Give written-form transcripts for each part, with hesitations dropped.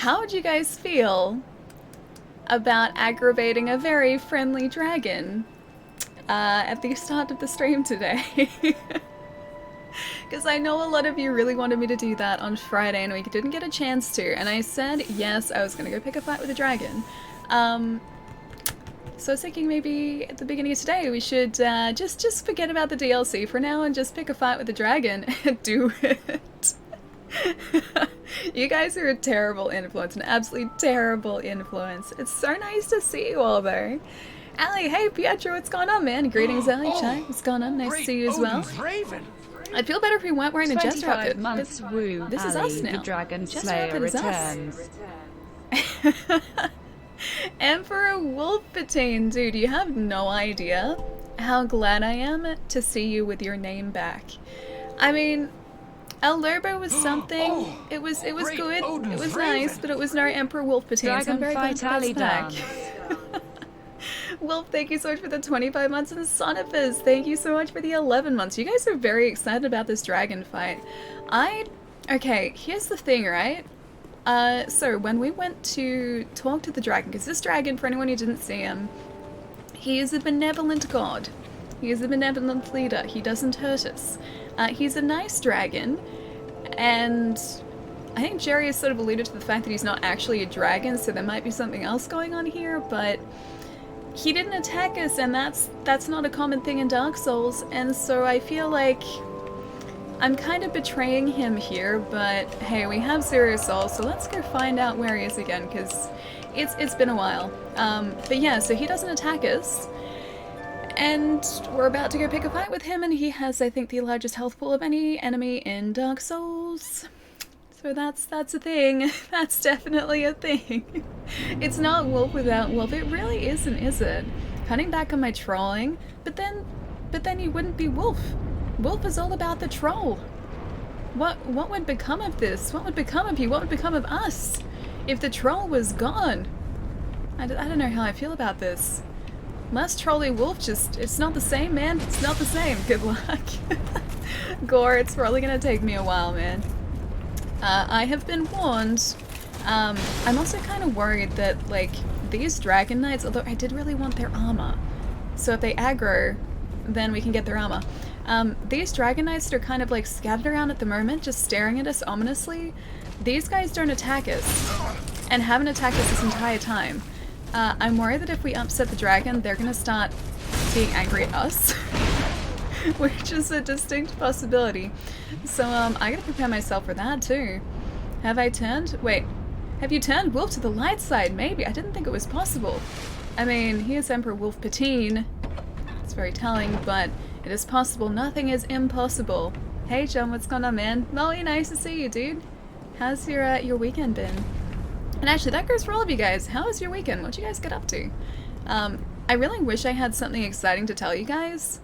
how would you guys feel about aggravating a very friendly dragon at the start of the stream today? Because I know a lot of you really wanted me to do that on Friday and we didn't get a chance to, and I said yes, I was gonna go pick a fight with a dragon. So I was thinking maybe at the beginning of today we should just forget about the DLC for now and just pick a fight with the dragon and do it. You guys are a terrible influence, an absolutely terrible influence. It's so nice to see you all though. Allie, hey Pietro, what's going on, man? Greetings, Allie. Chai, what's going on? Nice to see you as well. Raven. I'd feel better if we weren't wearing a jester outfit. Months woo, this is Ali, us now. The Dragon Jester Slayer outfit is returns. us. Emperor Wolfpatine, dude, you have no idea how glad I am to see you with your name back. I mean, El Lobo was something. It was good. Odin's it was Raven. nice, but it was no Emperor Wolfpatine. So I'm very glad Dragon that's back. down. Wolf, thank you so much for the 25 months, and Sonifus, thank you so much for the 11 months. You guys are very excited about this dragon fight. Okay, here's the thing, right? So when we went to talk to the dragon, because this dragon, for anyone who didn't see him, he is a benevolent god. He is a benevolent leader. He doesn't hurt us. He's a nice dragon, and I think Jerry has sort of alluded to the fact that he's not actually a dragon, so there might be something else going on here, but he didn't attack us, and that's not a common thing in Dark Souls, and so I feel like I'm kind of betraying him here, but hey, we have Zero Soul, so let's go find out where he is again, because it's been a while. But yeah, so he doesn't attack us, and we're about to go pick a fight with him, and he has, I think, the largest health pool of any enemy in Dark Souls. So that's a thing. That's definitely a thing. It's not Wolf without Wolf. It really isn't, is it? Cutting back on my trolling, but then you wouldn't be Wolf. Wolf is all about the troll. What would become of this? What would become of you? What would become of us if the troll was gone? I don't know how I feel about this. Less trolly Wolf, it's not the same, man. It's not the same. Good luck. Gore, it's probably gonna take me a while, man. I have been warned. I'm also kind of worried that, like, these Dragon Knights, although I did really want their armor, so if they aggro, then we can get their armor. These Dragon Knights that are kind of, like, scattered around at the moment, just staring at us ominously, these guys don't attack us, and haven't attacked us this entire time. I'm worried that if we upset the dragon, they're gonna start being angry at us. Which is a distinct possibility. So, I gotta prepare myself for that, too. Have I turned? Wait. Have you turned Wolf to the light side? Maybe. I didn't think it was possible. I mean, he is Emperor Wolfpatine. It's very telling, but it is possible. Nothing is impossible. Hey, John, what's going on, man? Molly, nice to see you, dude. How's your weekend been? And actually, that goes for all of you guys. How was your weekend? What'd you guys get up to? I really wish I had something exciting to tell you guys.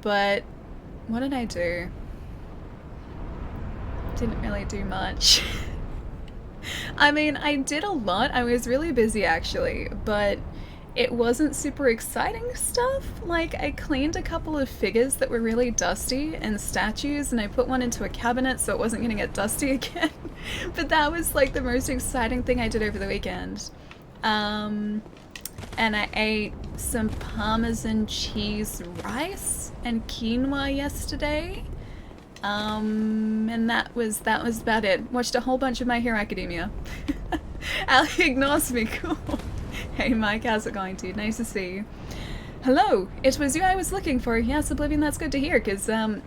But what did I do? Didn't really do much. I mean, I did a lot. I was really busy actually, but it wasn't super exciting stuff. Like, I cleaned a couple of figures that were really dusty and statues, and I put one into a cabinet so it wasn't gonna get dusty again. But that was like the most exciting thing I did over the weekend. And I ate some Parmesan cheese rice and quinoa yesterday. And that was about it. Watched a whole bunch of My Hero Academia. Ali ignores me, cool. Hey Mike, how's it going, dude? Nice to see you. Hello, it was you I was looking for. Yes, Oblivion, that's good to hear, because, I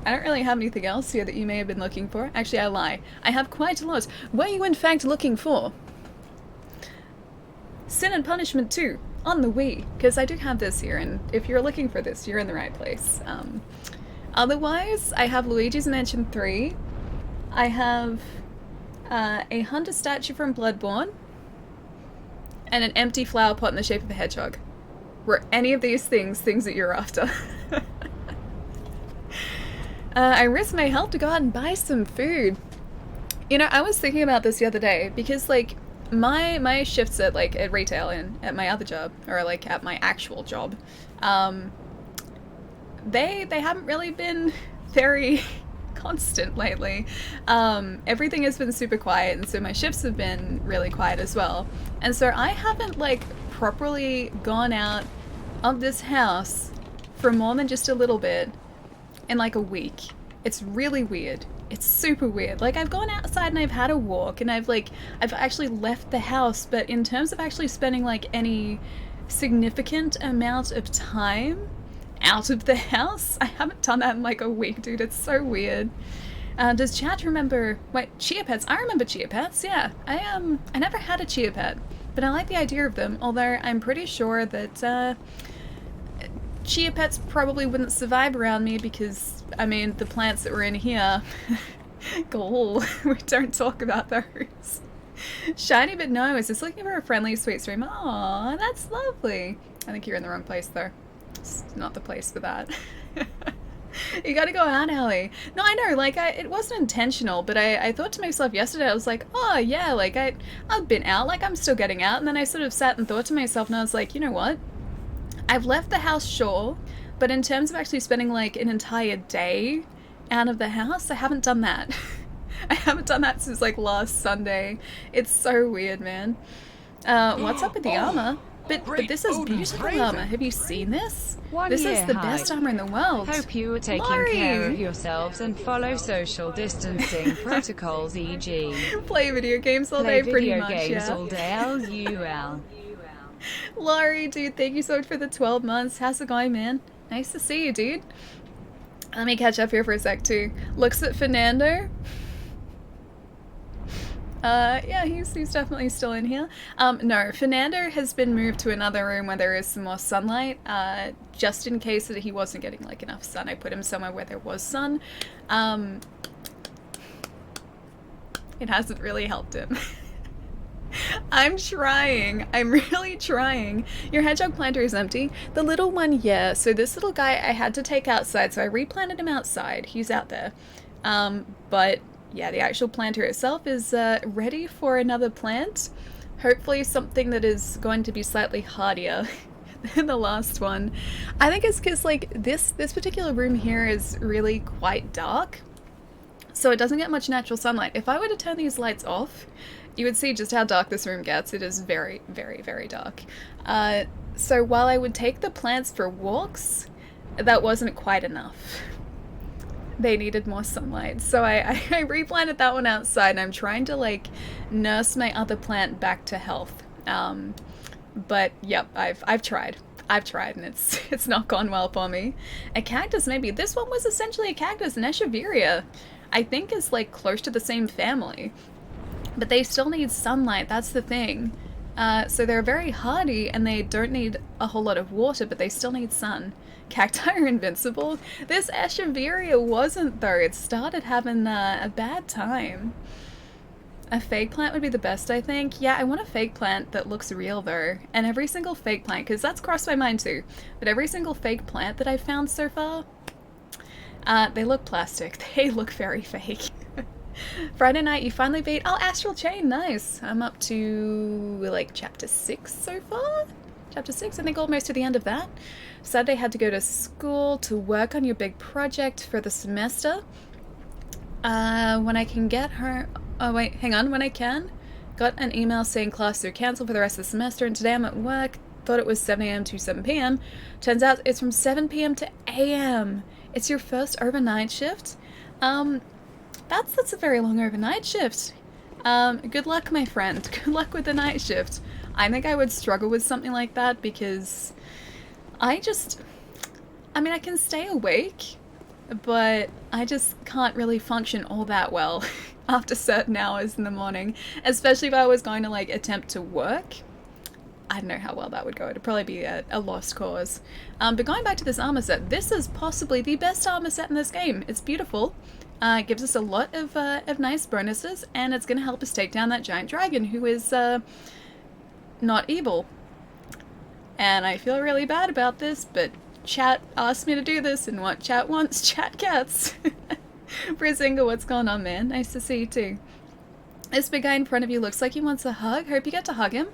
don't really have anything else here that you may have been looking for. Actually, I lie. I have quite a lot. What are you in fact looking for? Sin and Punishment 2 on the Wii, because I do have this here, and if you're looking for this, you're in the right place. Otherwise, I have Luigi's Mansion 3. I have a Hunter statue from Bloodborne, and an empty flower pot in the shape of a hedgehog. Were any of these things that you're after? I risked my health to go out and buy some food. You know, I was thinking about this the other day, because, like, my shifts at retail and at my other job, or like at my actual job, they haven't really been very constant lately. Everything has been super quiet, and so my shifts have been really quiet as well. And so I haven't like properly gone out of this house for more than just a little bit in like a week. It's really weird. It's super weird. Like, I've gone outside and I've had a walk and I've actually left the house, but in terms of actually spending like any significant amount of time out of the house, I haven't done that in like a week, dude. It's so weird. Does chat remember, wait, chia pets? I remember chia pets, yeah. I never had a chia pet, but I like the idea of them, although I'm pretty sure that chia pets probably wouldn't survive around me because, I mean, the plants that were in here, cool, we don't talk about those. Shiny but no, is just looking for a friendly sweet stream. Aww, that's lovely. I think you're in the wrong place though. It's not the place for that. You gotta go out, Allie. No, I know, like, it wasn't intentional, but I thought to myself yesterday, I was like, oh yeah, like, I've been out, like, I'm still getting out, and then I sort of sat and thought to myself, and I was like, you know what? I've left the house, sure, but in terms of actually spending like an entire day out of the house, I haven't done that. I haven't done that since like last Sunday. It's so weird, man. What's up with the armor? But this is beautiful armor. Have you seen this? This is the best armor in the world. Hope you are taking care of yourselves and follow social distancing protocols, e.g. Play video games all day, pretty much, Play video games yeah. all day, LUL. Laurie, dude, thank you so much for the 12 months. How's it going, man? Nice to see you, dude. Let me catch up here for a sec, too. Looks at Fernando. Yeah, he's definitely still in here. No, Fernando has been moved to another room where there is some more sunlight, just in case that he wasn't getting, like, enough sun. I put him somewhere where there was sun. It hasn't really helped him. I'm trying. I'm really trying. Your hedgehog planter is empty. The little one, yeah. So this little guy I had to take outside, so I replanted him outside. He's out there. But yeah, the actual planter itself is ready for another plant. Hopefully something that is going to be slightly hardier than the last one. I think it's because like this particular room here is really quite dark. So it doesn't get much natural sunlight. If I were to turn these lights off, you would see just how dark this room gets. It is very, very, very dark. So while I would take the plants for walks, that wasn't quite enough. They needed more sunlight. So I replanted that one outside, and I'm trying to like nurse my other plant back to health. But yep, I've tried. And it's not gone well for me. A cactus, maybe. This one was essentially a cactus, an echeveria. I think is like close to the same family. But they still need sunlight, that's the thing. So they're very hardy and they don't need a whole lot of water, but they still need sun. Cacti are invincible. This echeveria wasn't though. It started having a bad time. A fake plant would be the best, I think. Yeah, I want a fake plant that looks real though. And every single fake plant, because that's crossed my mind too, but every single fake plant that I've found so far, they look plastic. They look very fake. Friday night, you finally beat... Oh, Astral Chain, nice. I'm up to, like, chapter 6 so far? Chapter 6, I think almost to the end of that. Saturday had to go to school to work on your big project for the semester. When I can get her... Oh, wait, hang on. When I can. Got an email saying classes are cancelled for the rest of the semester, and today I'm at work. Thought it was 7 a.m. to 7 p.m. Turns out it's from 7 p.m. to a.m. It's your first overnight shift? That's a very long overnight shift. Good luck, my friend. Good luck with the night shift. I think I would struggle with something like that because I mean, I can stay awake, but I just can't really function all that well after certain hours in the morning, especially if I was going to, like, attempt to work. I don't know how well that would go. It'd probably be a lost cause. But going back to this armor set, this is possibly the best armor set in this game. It's beautiful. It gives us a lot of nice bonuses, and it's going to help us take down that giant dragon who is not evil. And I feel really bad about this, but chat asked me to do this, and what chat wants, chat gets. Brizinga, what's going on, man? Nice to see you too. This big guy in front of you looks like he wants a hug. Hope you get to hug him.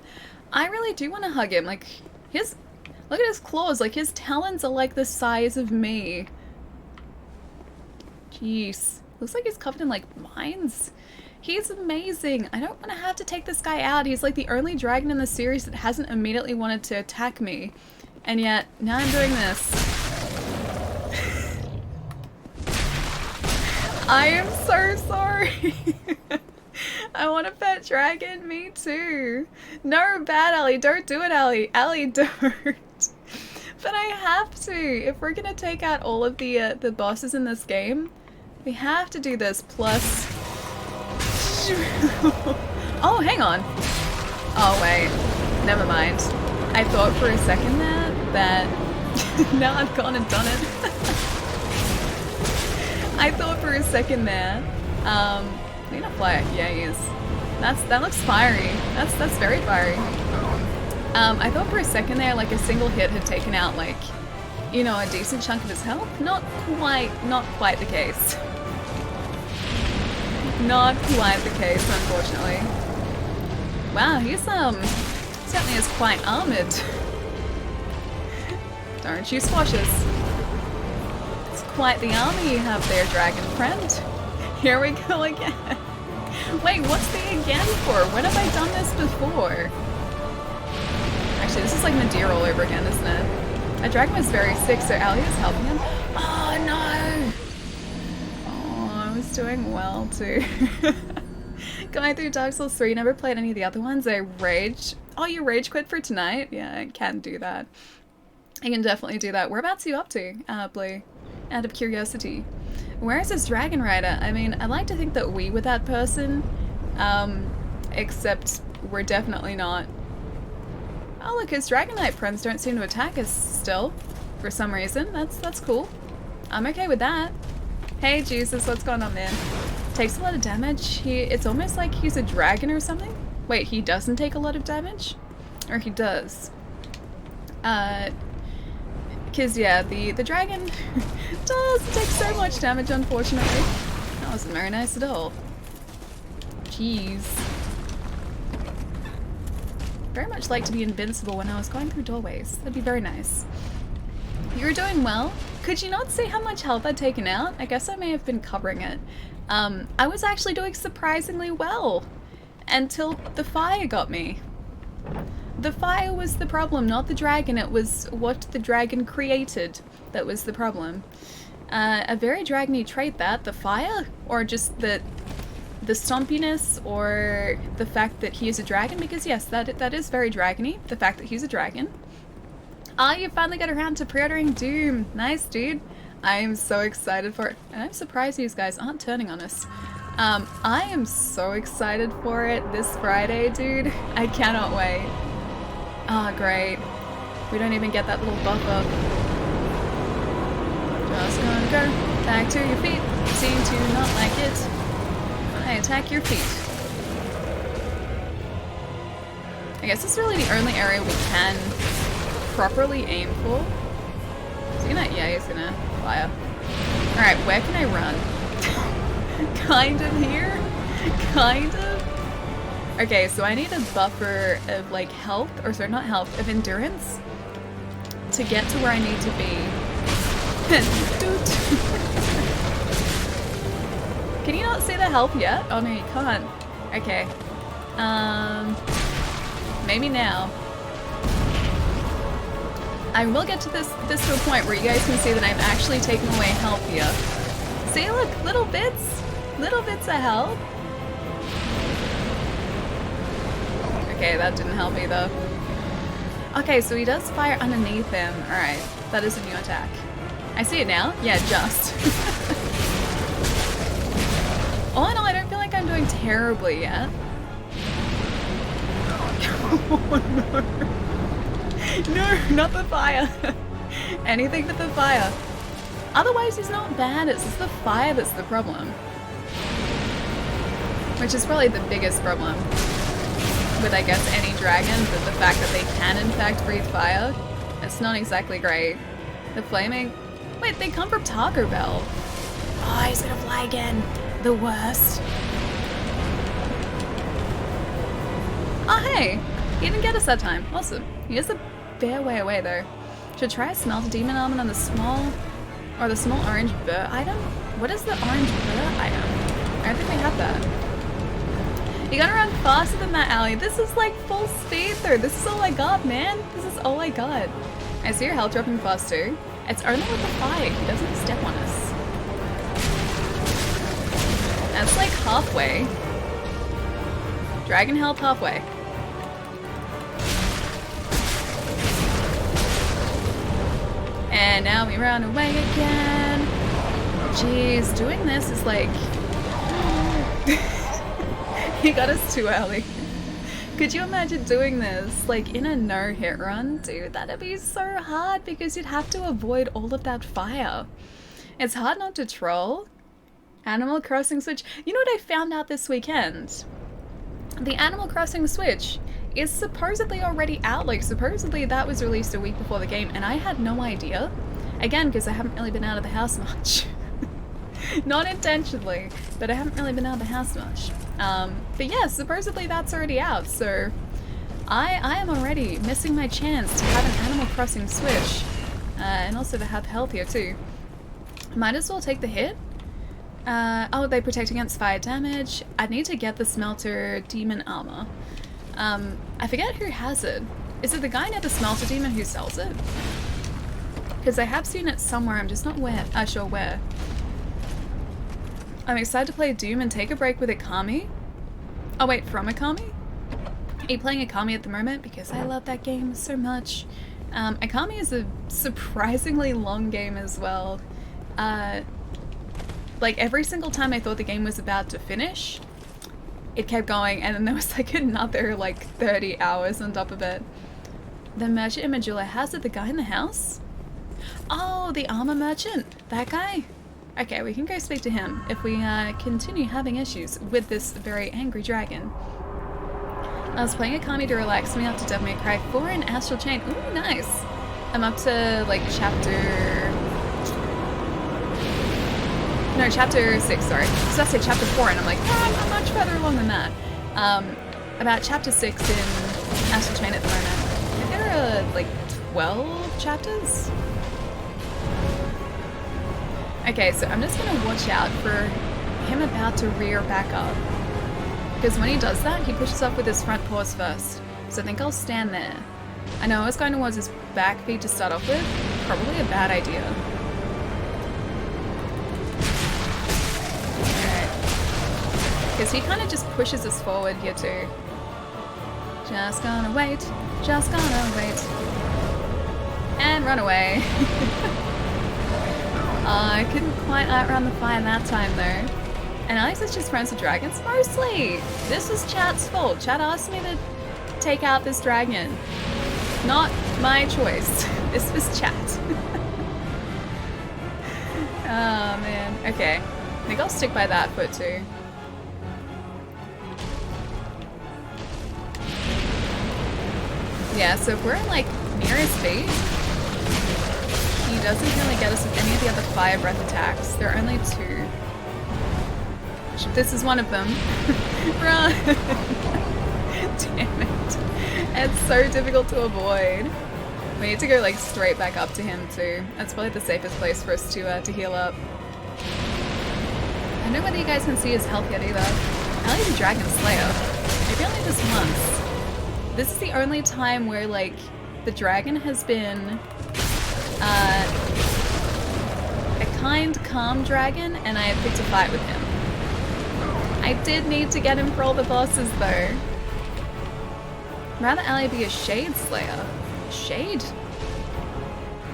I really do want to hug him. Like, look at his claws. Like, his talons are like the size of me. Jeez. Looks like he's covered in like mines. He's amazing. I don't want to have to take this guy out. He's like the only dragon in the series that hasn't immediately wanted to attack me. And yet, now I'm doing this. I am so sorry. I want to pet dragon. Me too. No, bad Allie. Don't do it, Allie. Allie, don't. But I have to. If we're gonna take out all of the bosses in this game, we have to do this. Plus. Oh, hang on. Oh wait. Never mind. I thought for a second that now I've gone and done it. I thought for a second there. Need a flare. Yeah, he is. That looks fiery. That's very fiery. I thought for a second there, like a single hit had taken out, like, you know, a decent chunk of his health. Not quite the case. Not quite the case, unfortunately. Wow, he's certainly is quite armored. Don't you squash us. It's quite the army you have there, dragon friend. Here we go again. Wait, what's the again for? When have I done this before? Actually, this is like Nadir all over again, isn't it? A dragon was very sick, so Ali is helping him. Oh no! Oh, I was doing well too. Going through Dark Souls 3, never played any of the other ones. I rage. Oh, you rage quit for tonight? Yeah, I can do that. I can definitely do that. Whereabouts are you up to, Blue? Out of curiosity. Where is this Dragon Rider? I mean, I like to think that we were that person, except we're definitely not. Oh look, his Dragon Knight friends don't seem to attack us still, for some reason. That's cool. I'm okay with that. Hey Jesus, what's going on, man? Takes a lot of damage. It's almost like he's a dragon or something. Wait, he doesn't take a lot of damage? Or he does? Because yeah, the dragon does take so much damage, unfortunately. That wasn't very nice at all. Jeez. Very much like to be invincible when I was going through doorways. That'd be very nice. You're doing well. Could you not see how much health I'd taken out? I guess I may have been covering it. I was actually doing surprisingly well until the fire got me. The fire was the problem, not the dragon. It was what the dragon created that was the problem. A very dragony trait, that. The fire? Or just the stompiness, or the fact that he is a dragon? Because yes, that is very dragony, the fact that he's a dragon. Ah, you finally got around to pre-ordering Doom. Nice, dude. I am so excited for it. And I'm surprised these guys aren't turning on us. I am so excited for it this Friday, dude. I cannot wait. Ah, great. We don't even get that little buffer. Just gonna go back to your feet. Seem to not like it. I attack your feet. I guess this is really the only area we can properly aim for. Is he gonna? Yeah, he's gonna fire. Alright, where can I run? Kind of here? Kind of? Okay, so I need a buffer of like health, or sorry, not health, of endurance to get to where I need to be. Can you not see the health yet? Oh no, you can't. Okay. Maybe now. I will get to this to a point where you guys can see that I'm actually taking away health here. See, look, little bits of health. Okay, that didn't help either. Okay, so he does fire underneath him. Alright, that is a new attack. I see it now? Yeah, just. All in all, I don't feel like I'm doing terribly yet. Oh no. No, not the fire. Anything but the fire. Otherwise, he's not bad. It's just the fire that's the problem. Which is probably the biggest problem with, I guess, any dragon, but the fact that they can, in fact, breathe fire. It's not exactly great. The flaming... Wait, they come from Taco Bell. Oh, he's gonna fly again. The worst. Oh, hey. He didn't get us that time. Awesome. He is a fair way away, though. Should try a smelt demon element on the small... Or the small orange burr item? What is the orange burr item? I don't think we have that. You gotta run faster than that, Allie. This is like full speed though. This is all I got, man. This is all I got. I see your health dropping faster. It's only with the fire. He doesn't step on us. That's like halfway. Dragon health halfway. And now we run away again. Jeez, doing this is like... He got us too early. Could you imagine doing this like in a no-hit run? Dude, that'd be so hard because you'd have to avoid all of that fire. It's hard not to troll. Animal Crossing Switch. You know what I found out this weekend? The Animal Crossing Switch is supposedly already out. Like, supposedly that was released a week before the game, and I had no idea. Again, because I haven't really been out of the house much. Not intentionally, but I haven't really been out of the house much. But yeah, supposedly that's already out, so I am already missing my chance to have an Animal Crossing Switch, and also to have healthier too. Might as well take the hit. Oh, they protect against fire damage. I need to get the Smelter Demon armor. I forget who has it. Is it the guy near the Smelter Demon who sells it? Because I have seen it somewhere, I'm just not sure where. I'm excited to play Doom and take a break with Akami. Oh wait, from Akami? Are you playing Akami at the moment? Because I love that game so much. Akami is a surprisingly long game as well. Like every single time I thought the game was about to finish, it kept going, and then there was like another like 30 hours on top of it. The merchant in Majula has it, the guy in the house? Oh, the armor merchant, that guy? Okay, we can go speak to him if we continue having issues with this very angry dragon. I was playing Akami to relax me after Devil May Cry 4 and Astral Chain. Ooh, nice. I'm up to like chapter 6, sorry. So I said chapter 4 and I'm like, oh, I'm much further along than that. About chapter 6 in Astral Chain at the moment. I think there are like 12 chapters? Okay, so I'm just gonna watch out for him about to rear back up. Because when he does that, he pushes up with his front paws first. So I think I'll stand there. I know I was going towards his back feet to start off with. Probably a bad idea. Alright. Because he kind of just pushes us forward here too. Just gonna wait. Just gonna wait. And run away. I couldn't quite outrun the fire that time though. And Alex is just friends with dragons? Mostly! This is chat's fault. Chat asked me to take out this dragon. Not my choice. This was chat. Oh man. Okay. I think I'll stick by that foot too. Yeah, so if we're in like nearest base, he doesn't really get us with any of the other fire breath attacks. There are only 2. This is one of them. Run! Damn it. It's so difficult to avoid. We need to go like straight back up to him too. That's probably the safest place for us to heal up. I don't know whether you guys can see his health yet either. Allie's a Dragon Slayer. Maybe only this once. This is the only time where like the dragon has been a kind, calm dragon, and I have picked a fight with him. I did need to get him for all the bosses though. Rather Allie be a Shade Slayer. Shade?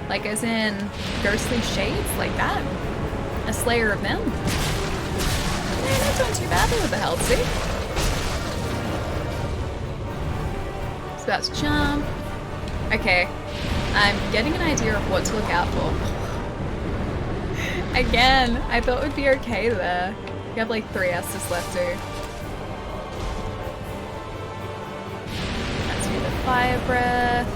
Like as in ghostly shades like that? A slayer of them? Yeah, not doing too badly with the health, see? It's about to jump. Okay, I'm getting an idea of what to look out for. Again, I thought we'd be okay there. We have like 3 Estus left too. Let's do the fire breath.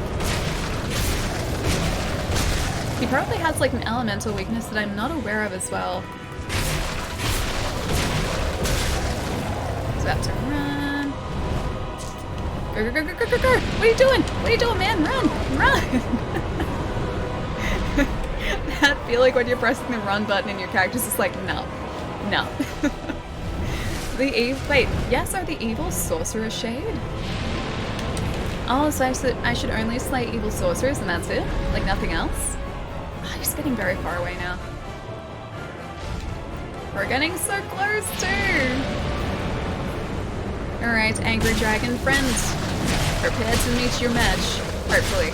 He probably has like an elemental weakness that I'm not aware of as well. He's about to run. Go, go, go, go, go, go, go! What are you doing? What are you doing, man? Run! Run! that feeling when you're pressing the run button and your character's just like, no. No. Wait, yes, are the evil sorcerer shade? Oh, so I should only slay evil sorcerers and that's it? Like nothing else? Oh, he's getting very far away now. We're getting so close too! Alright, angry dragon friends. Prepare to meet your match, hopefully.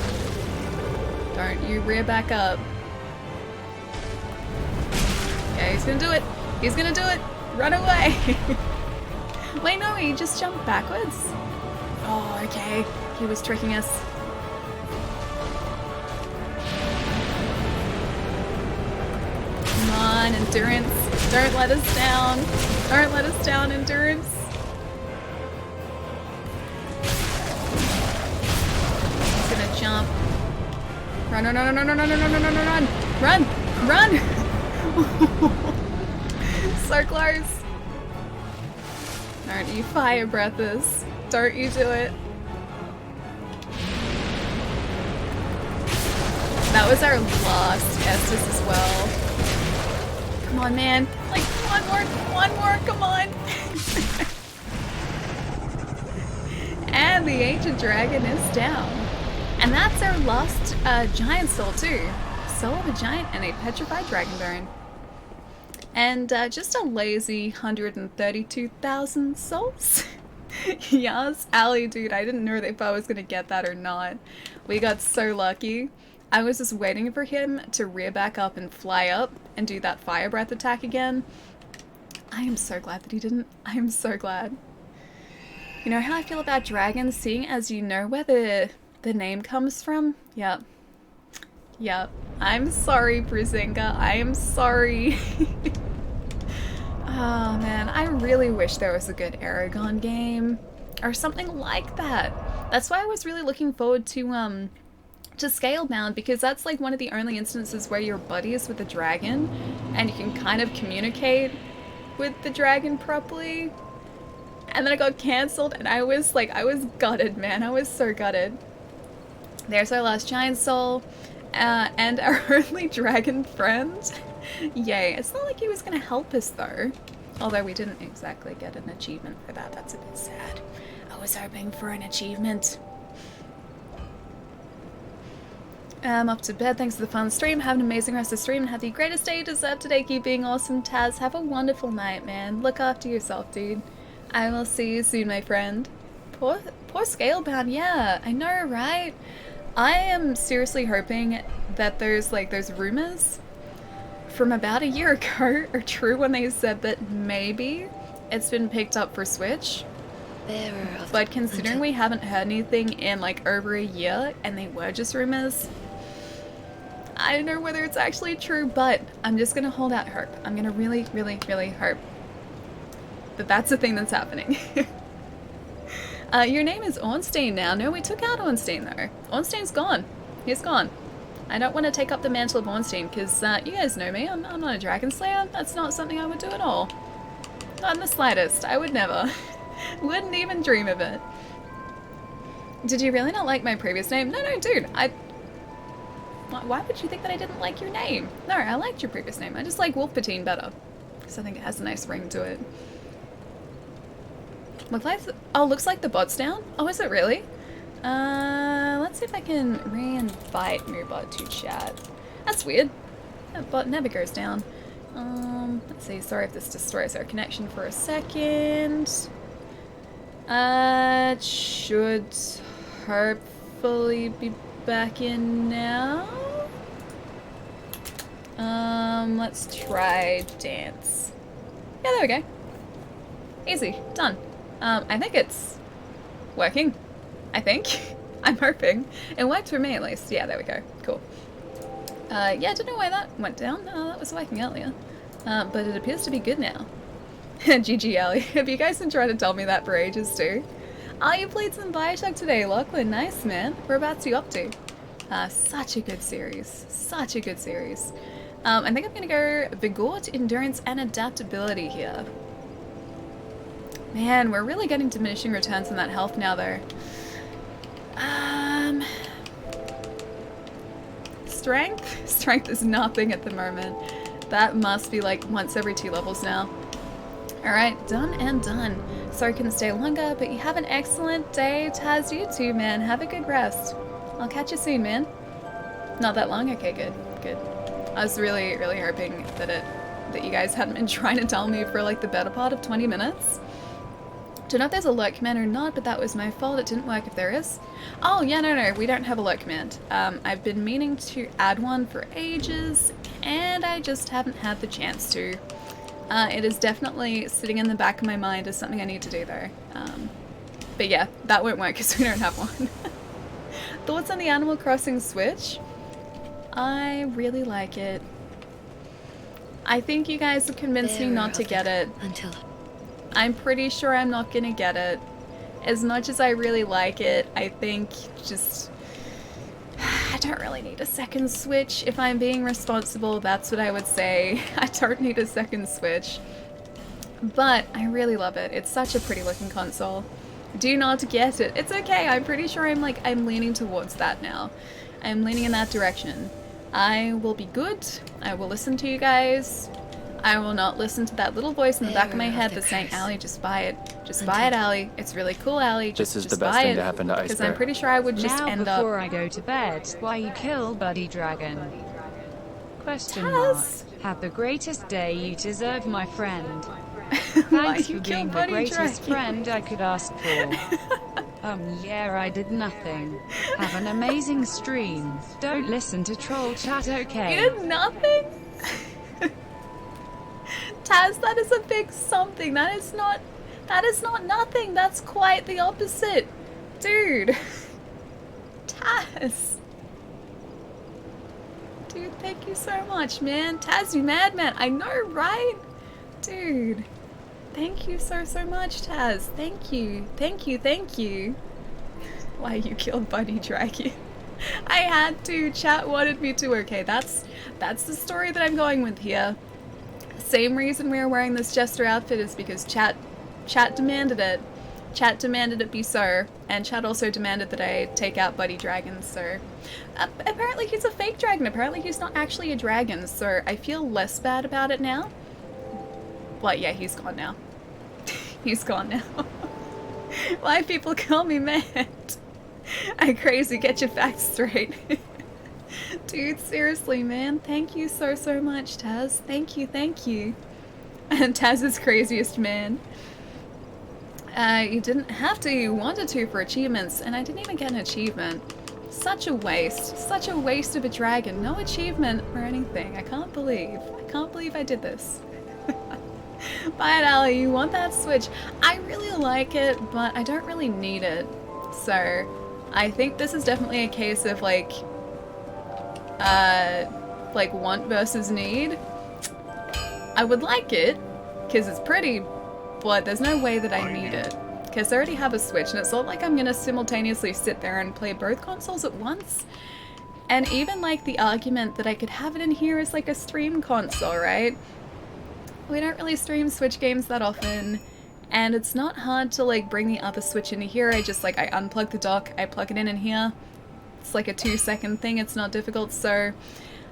Don't you rear back up. Yeah, he's gonna do it! He's gonna do it! Run away! Wait, no, he just jumped backwards? Oh, okay. He was tricking us. Come on, endurance. Don't let us down. Don't let us down, endurance. He's gonna jump. Run, run, run, run, run, run, run, run, run, run, run, run, run! So close. Don't you fire breath this. Don't you do it. That was our last Estus as well. Come on, man. Like, one more, come on. And the Ancient Dragon is down. And that's our last Giant Soul too. Soul of a Giant and a Petrified Dragonbone. And just a lazy 132,000 souls. Yes, Ali, dude, I didn't know if I was gonna get that or not. We got so lucky. I was just waiting for him to rear back up and fly up and do that fire breath attack again. I am so glad that he didn't. I am so glad. You know how I feel about dragons, seeing as you know where the name comes from? Yep. Yep. I'm sorry, Bruzinga. I am sorry. Oh man, I really wish there was a good Aragon game. Or something like that. That's why I was really looking forward to Scalebound, because that's like one of the only instances where you're buddies with the dragon and you can kind of communicate with the dragon properly. And then it got cancelled and I was gutted, man. I was so gutted. There's our last Giant Soul. And our only dragon friend. Yay. It's not like he was gonna help us though. Although we didn't exactly get an achievement for that. That's a bit sad. I was hoping for an achievement. I'm up to bed. Thanks for the fun stream. Have an amazing rest of the stream and have the greatest day you deserve today. Keep being awesome, Taz. Have a wonderful night, man. Look after yourself, dude. I will see you soon, my friend. Poor Scalebound. Yeah, I know, right? I am seriously hoping that those rumors from about a year ago are true when they said that maybe it's been picked up for Switch. But considering we haven't heard anything in like over a year and they were just rumors, I don't know whether it's actually true, but I'm just gonna hold out hope. I'm gonna really, really, really hope that that's the thing that's happening. Your name is Ornstein now. No, we took out Ornstein though. Ornstein's gone. He's gone. I don't want to take up the mantle of Ornstein because you guys know me. I'm not a dragon slayer. That's not something I would do at all. Not in the slightest. I would never. Wouldn't even dream of it. Did you really not like my previous name? No, dude. Why would you think that I didn't like your name? No, I liked your previous name. I just like Wolfpatine better because I think it has a nice ring to it. Looks like the bot's down. Oh, is it really? Let's see if I can re-invite Moobot to chat. That's weird. That bot never goes down. Let's see. Sorry if this destroys our connection for a second. It should hopefully be back in now. Let's try dance. Yeah, there we go. Easy. Done. I think it's working. I think. I'm hoping. It worked for me at least. Yeah, there we go. Cool. Yeah, I don't know why that went down. That was working earlier. But it appears to be good now. GG Ali. Have you guys been trying to tell me that for ages too? Oh, you played some Bioshock today, Lachlan. Nice, man. Whereabouts are you up to? Such a good series. Such a good series. I think I'm gonna go Vigor, Endurance, and Adaptability here. Man, we're really getting diminishing returns on that health now, though. strength? Strength is nothing at the moment. That must be like once every 2 levels now. Alright, done and done. Sorry I couldn't stay longer, but you have an excellent day. Taz, you too, man. Have a good rest. I'll catch you soon, man. Not that long? Okay, good. Good. I was really, really hoping that you guys hadn't been trying to tell me for like the better part of 20 minutes. Don't know if there's a alert command or not, but that was my fault. It didn't work if there is. Oh, yeah, no, we don't have a alert command. I've been meaning to add one for ages, and I just haven't had the chance to. It is definitely sitting in the back of my mind as something I need to do, though. But yeah, that won't work because we don't have one. Thoughts on the Animal Crossing Switch? I really like it. I think you guys have convinced me not to get it. I'm pretty sure I'm not gonna get it. As much as I really like it, I think just... I don't really need a second Switch. If I'm being responsible, that's what I would say. I don't need a second Switch. But I really love it. It's such a pretty looking console. Do not get it. It's okay. I'm pretty sure I'm leaning towards that now. I'm leaning in that direction. I will be good. I will listen to you guys. I will not listen to that little voice in the back of my head that's saying, Allie, just buy it. Just buy it, Allie. It's really cool, Allie. Just This is the just best buy thing it. to happen to Ice Because Bear. I'm pretty sure I would just Now end before up... I go to bed, why you kill Buddy Dragon? Question Taz! mark. Have the greatest day you deserve, my friend. Why Thanks you for kill being the Buddy greatest Dragon? friend I could ask for. Yeah, I did nothing. Have an amazing stream. Don't listen to troll chat, okay? You did nothing? Taz, that is a big something. That is not nothing. That's quite the opposite. Dude. Taz. Dude, thank you so much, man. Taz, you madman. I know, right? Dude. Thank you so much, Taz. Thank you. Thank you. Why you killed Buddy Dragon. I had to. Chat wanted me to. Okay, that's the story that I'm going with here. Same reason we are wearing this Jester outfit is because chat demanded it. Chat demanded it be so, and chat also demanded that I take out Buddy Dragon, so... apparently he's a fake dragon, apparently he's not actually a dragon, so I feel less bad about it now. Well, yeah, he's gone now. He's gone now. Why people call me mad? I'm crazy, get your facts straight. Dude, seriously, man. Thank you so much, Taz. Thank you. And Taz's craziest man. You didn't have to, you wanted to for achievements, and I didn't even get an achievement. Such a waste. Such a waste of a dragon. No achievement or anything. I can't believe I did this. Bye, Allie. You want that Switch? I really like it, but I don't really need it. So, I think this is definitely a case of like want versus need. I would like it, because it's pretty, but there's no way that I need it. Because I already have a Switch, and it's not like I'm gonna simultaneously sit there and play both consoles at once. And even like the argument that I could have it in here as like a stream console, right? We don't really stream Switch games that often, and it's not hard to like bring the other Switch into here. I just like, I unplug the dock, I plug it in here. It's like a 2-second thing, it's not difficult, so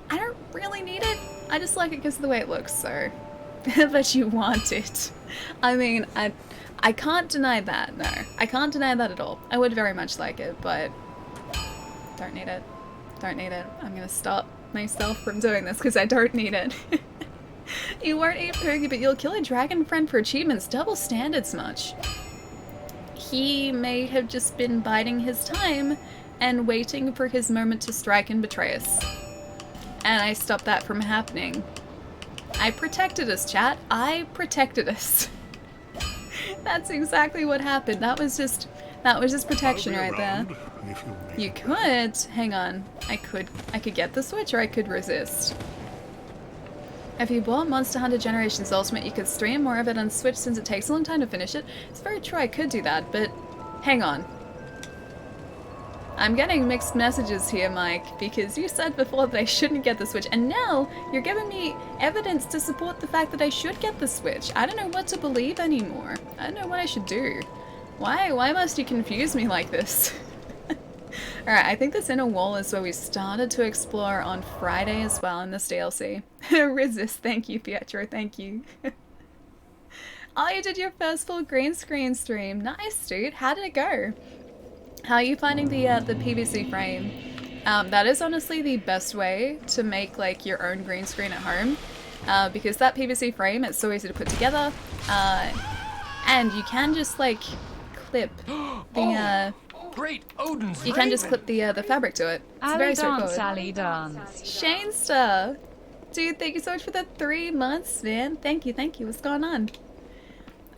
I don't really need it. I just like it because of the way it looks, so. But you want it. I mean, I can't deny that, no. I can't deny that at all. I would very much like it, but don't need it. Don't need it. I'm gonna stop myself from doing this because I don't need it. You won't eat Poogie, but you'll kill a dragon friend for achievements. Double standards much. He may have just been biding his time and waiting for his moment to strike and betray us. And I stopped that from happening. I protected us, chat. I protected us. That's exactly what happened. That was just protection right there. You could, hang on. I could get the Switch or I could resist. If you bought Monster Hunter Generations Ultimate, you could stream more of it on Switch since it takes a long time to finish it. It's very true, I could do that, but hang on. I'm getting mixed messages here, Mike, because you said before that I shouldn't get the Switch, and now you're giving me evidence to support the fact that I should get the Switch. I don't know what to believe anymore. I don't know what I should do. Why must you confuse me like this? Alright, I think this inner wall is where we started to explore on Friday as well in this DLC. Resist, thank you, Pietro, thank you. Oh, you did your first full green screen stream. Nice, dude. How did it go? How are you finding the PVC frame? That is honestly the best way to make like your own green screen at home, because that PVC frame, it's so easy to put together, and you can just like clip the great Odin's you can just clip the fabric to it. It's very straightforward. Sally dance. Shane Star, dude, thank you so much for the 3 months, man. Thank you, thank you. What's going on?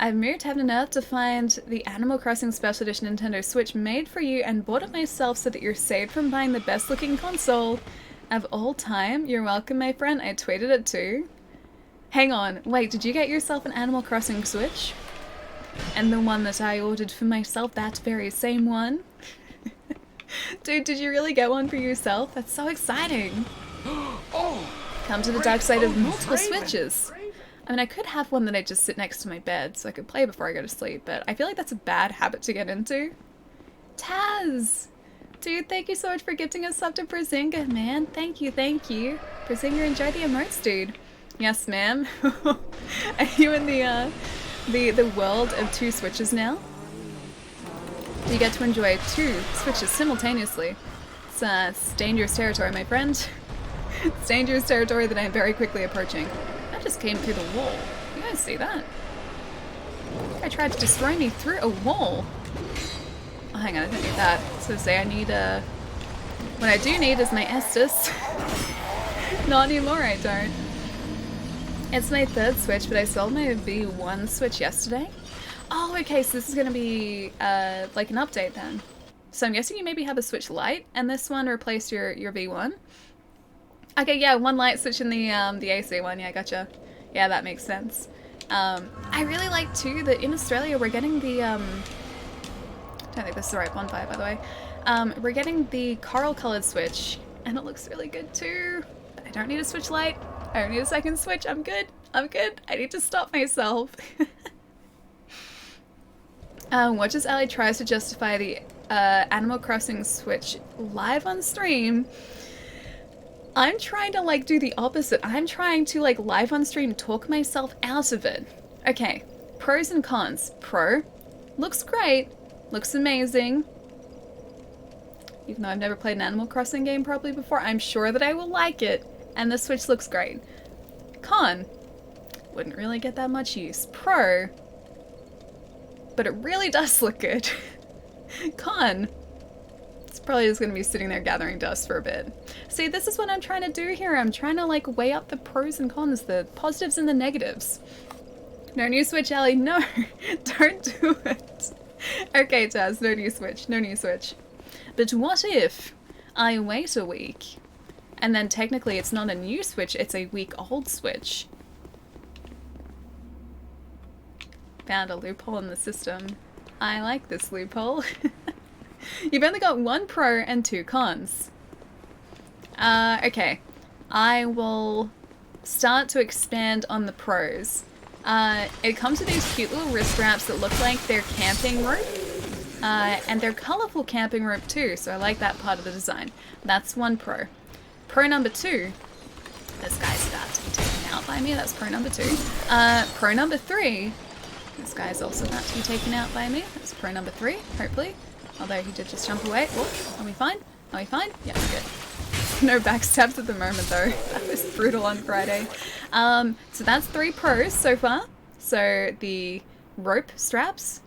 I've moved heaven and earth to find the Animal Crossing Special Edition Nintendo Switch made for you and bought it myself so that you're saved from buying the best looking console of all time. You're welcome, my friend. I tweeted it too. Hang on, wait, did you get yourself an Animal Crossing Switch? And the one that I ordered for myself, that very same one? Dude, did you really get one for yourself? That's so exciting. Come to the dark side of multiple Switches. I mean, I could have one that I just sit next to my bed so I could play before I go to sleep, but I feel like that's a bad habit to get into. Taz! Dude, thank you so much for gifting us up to Brazinga, man. Thank you, thank you. Brazinga, enjoy the emotes, dude. Yes, ma'am. Are you in the world of 2 Switches now? Do you get to enjoy 2 Switches simultaneously? It's dangerous territory, my friend. It's dangerous territory that I'm very quickly approaching. I just came through the wall. You guys see that? I tried to destroy me through a wall. Oh, hang on, I don't need that. So to say, I need what I do need is my Estus. Not anymore, I don't. It's my 3rd Switch, but I sold my V1 Switch yesterday. Oh, okay, so this is gonna be like an update then. So I'm guessing you maybe have a Switch Lite, and this one replaced your V1. Okay, yeah, one light switch in the AC one. Yeah, gotcha. Yeah, that makes sense. I really like too that in Australia we're getting the I don't think this is the right bonfire, by the way. We're getting the coral colored switch, and it looks really good too. I don't need a Switch Lite. I don't need a second Switch. I'm good. I'm good. I need to stop myself. Watch as Ali tries to justify the Animal Crossing Switch live on stream. I'm trying to like do the opposite. I'm trying to like live on stream talk myself out of it. Okay, pros and cons. Pro, looks great, looks amazing. Even though I've never played an Animal Crossing game properly before, I'm sure that I will like it, and the Switch looks great. Con, wouldn't really get that much use. Pro, but it really does look good. Con, it's probably just going to be sitting there gathering dust for a bit. See, this is what I'm trying to do here. I'm trying to like weigh up the pros and cons, the positives and the negatives. No new Switch, Ellie. No, don't do it. Okay, Taz, no new Switch. No new Switch. But what if I wait a week and then technically it's not a new Switch, it's a week-old Switch? Found a loophole in the system. I like this loophole. You've only got 1 pro and 2 cons. Okay. I will start to expand on the pros. It comes with these cute little wrist wraps that look like they're camping rope. And they're colorful camping rope too, so I like that part of the design. That's 1 pro. Pro number 2. This guy's about to be taken out by me. That's pro number 2. Pro number 3. This guy's also about to be taken out by me. That's pro number 3, hopefully. Although he did just jump away. Whoop. Are we fine? Are we fine? Yeah, we're good. No backstabs at the moment though. That was brutal on Friday. So that's 3 pros so far. So the rope straps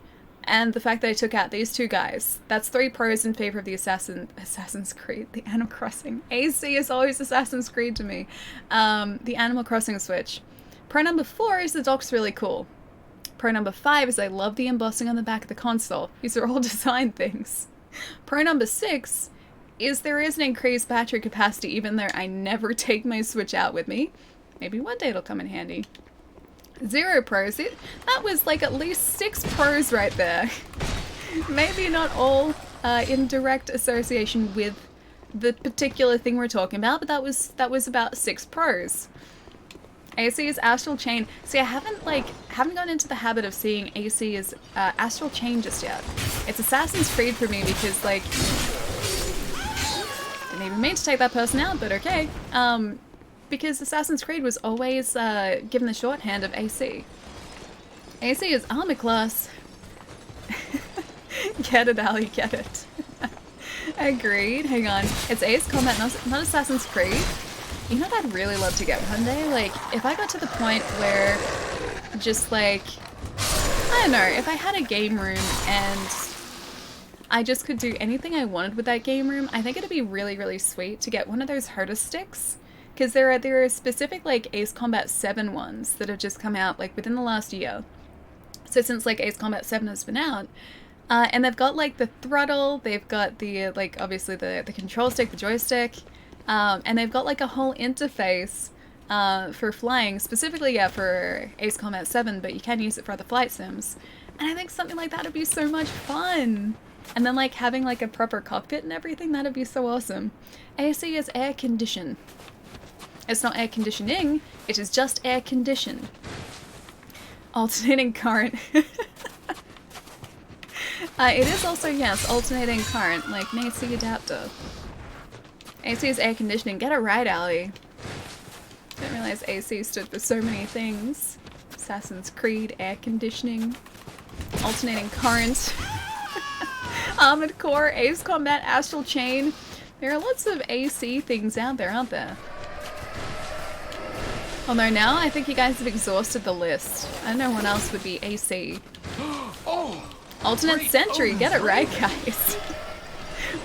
and the fact that I took out these 2 guys. That's 3 pros in favor of the Assassin's Creed, the Animal Crossing. AC is always Assassin's Creed to me. The Animal Crossing Switch. Pro number 4 is the dock's really cool. Pro number 5 is I love the embossing on the back of the console. These are all design things. Pro number 6 is there is an increased battery capacity even though I never take my Switch out with me. Maybe one day it'll come in handy. 0 pros. That was like at least 6 pros right there. Maybe not all in direct association with the particular thing we're talking about, but that was about 6 pros. AC is Astral Chain. See, I haven't gotten into the habit of seeing AC as Astral Chain just yet. It's Assassin's Creed for me because like didn't even mean to take that person out, but okay. Because Assassin's Creed was always given the shorthand of AC. AC is armor class. Get it, Ali, get it. Agreed. Hang on. It's Ace Combat, not Assassin's Creed. You know what I'd really love to get one day? Like, if I got to the point where just like, I don't know, if I had a game room and I just could do anything I wanted with that game room, I think it'd be really, really sweet to get one of those Herta sticks. Because there are specific like Ace Combat 7 ones that have just come out like within the last year. So since like Ace Combat 7 has been out, and they've got like the throttle, they've got the like obviously the control stick, the joystick, and they've got like a whole interface for flying, specifically yeah for Ace Combat 7, but you can use it for other flight sims. And I think something like that would be so much fun. And then like having like a proper cockpit and everything, that'd be so awesome. AC is air condition. It's not air conditioning, it is just air conditioned. Alternating current. It is also, yes, alternating current, like an AC adapter. AC is air conditioning. Get it right, Ali. Didn't realize AC stood for so many things. Assassin's Creed, air conditioning, alternating current, Armored Core, Ace Combat, Astral Chain. There are lots of AC things out there, aren't there? Although now I think you guys have exhausted the list. I don't know what else would be AC. Oh, Alternate great. Century, Oh, get it right, guys.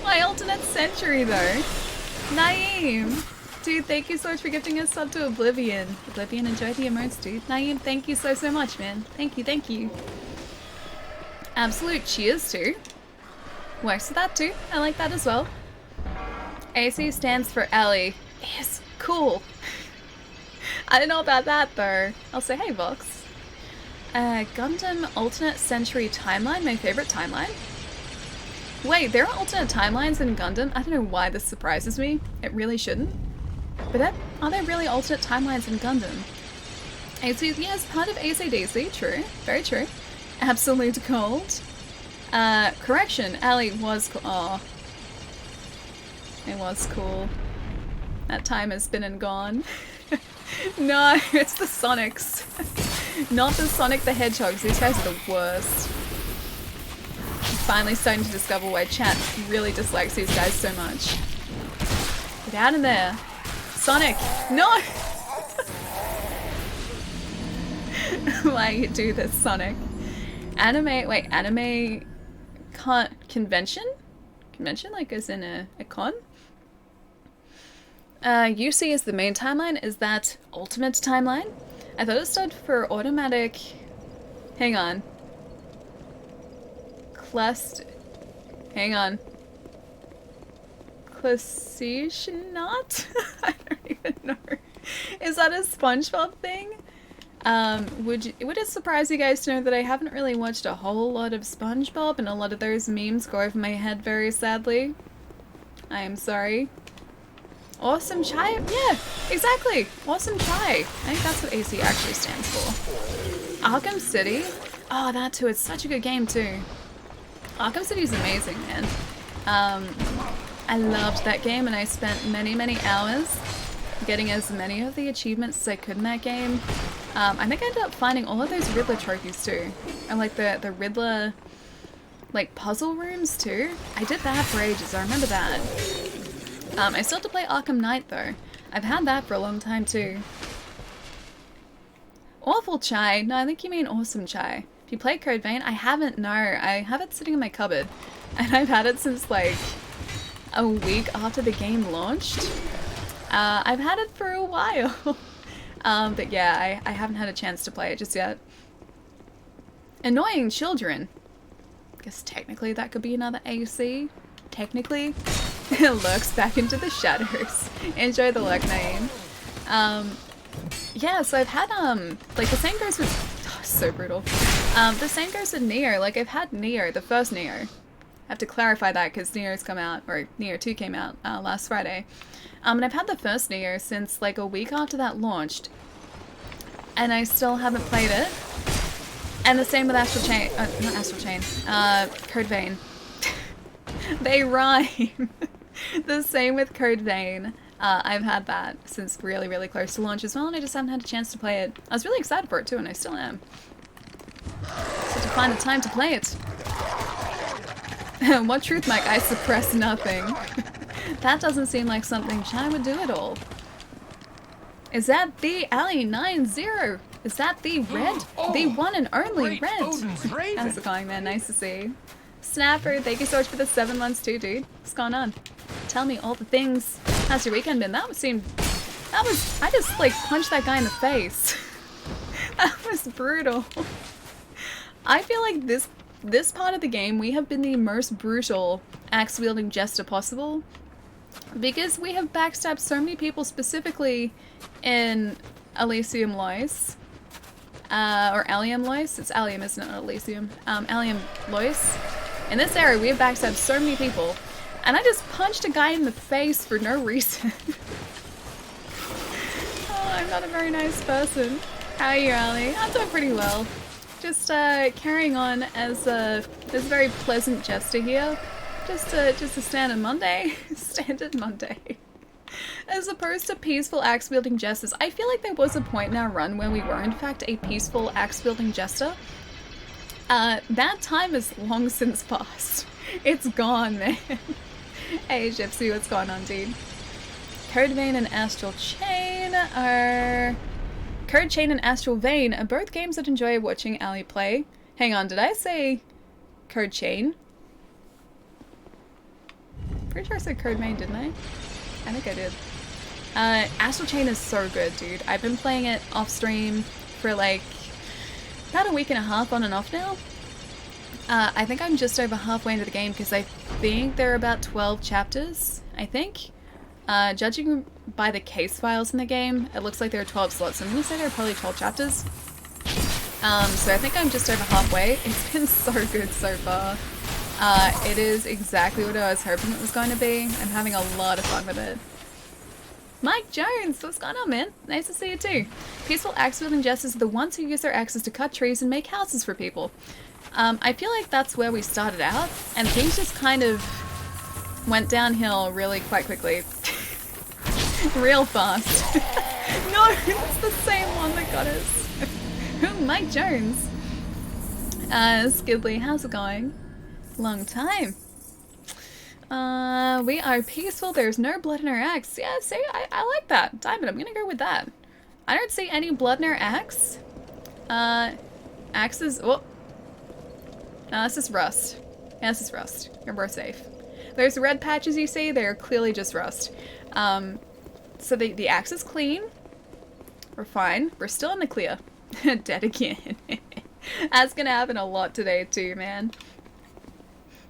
Why Alternate Century, though? Naeem! Dude, thank you so much for gifting us sub to Oblivion. Oblivion, enjoy the emotes, dude. Naeem, thank you so much, man. Thank you, thank you. Absolute cheers, too. Works with that, too. I like that as well. AC stands for Ellie. Yes, cool. I don't know about that, though. I'll say, hey, Vox. Gundam Alternate Century Timeline, my favorite timeline. Wait, there are alternate timelines in Gundam? I don't know why this surprises me. It really shouldn't. But are there really alternate timelines in Gundam? AC, yes, part of AC/DC, true. Very true. Absolute cold. Correction, Ali was cool. Aw. It was cool. That time has been and gone. No, it's the Sonics. Not the Sonic the Hedgehogs. These guys are the worst. I'm finally starting to discover why chat really dislikes these guys so much. Get out of there. Sonic! No! Why you do this, Sonic? Anime... Wait, anime... Convention? Convention? Like as in a con? UC is the main timeline. Is that ultimate timeline? I thought it stood for automatic... Hang on. Hang on. Classicianot? I don't even know. Is that a SpongeBob thing? Would it surprise you guys to know that I haven't really watched a whole lot of SpongeBob and a lot of those memes go over my head very sadly? I am sorry. Awesome Chai? Yeah, exactly. Awesome Chai. I think that's what AC actually stands for. Arkham City? Oh, that too. It's such a good game too. Arkham City is amazing, man. I loved that game and I spent many hours getting as many of the achievements as I could in that game. I think I ended up finding all of those Riddler trophies too. And like the Riddler like puzzle rooms too. I did that for ages, I remember that. I still have to play Arkham Knight though. I've had that for a long time too. Awful Chai? No, I think you mean Awesome Chai. If you play Code Vein, I haven't, no. I have it sitting in my cupboard. And I've had it since like a week after the game launched. I've had it for a while. But yeah, I haven't had a chance to play it just yet. Annoying Children. I guess technically that could be another AC. Technically. It lurks back into the shadows. Enjoy the lurk name. Yeah, so I've had, like the same goes with, oh, so brutal. The same goes with Neo. Like I've had Neo, the first Neo. I have to clarify that because Neo's come out, or Neo 2 came out last Friday. And I've had the first Neo since like a week after that launched. And I still haven't played it. And the same with Astral Chain, not Astral Chain, Code Vein. They rhyme. The same with Code Vein. I've had that since really, really close to launch as well, and I just haven't had a chance to play it. I was really excited for it too, and I still am. So to find the time to play it. What truth, Mike? I suppress nothing. That doesn't seem like something Shy would do at all. Is that the Ali90? Is that the Red? The one and only Red? How's it going, man? Nice to see you. Snapper, thank you so much for the 7 months too, dude. What's going on? Tell me all the things. How's your weekend been? I just like punched that guy in the face. That was brutal. I feel like this part of the game, we have been the most brutal axe-wielding jester possible. Because we have backstabbed so many people, specifically in Elysium Lois. Or Allium Lois. It's Allium, isn't it? Not Elysium. Allium Lois. In this area, we have backstabbed so many people. And I just punched a guy in the face for no reason. Oh, I'm not a very nice person. How are you, Ali? I'm doing pretty well. Just carrying on as a very pleasant jester here. Just a standard Monday. Standard Monday. As opposed to peaceful axe-wielding jesters. I feel like there was a point in our run where we were in fact a peaceful axe-wielding jester. That time has long since passed. It's gone, man. Hey, Gypsy, what's going on, dude? Code Vein and Astral Chain are... Code Chain and Astral Vein are both games that enjoy watching Ali play. Hang on, did I say Code Chain? Pretty sure I said Code Vein, didn't I? I think I did. Astral Chain is so good, dude. I've been playing it off stream for like about a week and a half on and off now. I think I'm just over halfway into the game because I think there are about 12 chapters, I think. Judging by the case files in the game, it looks like there are 12 slots. So I'm going to say there are probably 12 chapters. So I think I'm just over halfway. It's been so good so far. It is exactly what I was hoping it was going to be. I'm having a lot of fun with it. Mike Jones, what's going on, man? Nice to see you too. Peaceful axe-wielding jesters are the ones who use their axes to cut trees and make houses for people. I feel like that's where we started out, and things just kind of went downhill really quite quickly. Real fast. No, it's the same one that got us. Mike Jones. Skidley, how's it going? Long time. We are peaceful, there's no blood in our axe. Yeah, see, I like that. Diamond, I'm gonna go with that. I don't see any blood in our axe. Axes, oh. No, this is rust. Yeah, this is rust. You're both safe. Those red patches you see, they're clearly just rust. So the axe is clean. We're fine. We're still in the clear. Dead again. That's gonna happen a lot today too, man.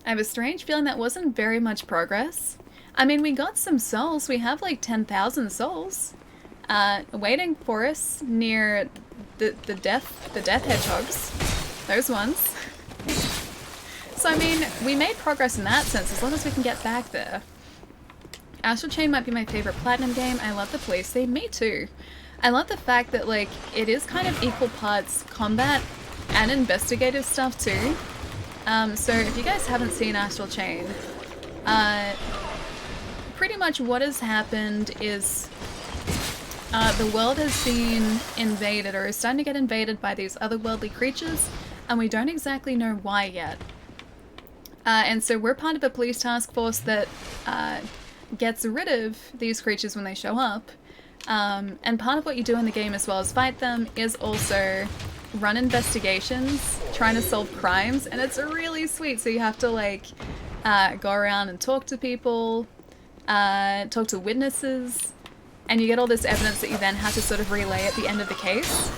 I have a strange feeling that wasn't very much progress. I mean, we got some souls. We have like 10,000 souls waiting for us near the death hedgehogs. Those ones. So, I mean, we made progress in that sense, as long as we can get back there. Astral Chain might be my favorite platinum game. I love the police theme. Me too. I love the fact that, like, it is kind of equal parts combat and investigative stuff too. So if you guys haven't seen Astral Chain, pretty much what has happened is the world has been invaded, or is starting to get invaded by these otherworldly creatures, and we don't exactly know why yet. And so we're part of a police task force that gets rid of these creatures when they show up. And part of what you do in the game, as well as fight them, is also run investigations, trying to solve crimes, and it's really sweet. So you have to like go around and talk to people, talk to witnesses, and you get all this evidence that you then have to sort of relay at the end of the case.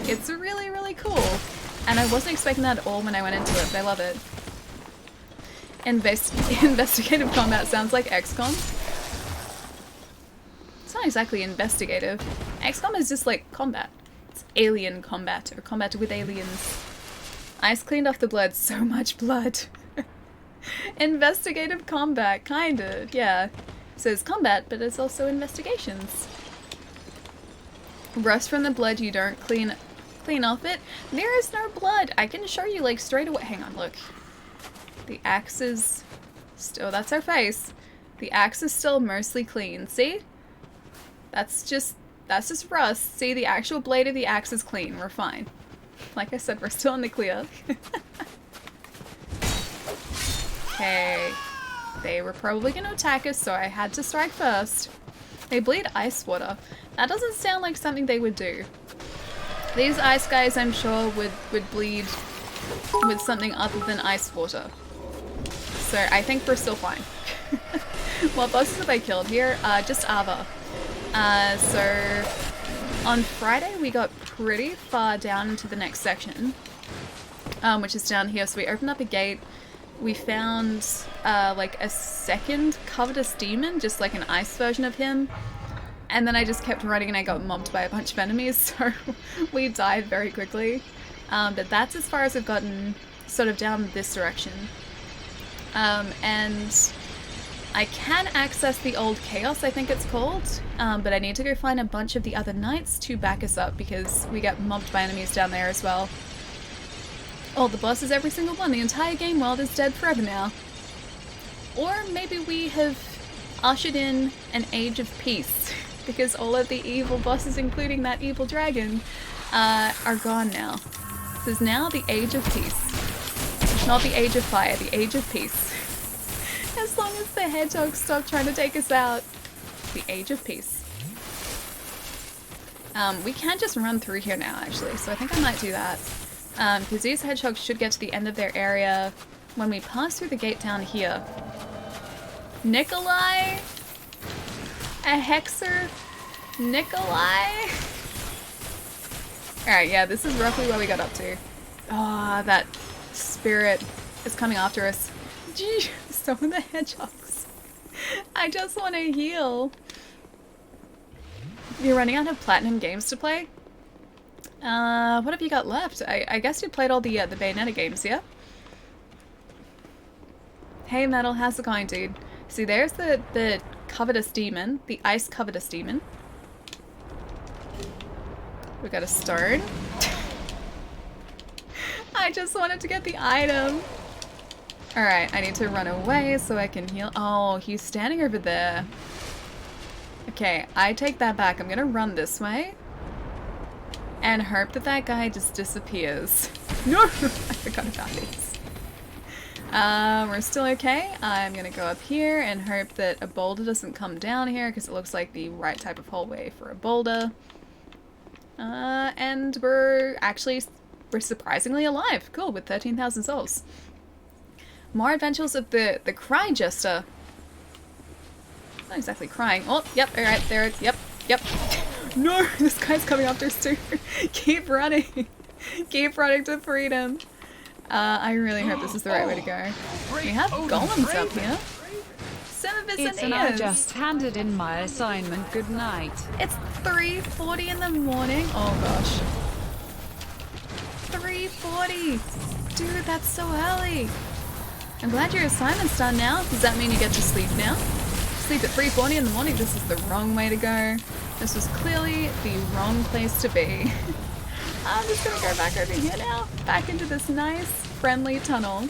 It's really, really cool, and I wasn't expecting that at all when I went into it, but I love it. Investigative combat sounds like XCOM. It's not exactly investigative. XCOM is just like combat. It's alien combat, or combat with aliens. Ice cleaned off the blood, so much blood. Investigative combat, kinda, yeah. So it's combat, but it's also investigations. Rust from the blood, you don't clean off it. There is no blood. I can show you like straight away. Hang on, look. The axe is still, that's our face. The axe is still mostly clean. See? That's just rust. See, the actual blade of the axe is clean. We're fine. Like I said, we're still in the clear. Okay. They were probably going to attack us, so I had to strike first. They bleed ice water. That doesn't sound like something they would do. These ice guys, I'm sure, would bleed with something other than ice water. So I think we're still fine. What bosses have I killed here? Just Ava. So on Friday we got pretty far down into the next section, which is down here. So we opened up a gate. We found like a second covetous demon, just like an ice version of him. And then I just kept running and I got mobbed by a bunch of enemies, so we died very quickly. But that's as far as we've gotten sort of down this direction. And I can access the old chaos, I think it's called, but I need to go find a bunch of the other knights to back us up because we get mobbed by enemies down there as well. All the bosses, every single one, the entire game world is dead forever now. Or maybe we have ushered in an age of peace because all of the evil bosses, including that evil dragon, are gone now. This is now the age of peace. Not the age of fire, the age of peace. As long as the hedgehogs stop trying to take us out. The age of peace. We can just run through here now, actually, so I think I might do that. Because these hedgehogs should get to the end of their area when we pass through the gate down here. Nikolai? A hexer? Nikolai? Alright, yeah, this is roughly where we got up to. Ah, that spirit is coming after us. Gee, so are the hedgehogs. I just want to heal. You're running out of platinum games to play? What have you got left? I guess you played all the Bayonetta games, yeah? Hey Metal, how's it going, dude? See, there's the covetous demon, the ice covetous demon. We got a stone. I just wanted to get the item. Alright, I need to run away so I can heal. Oh, he's standing over there. Okay, I take that back. I'm gonna run this way. And hope that that guy just disappears. No! I forgot about these. We're still okay. I'm gonna go up here and hope that a boulder doesn't come down here because it looks like the right type of hallway for a boulder. And we're surprisingly alive. Cool, with 13,000 souls. More adventures of the Cry Jester. Not exactly crying. Oh, yep, alright, there, yep. No, this guy's coming after us too. Keep running. Keep running to freedom. I really hope this is the right way to go. We have golems up here. It's and I just handed in my assignment. Good night. It's 3:40 in the morning. Oh gosh. 3:40. Dude, that's so early. I'm glad your assignment's done now. Does that mean you get to sleep now? Sleep at 3:40 in the morning? This is the wrong way to go. This was clearly the wrong place to be. I'm just gonna go back over here now. Back into this nice, friendly tunnel.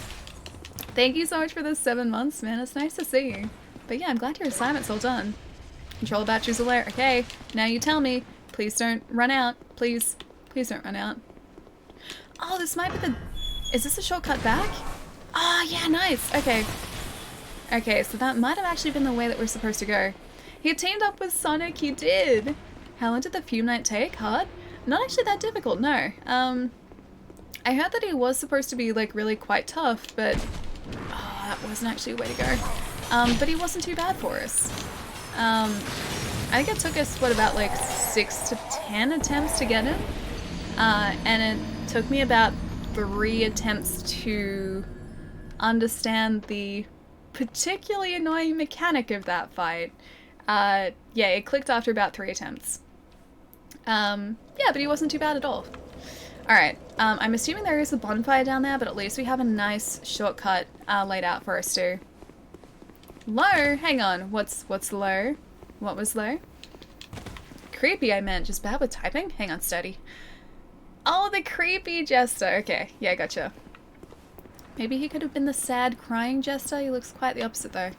Thank you so much for the 7 months, man. It's nice to see you. But yeah, I'm glad your assignment's all done. Control batteries alert. Okay, now you tell me. Please don't run out. Please. Please don't run out. Oh, this might be the... Is this a shortcut back? Ah, yeah, nice. Okay. Okay, so that might have actually been the way that we're supposed to go. He teamed up with Sonic, he did! How long did the Fume Knight take? Hard? Not actually that difficult, no. I heard that he was supposed to be, like, really quite tough, but... Oh, that wasn't actually a way to go. But he wasn't too bad for us. I think it took us, what, about, like, 6 to 10 attempts to get him? And it took me about 3 attempts to understand the particularly annoying mechanic of that fight. Yeah, it clicked after about 3 attempts. Yeah, but he wasn't too bad at all. Alright, I'm assuming there is a bonfire down there, but at least we have a nice shortcut laid out for us too. Low? Hang on, what's low? What was low? Creepy, I meant. Just bad with typing? Hang on, steady. Oh, the creepy jester. Okay, yeah, gotcha. Maybe he could have been the sad, crying jester. He looks quite the opposite, though.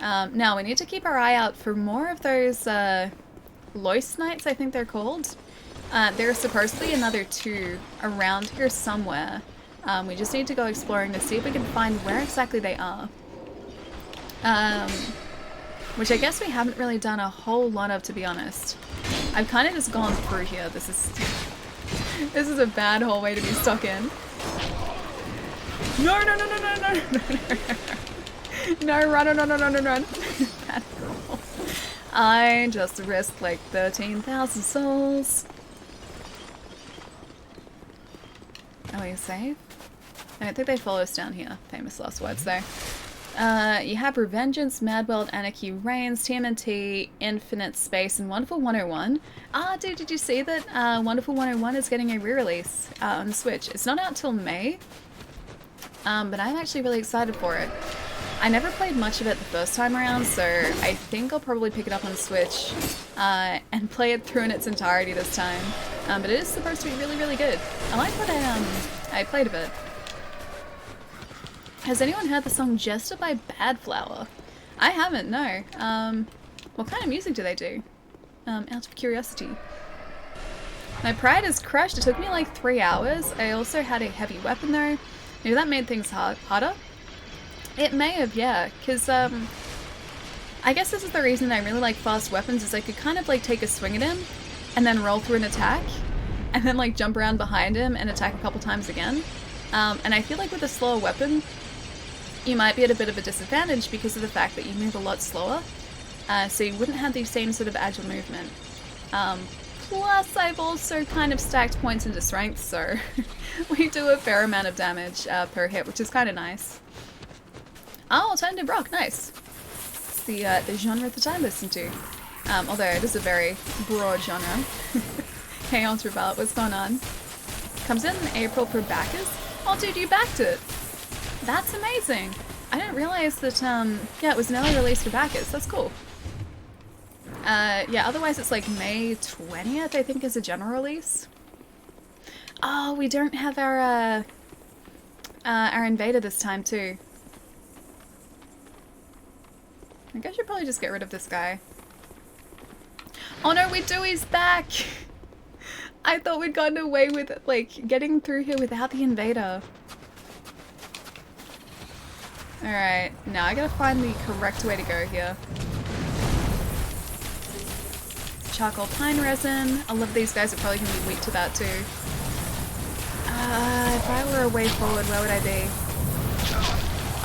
Now, we need to keep our eye out for more of those Loist Knights, I think they're called. There's supposedly another 2 around here somewhere. We just need to go exploring to see if we can find where exactly they are. Which I guess we haven't really done a whole lot of, to be honest. I've kind of just gone through here. This is a bad hallway to be stuck in. No, no, no, no, no, no, no, no, run, no, no, no, no, run. Bad girl. I just risked like 13,000 souls. Are we safe? I don't think they follow us down here. Famous last words though. You have Revengeance, Mad World, Anarchy Reigns, TMNT, Infinite Space, and Wonderful 101. Ah, dude, did you see that Wonderful 101 is getting a re-release on Switch? It's not out till May, but I'm actually really excited for it. I never played much of it the first time around, so I think I'll probably pick it up on Switch and play it through in its entirety this time. But it is supposed to be really, really good. I like what I played a bit. Has anyone heard the song Jester by Badflower? I haven't, no. What kind of music do they do? Out of curiosity. My pride is crushed. It took me like 3 hours. I also had a heavy weapon though. Maybe that made things harder? It may have, yeah. Because, I guess this is the reason I really like fast weapons, is I could kind of like take a swing at him and then roll through an attack and then like jump around behind him and attack a couple times again. And I feel like with a slower weapon, you might be at a bit of a disadvantage because of the fact that you move a lot slower. So you wouldn't have the same sort of agile movement. Plus, I've also kind of stacked points into strength, so we do a fair amount of damage per hit, which is kind of nice. Oh, Alternative Rock, nice. It's the genre that I listen to. Although it is a very broad genre. Hey, Ultraviolet, what's going on? Comes in April for backers. Oh, dude, you backed it. That's amazing. I didn't realize that, yeah, it was an early release for backers. That's cool. Yeah, otherwise it's like May 20th, I think, is a general release. Oh, we don't have our invader this time, too. I guess I should probably just get rid of this guy. Oh no, we do, he's back! I thought we'd gotten away with, like, getting through here without the invader. Alright, now I gotta find the correct way to go here. Charcoal pine resin. A lot of these guys are probably gonna be weak to that too. If I were a way forward, where would I be?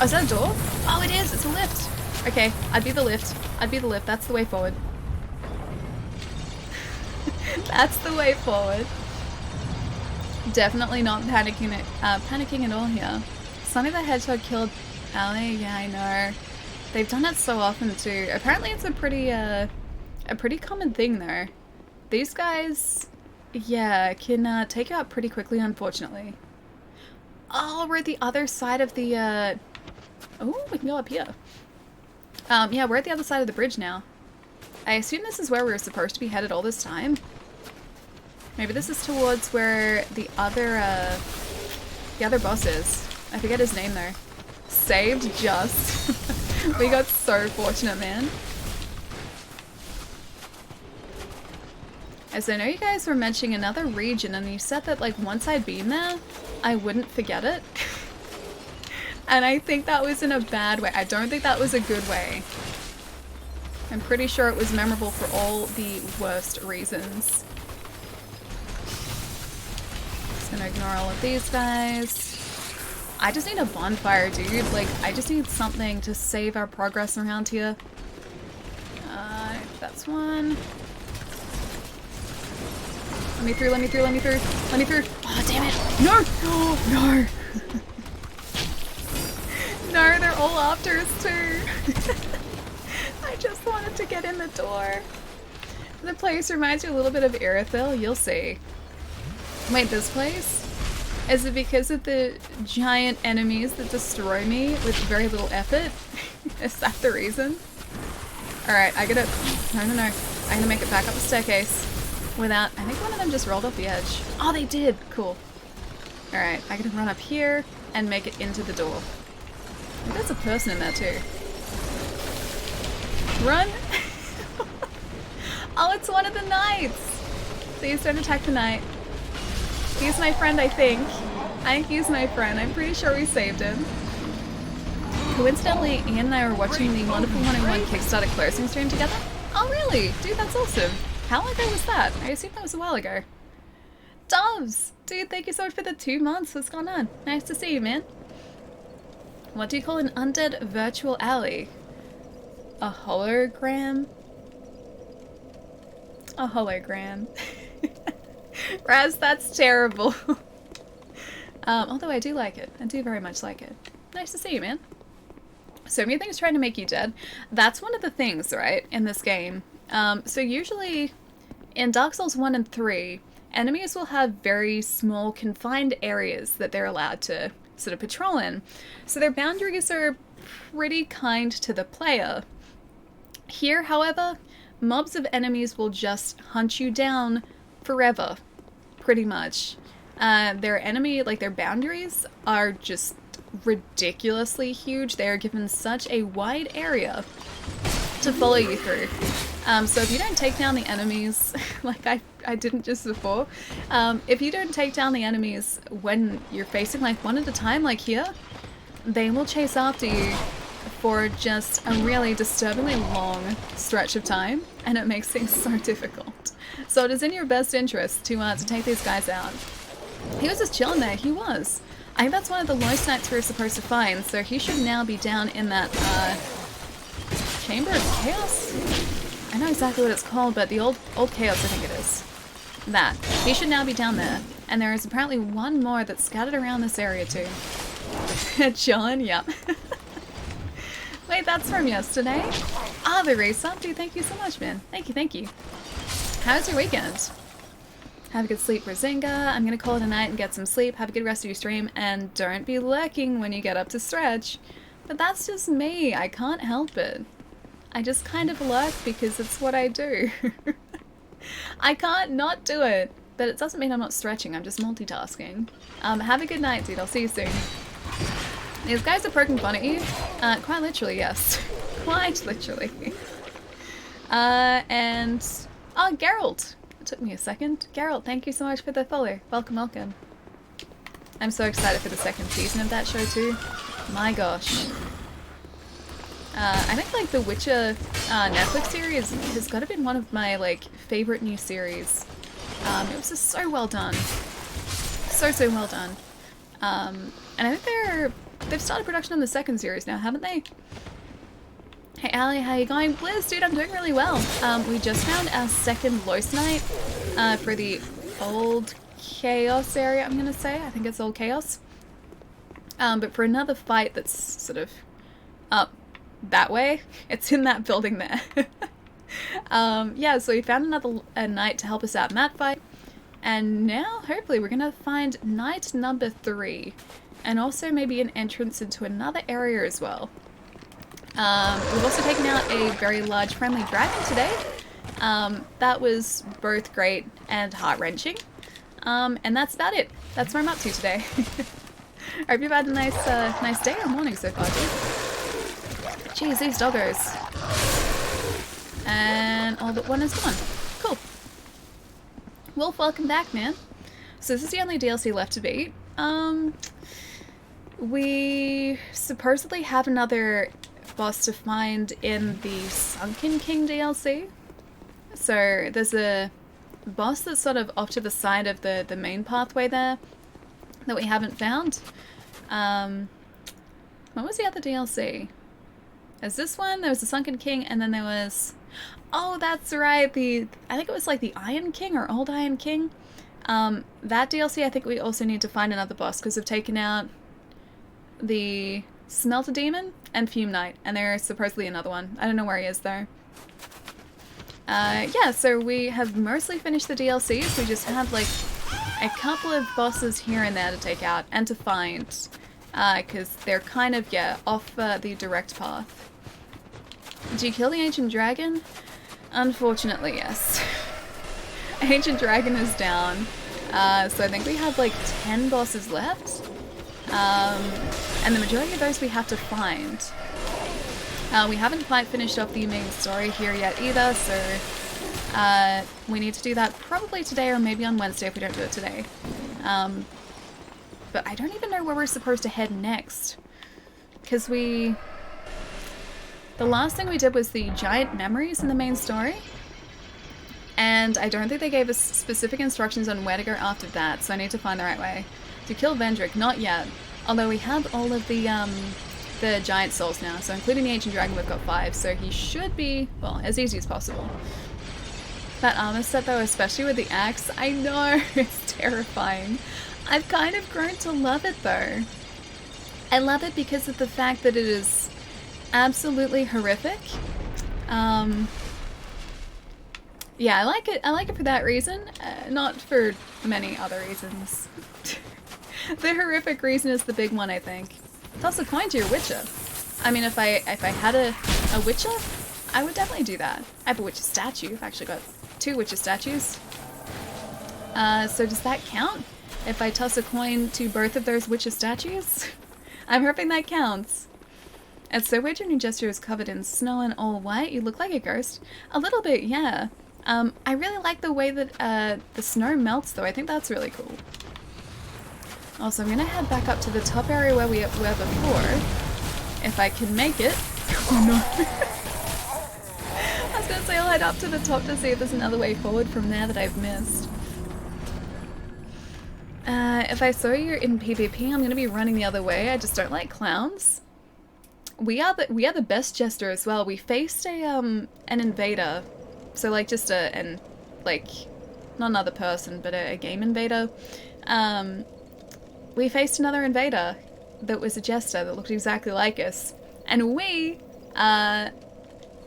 Oh, is that a door? Oh, it is! It's a lift! Okay, I'd be the lift. I'd be the lift. That's the way forward. That's the way forward. Definitely not panicking at all here. Sonny the Hedgehog killed Ali. Yeah, I know. They've done it so often too. Apparently it's a pretty common thing though. These guys, yeah, can take you out pretty quickly, unfortunately. Oh, we're at the other side of the, oh, we can go up here. Yeah, we're at the other side of the bridge now. I assume this is where we were supposed to be headed all this time. Maybe this is towards where the other boss is. I forget his name though. Saved just. We got so fortunate, man. As I know you guys were mentioning another region and you said that like once I'd been there, I wouldn't forget it. And I think that was in a bad way. I don't think that was a good way. I'm pretty sure it was memorable for all the worst reasons. Just gonna ignore all of these guys. I just need a bonfire, dude. Like, I just need something to save our progress around here. That's one. Let me through, let me through, let me through, let me through. Oh, damn it. No! Oh, no! No, they're all after us too. I just wanted to get in the door. The place reminds you a little bit of Irithyll. You'll see. Wait, this place? Is it because of the giant enemies that destroy me with very little effort? Is that the reason? Alright, I gotta... No, no, no. I gotta make it back up the staircase without... I think one of them just rolled off the edge. Oh, they did! Cool. Alright, I gotta run up here and make it into the door. I think there's a person in there too. Run! Oh, it's one of the knights! Please don't attack the knight. He's my friend, I think. I think he's my friend. I'm pretty sure we saved him. Coincidentally, Ian and I were watching the Wonderful 101 Kickstarter closing stream together. Oh really? Dude, that's awesome. How long ago was that? I assume that was a while ago. Doves! Dude, thank you so much for the 2 months. What's going on? Nice to see you, man. What do you call an undead virtual ally? A hologram? A hologram. Raz, that's terrible. Although I do like it. I do very much like it. Nice to see you, man. So many things trying to make you dead. That's one of the things, right, in this game. So usually in Dark Souls 1 and 3, enemies will have very small confined areas that they're allowed to sort of patrol in. So their boundaries are pretty kind to the player. Here, however, mobs of enemies will just hunt you down forever, pretty much. Their enemy, like their boundaries, are just ridiculously huge. They are given such a wide area to follow you through. So if you don't take down the enemies, like I didn't just before, if you don't take down the enemies when you're facing like one at a time, like here, they will chase after you for just a really disturbingly long stretch of time, and it makes things so difficult. So it is in your best interest to take these guys out. He was just chilling there, he was. I think that's one of the low knights we were supposed to find, so he should now be down in that Chamber of Chaos? I know exactly what it's called, but the old Chaos I think it is. That. He should now be down there. And there is apparently one more that's scattered around this area too. John, yep. Wait, that's from yesterday? Ah, the race up, dude, thank you so much, man. Thank you, thank you. How's your weekend? Have a good sleep, Razinga. I'm gonna call it a night and get some sleep. Have a good rest of your stream, and don't be lurking when you get up to stretch. But that's just me. I can't help it. I just kind of lurk because it's what I do. I can't not do it. But it doesn't mean I'm not stretching. I'm just multitasking. Have a good night, dude. I'll see you soon. These guys are poking fun at you. Quite literally, yes. Quite literally. And... oh, Geralt! It took me a second. Geralt, thank you so much for the follow. Welcome, welcome. I'm so excited for the second season of that show too. My gosh. I think like the Witcher Netflix series has got to be one of my like favorite new series. It was just so well done. So well done. And I think they've started production on the second series now, haven't they? Hey Ali, how you going? Blizz, dude, I'm doing really well. We just found our second Lost Night for the Old Chaos area, I'm gonna say. I think it's Old Chaos. But for another fight that's sort of up that way, it's in that building there. Yeah, so we found a knight to help us out in that fight. And now, hopefully, we're gonna find knight number 3. And also maybe an entrance into another area as well. We've also taken out a very large friendly dragon today. That was both great and heart-wrenching. And that's about it. That's what I'm up to today. I hope you've had a nice day or morning so far, dude. Jeez, these doggos. And all but one is gone. Cool. Wolf, welcome back, man. So this is the only DLC left to beat. We supposedly have another boss to find in the Sunken King DLC. So there's a boss that's sort of off to the side of the main pathway there that we haven't found. What was the other DLC? There's this one, there was the Sunken King, and then there was... oh, that's right, I think it was like the Iron King or Old Iron King. That DLC, I think we also need to find another boss because we've taken out the Smelter Demon and Fume Knight, and there's supposedly another one. I don't know where he is though. Yeah, so we have mostly finished the DLCs. We just have like a couple of bosses here and there to take out and to find, because they're kind of, yeah, off the direct path. Did you kill the Ancient Dragon? Unfortunately, yes. Ancient Dragon is down. So I think we have like 10 bosses left. And the majority of those we have to find. We haven't quite finished off the main story here yet either, so we need to do that probably today or maybe on Wednesday if we don't do it today. But I don't even know where we're supposed to head next. Because the last thing we did was the giant memories in the main story. And I don't think they gave us specific instructions on where to go after that, so I need to find the right way. To kill Vendrick, not yet. Although we have all of the giant souls now, so including the Ancient Dragon we've got 5, so he should be, well, as easy as possible. That armor set though, especially with the axe, I know, it's terrifying. I've kind of grown to love it though. I love it because of the fact that it is absolutely horrific. Yeah, I like it. I like it for that reason, not for many other reasons. The horrific reason is the big one, I think. Toss a coin to your Witcher. I mean, if I had a Witcher, I would definitely do that. I have a Witcher statue. I've actually got 2 Witcher statues. So does that count? If I toss a coin to both of those Witcher statues? I'm hoping that counts. It's so weird your new gesture is covered in snow and all white. You look like a ghost. A little bit, yeah. I really like the way that the snow melts though. I think that's really cool. Also, I'm gonna head back up to the top area where we were before. If I can make it. Oh no. I was gonna say I'll head up to the top to see if there's another way forward from there that I've missed. If I saw you in PvP, I'm gonna be running the other way. I just don't like clowns. We are the best jester as well. We faced an invader. So like just not another person, but a game invader. We faced another invader that was a jester that looked exactly like us. And we were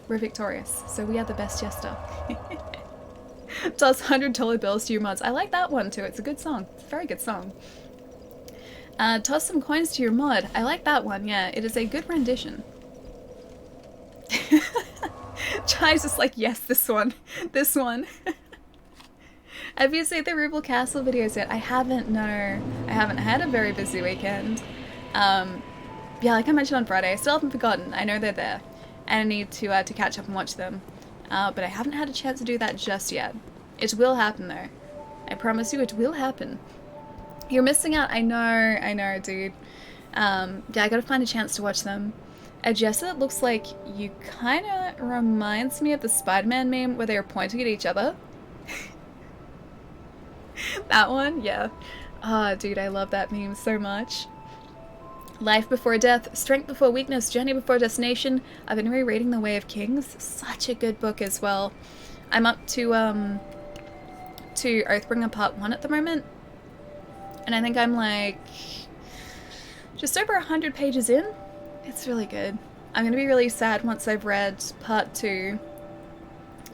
victorious. So we are the best jester. Toss $100 bills to your mods. I like that one too. It's a good song. It's a very good song. Toss some coins to your mod. I like that one, yeah. It is a good rendition. Chai's just like, yes, this one. This one. Have you seen the Ruble Castle videos yet? I haven't, no. I haven't. I had a very busy weekend. Yeah, like I mentioned on Friday, I still haven't forgotten. I know they're there. And I need to catch up and watch them. But I haven't had a chance to do that just yet. It will happen though. I promise you it will happen. You're missing out. I know, dude. Yeah, I gotta find a chance to watch them. A jester that looks like you kinda reminds me of the Spider-Man meme where they were pointing at each other. That one? Yeah. Ah, dude, I love that meme so much. Life Before Death, Strength Before Weakness, Journey Before Destination. I've been rereading The Way of Kings. Such a good book as well. I'm up to Oathbringer Part 1 at the moment. And I think I'm like just over 100 pages in. It's really good. I'm gonna be really sad once I've read Part 2.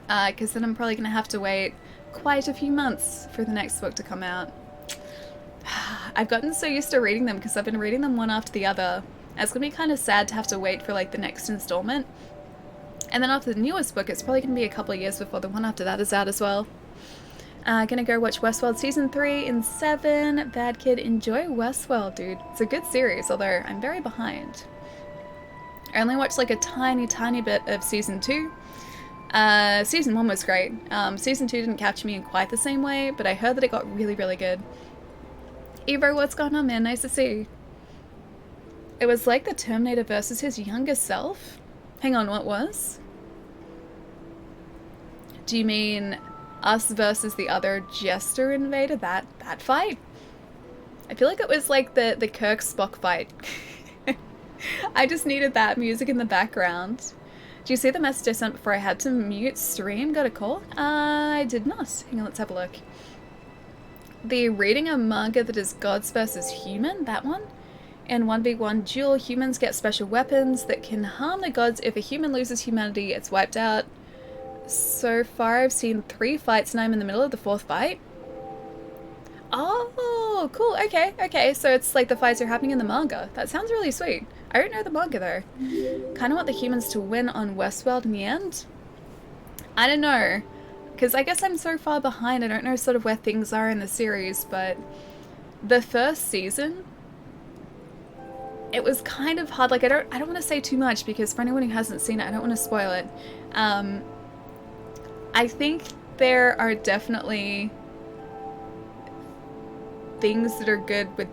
Because then I'm probably gonna have to wait quite a few months for the next book to come out. I've gotten so used to reading them because I've been reading them one after the other. And it's gonna be kind of sad to have to wait for like the next installment. And then after the newest book, it's probably gonna be a couple of years before the one after that is out as well. Gonna go watch Westworld Season 3 in 7. Bad Kid, enjoy Westworld, dude. It's a good series, although I'm very behind. I only watched like a tiny bit of Season 2. Season 1 was great. Season 2 didn't capture me in quite the same way, but I heard that it got really good. Evo, what's going on, man? Nice to see you. It was like the Terminator versus his younger self? Hang on, what was? Do you mean us versus the other Jester invader? That fight? I feel like it was like the Kirk Spock fight. I just needed that music in the background. Do you see the message I sent before I had to mute stream? Got a call? I did not. Hang on, let's have a look. The reading a manga that is gods versus human, that one? In 1v1 duel, humans get special weapons that can harm the gods. If a human loses humanity, it's wiped out. So far I've seen 3 fights and I'm in the middle of the 4th fight. Oh, cool. Okay. So it's like the fights are happening in the manga. That sounds really sweet. I don't know the manga though. Kind of want the humans to win on Westworld in the end. I don't know. Because I guess I'm so far behind, I don't know sort of where things are in the series, but the first season it was kind of hard. Like I don't want to say too much because for anyone who hasn't seen it, I don't want to spoil it. Um, I think there are definitely things that are good with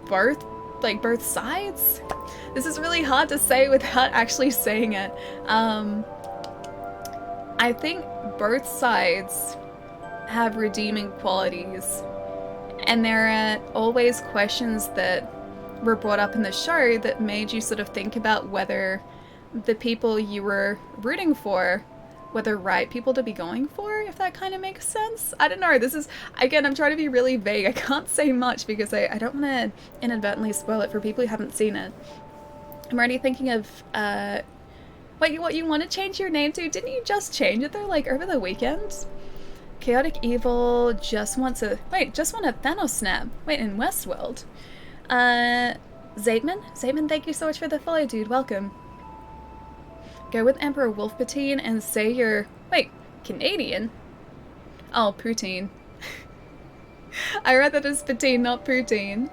both, like both sides. This is really hard to say without actually saying it. I think both sides have redeeming qualities, and there are always questions that were brought up in the show that made you sort of think about whether the people you were rooting for were the right people to be going for, if that kind of makes sense. I don't know. This is, again, I'm trying to be really vague. I can't say much because I don't want to inadvertently spoil it for people who haven't seen it. I'm already thinking of, what you want to change your name to? Didn't you just change it though, like over the weekend? Chaotic Evil just wants a, just want a Thanos snap. Wait, in Westworld. Zaidman, thank you so much for the follow, dude. Welcome. Go with Emperor Wolfpatine and say you're, Canadian? Oh, poutine. I read that as poutine, not poutine.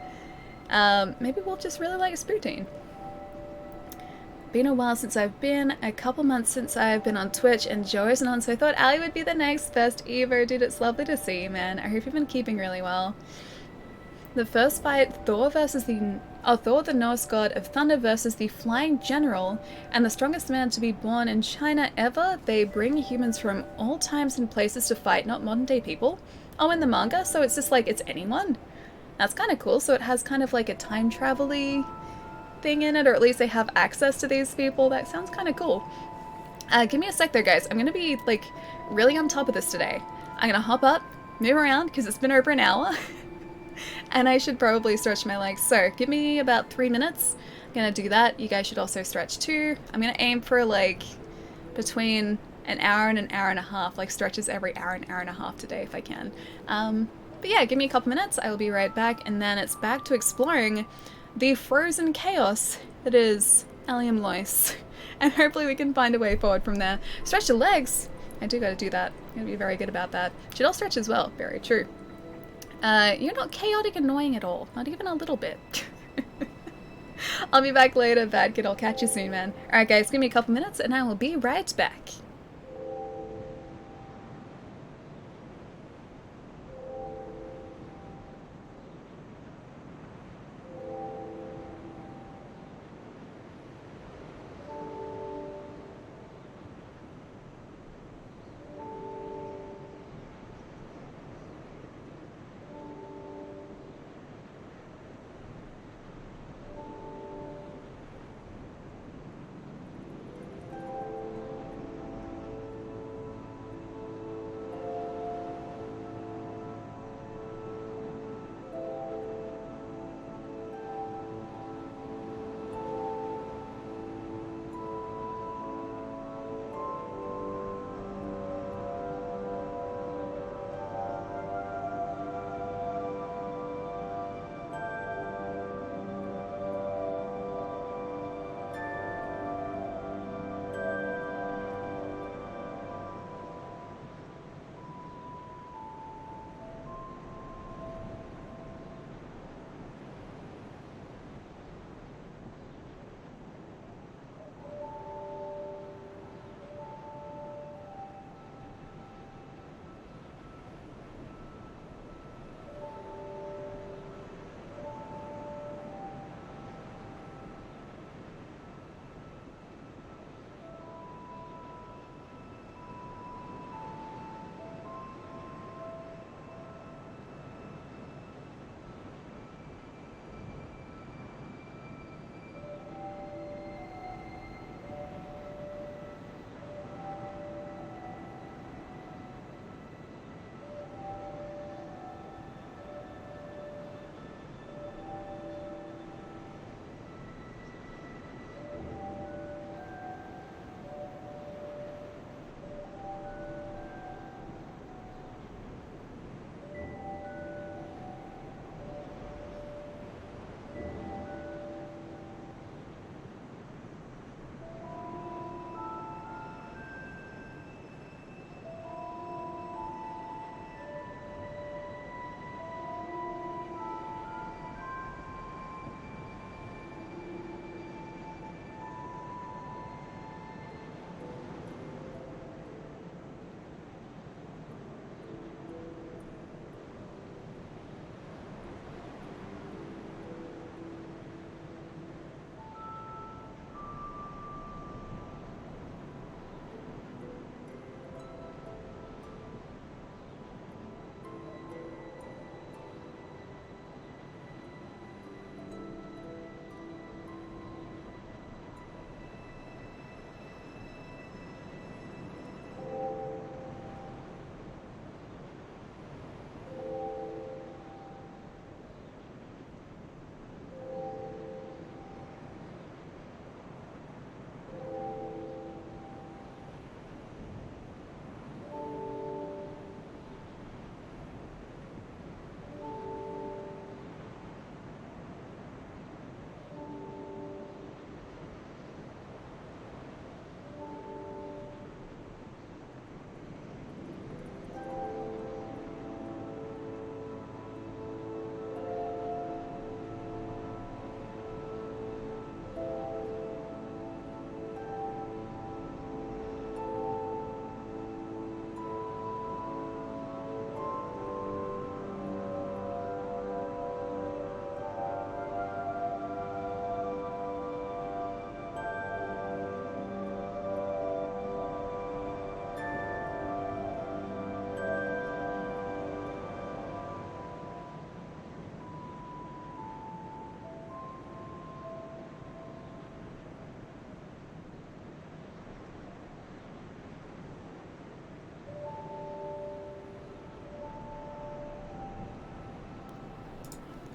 Maybe Wolf just really likes poutine. Been a while since I've been, a couple months since I've been on Twitch, and Joe isn't on, so I thought Ali would be the next best Evo. Dude, it's lovely to see you, man. I hope you've been keeping really well. The first fight, Thor, the Norse god of thunder versus the flying general and the strongest man to be born in China ever. They bring humans from all times and places to fight, not modern day people. Oh, in the manga, so it's just like it's anyone. That's kind of cool. So it has kind of like a time travel-y thing in it, or at least they have access to these people. That sounds kind of cool. Give me a sec there, guys. I'm gonna be like really on top of this today. I'm gonna hop up, move around because it's been over an hour. And I should probably stretch my legs. So give me about 3 minutes. I'm gonna do that. You guys should also stretch too. I'm gonna aim for like between an hour and an hour and a half, like stretches every hour and a half today if I can. But yeah, give me a couple minutes. I will be right back, and then it's back to exploring the frozen chaos that is Allium Lois. And hopefully we can find a way forward from there. Stretch your legs. I do gotta do that. I'm gonna be very good about that. Should all stretch as well. Very true. You're not chaotic annoying at all. Not even a little bit. I'll be back later, bad kid. I'll catch you soon, man. Alright guys, give me a couple minutes and I will be right back.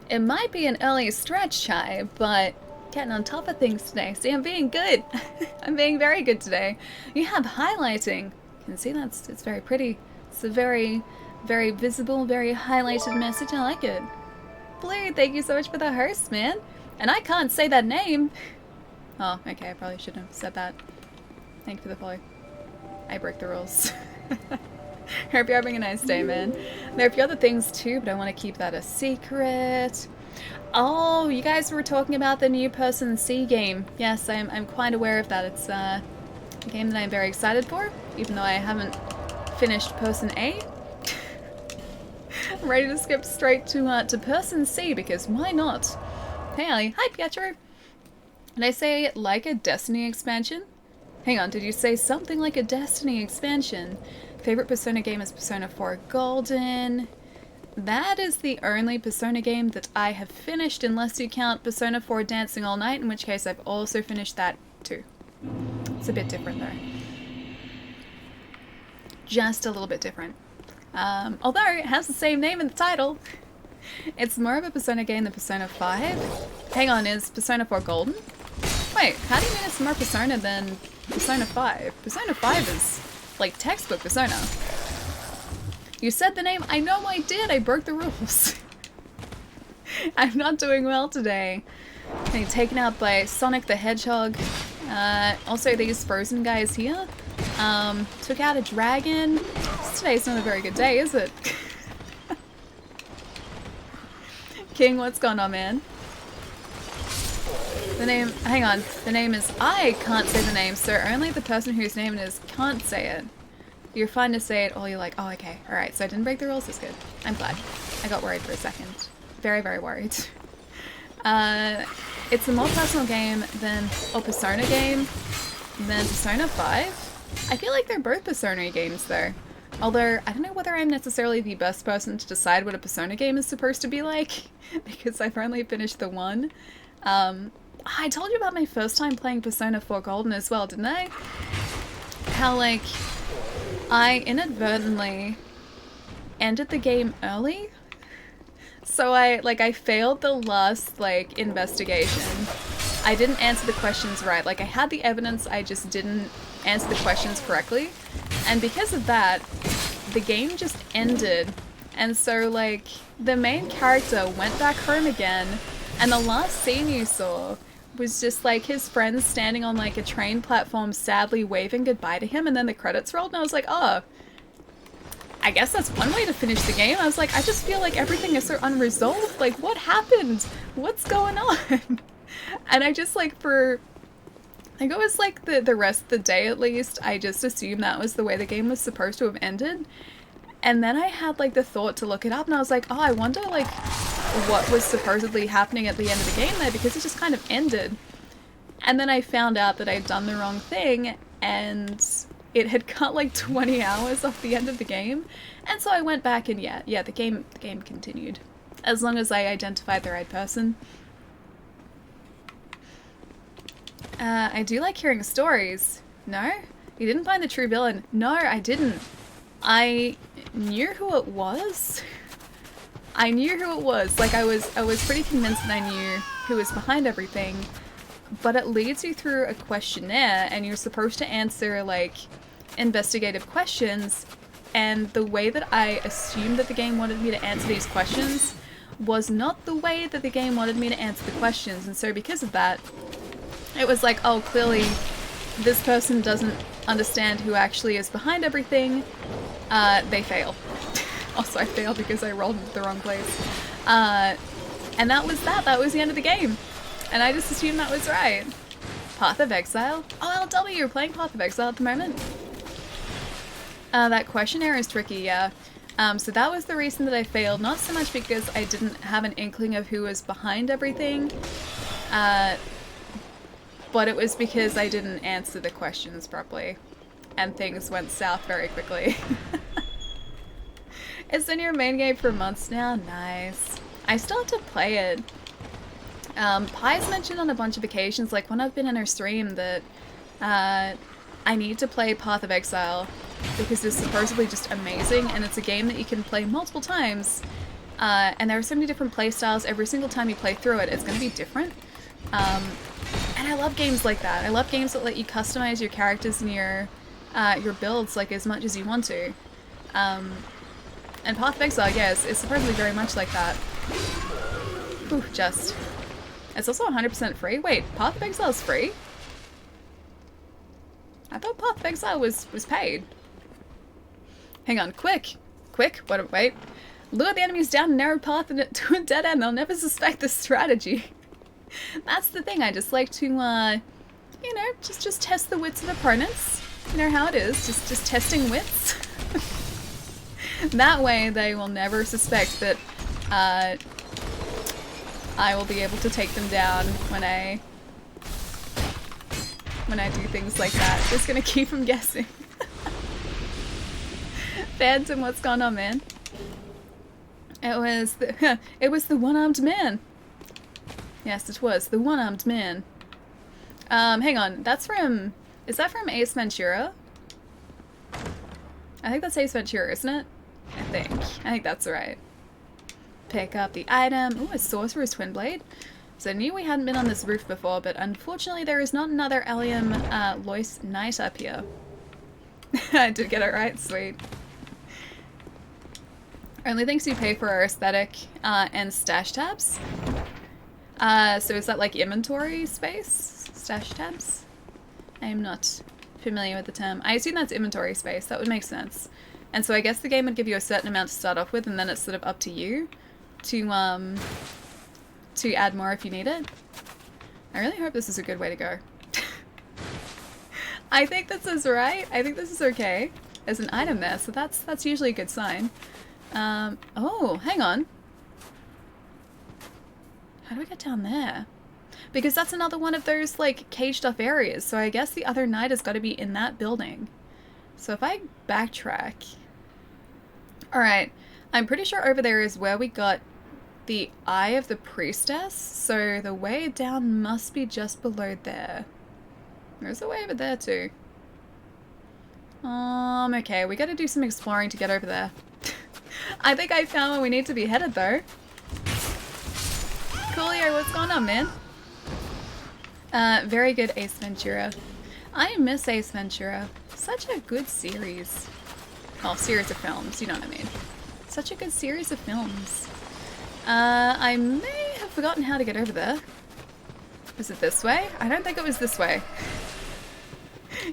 It might be an early stretch, Chai, but getting on top of things today. See, I'm being good. I'm being very good today. You have highlighting. You can see it's very pretty. It's a very, very visible, very highlighted message. I like it. Blue, thank you so much for the host, man. And I can't say that name. Oh, okay, I probably shouldn't have said that. Thank you for the follow. I break the rules. Hope you're having a nice day, man. There are a few other things too, but I want to keep that a secret. Oh, you guys were talking about the new Person C game. Yes, I'm quite aware of that. It's a game that I'm very excited for, even though I haven't finished Person A. I'm ready to skip straight to Person C, because why not? Hey, Ali. Hi, Pietro. Did I say like a Destiny expansion? Hang on, did you say something like a Destiny expansion? Favorite Persona game is Persona 4 Golden. That is the only Persona game that I have finished, unless you count Persona 4 Dancing All Night, in which case I've also finished that too. It's a bit different though. Just a little bit different. Although it has the same name in the title. It's more of a Persona game than Persona 5. Hang on, is Persona 4 Golden? Wait, how do you mean it's more Persona than Persona 5? Persona 5 is like textbook Persona. You said the name. I know I did. I broke the rules. I'm not doing well today. Getting taken out by Sonic the Hedgehog. Also these frozen guys here. Took out a dragon. Today's not a very good day, is it? King, what's going on, man? The name, hang on, the name is, I can't say the name, so only the person whose name it is can't say it. You're fine to say it, or you're like, oh, okay, alright, so I didn't break the rules, that's good. I'm glad. I got worried for a second. Very, very worried. It's a more personal game than, or Persona game, than Persona 5. I feel like they're both Persona games, though. Although, I don't know whether I'm necessarily the best person to decide what a Persona game is supposed to be like, because I've only finished the one. I told you about my first time playing Persona 4 Golden as well, didn't I? How, like, I inadvertently ended the game early. So I failed the last, like, investigation. I didn't answer the questions right. Like, I had the evidence, I just didn't answer the questions correctly. And because of that, the game just ended. And so, like, the main character went back home again, and the last scene you saw was just like his friends standing on like a train platform sadly waving goodbye to him, and then the credits rolled and I was like, oh, I guess that's one way to finish the game. I was like, I just feel like everything is so unresolved. Like, what happened? What's going on? And I just like for, I think it was like the rest of the day at least, I just assumed that was the way the game was supposed to have ended. And then I had like the thought to look it up and I was like, oh, I wonder like what was supposedly happening at the end of the game there, because it just kind of ended. And then I found out that I'd done the wrong thing and it had cut like 20 hours off the end of the game. And so I went back and yeah, the game continued. As long as I identified the right person. I do like hearing stories. No? You didn't find the true villain? No, I didn't. I knew who it was. I knew who it was. Like, I was pretty convinced that I knew who was behind everything. But it leads you through a questionnaire, and you're supposed to answer, like, investigative questions. And the way that I assumed that the game wanted me to answer these questions was not the way that the game wanted me to answer the questions. And so because of that, it was like, oh, clearly this person doesn't understand who actually is behind everything. They fail. Also, I failed because I rolled in the wrong place. And that was that. That was the end of the game. And I just assumed that was right. Path of Exile? Oh, LW, you're playing Path of Exile at the moment? That questionnaire is tricky, yeah. So that was the reason that I failed. Not so much because I didn't have an inkling of who was behind everything. But it was because I didn't answer the questions properly. And things went south very quickly. It's in your main game for months now. Nice. I still have to play it. Pi's mentioned on a bunch of occasions, like when I've been in her stream, that I need to play Path of Exile because it's supposedly just amazing, and it's a game that you can play multiple times And there are so many different play styles. Every single time you play through it, it's going to be different. And I love games like that. I love games that let you customize your characters and your builds like as much as you want to. And Path of Exile, yes, is supposedly very much like that. Whew, just. It's also 100% free. Wait, Path of Exile is free? I thought Path of Exile was paid. Hang on, quick! Quick, what, wait. Lure the enemies down a narrow path and to a dead end, they'll never suspect the strategy. That's the thing, I just like to, you know, just test the wits of opponents. You know how it is, just testing wits. That way they will never suspect that, I will be able to take them down when I do things like that. Just gonna keep them guessing. Phantom, what's going on, man? It was the one-armed man. Yes, it was the one-armed man. Hang on, is that from Ace Ventura? I think that's Ace Ventura, isn't it? I think that's right. Pick up the item. Ooh, a Sorcerer's Twin Blade. So I knew we hadn't been on this roof before, but unfortunately there is not another Allium Lois Knight up here. I did get it right, sweet. Only things you pay for are aesthetic and stash tabs. So is that like inventory space? Stash tabs? I am not familiar with the term. I assume that's inventory space. That would make sense. And so I guess the game would give you a certain amount to start off with, and then it's sort of up to you to add more if you need it. I really hope this is a good way to go. I think this is right. I think this is okay. There's an item there, so that's usually a good sign. Oh, hang on. How do we get down there? Because that's another one of those, like, caged off areas, so I guess the other knight has got to be in that building. So if I backtrack... Alright, I'm pretty sure over there is where we got the Eye of the Priestess, so the way down must be just below there. There's a way over there too. Okay, we gotta do some exploring to get over there. I think I found where we need to be headed though. Coolio, what's going on, man? Very good Ace Ventura. I miss Ace Ventura. Such a good series. Well, series of films, you know what I mean. Such a good series of films. I may have forgotten how to get over there. Was it this way? I don't think it was this way.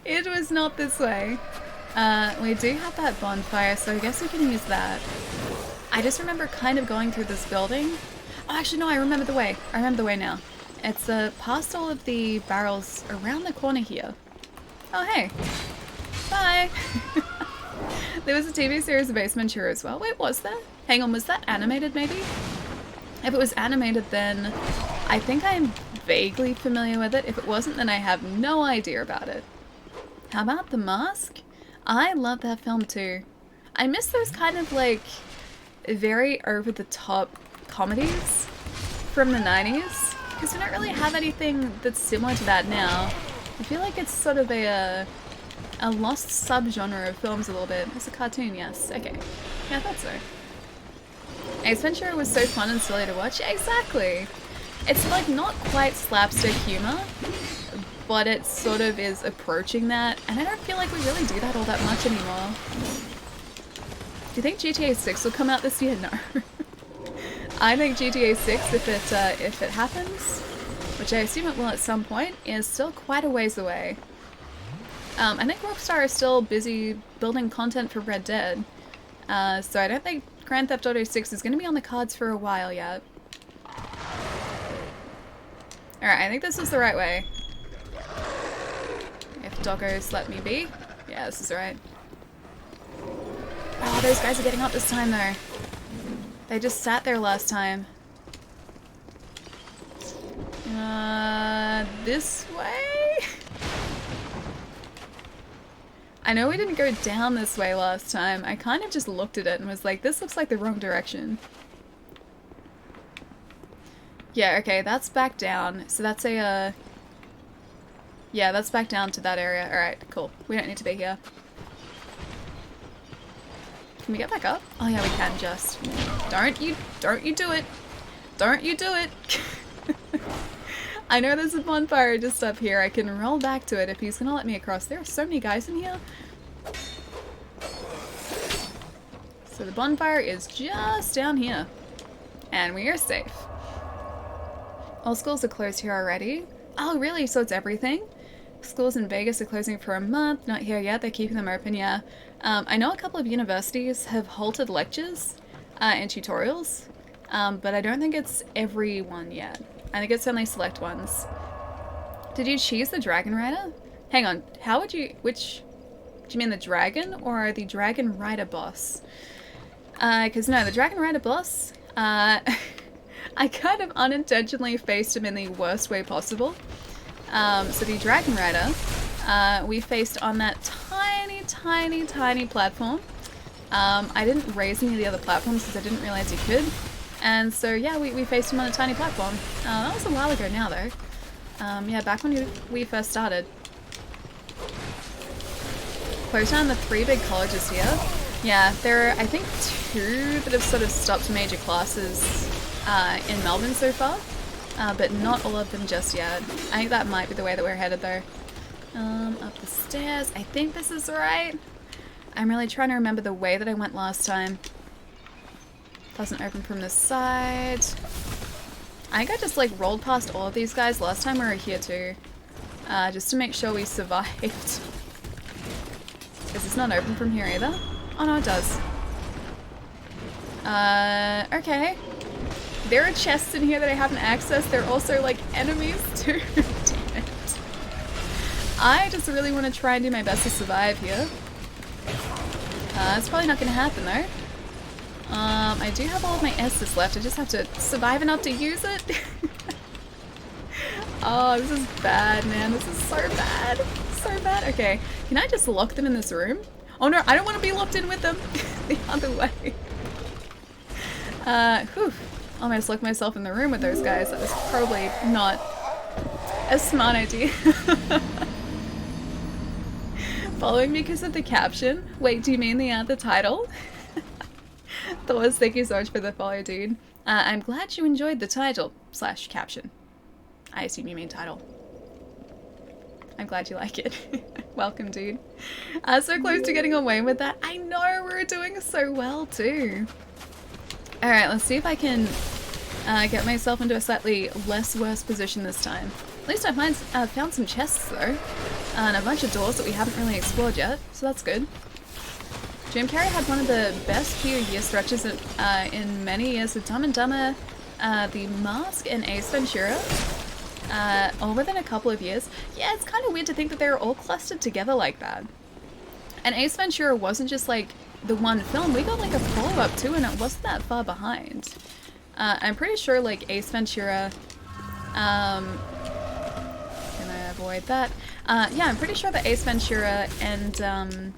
It was not this way. We do have that bonfire, so I guess we can use that. I just remember kind of going through this building. Oh, actually, no, I remember the way. I remember the way now. It's past all of the barrels around the corner here. Oh, hey. Bye. There was a TV series of Ace Ventura as well. Wait, was there? Hang on, was that animated maybe? If it was animated, then I think I'm vaguely familiar with it. If it wasn't, then I have no idea about it. How about The Mask? I love that film too. I miss those kind of like very over-the-top comedies from the 90s, because we don't really have anything that's similar to that now. I feel like it's sort of a lost subgenre of films a little bit. It's a cartoon, yes. Okay. Yeah, I thought so. Ace Ventura was so fun and silly to watch. Yeah, exactly. It's like not quite slapstick humor, but it sort of is approaching that, and I don't feel like we really do that all that much anymore. Do you think GTA 6 will come out this year? No. I think GTA 6, if it happens, which I assume it will at some point, is still quite a ways away. I think Rockstar is still busy building content for Red Dead, so I don't think Grand Theft Auto 6 is going to be on the cards for a while yet. Alright, I think this is the right way. If doggos let me be. Yeah, this is right. Oh, those guys are getting up this time though. They just sat there last time. This way? I know we didn't go down this way last time. I kind of just looked at it and was like, this looks like the wrong direction. Yeah, okay, that's back down. So that's a, yeah, that's back down to that area. Alright, cool. We don't need to be here. Can we get back up? Oh yeah, we can just. Don't you do it. Don't you do it. I know there's a bonfire just up here. I can roll back to it if he's gonna let me across. There are so many guys in here. So the bonfire is just down here. And we are safe. All schools are closed here already. Oh really? So it's everything? Schools in Vegas are closing for a month. Not here yet. They're keeping them open, yeah. I know a couple of universities have halted lectures and tutorials. But I don't think it's everyone yet. I think it's only select ones. Did you choose the Dragon Rider? Hang on, how would you, do you mean the dragon or the Dragon Rider boss? Cause no, the Dragon Rider boss, I kind of unintentionally faced him in the worst way possible. So the Dragon Rider, we faced on that tiny platform. I didn't raise any of the other platforms because I didn't realize you could. And so yeah, we faced him on a tiny platform. That was a while ago now though. Yeah, back when we first started. Closed down the 3 big colleges here. Yeah, there are I think 2 that have sort of stopped major classes in Melbourne so far. But not all of them just yet. I think that might be the way that we're headed though. Up the stairs. I think this is right. I'm really trying to remember the way that I went last time. Doesn't open from this side. I think I just like rolled past all of these guys last time we were here too. Just to make sure we survived. Is this not open from here either? Oh no, it does. Okay. There are chests in here that I haven't accessed. They're also like enemies too. Damn it. I just really want to try and do my best to survive here. It's probably not going to happen though. I do have all of my S's left. I just have to survive enough to use it. Oh, this is bad, man. This is so bad. So bad. Okay, can I just lock them in this room? Oh no, I don't want to be locked in with them. The other way. Whew. Almost locked myself in the room with those guys. That was probably not a smart idea. Following because of the caption. Wait, do you mean the title? Thoughts, thank you so much for the follow, dude. I'm glad you enjoyed the title / caption. I assume you mean title. I'm glad you like it. Welcome, dude. So close to getting away with that. I know, we're doing so well too. Alright, let's see if I can get myself into a slightly less worse position this time. At least I found some chests though. And a bunch of doors that we haven't really explored yet, so that's good. Jim Carrey had one of the best few year stretches in many years with Dumb and Dumber, The Mask, and Ace Ventura. All within a couple of years. Yeah, it's kind of weird to think that they were all clustered together like that. And Ace Ventura wasn't just like the one film. We got like a follow-up too, and it wasn't that far behind. I'm pretty sure like Ace Ventura... can I avoid that? Yeah, I'm pretty sure that Ace Ventura and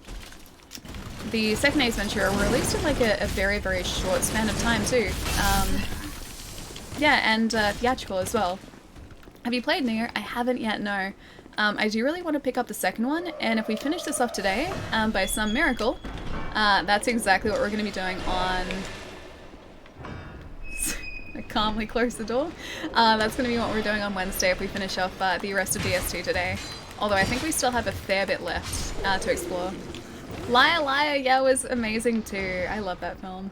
the second Ace Ventura were released in like a very, very short span of time too. Yeah, and theatrical as well. Have you played Nier? I haven't yet, no. I do really want to pick up the second one, and if we finish this off today, by some miracle, that's exactly what we're going to be doing on... I calmly close the door. That's going to be what we're doing on Wednesday if we finish off the rest of DST today. Although I think we still have a fair bit left to explore. Liar Liar, yeah, was amazing too. I love that film.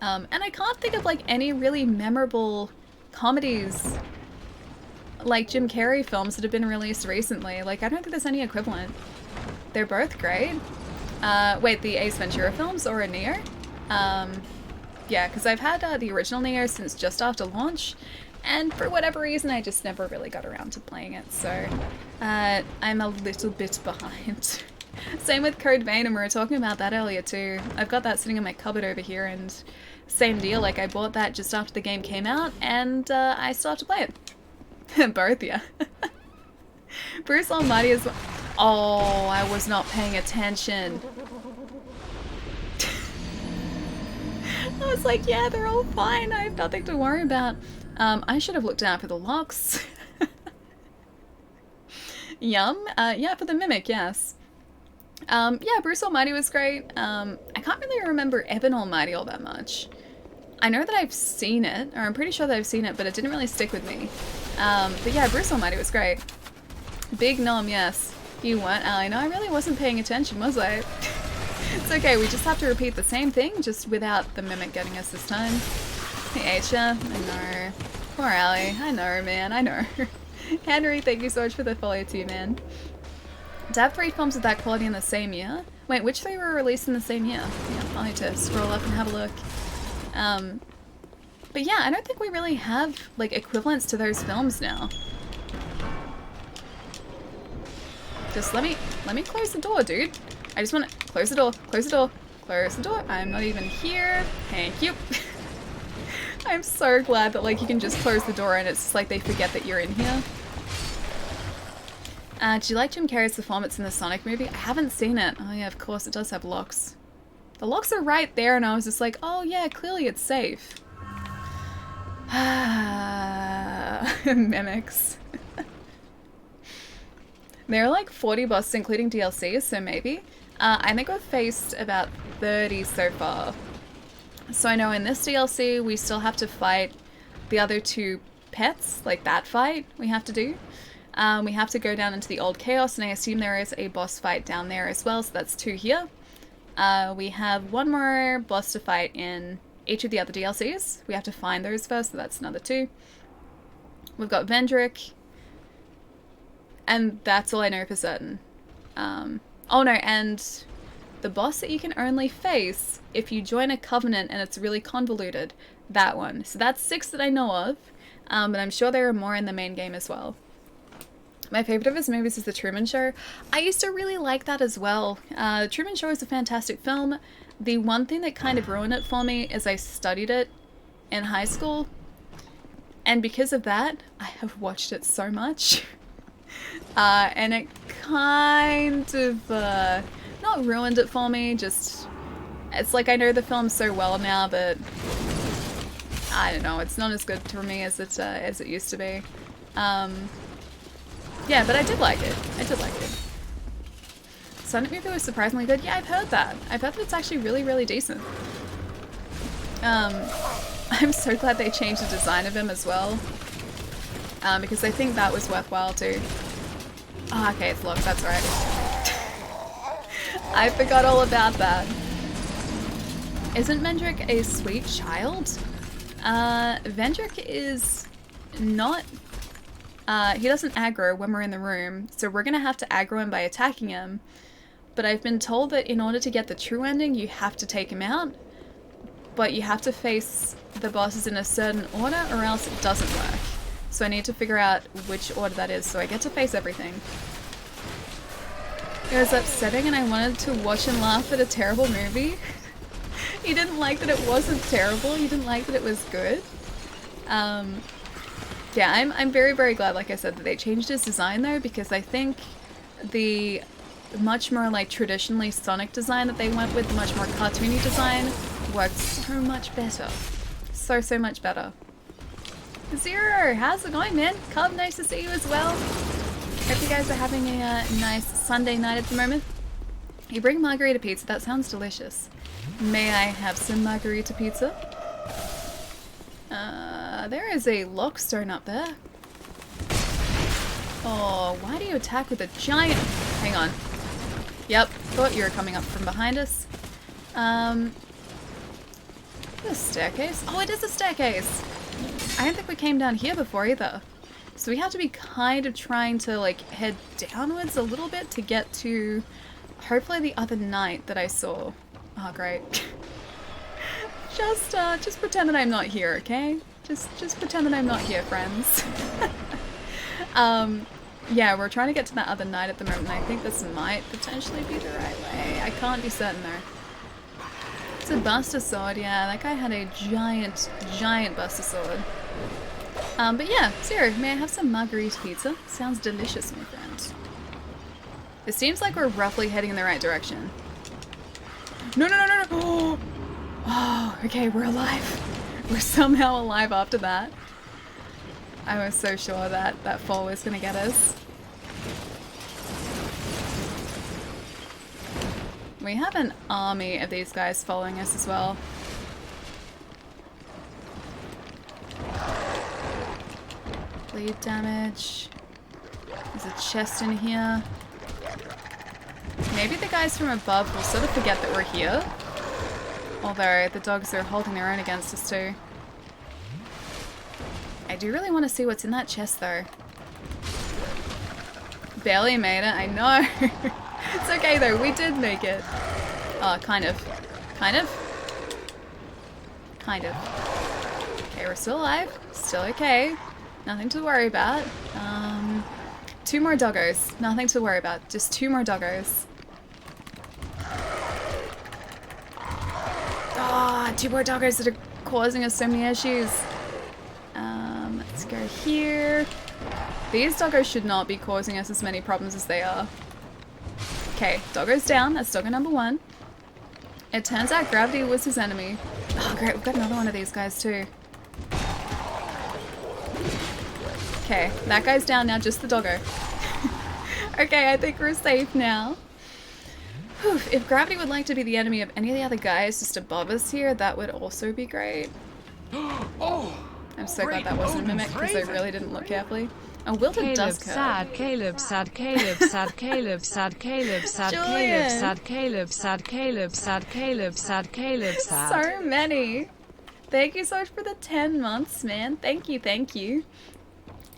And I can't think of like any really memorable comedies like Jim Carrey films that have been released recently. Like, I don't think there's any equivalent. They're both great. Wait, the Ace Ventura films or a Nier? Yeah, because I've had the original Nier since just after launch, and for whatever reason I just never really got around to playing it, so I'm a little bit behind. Same with Code Vein, and we were talking about that earlier too. I've got that sitting in my cupboard over here, and same deal, like I bought that just after the game came out, and I still have to play it. Both, yeah. Bruce Almighty is... Oh, I was not paying attention. I was like, yeah, they're all fine. I have nothing to worry about. I should have looked out for the locks. Yum. Yeah, for the Mimic, yes. Yeah, Bruce Almighty was great. I can't really remember Evan Almighty all that much. I know that I've seen it, or I'm pretty sure that I've seen it, but it didn't really stick with me. But yeah, Bruce Almighty was great. Big nom, yes. You weren't, Ali. No, I really wasn't paying attention, was I? It's okay, we just have to repeat the same thing, just without the mimic getting us this time. Hey, Aisha. I know. Poor Ali. I know, man. I know. Henry, thank you so much for the follow too, man. To have 3 films of that quality in the same year? Wait, which 3 were released in the same year? Yeah, I'll need to scroll up and have a look. But yeah, I don't think we really have, like, equivalents to those films now. Just let me close the door, dude. I just want to close the door, close the door, close the door. I'm not even here. Thank you. I'm so glad that, like, you can just close the door and it's just like they forget that you're in here. Did you like Jim Carrey's performance in the Sonic movie? I haven't seen it. Oh yeah, of course, it does have locks. The locks are right there and I was just like, oh yeah, clearly it's safe. Mimics. There are like 40 bosses including DLCs, so maybe. I think we've faced about 30 so far. So I know in this DLC we still have to fight the other 2 pets, like that fight we have to do. We have to go down into the Old Chaos, and I assume there is a boss fight down there as well, so that's 2 here. We have 1 more boss to fight in each of the other DLCs. We have to find those first, so that's another 2. We've got Vendrick, and that's all I know for certain. Oh no, and the boss that you can only face if you join a covenant and it's really convoluted, that one. So that's 6 that I know of, but I'm sure there are more in the main game as well. My favorite of his movies is The Truman Show. I used to really like that as well. The Truman Show is a fantastic film. The one thing that kind of ruined it for me is I studied it in high school, and because of that, I have watched it so much. And it kind of, not ruined it for me, just, it's like I know the film so well now that, I don't know, it's not as good for me as it used to be. Yeah, but I did like it. I did like it. Sonic movie was surprisingly good. Yeah, I've heard that. I've heard that it's actually really, really decent. I'm so glad they changed the design of him as well. Because I think that was worthwhile too. Oh, okay, it's locked. That's right. I forgot all about that. Isn't Vendrick a sweet child? Vendrick is not... he doesn't aggro when we're in the room, so we're gonna have to aggro him by attacking him. But I've been told that in order to get the true ending, you have to take him out. But you have to face the bosses in a certain order or else it doesn't work. So I need to figure out which order that is, so I get to face everything. It was upsetting and I wanted to watch and laugh at a terrible movie. He didn't like that it wasn't terrible, he didn't like that it was good. Yeah, I'm very, very glad, like I said, that they changed his design though, because I think the much more like traditionally Sonic design that they went with, the much more cartoony design, worked so much better. So much better. Zero, how's it going, man? Cub, nice to see you as well. Hope you guys are having a nice Sunday night at the moment. You bring margarita pizza, that sounds delicious. May I have some margarita pizza? There is a lockstone up there. Oh, why do you attack with a giant... Hang on. Yep, thought you were coming up from behind us. A staircase? Oh, it is a staircase! I don't think we came down here before either. So we have to be kind of trying to like head downwards a little bit to get to hopefully the other night that I saw. Oh, great. Just pretend that I'm not here, okay? Just pretend that I'm not here, friends. Yeah, we're trying to get to that other night at the moment, and I think this might potentially be the right way. I can't be certain though. It's a Buster Sword, yeah, that guy had a giant Buster Sword. But yeah, Zero, may I have some margarita pizza? Sounds delicious, my friend. It seems like we're roughly heading in the right direction. No! Oh, okay, we're alive. We're somehow alive after that. I was so sure that that fall was gonna get us. We have an army of these guys following us as well. Bleed damage. There's a chest in here. Maybe the guys from above will sort of forget that we're here. Although the dogs are holding their own against us too. I do really want to see what's in that chest though. Barely made it, I know. It's okay though, we did make it. Oh, kind of. Kind of? Kind of. Okay, we're still alive. Still okay. Nothing to worry about. 2 more doggos. Nothing to worry about. Just 2 more doggos. Ah, 2 more doggos that are causing us so many issues. Let's go here. These doggos should not be causing us as many problems as they are. Okay, doggo's down. That's doggo number 1. It turns out gravity was his enemy. Oh great, we've got another one of these guys too. Okay, that guy's down now, just the doggo. Okay, I think we're safe now. Whew, if gravity would like to be the enemy of any of the other guys just above us here, that would also be great. Oh, I'm so glad that wasn't a mimic because I really didn't look carefully. A wilted Caleb dust curve. sad, Caleb sad, Caleb sad, Caleb sad, Caleb sad, Caleb sad, Caleb sad, Caleb sad, Caleb sad, Caleb sad. So many. Thank you so much for the 10 months, man. Thank you, thank you.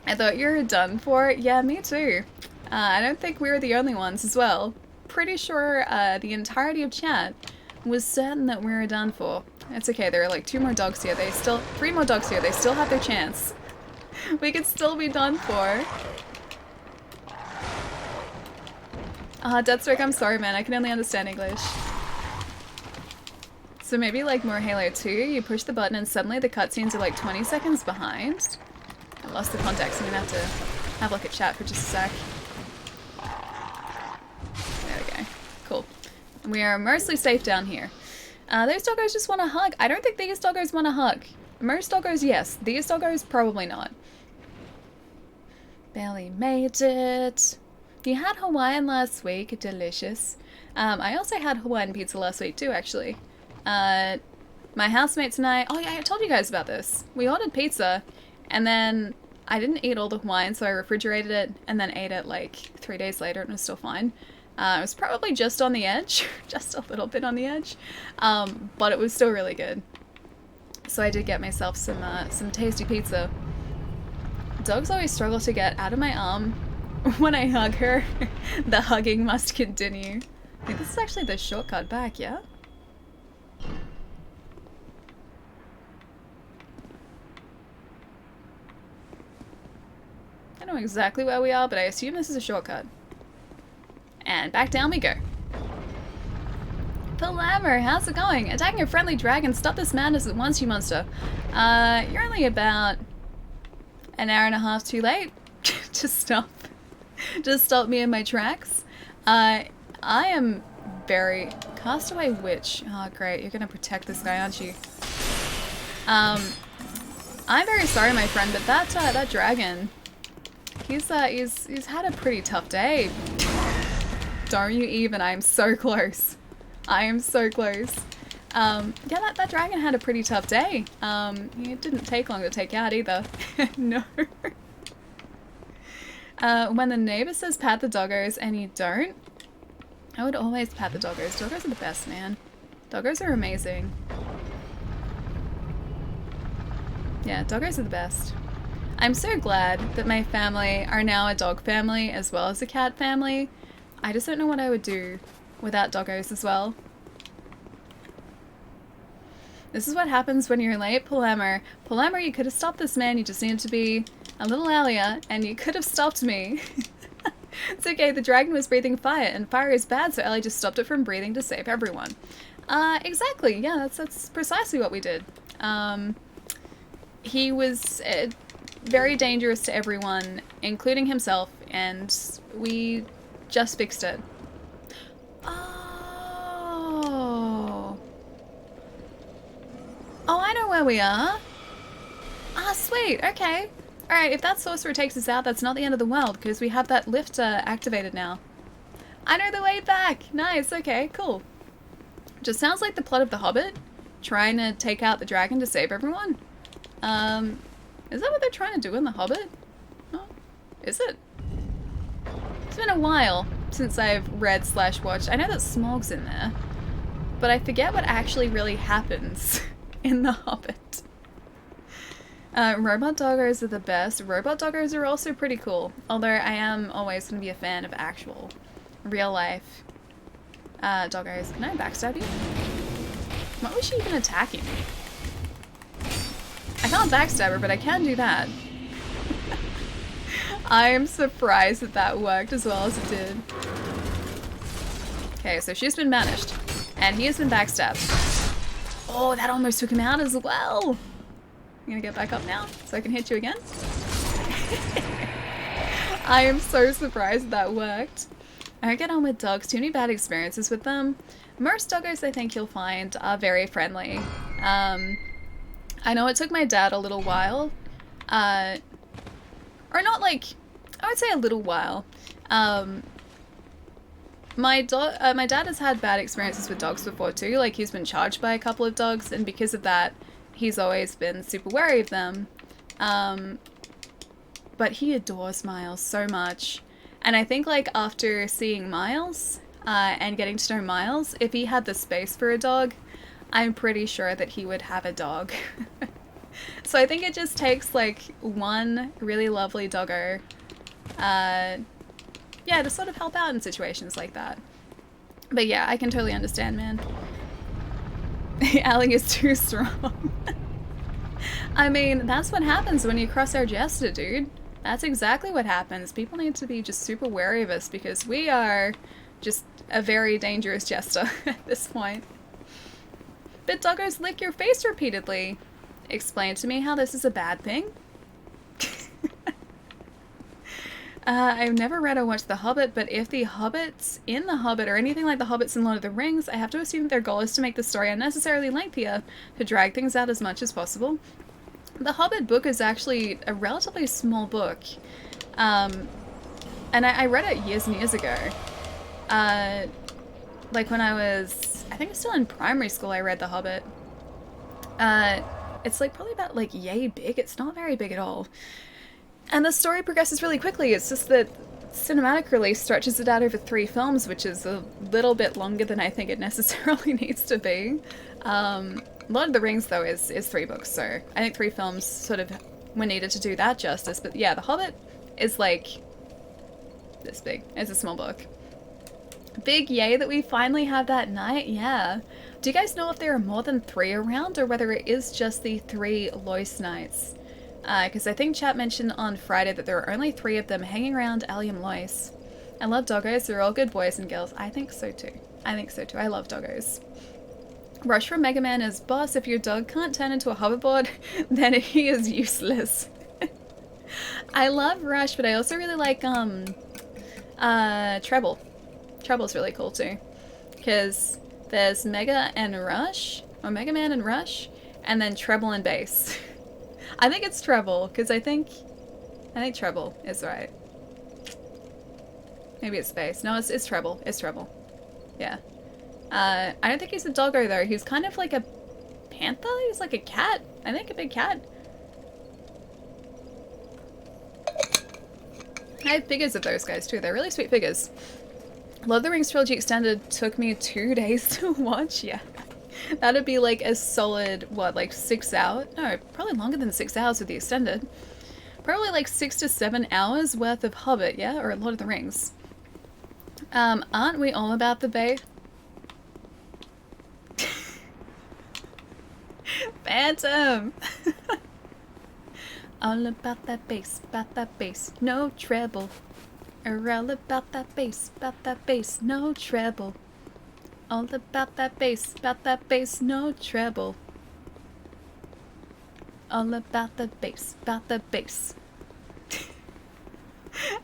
I thought you were done for. Yeah, me too. I don't think we were the only ones as well. Pretty sure the entirety of chat was certain that we were done for. It's okay, there are like 2 more dogs here. 3 more dogs here. They still have their chance. We could still be done for. Deathstroke, I'm sorry man, I can only understand English. So maybe like more Halo 2, you push the button and suddenly the cutscenes are like 20 seconds behind. I lost the context, I'm gonna have to have a look at chat for just a sec. There we go. Cool. We are mostly safe down here. Those doggos just want a hug. I don't think these doggos want a hug. Most doggos, yes. These doggos, probably not. Barely made it. You had Hawaiian last week. Delicious. I also had Hawaiian pizza last week too, actually. My housemates and I... Oh yeah, I told you guys about this. We ordered pizza, and then I didn't eat all the Hawaiian, so I refrigerated it, and then ate it like 3 days later, and it was still fine. It was probably just on the edge. Just a little bit on the edge. But it was still really good. So I did get myself some tasty pizza. Dogs always struggle to get out of my arm when I hug her. The hugging must continue. I think this is actually the shortcut back, yeah? I don't know exactly where we are, but I assume this is a shortcut. And back down we go. Palamar, how's it going? Attacking a friendly dragon, stop this madness at once, you monster. You're only about an hour and a half too late to stop me in my tracks. I am very... Castaway Witch. Oh great, you're gonna protect this guy, aren't you? I'm very sorry, my friend, but that dragon, he's had a pretty tough day. Don't you even, I am so close. I am so close. Yeah, that dragon had a pretty tough day. It didn't take long to take out either. No. When the neighbor says pat the doggos and you don't, I would always pat the doggos. Doggos are the best, man. Doggos are amazing. Yeah, doggos are the best. I'm so glad that my family are now a dog family as well as a cat family. I just don't know what I would do without doggos as well. This is what happens when you're late, Palamar. Palamar, you could have stopped this man, you just needed to be a little earlier, and you could have stopped me. It's okay, the dragon was breathing fire, and fire is bad, so Ellie just stopped it from breathing to save everyone. Exactly, yeah, that's precisely what we did. He was very dangerous to everyone, including himself, and we just fixed it. Oh. Oh, I know where we are. Ah, sweet, okay. Alright, if that sorcerer takes us out, that's not the end of the world, because we have that lift activated now. I know the way back! Nice, okay, cool. Just sounds like the plot of The Hobbit, trying to take out the dragon to save everyone. Is that what they're trying to do in The Hobbit? Oh, is it? It's been a while since I've read / watched. I know that Smaug's in there, but I forget what actually really happens in The Hobbit. Robot doggos are the best. Robot doggos are also pretty cool, although I am always going to be a fan of actual, real life doggos. Can I backstab you? What was she even attacking? I can't backstab her, but I can do that. I am surprised that that worked as well as it did. Okay, so she's been banished, and he has been backstabbed. Oh, that almost took him out as well. I'm gonna get back up now so I can hit you again. I am so surprised that worked. I don't get on with dogs. Too many bad experiences with them. Most doggos I think you'll find are very friendly. I know it took my dad a little while. Or not like, I would say a little while. My dad has had bad experiences with dogs before too. Like, he's been charged by a couple of dogs, and because of that, he's always been super wary of them. But he adores Miles so much. And I think, like, after seeing Miles, and getting to know Miles, if he had the space for a dog, I'm pretty sure that he would have a dog. So I think it just takes, like, one really lovely doggo, yeah, to sort of help out in situations like that. But yeah, I can totally understand, man. Allie is too strong. I mean, that's what happens when you cross our jester, dude. That's exactly what happens. People need to be just super wary of us because we are just a very dangerous jester at this point. But doggos lick your face repeatedly. Explain to me how this is a bad thing. I've never read or watched The Hobbit, but if the hobbits in The Hobbit are anything like the hobbits in Lord of the Rings, I have to assume their goal is to make the story unnecessarily lengthier, to drag things out as much as possible. The Hobbit book is actually a relatively small book, and I read it years and years ago. Like when I was, I think I was still in primary school, I read The Hobbit. It's like probably about like yay big. It's not very big at all. And the story progresses really quickly. It's just that cinematic release stretches it out over 3 films, which is a little bit longer than I think it necessarily needs to be. Lord of the Rings, though, is 3 books, so I think 3 films sort of were needed to do that justice. But yeah, The Hobbit is like this big. It's a small book. Big yay that we finally have that night, yeah. Do you guys know if there are more than 3 around, or whether it is just the 3 Lois Knights? Because I think chat mentioned on Friday that there are only 3 of them hanging around Allie and Lois. I love doggos, they're all good boys and girls. I think so too. I think so too. I love doggos. Rush from Mega Man is boss. If your dog can't turn into a hoverboard, then he is useless. I love Rush, but I also really like Treble. Treble's really cool too. Because there's Mega and Rush, or Mega Man and Rush, and then Treble and Bass. I think it's Treble, because I think Treble is right. Maybe it's Bass. No, it's Treble. It's Treble. Yeah. I don't think he's a doggo though. He's kind of like a panther? He's like a cat. I think a big cat. I have figures of those guys too. They're really sweet figures. Lord of the Rings Trilogy Extended took me 2 days to watch. Yeah. That'd be like a solid, what, like 6 hours? No, probably longer than 6 hours with the Extended. Probably like 6 to 7 hours worth of Hobbit, yeah? Or Lord of the Rings. Aren't we all about the Bay? Phantom! All about that bass, no treble. Are all about that bass, no treble. All about that bass, no treble. All about the bass.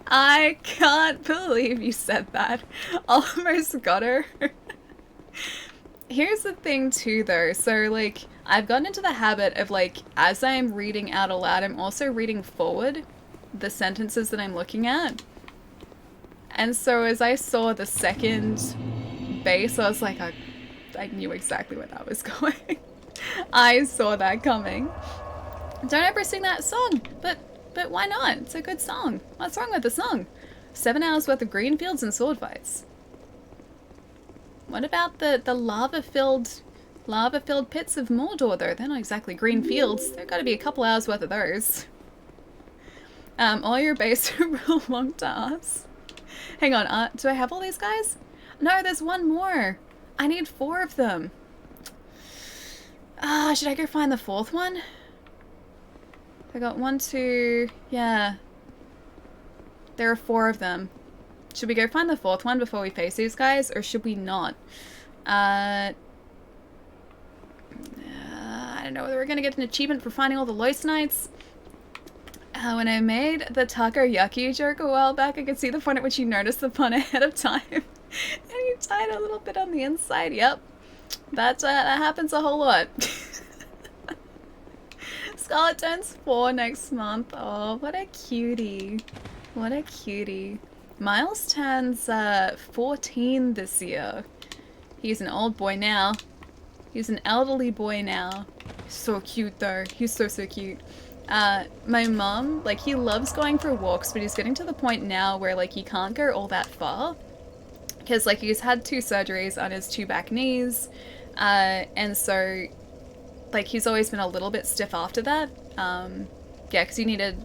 I can't believe you said that. Almost got her. Here's the thing too though, so like, I've gotten into the habit of like, as I'm reading out aloud, I'm also reading forward the sentences that I'm looking at. And so as I saw the second bass, I was like, I knew exactly where that was going. I saw that coming. Don't ever sing that song, but why not? It's a good song. What's wrong with the song? 7 hours worth of green fields and sword fights. What about the lava-filled pits of Mordor, though? They're not exactly green fields. There've got to be a couple hours worth of those. All your base are real long tasks. Hang on, do I have all these guys? No, there's one more. I need 4 of them. Should I go find the 4th one? I got 1, 2, yeah. There are 4 of them. Should we go find the 4th one before we face these guys, or should we not? I don't know whether we're gonna get an achievement for finding all the Loist Knights. When I made the takoyaki joke a while back, I could see the point at which you noticed the pun ahead of time. And you tied a little bit on the inside. Yep. That happens a whole lot. Scarlet turns 4 next month. Oh, what a cutie. What a cutie. Miles turns 14 this year. He's an old boy now. He's an elderly boy now. So cute though. He's so cute. My mom, like, he loves going for walks, but he's getting to the point now where, like, he can't go all that far. Because, like, he's had 2 surgeries on his 2 back knees. And so, like, he's always been a little bit stiff after that. Yeah, because he needed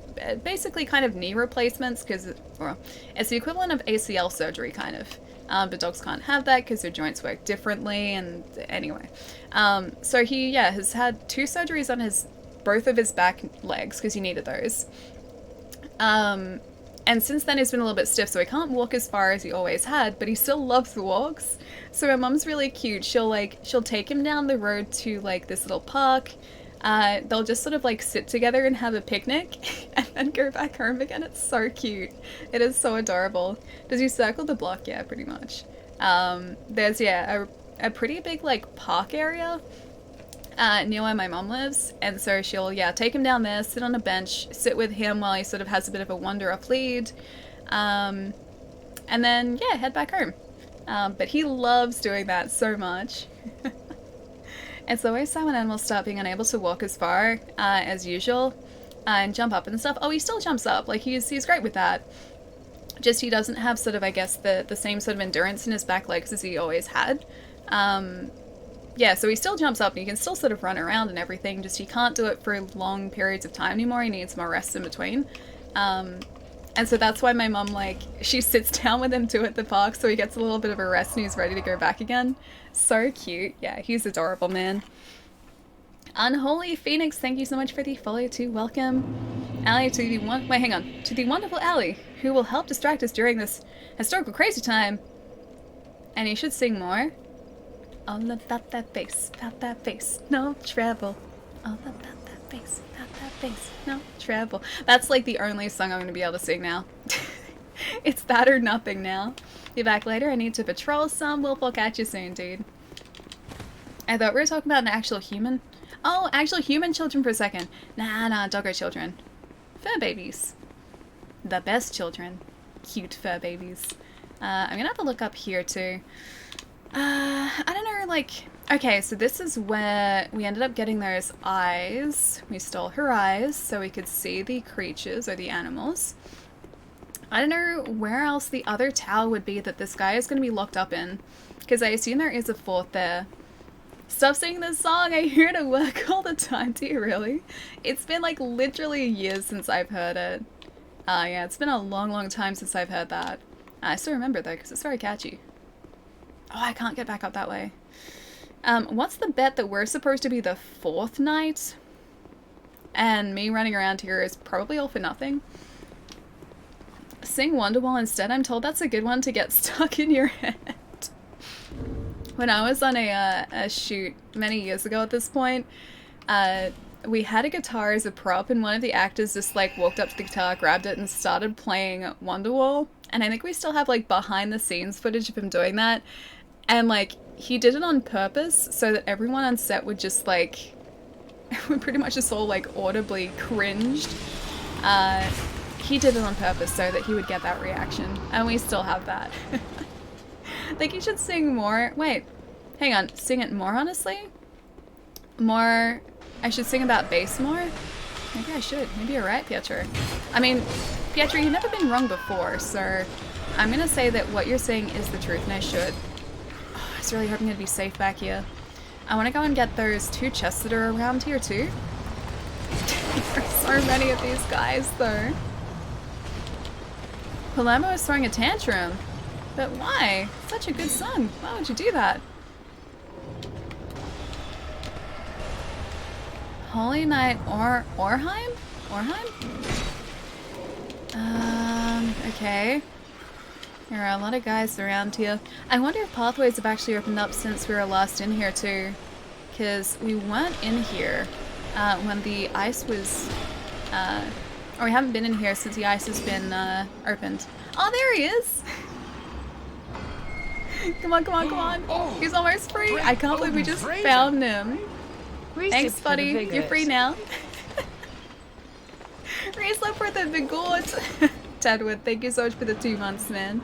basically kind of knee replacements, because well, it's the equivalent of ACL surgery, kind of. But dogs can't have that because their joints work differently, and anyway. So he, yeah, has had 2 surgeries on both of his back legs, because he needed those. And since then he's been a little bit stiff, so he can't walk as far as he always had, but he still loves the walks. So my mom's really cute. She'll take him down the road to, like, this little park. They'll just sort of, like, sit together and have a picnic and then go back home again. It's so cute. It is so adorable. Does he circle the block? Yeah, pretty much. There's, yeah, a pretty big, like, park area near where my mom lives, and so she'll, yeah, take him down there, sit on a bench, sit with him while he sort of has a bit of a wander off lead, and then, yeah, head back home. But he loves doing that so much. It's always sad when animals start being unable to walk as far as usual and jump up and stuff. Oh, he still jumps up, like, he's great with that. Just he doesn't have sort of, I guess, the same sort of endurance in his back legs as he always had. Yeah, so he still jumps up and he can still sort of run around and everything, just he can't do it for long periods of time anymore. He needs more rest in between. And so that's why my mom, like, she sits down with him too at the park so he gets a little bit of a rest and he's ready to go back again. So cute. Yeah, he's adorable, man. Unholy Phoenix, thank you so much for the follow too. Welcome. Allie to the to the wonderful Allie, who will help distract us during this historical crazy time. And you should sing more. All about that face, no treble. All about that face, no treble. That's like the only song I'm going to be able to sing now. It's that or nothing now. Be back later, I need to patrol some. We'll catch you soon, dude. I thought we were talking about an actual human. Oh, actual human children for a second. Nah, doggo children. Fur babies. The best children. Cute fur babies. I'm going to have to look up here too. I don't know, like, okay, so this is where we ended up getting those eyes. We stole her eyes so we could see the creatures or the animals. I don't know where else the other tower would be that this guy is going to be locked up in, because I assume there is a 4th there. Stop singing this song, I hear it at work all the time. Do you really? It's been like literally years since I've heard it. Yeah, it's been a long time since I've heard that. I still remember though, because it's very catchy. Oh, I can't get back up that way. What's the bet that we're supposed to be the 4th knight? And me running around here is probably all for nothing. Sing Wonderwall instead. I'm told that's a good one to get stuck in your head. When I was on a shoot many years ago at this point, we had a guitar as a prop, and one of the actors just, like, walked up to the guitar, grabbed it, and started playing Wonderwall. And I think we still have, like, behind-the-scenes footage of him doing that. And, like, he did it on purpose so that everyone on set would just, like, we pretty much just all, like, audibly cringed. He did it on purpose so that he would get that reaction. And we still have that. I think you should sing more. Wait, Hang on, sing it more honestly? More... I should sing about bass more? Maybe I should. Maybe you're right, Pietro. I mean, Pietro, you've never been wrong before, so I'm gonna say that what you're saying is the truth, and I should. Oh, I was really hoping it'd be safe back here. I want to go and get those 2 chests that are around here too. There are so many of these guys, though. Palermo is throwing a tantrum. But why? Such a good song. Why would you do that? Holy Night Orheim? Okay. There are a lot of guys around here. I wonder if pathways have actually opened up since we were last in here too. Because we weren't in here when the ice was... or we haven't been in here since the ice has been opened. Oh, there he is! Come on, come on, come on. Oh, He's almost free. I can't believe we just found him. Thanks, buddy. You're free now. Reslop for the big gourd. Tedwood, thank you so much for the 2 months, man.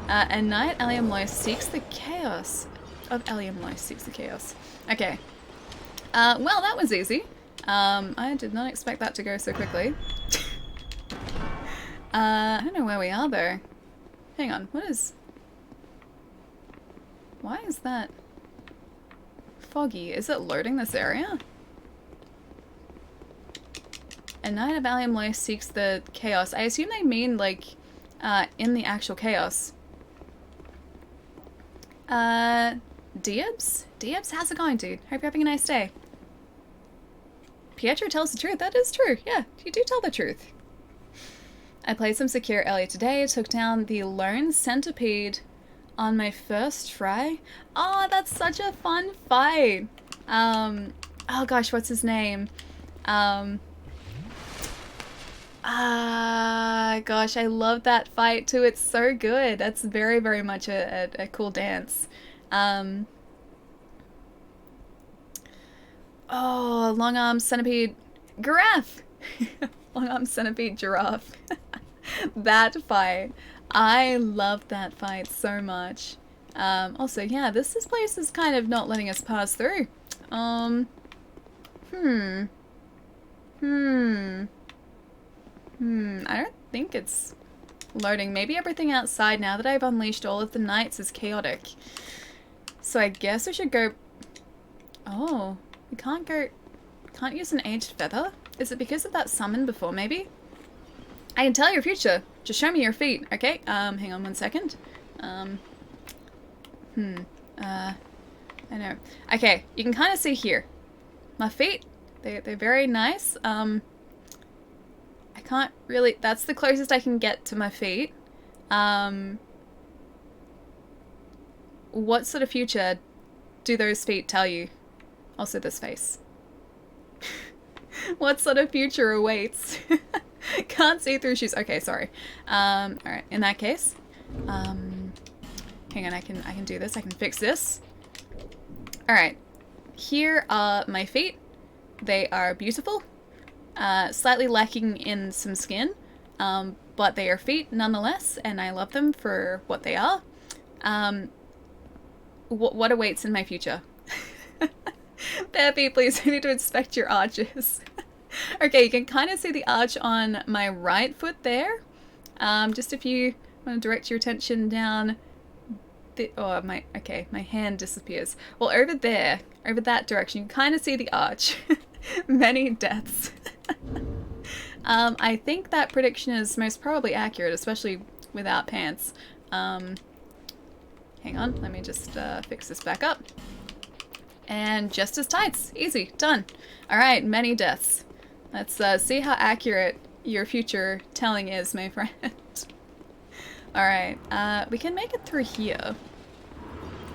At night, Eliamlois seeks the chaos. Of Eliamlois seeks the chaos. Okay. Well, that was easy. I did not expect that to go so quickly. I don't know where we are, though. Hang on, what is... Why is that foggy? Is it loading this area? A Knight of Aliamlois seeks the chaos. I assume they mean, like, in the actual chaos. Diebs? Diebs, how's it going, dude? Hope you're having a nice day. Pietro tells the truth. That is true. Yeah, you do tell the truth. I played some Secure earlier today. Took down the lone centipede on my first try. Oh, that's such a fun fight. Oh gosh, what's his name? Gosh, I love that fight too. It's so good. That's very, very much a cool dance. Oh, long arm centipede giraffe. Long arm centipede giraffe. That fight. I love that fight so much. Also, yeah, this place is kind of not letting us pass through. I don't think it's loading. Maybe everything outside, now that I've unleashed all of the knights, is chaotic. So I guess we should go... Oh, we can't go... Can't use an aged feather? Is it because of that summon before, maybe? I can tell your future. Just show me your feet, okay? Hang on one second. I know. Okay, you can kind of see here. My feet, they're very nice. I can't really... That's the closest I can get to my feet. What sort of future do those feet tell you? Also this face. What sort of future awaits? Can't see through shoes. Okay, sorry. Alright, in that case. Hang on, I can do this. I can fix this. Alright. Here are my feet. They are beautiful. Slightly lacking in some skin. But they are feet nonetheless, and I love them for what they are. What awaits in my future? Peppy, please, I need to inspect your arches. Okay, you can kind of see the arch on my right foot there. Just if you want to direct your attention down... Okay, my hand disappears. Well, over there, over that direction, you can kind of see the arch. Many deaths. I think that prediction is most probably accurate, especially without pants. Hang on, let me just fix this back up. And just as tights. Easy. Done. Alright, many deaths. Let's see how accurate your future telling is, my friend. Alright, we can make it through here.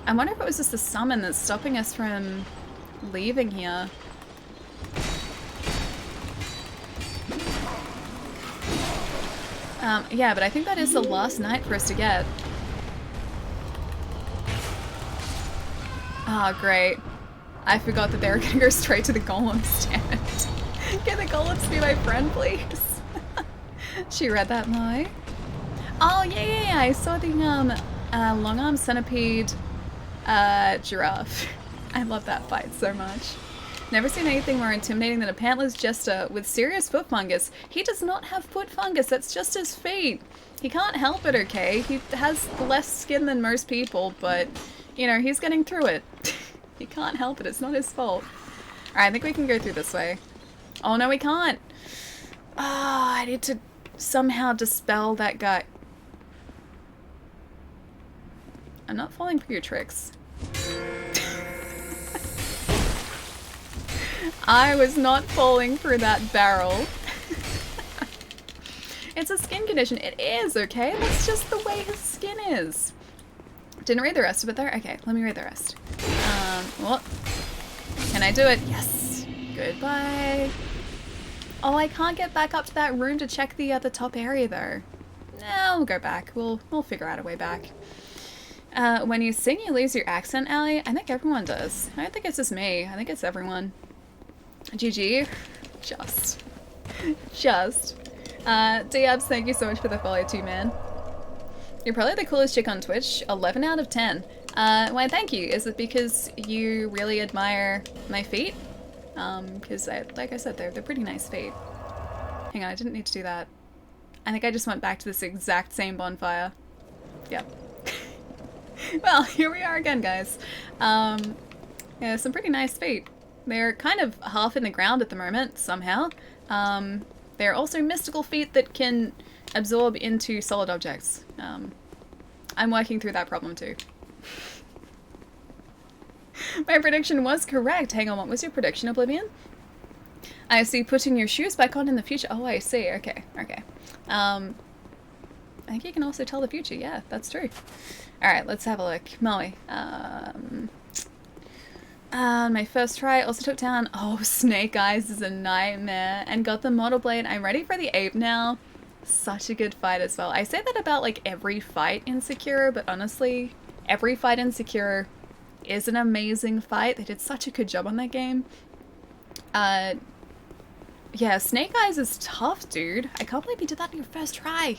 I wonder if it was just the summon that's stopping us from leaving here. Yeah, but I think that is the last night for us to get. Ah, oh, great. I forgot that they were gonna go straight to the golems, damn it. Can the golems be my friend, please? She read that, Mai. Oh, yeah, I saw the, long arm centipede, Giraffe. I love that fight so much. Never seen anything more intimidating than a pantless jester with serious foot fungus. He does not have foot fungus, that's just his feet. He can't help it, okay? He has less skin than most people, but, you know, he's getting through it. He can't help it, it's not his fault. Alright, I think we can go through this way. Oh no, we can't! Ah, I need to somehow dispel that guy. I'm not falling for your tricks. I was not falling for that barrel. It's a skin condition. It is, okay? That's just the way his skin is. Didn't read the rest of it there? Okay, let me read the rest. What? Can I do it? Yes. Goodbye. Oh, I can't get back up to that room to check the top area though. No, we'll go back. We'll figure out a way back. When you sing, you lose your accent, Allie. I think everyone does. I don't think it's just me. I think it's everyone. GG. Just. Diabs, thank you so much for the follow too, man. You're probably the coolest chick on Twitch. 11 out of 10. Why, thank you. Is it because you really admire my feet? Because like I said, they're pretty nice feet. Hang on, I didn't need to do that. I think I just went back to this exact same bonfire. Yep. Well, here we are again, guys. Yeah, some pretty nice feet. They're kind of half in the ground at the moment, somehow. They're also mystical feet that can absorb into solid objects. I'm working through that problem too. My prediction was correct. Hang on, what was your prediction, Oblivion? I see putting your shoes back on in the future. Oh, I see. Okay, okay. I think you can also tell the future. Yeah, that's true. Alright, let's have a look. Moe. My first try also took down... Oh, Snake Eyes is a nightmare. And got the Model Blade. I'm ready for the ape now. Such a good fight as well. I say that about like every fight in Sekiro, but honestly, every fight in Sekiro is an amazing fight. They did such a good job on that game. Yeah, Snake Eyes is tough, dude. I can't believe you did that in your first try.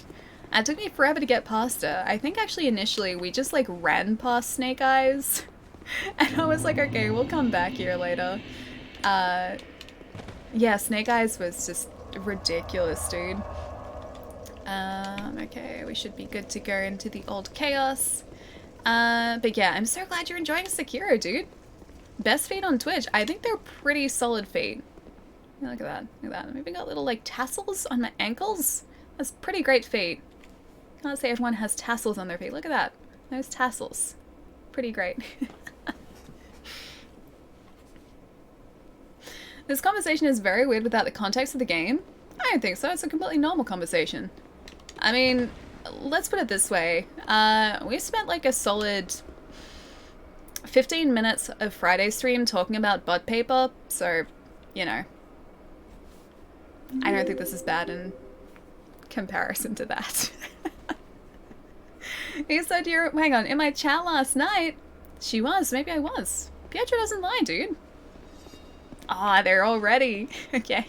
It took me forever to get past her. I think actually initially we just like ran past Snake Eyes. And I was like, okay, we'll come back here later. Yeah, Snake Eyes was just ridiculous, dude. Okay, we should be good to go into the old chaos. But yeah, I'm so glad you're enjoying Sekiro, dude. Best feet on Twitch. I think they're pretty solid feet. Look at that. Look at that. I've even got little like tassels on my ankles. That's pretty great feet. Can't say everyone has tassels on their feet. Look at that. Those tassels. Pretty great. This conversation is very weird without the context of the game. I don't think so. It's a completely normal conversation. I mean, let's put it this way. We spent like a solid 15 minutes of Friday stream talking about butt paper, so, you know. I don't think this is bad in comparison to that. He said you're... Hang on, in my chat last night, she was. Maybe I was. Pietro doesn't lie, dude. Ah, they're all ready. Okay.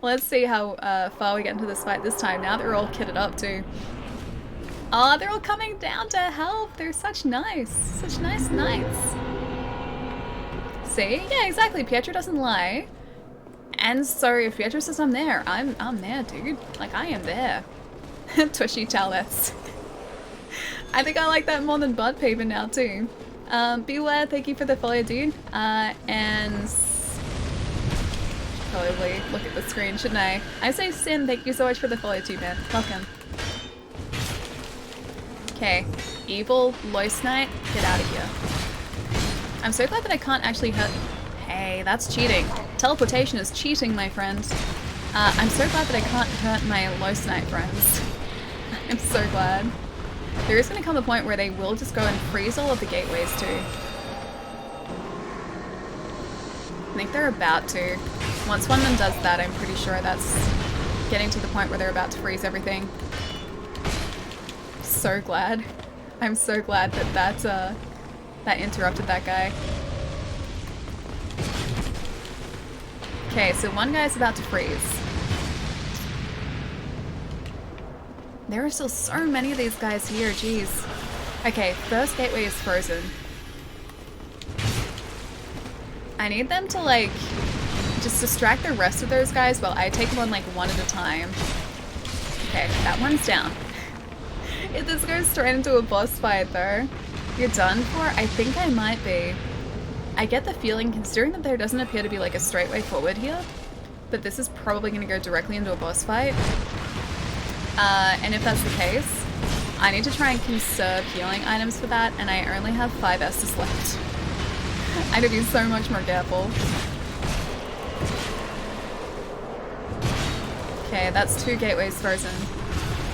Let's see how far we get into this fight this time. Now they're all kitted up too. Ah, they're all coming down to help. They're such nice knights. See? Yeah, exactly. Pietro doesn't lie. And so if Pietro says I'm there, I'm there, dude. Like, I am there. Tushy Talets. I think I like that more than butt paper now too. Beware, thank you for the follow, dude. And probably look at the screen, shouldn't I? I say Sin, thank you so much for the follow too, man. Welcome. Okay, evil Lois Knight, get out of here. I'm so glad that I can't actually hurt. Hey, that's cheating. Teleportation is cheating, my friend. I'm so glad that I can't hurt my Lois Knight friends. I'm so glad. There is going to come a point where they will just go and freeze all of the gateways too. I think they're about to. Once one of them does that, I'm pretty sure that's getting to the point where they're about to freeze everything. So glad. I'm so glad that that interrupted that guy. Okay, so one guy's about to freeze. There are still so many of these guys here, jeez. Okay, first gateway is frozen. I need them to, like, just distract the rest of those guys while I take them on, like, one at a time. Okay, that one's down. If this goes straight into a boss fight, though, you're done for? I think I might be. I get the feeling, considering that there doesn't appear to be, like, a straight way forward here, but this is probably going to go directly into a boss fight. And if that's the case, I need to try and conserve healing items for that, and I only have 5 Estus left. I need to be so much more careful. Okay, that's 2 gateways frozen.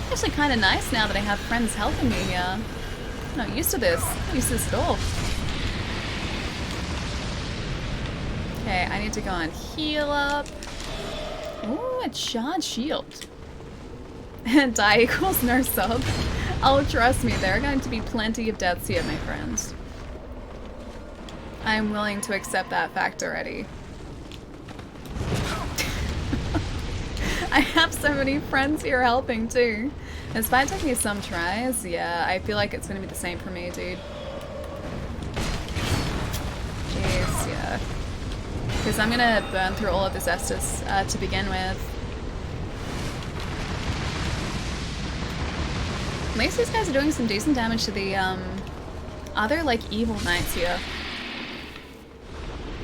Actually kind of nice now that I have friends helping me here. I'm not used to this. I'm not used to this at all. Okay, I need to go and heal up. Ooh, a charged shield. Die equals no sub. Oh, trust me, there are going to be plenty of deaths here, my friends. I'm willing to accept that fact already. I have so many friends here helping too. Despite taking some tries, yeah, I feel like it's gonna be the same for me, dude. Jeez, yeah. Because I'm gonna burn through all of this Estus to begin with. At least these guys are doing some decent damage to the other, like, evil knights here.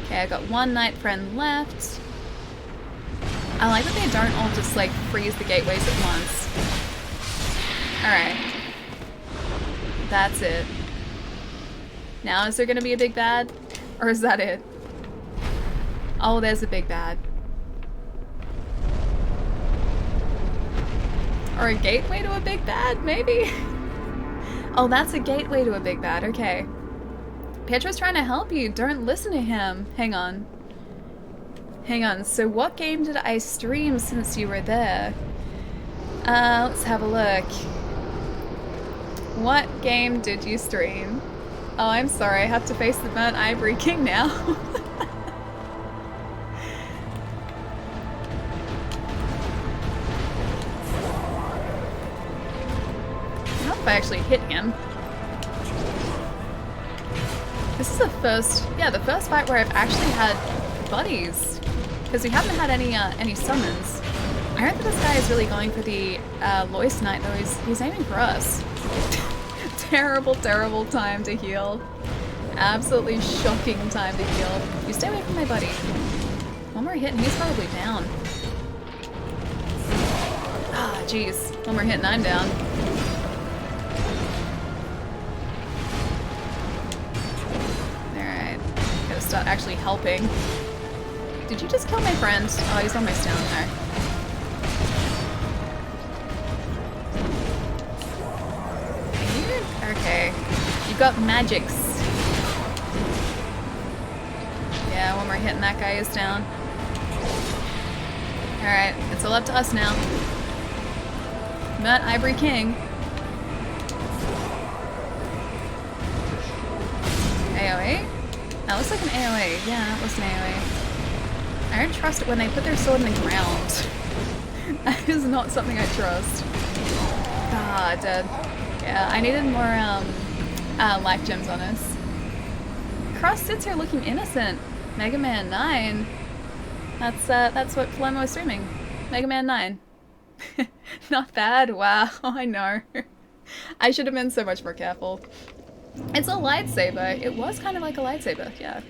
Okay, I got 1 knight friend left. I like that they don't all just, like, freeze the gateways at once. Alright. That's it. Now is there gonna be a big bad? Or is that it? Oh, there's a big bad. Or a gateway to a big bad, maybe? Oh, that's a gateway to a big bad, okay. Pietro's trying to help you, don't listen to him. Hang on. Hang on, so what game did I stream since you were there? Let's have a look. What game did you stream? Oh, I'm sorry, I have to face the burnt ivory king now. I hope I actually hit him. This is the first fight where I've actually had buddies. Because we haven't had any summons. I heard that this guy is really going for the Lois Knight, though he's aiming for us. Terrible, terrible time to heal. Absolutely shocking time to heal. You stay away from my buddy. One more hit and he's probably down. Ah, jeez. One more hit and I'm down. Alright. Gotta start actually helping. Did you just kill my friend? Oh, he's almost down there. Okay. You've got magics. Yeah, one more hit and that guy is down. Alright, it's all up to us now. Burnt Ivory King. AoE? That looks like an AoE. Yeah, that looks an AoE. I don't trust it when they put their sword in the ground. That is not something I trust. Ah, dead. Yeah, I needed more life gems on us. Cross sits here looking innocent. Mega Man 9. That's what Flemo was streaming. Mega Man 9. Not bad. Wow, I know. I should have been so much more careful. It's a lightsaber. It was kind of like a lightsaber, yeah.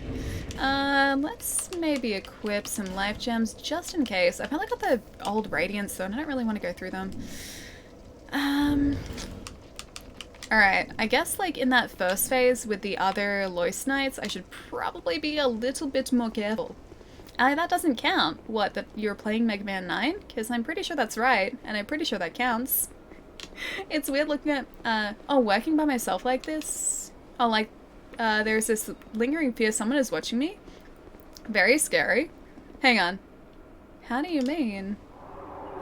Let's maybe equip some life gems just in case. I've probably got the old radiance though, and I don't really want to go through them. Alright, I guess like in that first phase with the other Lois Knights, I should probably be a little bit more careful. That doesn't count. What, that you're playing Mega Man 9? Because I'm pretty sure that's right, and I'm pretty sure that counts. It's weird looking at, working by myself like this. Oh, like, there's this lingering fear someone is watching me. Very scary. Hang on. How do you mean?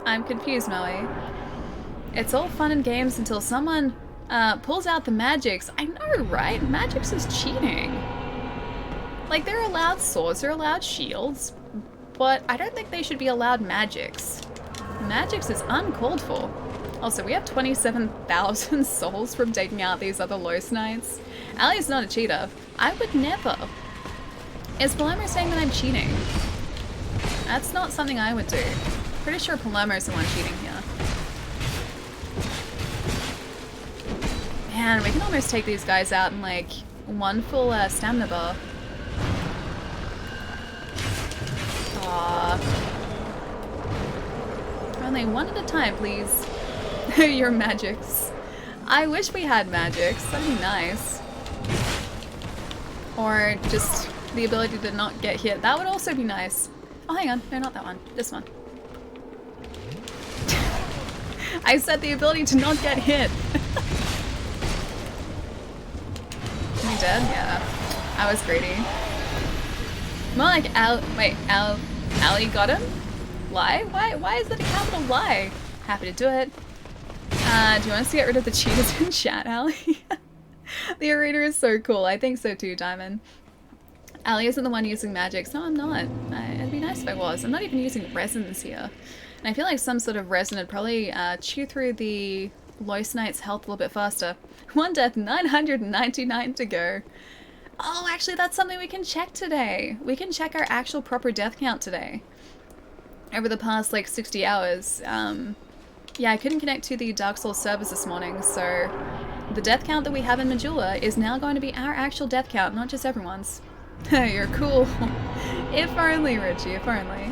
I'm confused, Moe. It's all fun and games until someone, pulls out the magics. I know, right? Magics is cheating. Like, they're allowed swords, they're allowed shields, but I don't think they should be allowed magics. Magics is uncalled for. Also, we have 27,000 souls from taking out these other Lois Knights. Ali's not a cheater. I would never. Is Palermo saying that I'm cheating? That's not something I would do. Pretty sure Palermo's the one cheating here. Man, we can almost take these guys out in like one full stamina bar. Aww. Only one at a time, please. Your magics. I wish we had magics. That'd be nice. Or just the ability to not get hit. That would also be nice. Oh, hang on. No, not that one. This one. I said the ability to not get hit. Am I dead? Yeah. I was greedy. More like Ali got him? Lie? Why is that a capital lie? Happy to do it. Do you want us to get rid of the cheaters in chat, Ali? The arena is so cool. I think so too, Diamond. Ali isn't the one using magics. No, I'm not. It'd be nice if I was. I'm not even using resins here. And I feel like some sort of resin would probably chew through the Lois Knight's health a little bit faster. One death, 999 to go. Oh, actually that's something we can check today. We can check our actual proper death count today. Over the past like 60 hours. Yeah, I couldn't connect to the Dark Souls servers this morning, so the death count that we have in Majula is now going to be our actual death count, not just everyone's. You're cool. If only, Richie, if only.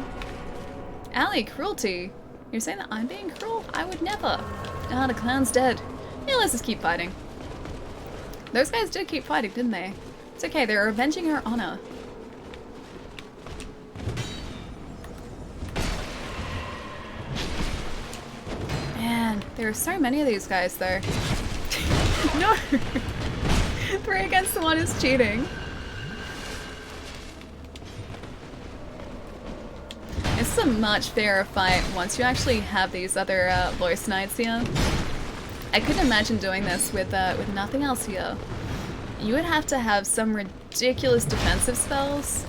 Ali, cruelty. You're saying that I'm being cruel? I would never. Ah, the clown's dead. Yeah, let's just keep fighting. Those guys did keep fighting, didn't they? It's okay, they're avenging our honor. Man, there are so many of these guys, though. No! 3 against 1 is cheating. It's a much fairer fight once you actually have these other Lois Knights here. I couldn't imagine doing this with nothing else here. You would have to have some ridiculous defensive spells,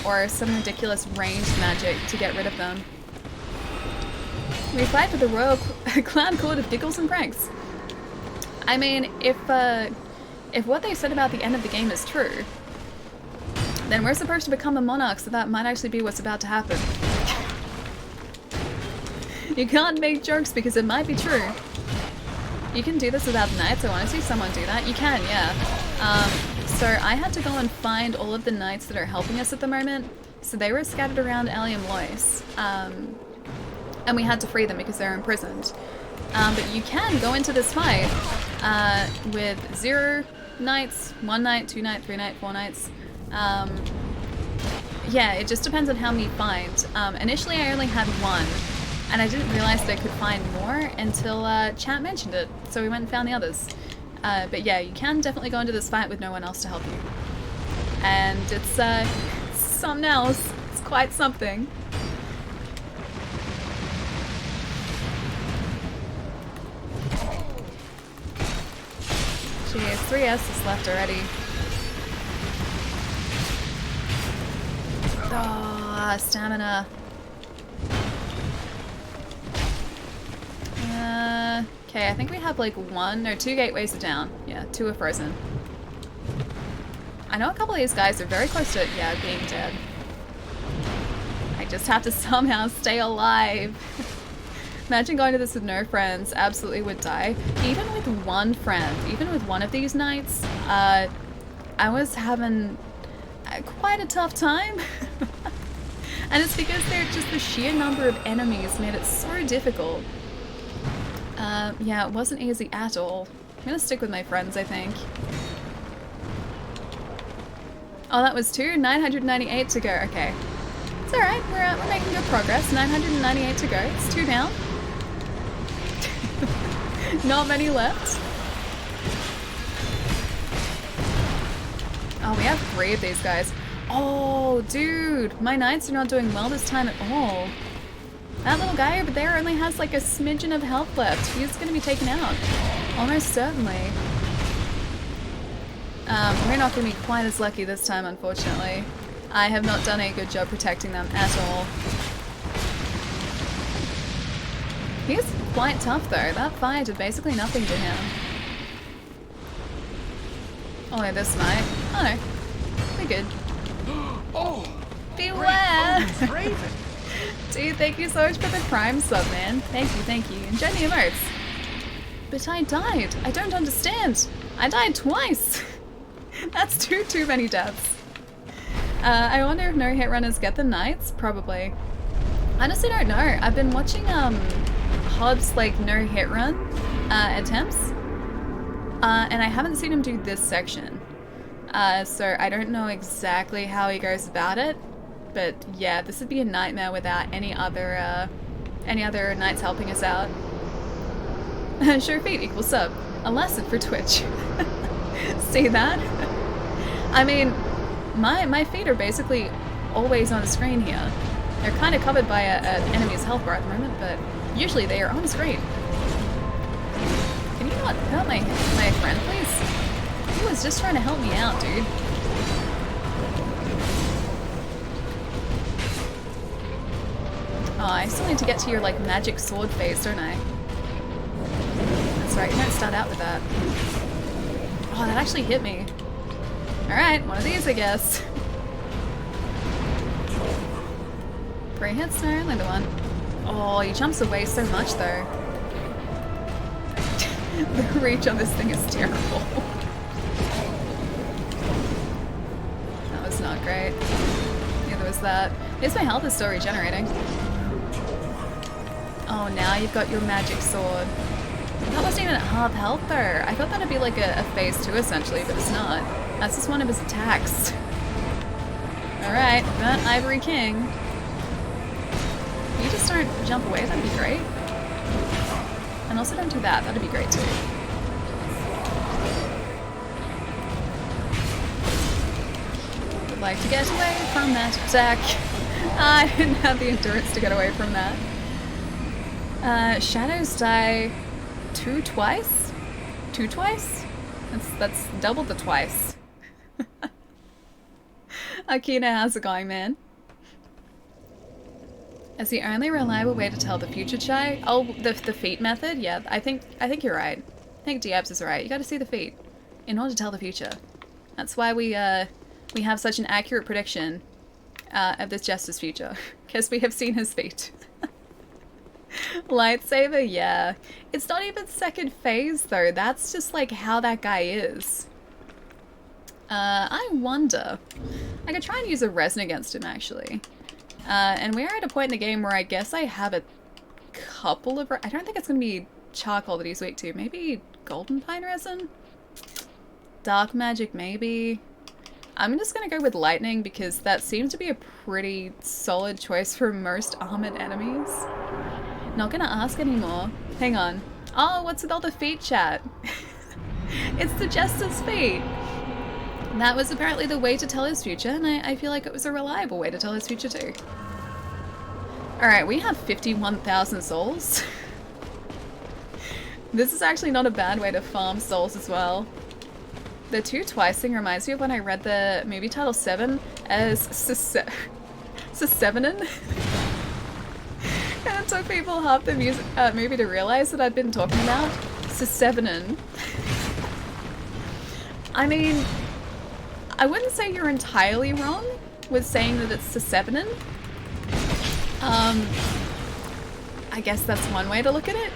or some ridiculous ranged magic to get rid of them. We fight for the royal clown court of giggles and pranks. I mean, if what they said about the end of the game is true, then we're supposed to become a monarch, so that might actually be what's about to happen. You can't make jokes because it might be true. You can do this without knights. I want to see someone do that. You can, yeah. So I had to go and find all of the knights that are helping us at the moment. So they were scattered around Ali and Lois. And we had to free them because they're imprisoned. But you can go into this fight with 0 knights, 1 knight, 2 knight, 3 knight, 4 knights. Yeah, it just depends on how many you find. Initially I only had 1, and I didn't realize that I could find more until chat mentioned it, so we went and found the others. But yeah, you can definitely go into this fight with no one else to help you. And it's something else. It's quite something. Jeez, 3 S's left already. Oh, stamina. Okay, I think we have like 1 or 2 gateways are down. Yeah, 2 are frozen. I know a couple of these guys are very close to, yeah, being dead. I just have to somehow stay alive. Imagine going to this with no friends. Absolutely would die. Even with 1 friend, even with 1 of these nights, I was having quite a tough time. And it's because they're just the sheer number of enemies made it so difficult. Yeah, it wasn't easy at all. I'm gonna stick with my friends, I think. Oh, that was 2? 998 to go. Okay. It's alright, we're making good progress. 998 to go. It's 2 down. Not many left. Oh, we have 3 of these guys. Oh, dude, my knights are not doing well this time at all. That little guy over there only has like a smidgen of health left. He's gonna be taken out. Almost certainly. We're not gonna be quite as lucky this time, unfortunately. I have not done a good job protecting them at all. He's quite tough though. That fire did basically nothing to him. Oh, yeah, this might. Oh no. We're good. He's Raven. Dude, thank you so much for the Prime sub, man. Thank you. Enjoy the emotes. But I died. I don't understand. I died twice. That's too many deaths. I wonder if no hit runners get the knights? Probably. I honestly don't know. I've been watching Hobbs like no hit run attempts. And I haven't seen him do this section. So I don't know exactly how he goes about it. But yeah, this would be a nightmare without any other knights helping us out. Show feet equals sub. A lesson for Twitch. See that? I mean, my feet are basically always on screen here. They're kind of covered by an enemy's health bar at the moment, but usually they are on screen. Can you not hurt my friend, please? He was just trying to help me out, dude. Oh, I still need to get to your, like, magic sword phase, don't I? That's right, you don't start out with that. Oh, that actually hit me. Alright, one of these, I guess. 3 hits? No, only the one. Oh, he jumps away so much, though. The reach on this thing is terrible. That was not great. Neither was that. At least my health is still regenerating. Oh, now you've got your magic sword. That wasn't even at half health though. I thought that'd be like a phase 2 essentially, but it's not. That's just one of his attacks. Alright, Burnt Ivory King. If you just don't jump away, that'd be great. And also don't do that, that'd be great too. Would like to get away from that attack. I didn't have the endurance to get away from that. Shadows die twice? Two twice? That's double the twice. Akina, how's it going, man? As the only reliable way to tell the future, Chai? Oh, the feet method? Yeah, I think you're right. I think Diabs is right. You gotta see the feet in order to tell the future. That's why we have such an accurate prediction of this Jester's future. Because we have seen his feet. Lightsaber, yeah. It's not even second phase though. That's just like how that guy is. I wonder. I could try and use a resin against him actually. And we're at a point in the game where I guess I have a couple of... I don't think it's going to be charcoal that he's weak to. Maybe golden pine resin? Dark magic, maybe. I'm just going to go with lightning because that seems to be a pretty solid choice for most armored enemies. Not going to ask anymore. Hang on. Oh, what's with all the feet chat? It's the Jester's feet. That was apparently the way to tell his future, and I feel like it was a reliable way to tell his future too. Alright, we have 51,000 souls. This is actually not a bad way to farm souls as well. The 2 twice thing reminds me of when I read the movie title 7 as Sesevenin. And it took people half the movie to realize that I'd been talking about Sesevenin. I mean, I wouldn't say you're entirely wrong with saying that it's Sesevenin. I guess that's one way to look at it.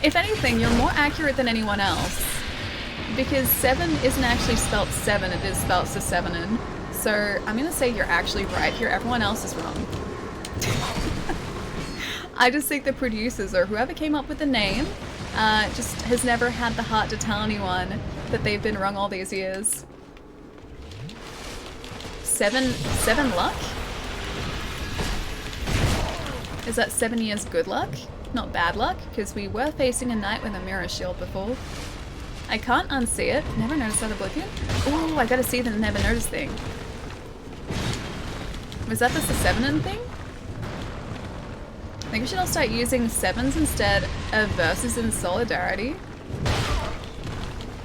If anything, you're more accurate than anyone else. Because 7 isn't actually spelt 7, it is spelt Sesevenin. So I'm gonna say you're actually right here, everyone else is wrong. I just think the producers or whoever came up with the name just has never had the heart to tell anyone that they've been wrong all these years. 7 luck? Is that 7 years good luck? Not bad luck, because we were facing a knight with a mirror shield before. I can't unsee it. Never noticed that oblivion. Ooh, I gotta see the never noticed thing. Was that the Sesevenin thing? I think we should all start using 7s instead of verses in solidarity.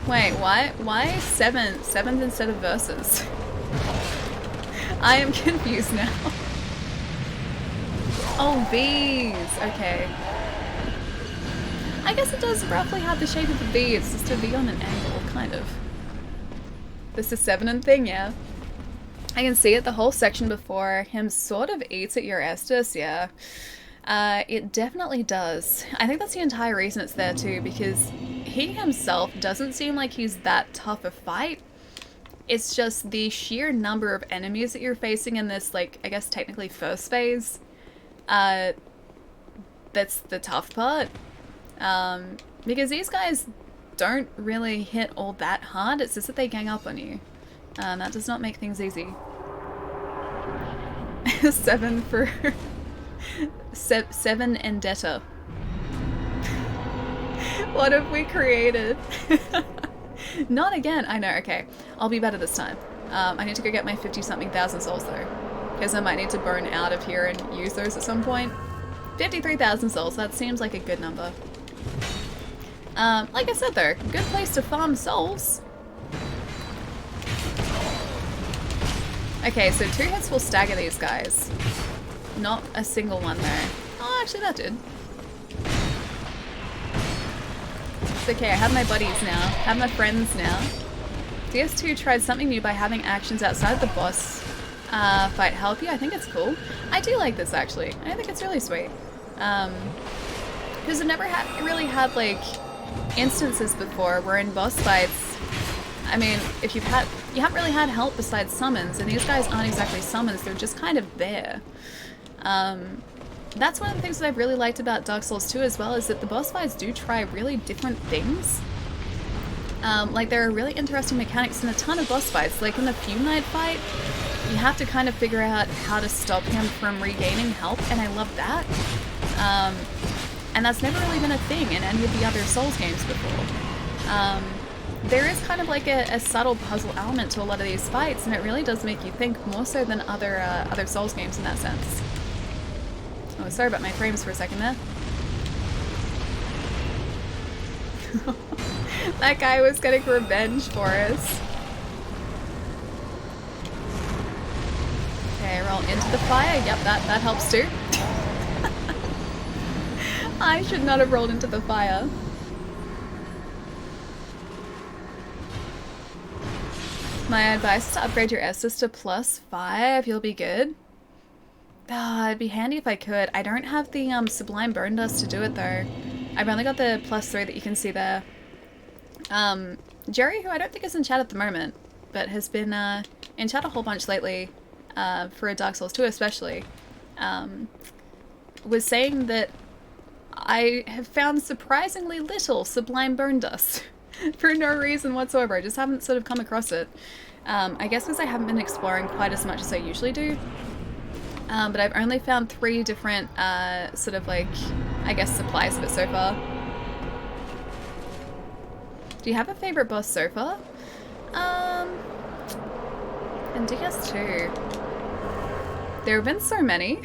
Wait, why 7s instead of verses? I am confused now. Oh, V's. Okay. I guess it does roughly have the shape of a V. It's just a V on an angle, kind of. This is Sevenin thing, yeah. I can see it, the whole section before him sort of eats at your Estus, yeah. It definitely does. I think that's the entire reason it's there too, because he himself doesn't seem like he's that tough a fight. It's just the sheer number of enemies that you're facing in this, like, I guess technically first phase. That's the tough part. Because these guys don't really hit all that hard, it's just that they gang up on you. That does not make things easy. 7 for... 7 Endetta. What have we created? Not again. I know, okay. I'll be better this time. I need to go get my 50-something thousand souls though. Because I might need to burn out of here and use those at some point. 53,000 souls, that seems like a good number. Like I said though, good place to farm souls. Okay, so 2 hits will stagger these guys. Not a single one there. Oh, actually that did. It's okay, I have my buddies now. I have my friends now. DS2 tried something new by having actions outside the boss fight help you. I think it's cool. I do like this actually. I think it's really sweet. Because I've never really had like instances before where in boss fights, I mean, if you haven't really had help besides summons, and these guys aren't exactly summons, they're just kind of there. That's one of the things that I've really liked about Dark Souls 2 as well, is that the boss fights do try really different things. Like there are really interesting mechanics in a ton of boss fights. Like in the Fume Knight fight, you have to kind of figure out how to stop him from regaining health, and I love that. And that's never really been a thing in any of the other Souls games before. There is kind of like a subtle puzzle element to a lot of these fights, and it really does make you think more so than other Souls games in that sense. Oh, sorry about my frames for a second there. That guy was getting revenge for us. Okay, roll into the fire. Yep, that helps too. I should not have rolled into the fire. My advice is to upgrade your Estus to +5. You'll be good. It'd be handy if I could. I don't have the Sublime Burn Dust to do it though. I've only got the +3 that you can see there. Jerry, who I don't think is in chat at the moment, but has been in chat a whole bunch lately, for a Dark Souls 2 especially, was saying that I have found surprisingly little Sublime Burn Dust for no reason whatsoever. I just haven't sort of come across it. I guess because I haven't been exploring quite as much as I usually do. But I've only found 3 different sort of like, I guess, supplies of it so far. Do you have a favorite boss so far? In DS2, there have been so many.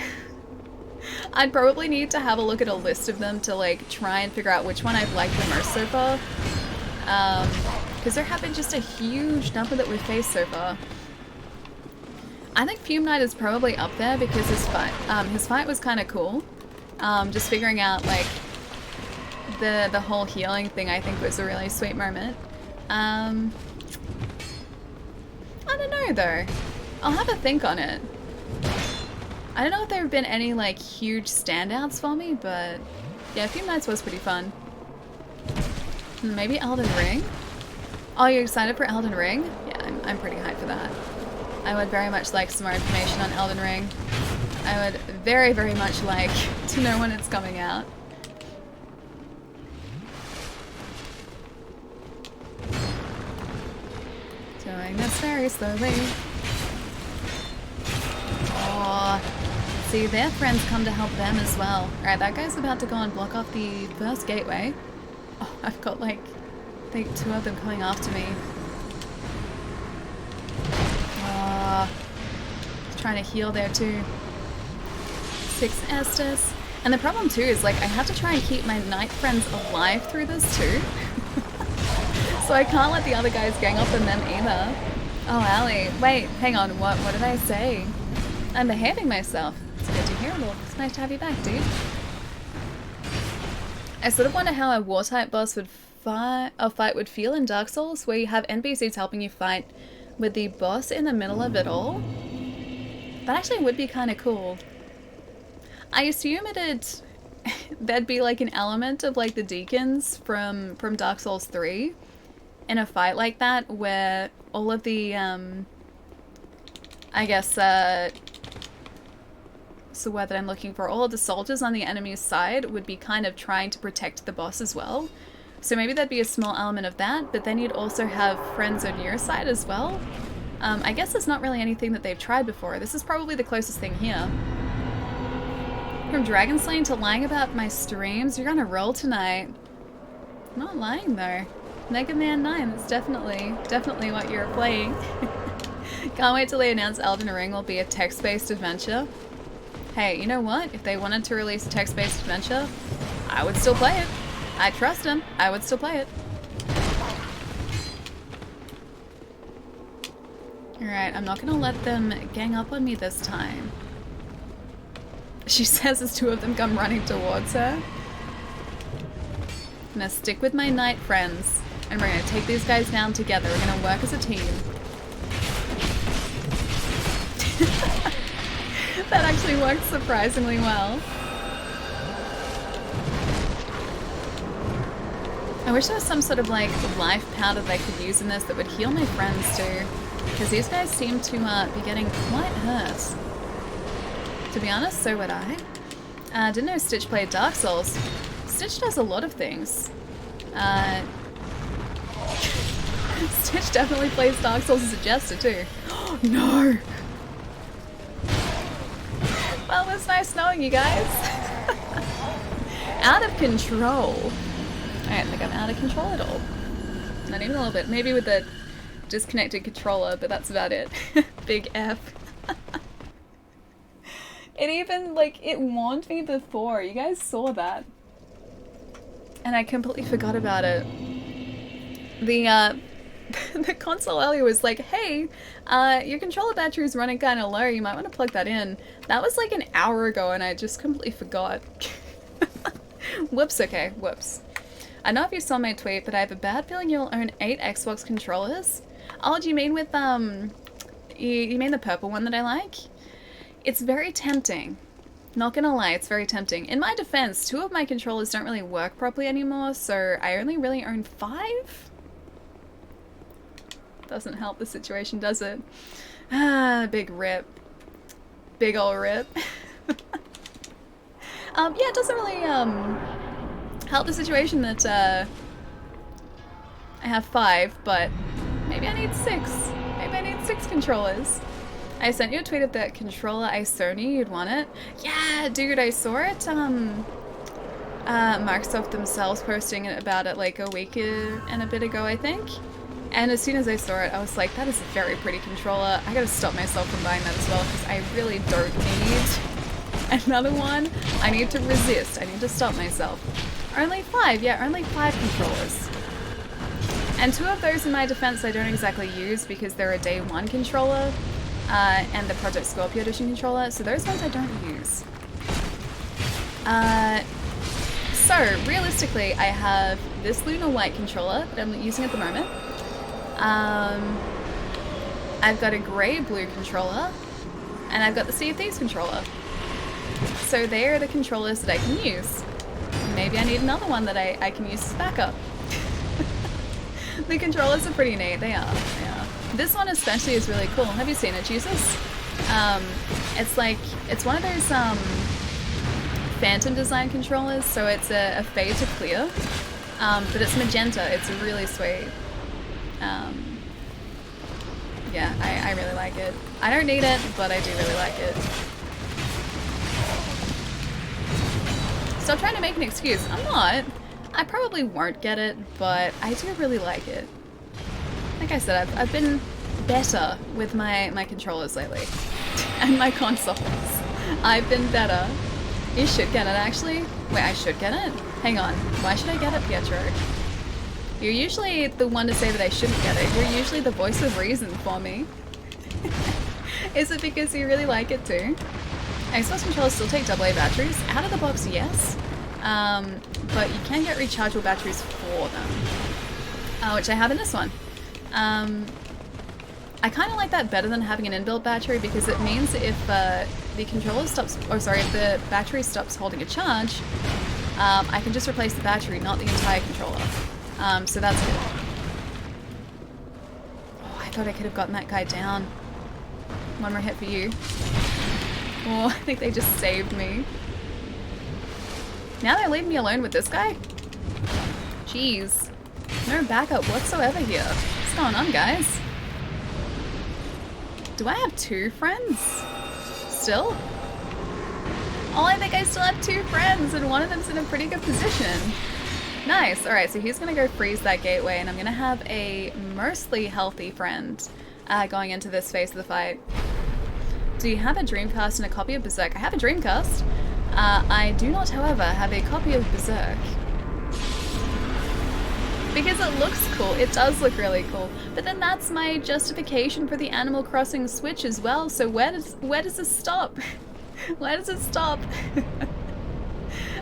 I'd probably need to have a look at a list of them to like try and figure out which one I've liked the most so far. Because there have been just a huge number that we've faced so far. I think Fume Knight is probably up there because his fight was kind of cool. Just figuring out like the whole healing thing, I think, was a really sweet moment. I don't know though. I'll have a think on it. I don't know if there have been any like huge standouts for me, but yeah, Fume Knights was pretty fun. Maybe Elden Ring? Oh, you're excited for Elden Ring? Yeah, I'm pretty hyped for that. I would very much like some more information on Elden Ring. I would very, very much like to know when it's coming out. Doing this very slowly. Oh, see, their friends come to help them as well. Alright, that guy's about to go and block off the first gateway. Oh, I've got like, I think 2 of them coming after me. Trying to heal there too. 6 Estus. And the problem too is like I have to try and keep my knight friends alive through this too. So I can't let the other guys gang up on them either. Oh, Ali. Wait, hang on. What did I say? I'm behaving myself. It's good to hear, Lord. It's nice to have you back, dude. I sort of wonder how a war-type boss would fight would feel in Dark Souls, where you have NPCs helping you fight with the boss in the middle of it all. That actually would be kind of cool. I assume there'd be like an element of like the deacons from Dark Souls 3 in a fight like that, where all of the I guess what's the word that I'm looking for? All of the soldiers on the enemy's side would be kind of trying to protect the boss as well. So maybe there'd be a small element of that, but then you'd also have friends on your side as well. I guess it's not really anything that they've tried before. This is probably the closest thing here. From dragon slaying to lying about my streams, you're on a roll tonight. I'm not lying though. Mega Man 9 is definitely what you're playing. Can't wait till they announce Elden Ring will be a text-based adventure. Hey, you know what? If they wanted to release a text-based adventure, I would still play it. I trust them. I would still play it. Alright, I'm not gonna let them gang up on me this time. She says as two of them come running towards her. I'm gonna stick with my knight friends, and we're gonna take these guys down together. We're gonna work as a team. That actually worked surprisingly well. I wish there was some sort of like life powder that I could use in this that would heal my friends too, because these guys seem to be getting quite hurt. To be honest, so would I. Didn't know Stitch played Dark Souls. Stitch does a lot of things. Stitch definitely plays Dark Souls as a jester too. No! Well, it's nice knowing you guys. Out of control. I don't think I'm out of control at all. Not even a little bit. Maybe with the disconnected controller, but that's about it. Big F. It even, like, it warned me before. You guys saw that. And I completely forgot about it. The console earlier was like, hey, your controller battery is running kind of low. You might want to plug that in. That was like an hour ago and I just completely forgot. Whoops, okay, whoops. I don't know if you saw my tweet, but I have a bad feeling you'll own 8 Xbox controllers. Oh, do you mean with, you mean the purple one that I like? It's very tempting. Not gonna lie, it's very tempting. In my defense, 2 of my controllers don't really work properly anymore, so I only really own 5? Doesn't help the situation, does it? Ah, big rip. Big ol' rip. Yeah, it doesn't really, help the situation that, I have 5, but maybe I need 6. Maybe I need 6 controllers. I sent you a tweet of that controller I Sony, you'd want it. Yeah, dude, I saw it, Microsoft themselves posting about it like a week and a bit ago, I think. And as soon as I saw it, I was like, that is a very pretty controller. I gotta stop myself from buying that as well, because I really don't need another one. I need to resist. I need to stop myself. Only 5, yeah, only 5 controllers. And 2 of those, in my defense, I don't exactly use because they're a day 1 controller and the Project Scorpio Edition controller, so those ones I don't use. So, realistically, I have this Lunar White controller that I'm using at the moment. I've got a grey-blue controller, and I've got the Sea of Thieves controller. So they are the controllers that I can use. Maybe I need another one that I can use as backup. The controllers are pretty neat, they are. This one especially is really cool. Have you seen it, Jesus? It's like, it's one of those Phantom design controllers, so it's a fade to clear, but it's magenta. It's really sweet. Yeah, I really like it. I don't need it, but I do really like it. Stop trying to make an excuse. I'm not. I probably won't get it, but I do really like it. Like I said, I've been better with my controllers lately. And my consoles. I've been better. You should get it, actually. Wait, I should get it? Hang on. Why should I get it, Pietro? You're usually the one to say that I shouldn't get it. You're usually the voice of reason for me. Is it because you really like it too? Xbox controllers still take AA batteries. Out of the box, yes. But you can get rechargeable batteries for them. Which I have in this one. I I kind of like that better than having an inbuilt battery because it means if the controller stops, or sorry, if the battery stops holding a charge, I can just replace the battery, not the entire controller. So that's good. Oh, I thought I could have gotten that guy down. One more hit for you. Oh, I think they just saved me. Now they're leaving me alone with this guy? Jeez. No backup whatsoever here. What's going on, guys? Do I have 2 friends? Still? Oh, I think I still have 2 friends, and one of them's in a pretty good position. Nice. Alright, so he's gonna go freeze that gateway, and I'm gonna have a mostly healthy friend going into this phase of the fight. Do you have a Dreamcast and a copy of Berserk? I have a Dreamcast. I do not, however, have a copy of Berserk. Because it looks cool. It does look really cool. But then that's my justification for the Animal Crossing Switch as well. So where does this stop? Where does it stop?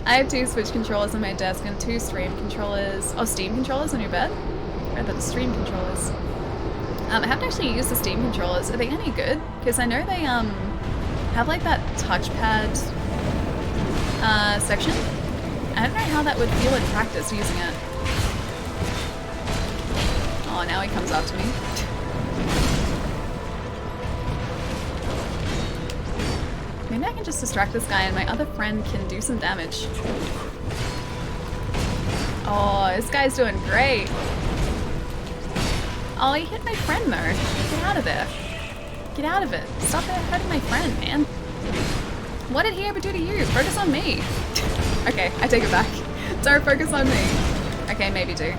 I have 2 Switch controllers on my desk and 2 Stream controllers. Oh, Steam controllers on your bed? I read that it's Stream controllers. I haven't actually used the Steam controllers. Are they any good? Because I know they have like that touchpad section. I don't know how that would feel in practice using it. Oh, now he comes after me. Maybe I can just distract this guy and my other friend can do some damage. Oh, this guy's doing great. Oh, he hit my friend though. Get out of there. Get out of it. Stop hurting my friend, man. What did he ever do to you? Focus on me. Okay, I take it back. Don't focus on me. Okay, maybe do.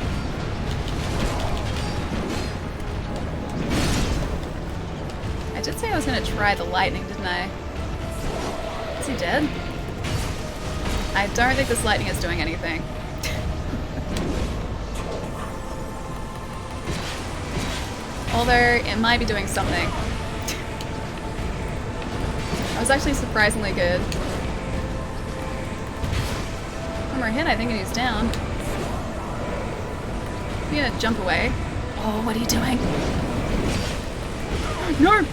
I did say I was going to try the lightning, didn't I? Is he dead? I don't think this lightning is doing anything. Although, it might be doing something. I was actually surprisingly good. One more hit, I think, and he's down. I'm gonna jump away. Oh, what are you doing? No!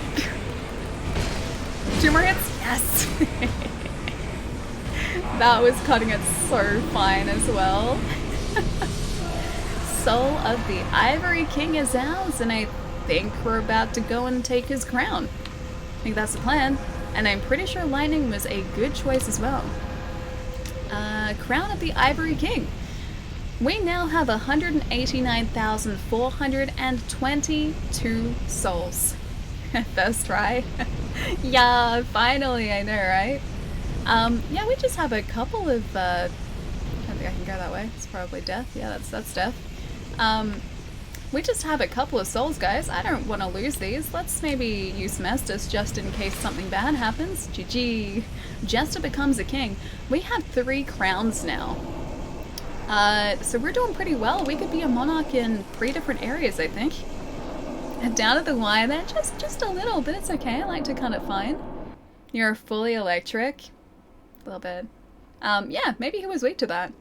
2 more hits? Yes! That was cutting it so fine as well. Soul of the Ivory King is ours, and I think we're about to go and take his crown. I think that's the plan. And I'm pretty sure lightning was a good choice as well. Crown of the Ivory King. We now have 189,422 souls. First try. Yeah, finally, I know, right? Yeah, we just have a couple of, I don't think I can go that way. It's probably death. Yeah, that's death. We just have a couple of souls, guys. I don't want to lose these. Let's maybe use Mestus just in case something bad happens. GG. Jester becomes a king. We have 3 crowns now. So we're doing pretty well. We could be a monarch in 3 different areas, I think. And down at the wire there, just a little, but it's okay. I like to cut it fine. You're fully electric. A little bit. Yeah, maybe he was weak to that.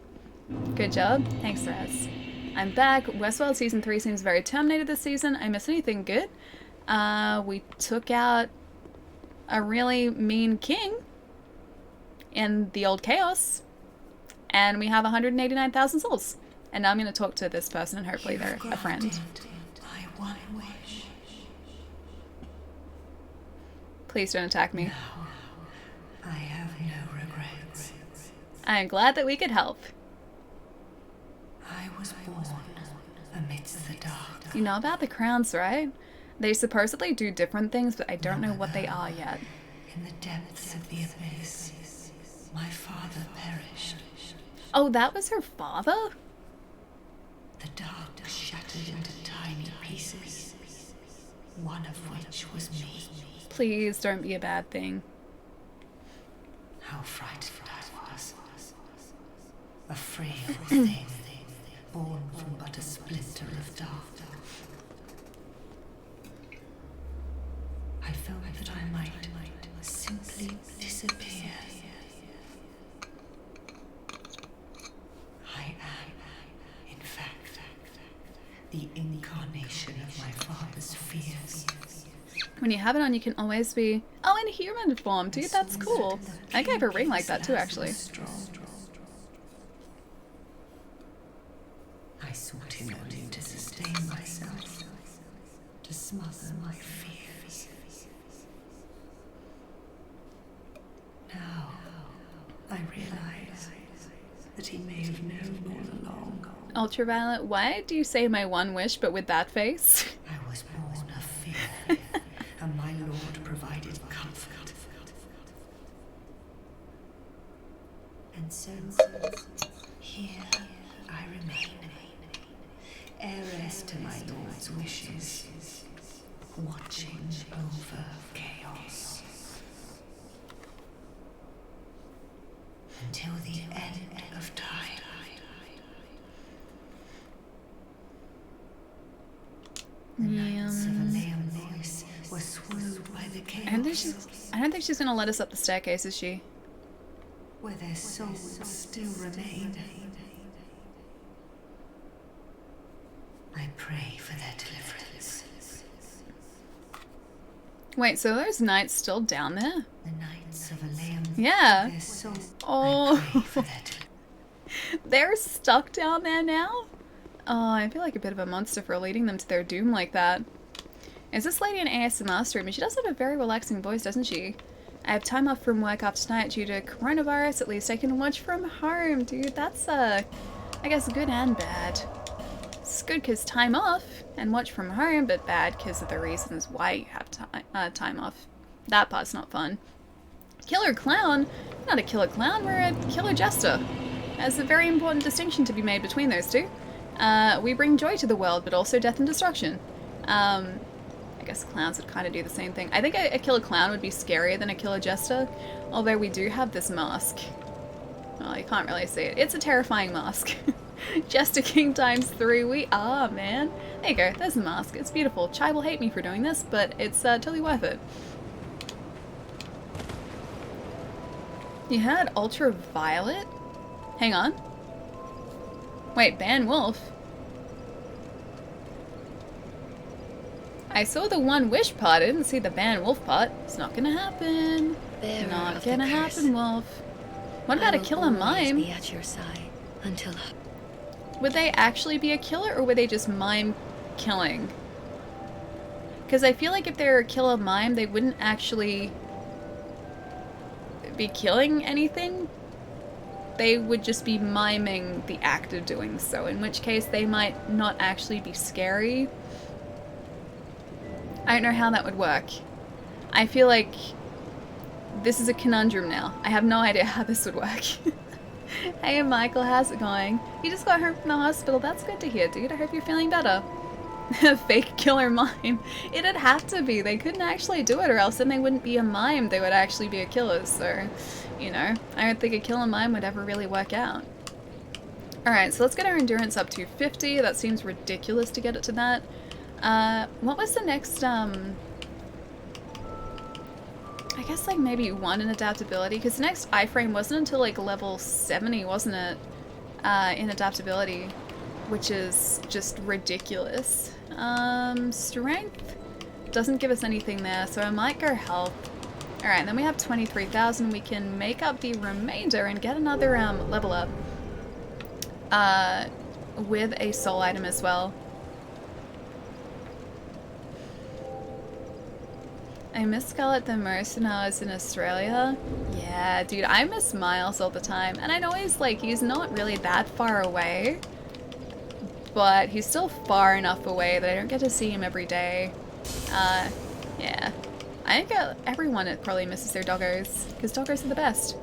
Good job. Thanks, Raz. I'm back. Westworld Season 3 seems very terminated this season. I miss anything good? We took out a really mean king in the old chaos. And we have 189,000 souls. And now I'm going to talk to this person and hopefully they're a friend. My one wish. Please don't attack me. Now, I have no regrets. I'm glad that we could help. I was born amidst the dark. You know about the crowns, right? They supposedly do different things, but I don't know what they are yet. In the depths of the abyss, my father perished. Oh, that was her father? The dark shattered into tiny pieces, one of which was me. Please don't be a bad thing. How frightened I was. A frail thing, born from but a splinter of dark. I felt that I might simply disappear. I am, in fact, the incarnation of my father's fears. When you have it on, you can always be... Oh, in human form, dude, that's cool. I gave a ring like that too, actually. I sought him only to sustain myself, to smother my fears. Now, I realize that he may have known all along. Ultraviolet, why do you say my one wish but with that face? I was born of fear, and my Lord provided comfort. And so, here I remain, heiress to my Lord's wishes, watching over chaos. Until the end of time. The knights of Aleum voice were swallowed by the chaos. I don't think she's gonna let us up the staircase, is she? Where their souls still remain. I pray for their deliverance. Wait, so those knights still down there? The knights of Aleum. Yeah. Their souls. Oh. I pray for their They're stuck down there now? Oh, I feel like a bit of a monster for leading them to their doom like that. Is this lady an ASMR streamer? She does have a very relaxing voice, doesn't she? I have time off from work after tonight due to coronavirus. At least I can watch from home, dude. That's, I guess good and bad. It's good because time off and watch from home, but bad because of the reasons why you have time off. That part's not fun. Killer clown? We're not a killer clown, we're a killer jester. There's a very important distinction to be made between those two. We bring joy to the world, but also death and destruction. I guess clowns would kind of do the same thing. I think a killer clown would be scarier than a killer jester, although we do have this mask. Well, you can't really see it. It's a terrifying mask. Jester King ×3, we are, man. There you go, there's the mask. It's beautiful. Chai will hate me for doing this, but it's totally worth it. You heard ultraviolet? Hang on. Wait, Ban Wolf? I saw the one wish part, I didn't see the Ban Wolf part. It's not gonna happen. Not gonna happen, Wolf. What about a killer mime? Be at your side until... Would they actually be a killer, or would they just mime killing? Because I feel like if they were a killer mime, they wouldn't actually be killing anything. They would just be miming the act of doing so, in which case they might not actually be scary. I don't know how that would work. I feel like this is a conundrum now. I have no idea how this would work. Hey Michael, how's it going? You just got home from the hospital. That's good to hear, dude. I hope you're feeling better. Fake killer mime. It'd have to be. They couldn't actually do it, or else then they wouldn't be a mime. They would actually be a killer, so... You know, I don't think a killer mime would ever really work out. Alright, so let's get our endurance up to 50. That seems ridiculous to get it to that. What was the next, I guess like maybe 1 in adaptability, because the next iframe wasn't until like level 70, wasn't it? In adaptability, which is just ridiculous. Strength doesn't give us anything there, so I might go health. Alright, then we have 23,000. We can make up the remainder and get another level up with a soul item as well. I miss Scarlet the most when I was in Australia. Yeah, dude, I miss Miles all the time. And I know he's like, he's not really that far away, but he's still far enough away that I don't get to see him every day. Yeah. I think everyone probably misses their doggos, because doggos are the best.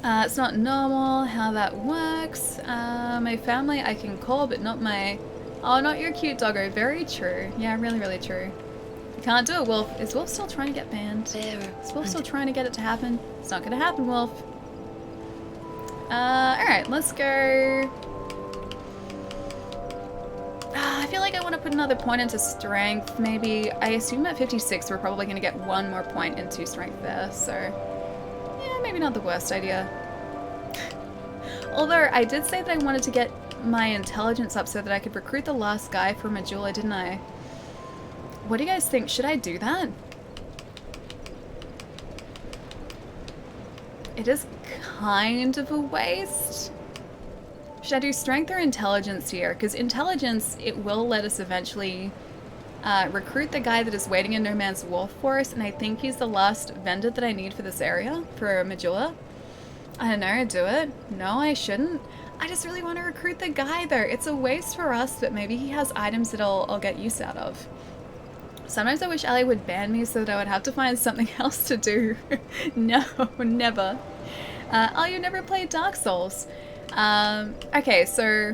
It's not normal how that works. My family I can call, but not my... Oh, not your cute doggo. Very true. Yeah, really, really true. You can't do it, Wolf. Is Wolf still trying to get banned? Is Wolf still trying to get it to happen? It's not gonna happen, Wolf. Alright, let's go... I feel like I want to put another point into strength, maybe. I assume at 56 we're probably going to get 1 more point into strength there, so... Yeah, maybe not the worst idea. Although, I did say that I wanted to get my intelligence up so that I could recruit the last guy for Majula, didn't I? What do you guys think? Should I do that? It is kind of a waste. Should I do strength or intelligence here? Because intelligence, it will let us eventually recruit the guy that is waiting in No Man's Wharf for us, and I think he's the last vendor that I need for this area, for Majula. I don't know, do it? No, I shouldn't. I just really want to recruit the guy though. It's a waste for us, but maybe he has items that I'll get use out of. Sometimes I wish Ali would ban me so that I would have to find something else to do. No, never. Oh, you never played Dark Souls? Okay, so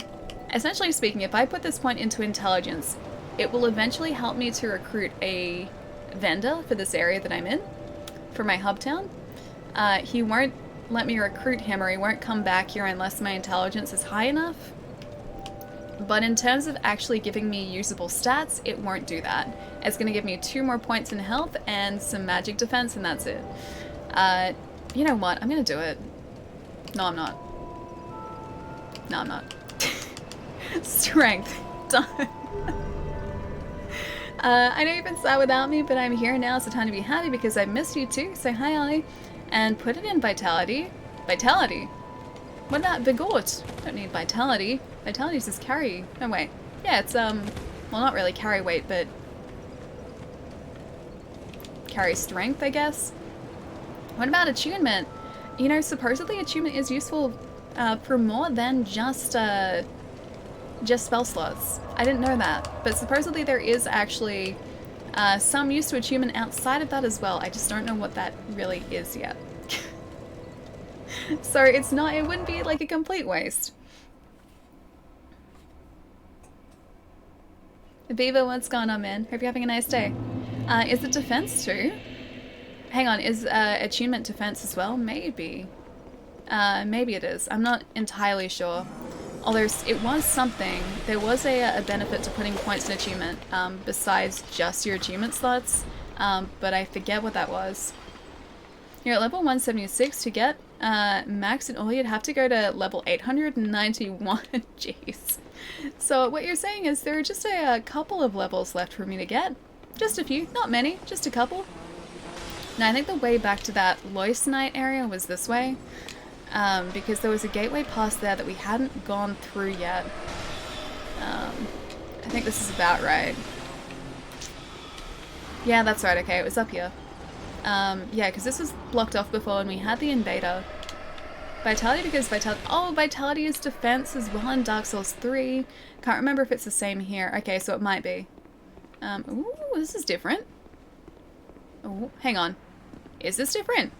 essentially speaking, if I put this point into intelligence, it will eventually help me to recruit a vendor for this area that I'm in, for my hub town. He won't let me recruit him, or he won't come back here unless my intelligence is high enough. But in terms of actually giving me usable stats, it won't do that. It's going to give me 2 more points in health and some magic defense, and that's it. You know what? I'm going to do it. No, I'm not. No, I'm not. Strength. Done. I know you've been sad without me, but I'm here now. It's the time to be happy because I missed you too. Say hi, Ollie. And put it in vitality. Vitality? What about Vigort? Don't need vitality. Vitality is just carry. No, wait. Yeah, it's, well, not really carry weight, but carry strength, I guess. What about attunement? You know, supposedly attunement is useful for more than just spell slots. I didn't know that, but supposedly there is actually some use to attunement outside of that as well. I just don't know what that really is yet. So it's not, it wouldn't be like a complete waste. Beaver, what's going on, man? Hope you're having a nice day. Is it defense too? Hang on, is attunement defense as well? Maybe. Maybe it is. I'm not entirely sure. Although it was something, there was a benefit to putting points in attunement besides just your attunement slots, but I forget what that was. You're at level 176 to get max and all, you'd have to go to level 891. Jeez. So what you're saying is there are just a couple of levels left for me to get. Just a few, not many, just a couple. Now I think the way back to that Lois Night area was this way. Because there was a gateway past there that we hadn't gone through yet. I think this is about right. Yeah, that's right, okay, it was up here. Yeah, because this was blocked off before and we had the invader. Vitality, because Vitality... Oh, Vitality is defense as well in Dark Souls 3. Can't remember if it's the same here. Okay, so it might be. Ooh, this is different. Oh, hang on. Is this different?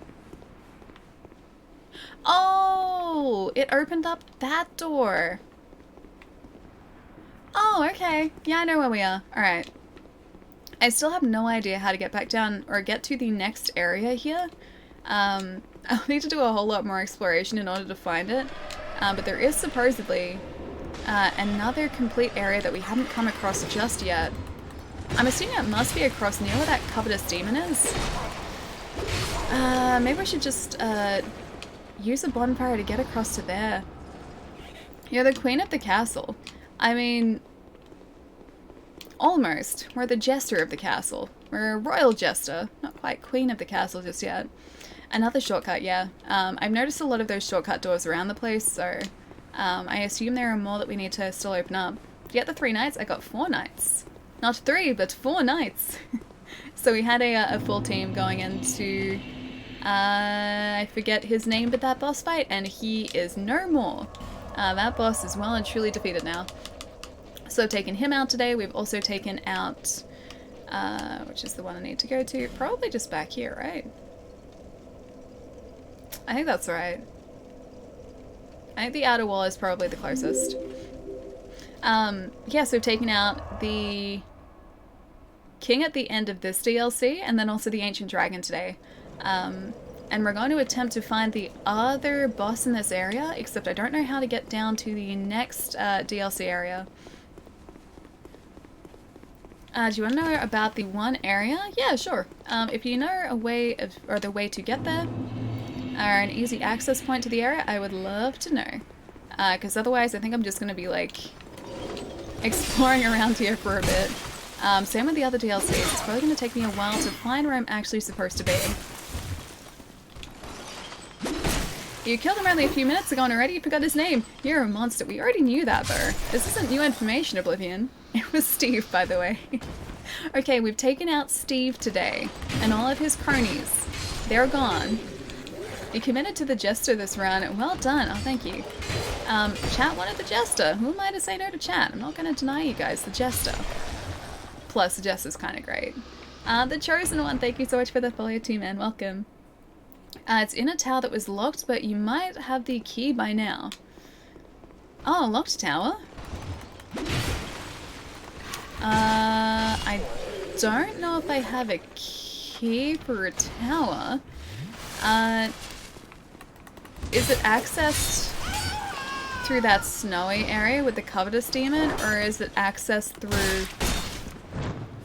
Oh, it opened up that door. Oh, okay. Yeah, I know where we are. Alright. I still have no idea how to get back down or get to the next area here. I'll need to do a whole lot more exploration in order to find it. But there is supposedly another complete area that we haven't come across just yet. I'm assuming it must be across near where that covetous demon is. Maybe I should just use a bonfire to get across to there. You're the queen of the castle. I mean, almost. We're the jester of the castle. We're a royal jester. Not quite queen of the castle just yet. Another shortcut, yeah. I've noticed a lot of those shortcut doors around the place, so I assume there are more that we need to still open up. To get the 3 knights, I got 4 knights. Not 3, but 4 knights. So we had a full team going into... I forget his name, but that boss fight, and he is no more. That boss is well and truly defeated now. So I've taken him out today. We've also taken out, which is the one I need to go to, probably just back here, right? I think that's right. I think the outer wall is probably the closest. Yeah, so we've taken out the king at the end of this DLC, and then also the ancient dragon today. And we're going to attempt to find the other boss in this area, except I don't know how to get down to the next DLC area. Do you want to know about the one area? Yeah, sure. If you know a way of, or the way to get there, or an easy access point to the area, I would love to know. Because otherwise I think I'm just going to be like exploring around here for a bit. Same with the other DLCs. It's probably going to take me a while to find where I'm actually supposed to be. You killed him only a few minutes ago and already you forgot his name. You're a monster. We already knew that though. This isn't new information, Oblivion. It was Steve, by the way. Okay, we've taken out Steve today and all of his cronies. They're gone. You committed to the Jester this round. Well done. Oh, thank you. Chat wanted the Jester. Who am I to say no to chat? I'm not going to deny you guys the Jester. Plus, the Jester's kind of great. The Chosen One, thank you so much for the follow too, man. Welcome. It's in a tower that was locked, but you might have the key by now. Oh, locked tower? I don't know if I have a key for a tower. Is it accessed through that snowy area with the Covetous Demon, or is it accessed through...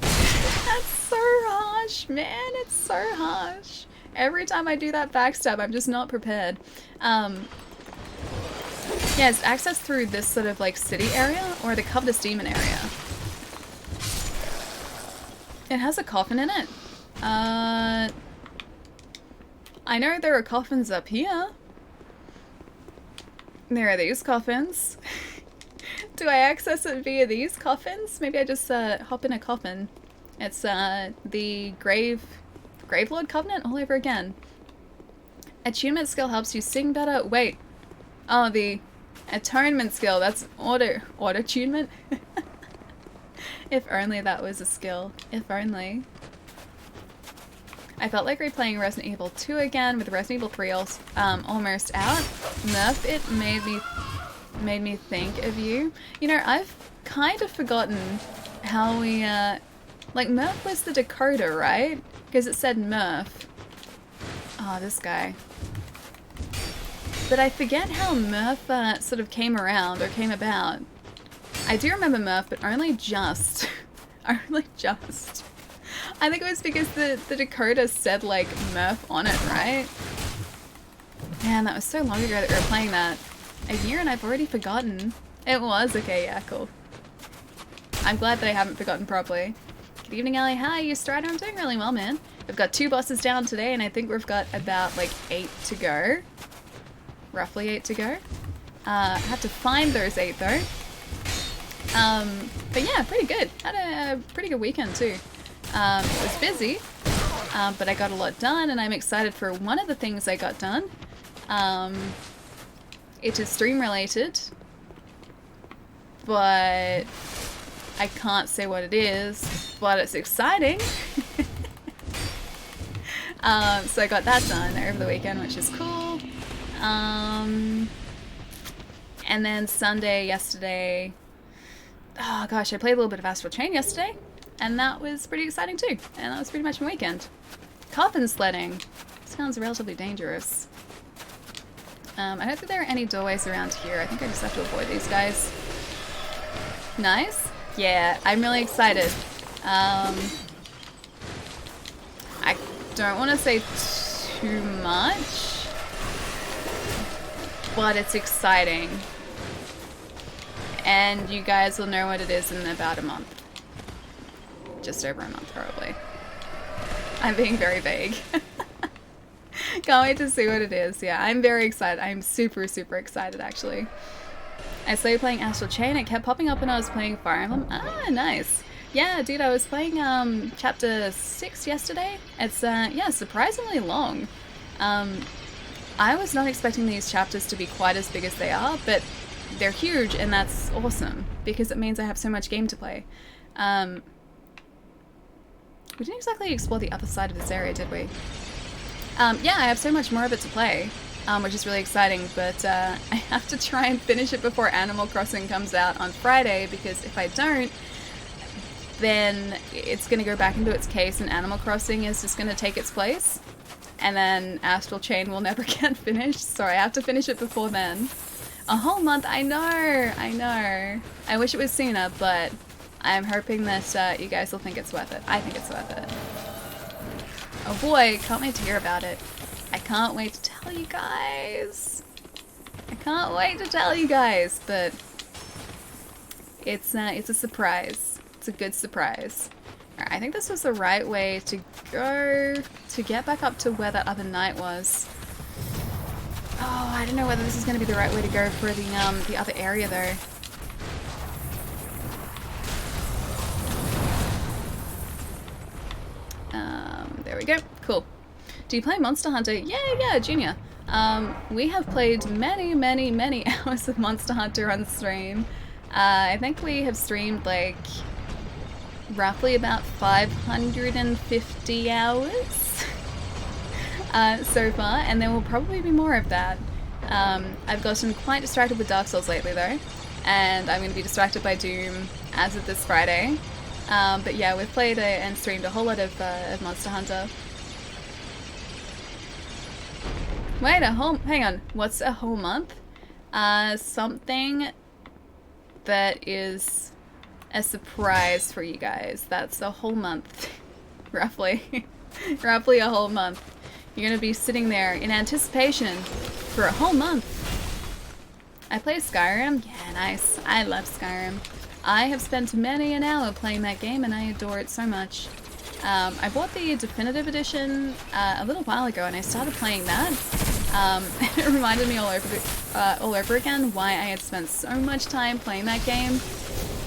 That's so harsh, man, it's so harsh. Every time I do that backstab, I'm just not prepared. Yeah, it's accessed through this sort of like city area or the Covetous Demon area. It has a coffin in it. I know there are coffins up here. There are these coffins. Do I access it via these coffins? Maybe I just hop in a coffin. It's the Gravelord Covenant all over again. Attunement skill helps you sing better. Wait. Oh, the atonement skill. That's auto-tunement? If only that was a skill. If only. I felt like replaying Resident Evil 2 again with Resident Evil 3 almost out. Murph, it made me think of you. You know, I've kind of forgotten how we, like Murph was the Dakota, right? Because it said Murph. Oh, this guy. But I forget how Murph sort of came around or came about. I do remember Murph, but only just. Only just. I think it was because the Dakota said like Murph on it, right? Man, that was so long ago that we were playing that. A year and I've already forgotten. It was? Okay, yeah, cool. I'm glad that I haven't forgotten properly. Good evening, Ali. Hi, you Strider. I'm doing really well, man. We've got 2 bosses down today, and I think we've got about like 8 to go. Roughly 8 to go. I have to find those 8 though. But yeah, pretty good. Had a pretty good weekend too. It was busy, but I got a lot done, and I'm excited for one of the things I got done. It is stream related, but I can't say what it is, but it's exciting. So I got that done over the weekend, which is cool. And then Sunday, yesterday, oh gosh, I played a little bit of Astral Chain yesterday, and that was pretty exciting too. And that was pretty much my weekend. Coffin sledding. Sounds relatively dangerous. I don't think there are any doorways around here. I think I just have to avoid these guys. Nice. Yeah, I'm really excited. I don't want to say too much, but it's exciting. And you guys will know what it is in about a month. Just over a month, probably. I'm being very vague. Can't wait to see what it is. Yeah, I'm very excited. I'm super, super excited, actually. I started playing Astral Chain. It kept popping up when I was playing Fire Emblem. Ah, nice. Yeah, dude, I was playing chapter 6 yesterday. It's, yeah, surprisingly long. I was not expecting these chapters to be quite as big as they are, but they're huge, and that's awesome, because it means I have so much game to play. We didn't exactly explore the other side of this area, did we? Yeah, I have so much more of it to play, which is really exciting, but I have to try and finish it before Animal Crossing comes out on Friday, because if I don't, then it's going to go back into its case and Animal Crossing is just going to take its place, and then Astral Chain will never get finished, so I have to finish it before then. A whole month, I know, I know. I wish it was sooner, but I'm hoping that you guys will think it's worth it. I think it's worth it. Oh boy, can't wait to hear about it. I can't wait to tell you guys. I can't wait to tell you guys, but it's a surprise. It's a good surprise. Alright, I think this was the right way to go to get back up to where that other knight was. Oh, I don't know whether this is going to be the right way to go for the other area though. There we go. Cool. Do you play Monster Hunter? Yeah, Junior. We have played many hours of Monster Hunter on stream. I think we have streamed like roughly about 550 hours so far, and there will probably be more of that. I've gotten quite distracted with Dark Souls lately though, and I'm going to be distracted by Doom as of this Friday. But yeah, we've played and streamed a whole lot of Monster Hunter. Wait, hang on, what's a whole month? Something that is a surprise for you guys. That's a whole month, roughly. Roughly a whole month. You're gonna be sitting there in anticipation for a whole month. I play Skyrim. Yeah, nice. I love Skyrim. I have spent many an hour playing that game and I adore it so much. I bought the Definitive Edition a little while ago and I started playing that. It reminded me all over again why I had spent so much time playing that game.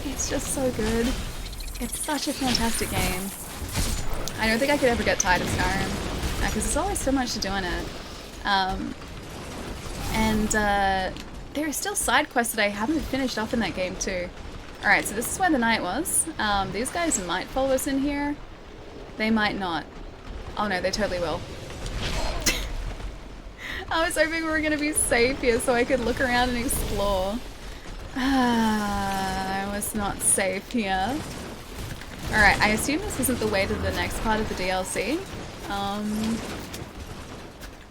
It's just so good. It's such a fantastic game. I don't think I could ever get tired of Skyrim because there's always so much to do in it. There are still side quests that I haven't finished off in that game too. Alright, so this is where the knight was. These guys might follow us in here. They might not. Oh no, they totally will. I was hoping we were going to be safe here so I could look around and explore. I was not safe here. Alright, I assume this isn't the way to the next part of the DLC.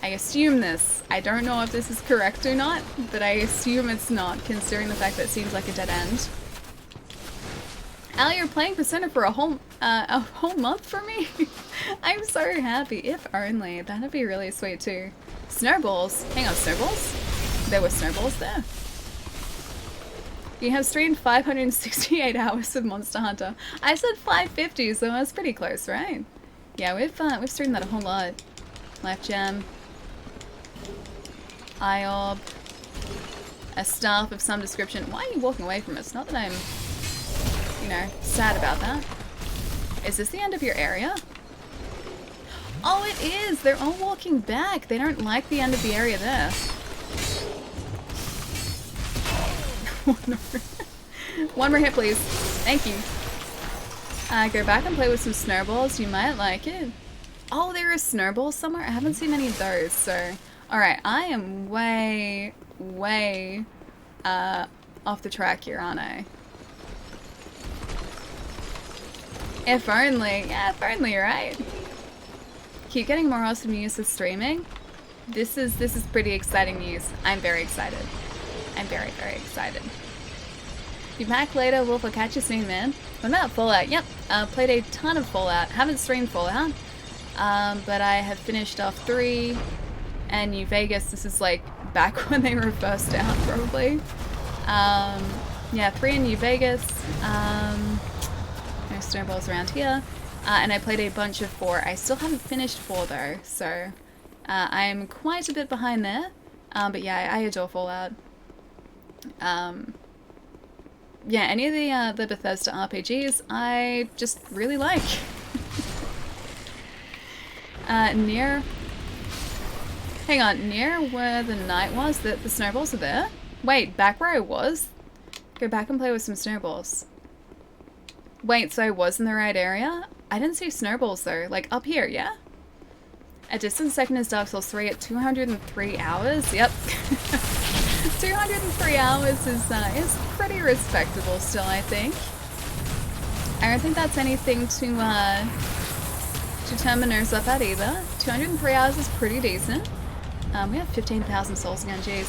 I assume this. I don't know if this is correct or not, but I assume it's not, considering the fact that it seems like a dead end. Al, you're playing Persona for a whole month for me? I'm so happy. If only. That'd be really sweet too. Snowballs. Hang on, snowballs? There were snowballs there. You have streamed 568 hours of Monster Hunter. I said 550, so that's pretty close, right? Yeah, we've streamed that a whole lot. Life Gem. IOB. A staff of some description. Why are you walking away from us? Not that I'm, you know, sad about that. Is this the end of your area? Oh, it is! They're all walking back. They don't like the end of the area there. One more hit, please. Thank you. Go back and play with some snowballs. You might like it. Oh, there are snowballs somewhere? I haven't seen any of those, so... Alright, I am way off the track here, aren't I? If only. Yeah, if only, right? Keep getting more awesome news with streaming. This is pretty exciting news. I'm very excited. I'm very excited. Be back later, Wolf. I'll catch you soon, man. What about Fallout? Yep, played a ton of Fallout. Haven't streamed Fallout, but I have finished off 3 and New Vegas. This is like back when they were first out, probably. Yeah, 3 in New Vegas. No snowballs around here. And I played a bunch of 4. I still haven't finished 4 though, so I'm quite a bit behind there. But yeah, I adore Fallout. Yeah, any of the Bethesda RPGs I just really like. Near... Hang on, near where the knight was, the snowballs are there? Wait, back where I was? Go back and play with some snowballs. Wait, so I was in the right area? I didn't see snowballs though, like up here, yeah? A distant second is Dark Souls 3 at 203 hours? Yep. 203 hours is pretty respectable still, I think. I don't think that's anything to turn my nose up at either. 203 hours is pretty decent. We have 15,000 souls again, jeez.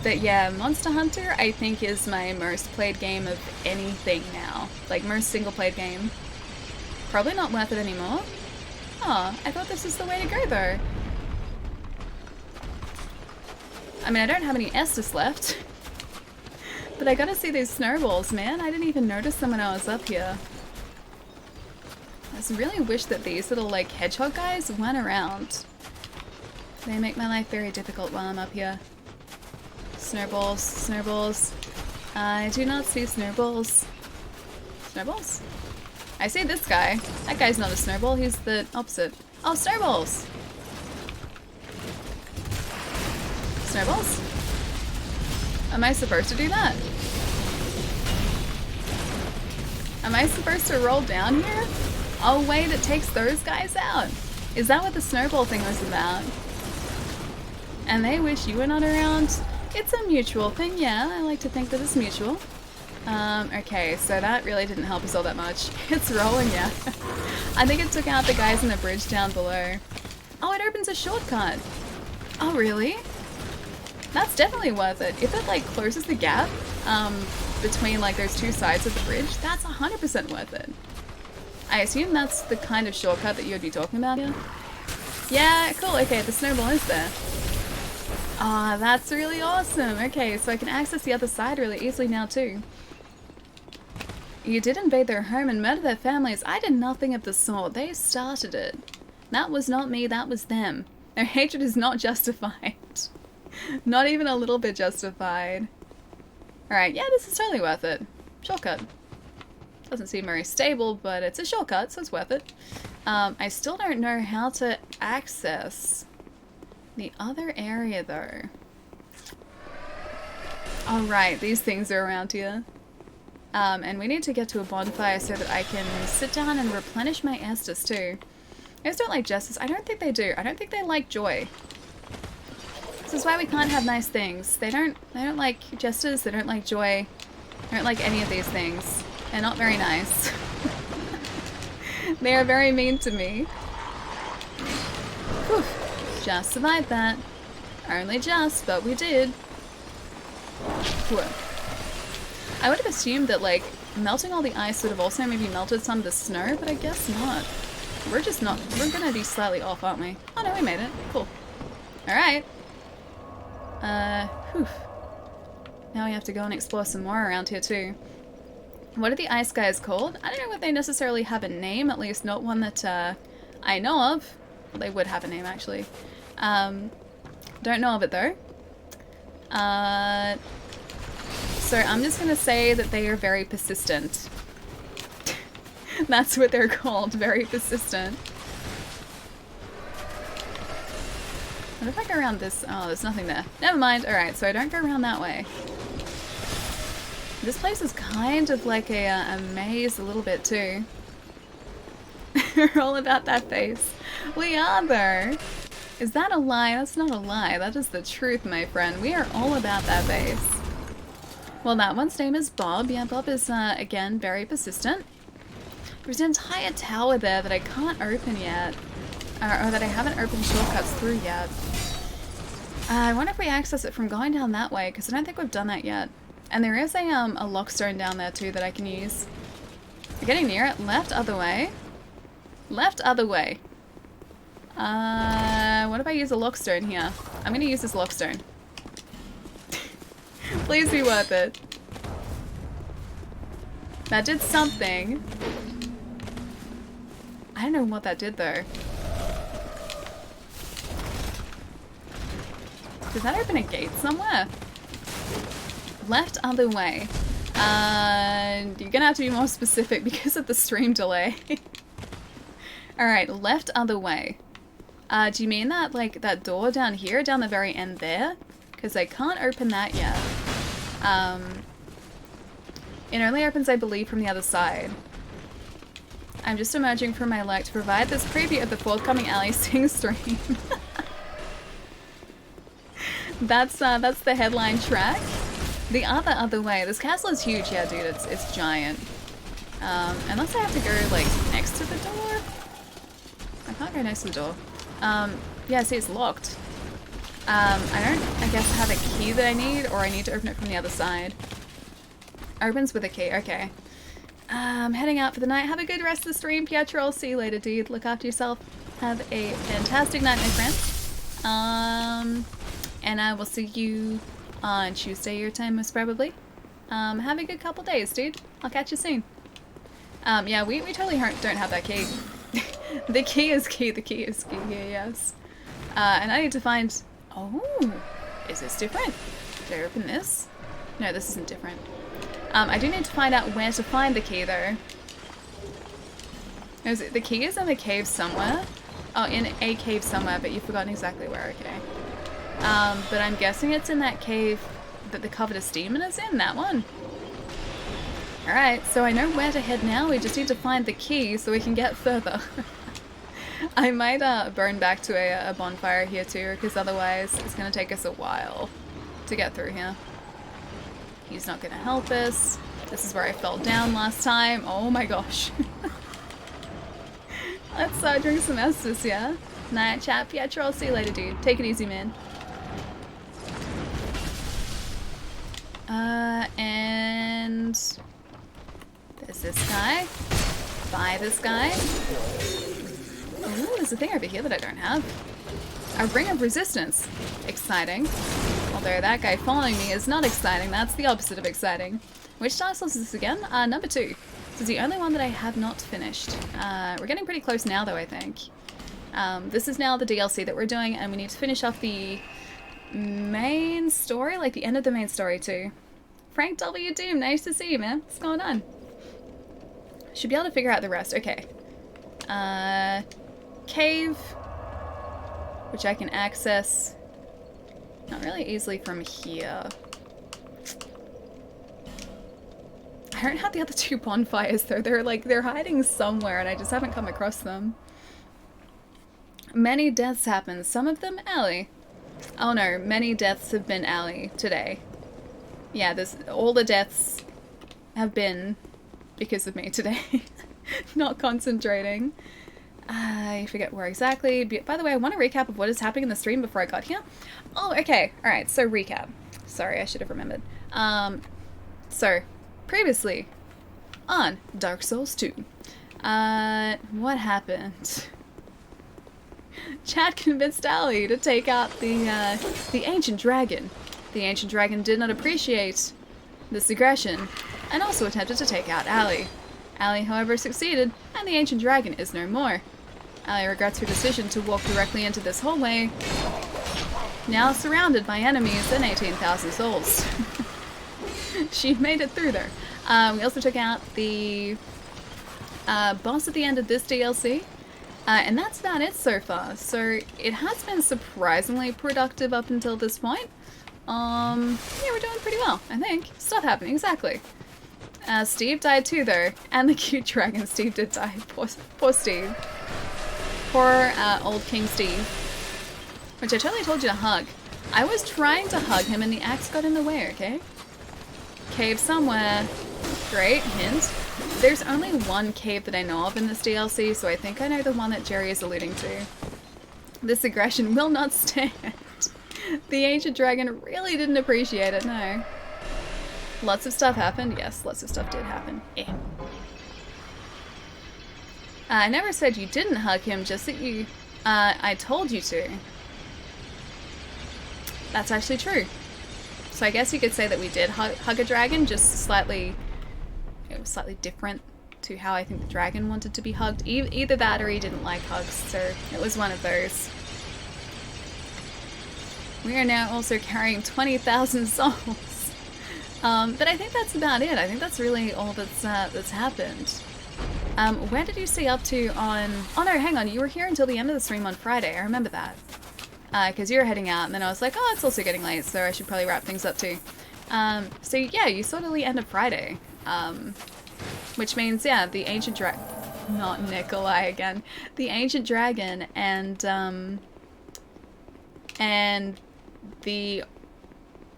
But yeah, Monster Hunter I think is my most played game of anything now. Like most single played game. Probably not worth it anymore. Oh, I thought this was the way to go though. I mean, I don't have any Estus left. But I gotta see these snowballs, man. I didn't even notice them when I was up here. I just really wish that these little, like, hedgehog guys weren't around. They make my life very difficult while I'm up here. Snowballs, snowballs. I do not see snowballs. Snowballs? I see this guy. That guy's not a snowball, he's the opposite. Oh, snowballs! Snowballs? Am I supposed to do that? Am I supposed to roll down here? Oh wait, it takes those guys out. Is that what the snowball thing was about? And they wish you were not around? It's a mutual thing, yeah. I like to think that it's mutual. Okay, so that really didn't help us all that much. It's rolling, yeah. I think it took out the guys in the bridge down below. Oh, it opens a shortcut. Oh, really? That's definitely worth it. If it, like, closes the gap between, like, those two sides of the bridge, that's 100% worth it. I assume that's the kind of shortcut that you would be talking about here? Yeah, cool. Okay, the snowball is there. Ah, that's really awesome. Okay, so I can access the other side really easily now too. You did invade their home and murder their families. I did nothing of the sort. They started it. That was not me, that was them. Their hatred is not justified. Not even a little bit justified. Alright, yeah, this is totally worth it. Shortcut. Doesn't seem very stable, but it's a shortcut, so it's worth it. I still don't know how to access the other area, though. Alright, these things are around here. And we need to get to a bonfire so that I can sit down and replenish my Estus, too. I just don't like justice. I don't think they do. I don't think they like joy. This is why we can't have nice things. They don't like justice, they don't like joy. They don't like any of these things. They're not very nice. They are very mean to me. Whew. Just survived that. Only just, but we did. Whew. I would have assumed that, like, melting all the ice would have also maybe melted some of the snow, but I guess not. We're just not. We're gonna be slightly off, aren't we? Oh no, we made it. Cool. Alright. Whew. Now we have to go and explore some more around here too. What are the ice guys called? I don't know if they necessarily have a name, at least not one that I know of. Well, they would have a name actually. Don't know of it though. So I'm just gonna say that they are very persistent. That's what they're called, very persistent. What if I go around this? Oh, there's nothing there. Never mind. Alright, so I don't go around that way. This place is kind of like a maze a little bit too. We're all about that face. We are though. Is that a lie? That's not a lie. That is the truth, my friend. We are all about that base. Well, that one's name is Bob. Yeah, Bob is, again, very persistent. There's an entire tower there that I can't open yet. Or that I haven't opened shortcuts through yet. I wonder if we access it from going down that way, because I don't think we've done that yet. And there is a lockstone down there too that I can use. We're getting near it. Left, other way. Left, other way. What if I use a lockstone here? I'm gonna use this lockstone. Please be worth it. That did something. I don't know what that did though. Did that open a gate somewhere? Left, other way. You're gonna have to be more specific because of the stream delay. Alright, left, other way. Do you mean that, like, that door down here, down the very end there? Because I can't open that yet. It only opens, I believe, from the other side. I'm just emerging from my lurk to provide this preview of the forthcoming Ali Sing stream. That's the headline track. The other way. This castle is huge, yeah, dude. It's giant. Unless I have to go, like, next to the door? I can't go next to the door. Yeah, see, it's locked. I don't, I guess, have a key that I need, or I need to open it from the other side. Opens with a key, okay. I'm heading out for the night. Have a good rest of the stream, Pietro. I'll see you later, dude. Look after yourself. Have a fantastic night, my friend. And I will see you on Tuesday your time, most probably. Have a good couple days, dude. I'll catch you soon. Yeah, we totally don't have that key. The key is key, the key is key, yeah, yes. And I need to find... Oh, is this different? Did I open this? No, this isn't different. I do need to find out where to find the key, though. The key is in the cave somewhere. Oh, in a cave somewhere, but you've forgotten exactly where, okay. But I'm guessing it's in that cave that the covetous demon is in, that one. Alright, so I know where to head now, we just need to find the key so we can get further. I might burn back to a bonfire here too, because otherwise it's going to take us a while to get through here. He's not going to help us. This is where I fell down last time. Oh my gosh. Let's drink some Estus, yeah? Night chat, Pietro, I'll see you later, dude. Take it easy, man. And... there's this guy. Buy this guy. Ooh, there's a thing over here that I don't have. A ring of resistance. Exciting. Although that guy following me is not exciting. That's the opposite of exciting. Which Dark Souls is this again? Number 2. This is the only one that I have not finished. We're getting pretty close now, though, I think. This is now the DLC that we're doing, and we need to finish off the main story, like the end of the main story, too. Frank W. Doom, nice to see you, man. What's going on? Should be able to figure out the rest. Okay. Cave, which I can access not really easily from here. I don't have the other 2 bonfires though. They're hiding somewhere and I just haven't come across them. Many deaths happen. Some of them Allie. Oh no, many deaths have been Allie today. Yeah, all the deaths have been because of me today. Not concentrating. I forget where exactly. By the way, I want a recap of what is happening in the stream before I got here. Oh, okay. Alright, so recap. Sorry, I should have remembered. So, previously on Dark Souls 2, what happened? Chad convinced Allie to take out the ancient dragon. The ancient dragon did not appreciate this aggression, and also attempted to take out Allie. Allie, however, succeeded, and the ancient dragon is no more. Allie regrets her decision to walk directly into this hallway, now surrounded by enemies and 18,000 souls. She made it through there. We also took out the boss at the end of this DLC, and that's about it so far. So it has been surprisingly productive up until this point. Yeah, we're doing pretty well, I think. Stuff happening, exactly. Steve died too, though, and the cute dragon Steve did die. Poor Steve. Poor old King Steve. Which I totally told you to hug. I was trying to hug him and the axe got in the way, okay? Cave somewhere. Great, hint. There's only one cave that I know of in this DLC, so I think I know the one that Jerry is alluding to. This aggression will not stand. The ancient dragon really didn't appreciate it, no. Lots of stuff happened. Yes, lots of stuff did happen. Yeah. I never said you didn't hug him, just that you... I told you to. That's actually true. So I guess you could say that we did hug a dragon, just slightly... It was slightly different to how I think the dragon wanted to be hugged. Either that or he didn't like hugs, so it was one of those. We are now also carrying 20,000 souls. But I think that's about it. I think that's really all that's happened. Where did you stay up to on... Oh no, hang on. You were here until the end of the stream on Friday. I remember that. Because you were heading out, and then I was like, oh, it's also getting late, so I should probably wrap things up too. So yeah, you saw till the end of Friday. Which means, yeah, the ancient dragon... Not Nikolai again. The ancient dragon and the...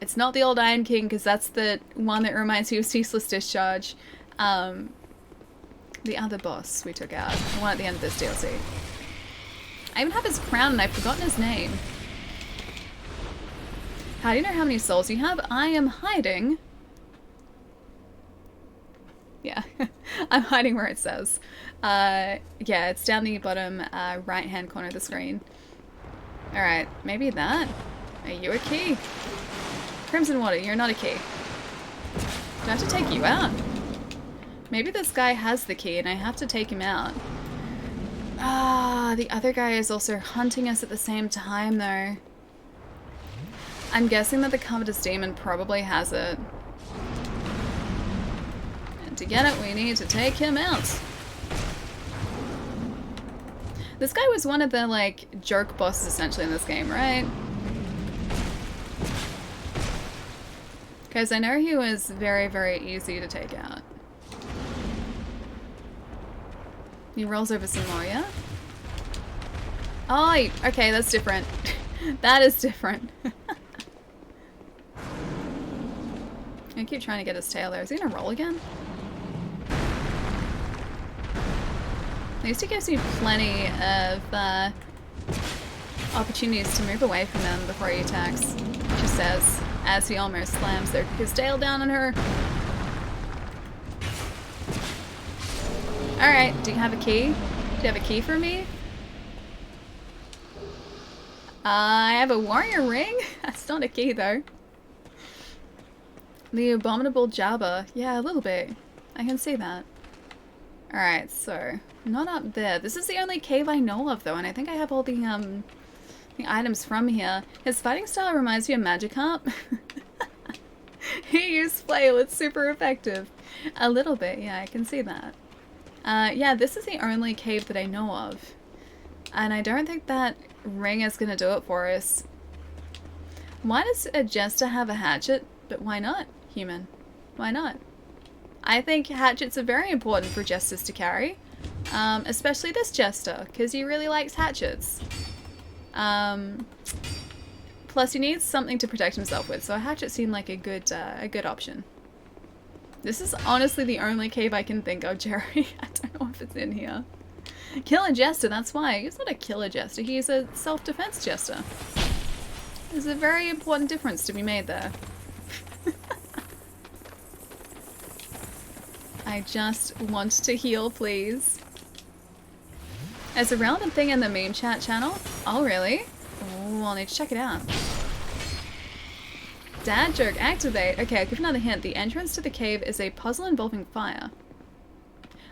It's not the old Iron King, because that's the one that reminds you of Ceaseless Discharge. The other boss we took out. The one at the end of this DLC. I even have his crown and I've forgotten his name. How do you know how many souls you have? I am hiding. Yeah, I'm hiding where it says. Yeah, it's down the bottom right hand corner of the screen. Alright, maybe that? Are you a key? Crimson Water, you're not a key. I have to take you out? Maybe this guy has the key and I have to take him out. Ah, the other guy is also hunting us at the same time though. I'm guessing that the covetous demon probably has it. And to get it, we need to take him out. This guy was one of the, like, jerk bosses essentially in this game, right? Because I know he was very, very easy to take out. He rolls over some more, yeah? Oh, okay, that's different. That is different. I keep trying to get his tail there. Is he gonna roll again? At least he gives me plenty of opportunities to move away from him before he attacks, she says, as he almost slams his tail down on her. Alright, do you have a key? Do you have a key for me? I have a warrior ring? That's not a key though. The abominable Jabba. Yeah, a little bit. I can see that. Alright, so not up there. This is the only cave I know of though, and I think I have all the items from here. His fighting style reminds me of Magikarp. He used flail, it's super effective. A little bit, yeah, I can see that. Yeah, this is the only cave that I know of. And I don't think that ring is gonna do it for us. Why does a jester have a hatchet? But why not, human? Why not? I think hatchets are very important for jesters to carry. Especially this jester, because he really likes hatchets. Plus he needs something to protect himself with, so a hatchet seemed like a good option. This is honestly the only cave I can think of, Jerry. I don't know if it's in here. Killer jester, that's why. He's not a killer jester, he's a self-defense jester. There's a very important difference to be made there. I just want to heal, please. There's a random thing in the meme chat channel. Oh, really? Oh, I'll need to check it out. Dad joke, activate. Okay, I'll give another hint. The entrance to the cave is a puzzle involving fire.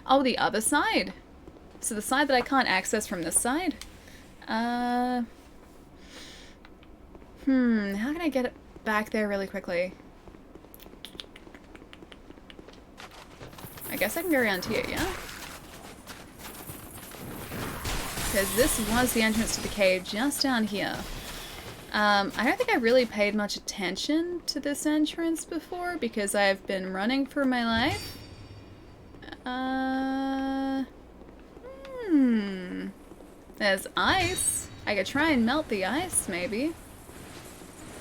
Oh, the other side. So the side that I can't access from this side. How can I get it back there really quickly? I guess I can go around here, yeah? Because this was the entrance to the cave just down here. I don't think I really paid much attention to this entrance before because I've been running for my life. There's ice. I could try and melt the ice, maybe.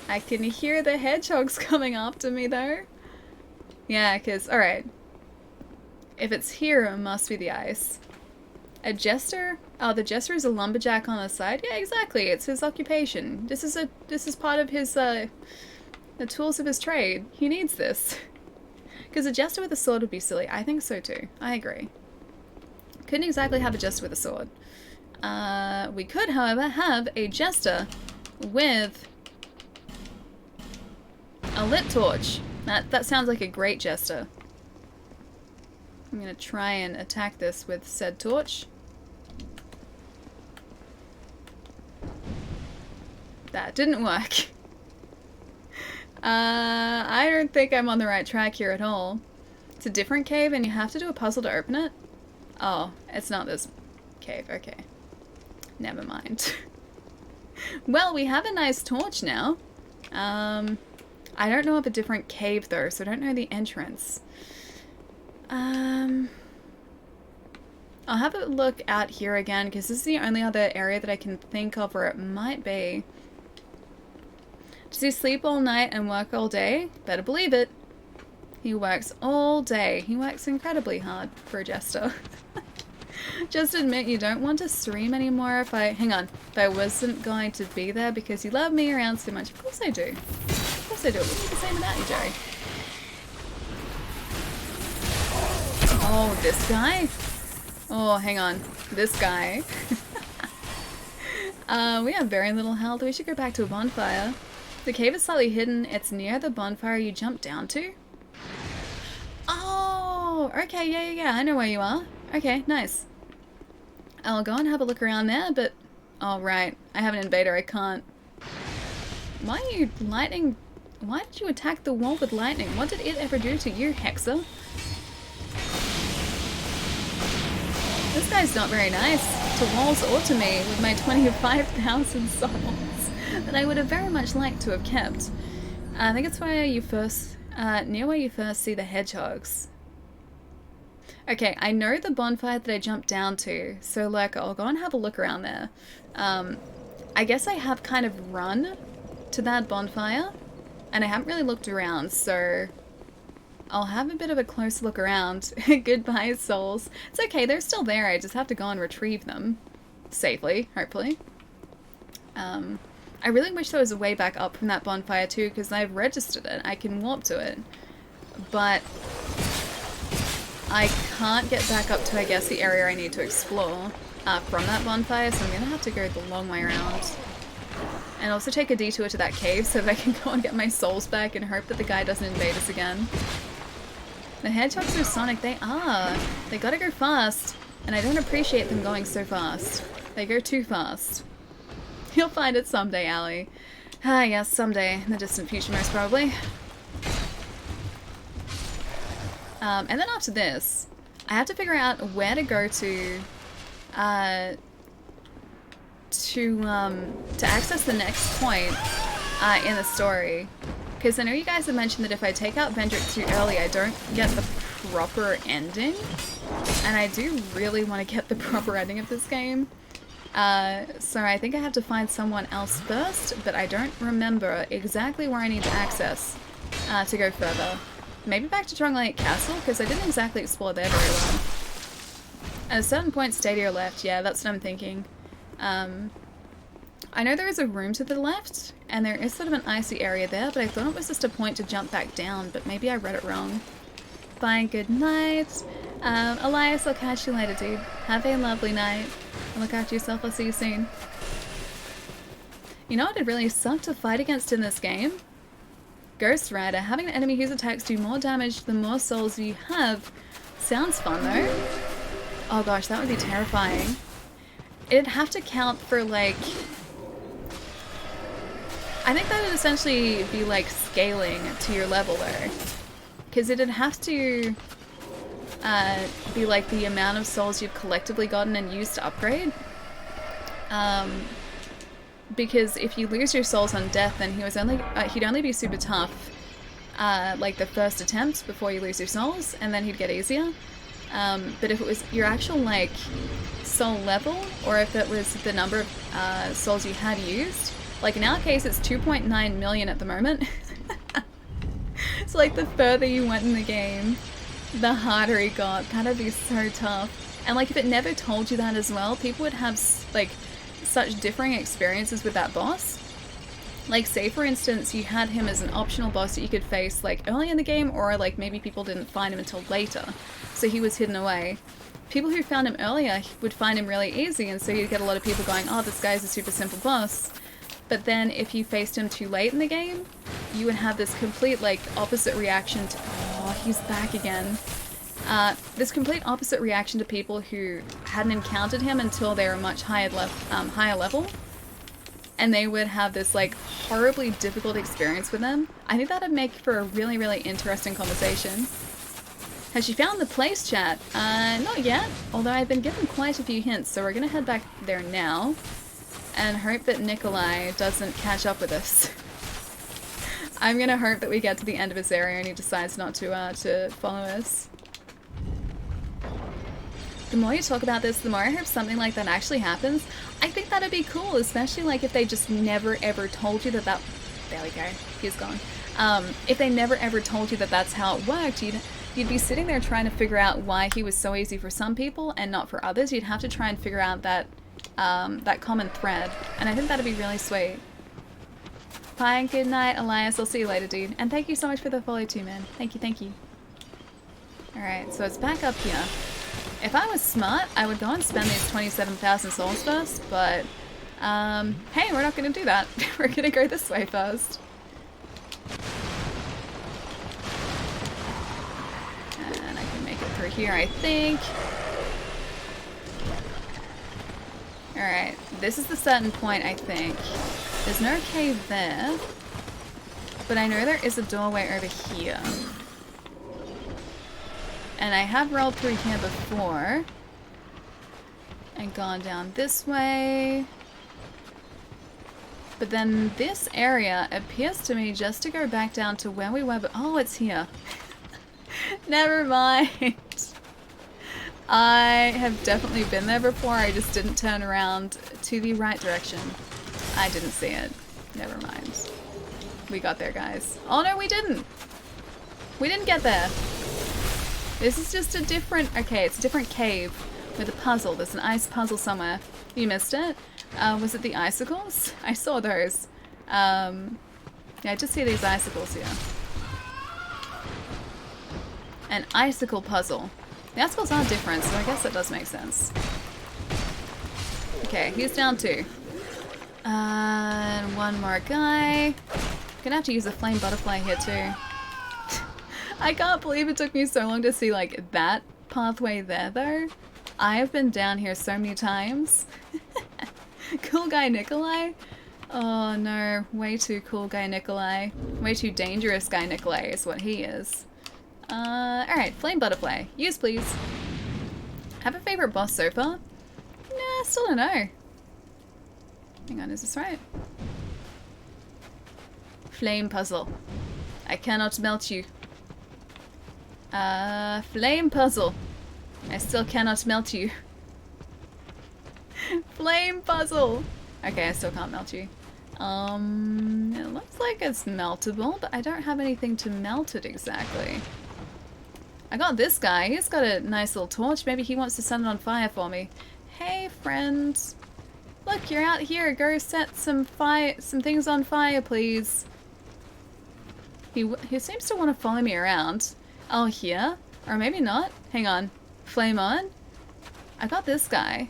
I can hear the hedgehogs coming after me, though. Yeah, because, alright. If it's here, it must be the ice. A jester? Oh, the jester is a lumberjack on the side? Yeah, exactly. It's his occupation. This is part of his, the tools of his trade. He needs this. Because a jester with a sword would be silly. I think so too. I agree. Couldn't exactly have a jester with a sword. We could, however, have a jester with a lit torch. That sounds like a great jester. I'm gonna try and attack this with said torch. That didn't work. I don't think I'm on the right track here at all. It's a different cave and you have to do a puzzle to open it? Oh, it's not this cave. Okay. Never mind. Well, we have a nice torch now. I don't know of a different cave though, so I don't know the entrance. I'll have a look out here again because this is the only other area that I can think of where it might be. Does he sleep all night and work all day? Better believe it. He works all day. He works incredibly hard for a jester. Just admit you don't want to stream anymore if I wasn't going to be there because you love me around so much. Of course I do. Of course I do. It wouldn't be the same without you, Jerry. Oh, this guy? Oh, hang on. This guy. We have very little health. We should go back to a bonfire. The cave is slightly hidden. It's near the bonfire you jumped down to. Oh, okay, yeah, I know where you are. Okay, nice. I'll go and have a look around there, but... Oh, right. I have an invader, I can't. Why are you lightning... Why did you attack the wall with lightning? What did it ever do to you, Hexer? This guy's not very nice to walls or to me with my 25,000 souls that I would have very much liked to have kept. I think it's where you first... near where you first see the hedgehogs. Okay, I know the bonfire that I jumped down to, so like I'll go and have a look around there. I guess I have kind of run to that bonfire, and I haven't really looked around, so I'll have a bit of a close look around. Goodbye, souls. It's okay, they're still there, I just have to go and retrieve them. Safely, hopefully. I really wish there was a way back up from that bonfire too, because I've registered it. I can warp to it. But I can't get back up to, I guess, the area I need to explore from that bonfire, so I'm going to have to go the long way around. And also take a detour to that cave so that I can go and get my souls back and hope that the guy doesn't invade us again. The hedgehogs are Sonic, they are. They gotta go fast, and I don't appreciate them going so fast. They go too fast. You'll find it someday, Allie. Ah, yes, someday. In the distant future, most probably. And then after this, I have to figure out where to go to access the next point in the story. Because I know you guys have mentioned that if I take out Vendrick too early, I don't get the proper ending. And I do really want to get the proper ending of this game. So I think I have to find someone else first, but I don't remember exactly where I need to access to go further. Maybe back to Lake Castle, because I didn't exactly explore there very well. At a certain point, stay to your left. Yeah, that's what I'm thinking. I know there is a room to the left, and there is sort of an icy area there, but I thought it was just a point to jump back down, but maybe I read it wrong. Bye, good night. Elias, I'll catch you later, dude. Have a lovely night. Look after yourself, I'll see you soon. You know what would really suck to fight against in this game? Ghost Rider. Having an enemy whose attacks do more damage the more souls you have sounds fun though. Oh gosh, that would be terrifying. It'd have to count for like... I think that would essentially be like scaling to your level though. Because it'd have to be like the amount of souls you've collectively gotten and used to upgrade. Because if you lose your souls on death, then he'd only be super tough like the first attempt before you lose your souls, and then he'd get easier. But if it was your actual like soul level, or if it was the number of souls you had used, like in our case it's 2.9 million at the moment. So like the further you went in the game, the harder it got. That'd be so tough. And like if it never told you that as well, people would have like such differing experiences with that boss. Like say for instance you had him as an optional boss that you could face like early in the game, or like maybe people didn't find him until later, so he was hidden away. People who found him earlier would find him really easy, and so you'd get a lot of people going, oh, this guy's a super simple boss. But then if you faced him too late in the game, you would have this complete like opposite reaction to, oh, he's back again. This complete opposite reaction to people who hadn't encountered him until they were much higher level, and they would have this like horribly difficult experience with them. I think that'd make for a really, really interesting conversation. Has she found the place, chat? Not yet, although I've been given quite a few hints, so we're gonna head back there now and hope that Nikolai doesn't catch up with us. I'm gonna hope that we get to the end of this area and he decides not to follow us. The more you talk about this, the more I hope something like that actually happens. I think that'd be cool, especially like if they just never ever told you that there we go, he's gone. If they never ever told you that that's how it worked, you'd be sitting there trying to figure out why he was so easy for some people and not for others. You'd have to try and figure out that that common thread, and I think that'd be really sweet. Bye and good night, Elias. I'll see you later, dude. And thank you so much for the follow too, man. Thank you, thank you. Alright, so it's back up here. If I was smart, I would go and spend these 27,000 souls first, but hey, we're not going to do that. We're going to go this way first. And I can make it through here, I think. Alright, this is the certain point, I think. There's no cave there. But I know there is a doorway over here. And I have rolled through here before. And gone down this way. But then this area appears to me just to go back down to where we were, but oh, it's here. Never mind. I have definitely been there before, I just didn't turn around to the right direction. I didn't see it. Never mind. We got there, guys. Oh no, we didn't! We didn't get there. This is just a different... Okay, it's a different cave with a puzzle. There's an ice puzzle somewhere. You missed it? Was it the icicles? I saw those. Yeah, I just see these icicles here. An icicle puzzle. The icicles are different, so I guess that does make sense. Okay, he's down 2. And one more guy. Gonna have to use a flame butterfly here too. I can't believe it took me so long to see like that pathway there though. I have been down here so many times. Cool guy Nikolai? Oh no, way too cool guy Nikolai. Way too dangerous guy Nikolai is what he is. Alright, flame butterfly. Use please. Have a favorite boss so far? Nah, still don't know. Hang on, is this right? Flame puzzle. I cannot melt you. Flame puzzle. I still cannot melt you. Flame puzzle. Okay, I still can't melt you. It looks like it's meltable, but I don't have anything to melt it exactly. I got this guy. He's got a nice little torch. Maybe he wants to set it on fire for me. Hey, friend. Look, you're out here. Go set some things on fire, please. He seems to want to follow me around. Oh, here? Or maybe not. Hang on. Flame on? I got this guy.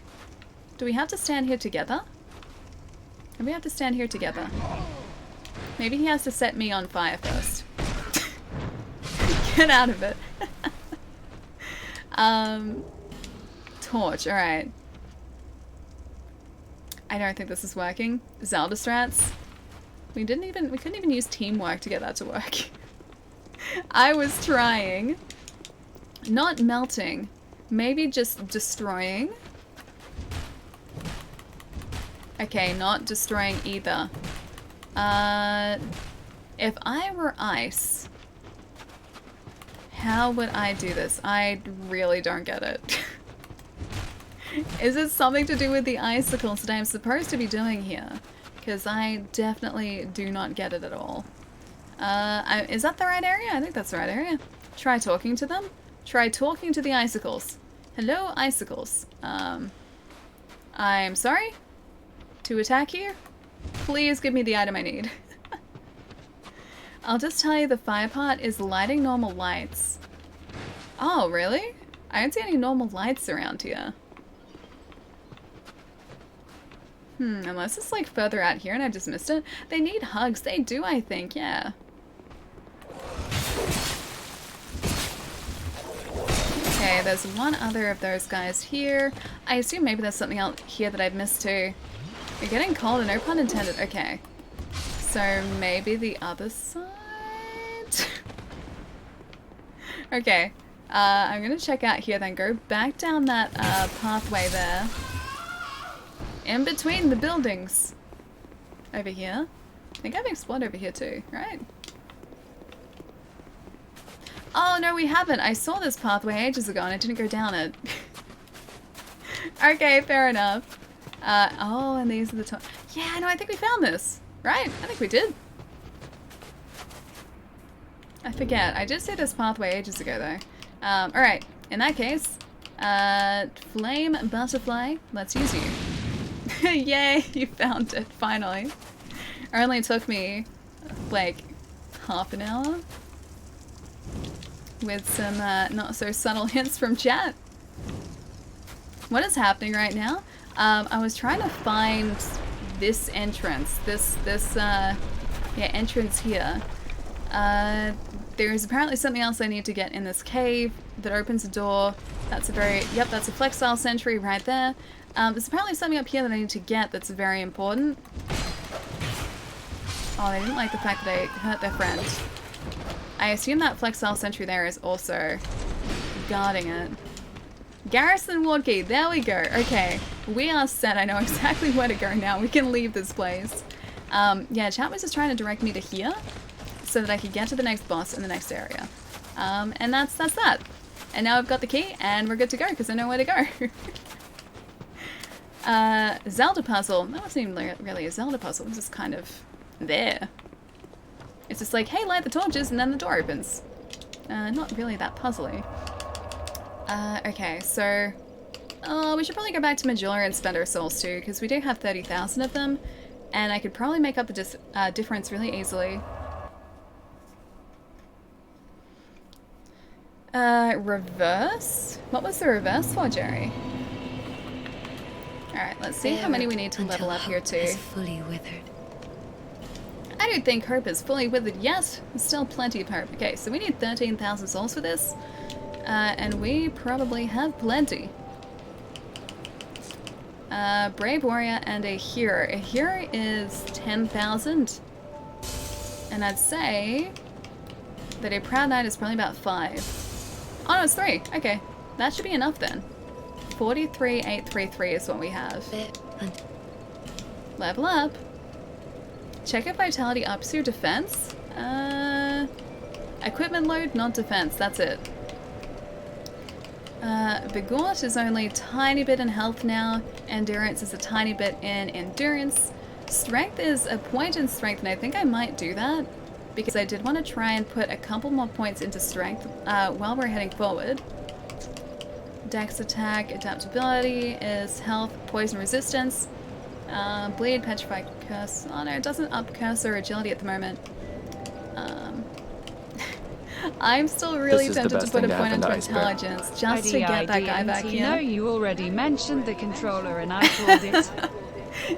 Do we have to stand here together? Maybe we have to stand here together. Maybe he has to set me on fire first. Get out of it. Torch, alright. I don't think this is working. Zelda strats. We couldn't even use teamwork to get that to work. I was trying. Not melting. Maybe just destroying. Okay, not destroying either. If I were ice, how would I do this? I really don't get it. Is it something to do with the icicles that I'm supposed to be doing here? Because I definitely do not get it at all. Is that the right area? I think that's the right area. Try talking to them. Try talking to the icicles. Hello, icicles. I'm sorry to attack you. Please give me the item I need. I'll just tell you the fire part is lighting normal lights. Oh, really? I don't see any normal lights around here. Unless it's like further out here and I just missed it. They need hugs. They do, I think, yeah. Okay, there's one other of those guys here. I assume maybe there's something out here that I've missed too. You're getting cold, no pun intended. Okay. So maybe the other side? Okay. I'm gonna check out here then. Go back down that pathway there. In between the buildings. Over here. I think I've explored over here too, right? Oh no, we haven't. I saw this pathway ages ago and I didn't go down it. Okay, fair enough. Oh, and these are the top. Yeah, no, I think we found this. Right? I think we did. I forget. I did see this pathway ages ago though. Alright. In that case, flame butterfly, let's use you. Yay, you found it, finally. It only took me like half an hour with some not so subtle hints from chat. What is happening right now? I was trying to find this entrance, this entrance here. There's apparently something else I need to get in this cave. that opens a door. That's a very, yep, that's a flexile sentry right there. There's apparently something up here that I need to get that's very important. Oh, they didn't like the fact that I hurt their friend. I assume that flexile sentry there is also guarding it. Garrison ward key, there we go. Okay, we are set. I know exactly where to go now. We can leave this place. Yeah, chat was just trying to direct me to here so that I could get to the next boss in the next area. And that's that. And now I've got the key and we're good to go because I know where to go. Zelda puzzle. That wasn't even really a Zelda puzzle. It was just kind of there. It's just like, hey, light the torches and then the door opens. Not really that puzzly. Okay, so we should probably go back to Majula and spend our souls too, because we do have 30,000 of them, and I could probably make up the difference really easily. Reverse? What was the reverse for, Jerry? Alright, let's see how many we need to level up here too. Fully withered. I don't think hope is fully withered yet. There's still plenty of hope. Okay, so we need 13,000 souls for this. And we probably have plenty. Brave warrior and a hero. A hero is 10,000. And I'd say that a proud knight is probably about 5. Oh no, it's 3. Okay, that should be enough then. 43,833 is what we have. Level up. Check if vitality ups your defense. Equipment load, not defense. That's it. Vigort is only a tiny bit in health now. Endurance is a tiny bit in endurance. Strength is a point in strength, and I think I might do that because I did want to try and put a couple more points into strength while we're heading forward. Dex attack, adaptability is health, poison resistance. Bleed, petrify, curse. Oh no, it doesn't up curse or agility at the moment. I'm still really tempted to put a point into intelligence just to get that guy back here. No, you already mentioned the controller and I called it.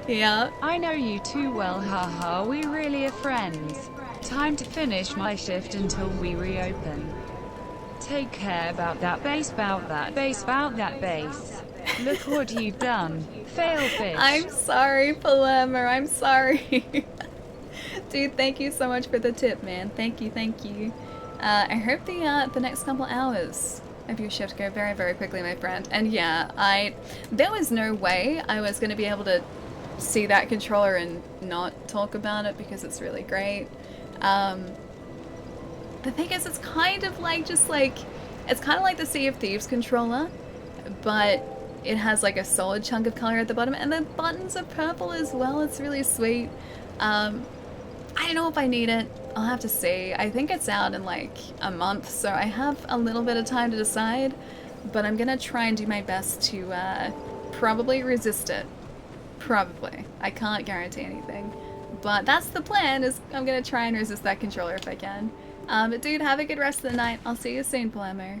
Yeah. I know you too well, haha, we really are friends. Time to finish my shift until we reopen. Take care about that base, about that base, about that base. Look what you've done. Fail fish. I'm sorry, Palermo, I'm sorry. Dude, thank you so much for the tip, man. Thank you, thank you. I hope the next couple hours of your shift go very, very quickly, my friend. And yeah, there was no way I was going to be able to see that controller and not talk about it because it's really great. The thing is, it's kind of like it's kind of like the Sea of Thieves controller, but it has like a solid chunk of color at the bottom, and the buttons are purple as well. It's really sweet. I don't know if I need it. I'll have to see. I think it's out in like a month, so I have a little bit of time to decide, but I'm gonna try and do my best to probably resist it. Probably. I can't guarantee anything, but that's the plan, is I'm gonna try and resist that controller if I can. But dude, have a good rest of the night. I'll see you soon, Palermo.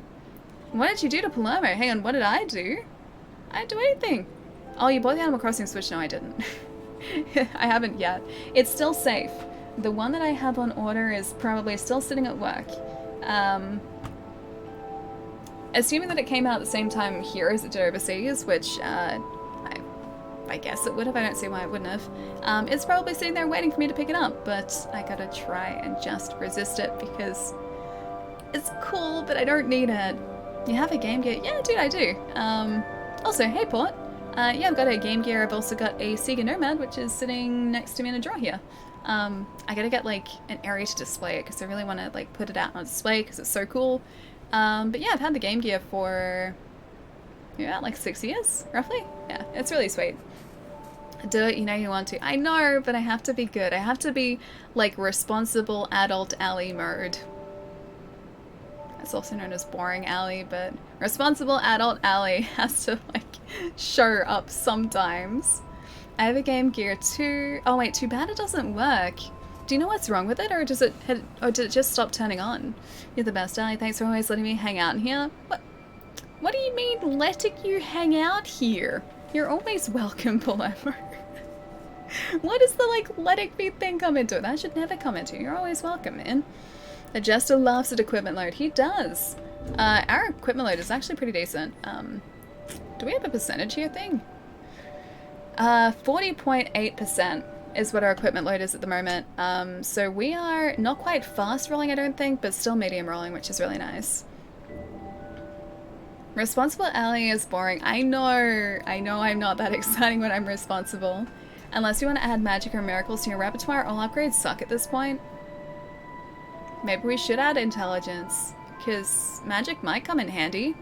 What did you do to Palermo? Hang on, what did I do? I didn't do anything. Oh, you bought the Animal Crossing Switch? No, I didn't. I haven't yet. It's still safe. The one that I have on order is probably still sitting at work. Assuming that it came out at the same time here as it did overseas, which I guess it would have. I don't see why it wouldn't have. It's probably sitting there waiting for me to pick it up, but I gotta try and just resist it because it's cool, but I don't need it. You have a Game Gear? Yeah, dude, I do. Also, hey, Port. Yeah, I've got a Game Gear. I've also got a Sega Nomad, which is sitting next to me in a drawer here. I gotta get like an area to display it because I really want to like put it out on display because it's so cool. But yeah, I've had the Game Gear for like 6 years, roughly. Yeah, it's really sweet. Do it, you know you want to. I know, but I have to be good. I have to be like responsible adult Allie mode. It's also known as boring Allie, but responsible adult Allie has to like show up sometimes. I have a Game Gear too. Oh wait, too bad it doesn't work. Do you know what's wrong with it, or did it just stop turning on? You're the best, Allie. Thanks for always letting me hang out in here. What do you mean letting you hang out here? You're always welcome, Palermo. What does the like letting me thing come into it? That should never come into. You're always welcome, man. The Jester laughs at equipment load. He does. Our equipment load is actually pretty decent. Do we have a percentage here thing? 40.8% is what our equipment load is at the moment. So we are not quite fast rolling, I don't think, but still medium rolling, which is really nice. Responsible ally is boring. I know I'm not that exciting when I'm responsible. Unless you want to add magic or miracles to your repertoire, all upgrades suck at this point. Maybe we should add intelligence, because magic might come in handy.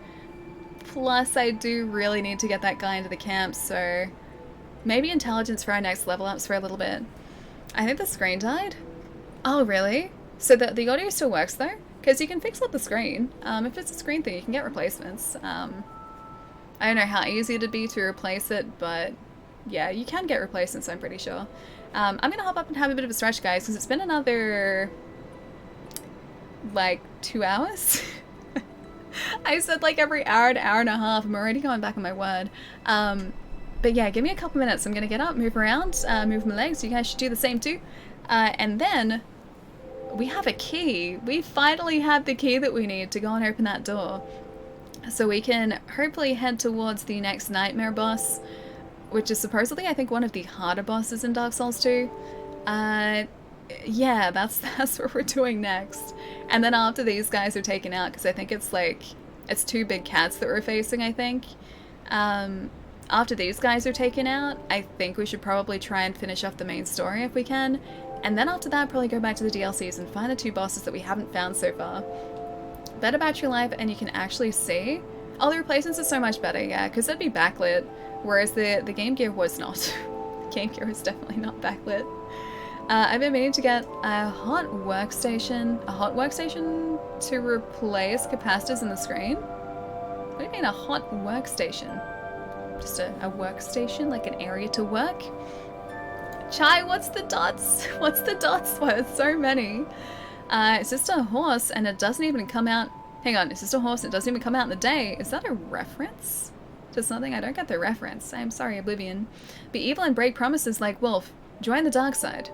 Plus, I do really need to get that guy into the camp, so maybe intelligence for our next level ups for a little bit. I think the screen died. Oh, really? So the audio still works though? Because you can fix up the screen. If it's a screen thing, you can get replacements. I don't know how easy it'd be to replace it, but yeah, you can get replacements, I'm pretty sure. I'm gonna hop up and have a bit of a stretch, guys, because it's been another, like, 2 hours? I said like every hour to hour and a half. I'm already going back on my word. But yeah, give me a couple minutes. I'm gonna get up, move around, move my legs. You guys should do the same too. And then we have a key. We finally have the key that we need to go and open that door. So we can hopefully head towards the next nightmare boss, which is supposedly, I think, one of the harder bosses in Dark Souls 2. Yeah, that's what we're doing next. And then after these guys are taken out, because I think it's like, it's 2 big cats that we're facing, I think. After these guys are taken out, I think we should probably try and finish off the main story if we can. And then after that, probably go back to the DLCs and find the 2 bosses that we haven't found so far. Better battery life, and you can actually see. Oh, the replacements are so much better, yeah, because that'd be backlit, whereas the Game Gear was not. Game Gear was definitely not backlit. I've been meaning to get a hot workstation to replace capacitors in the screen. What do you mean a hot workstation? Just a workstation, like an area to work? Chai, what's the dots? What's the dots? Why there's so many? It's just a horse and it doesn't even come out. Hang on, it's just a horse and it doesn't even come out in the day. Is that a reference to something? I don't get the reference. I'm sorry, Oblivion. Be evil and break promises like Wolf. Join the dark side.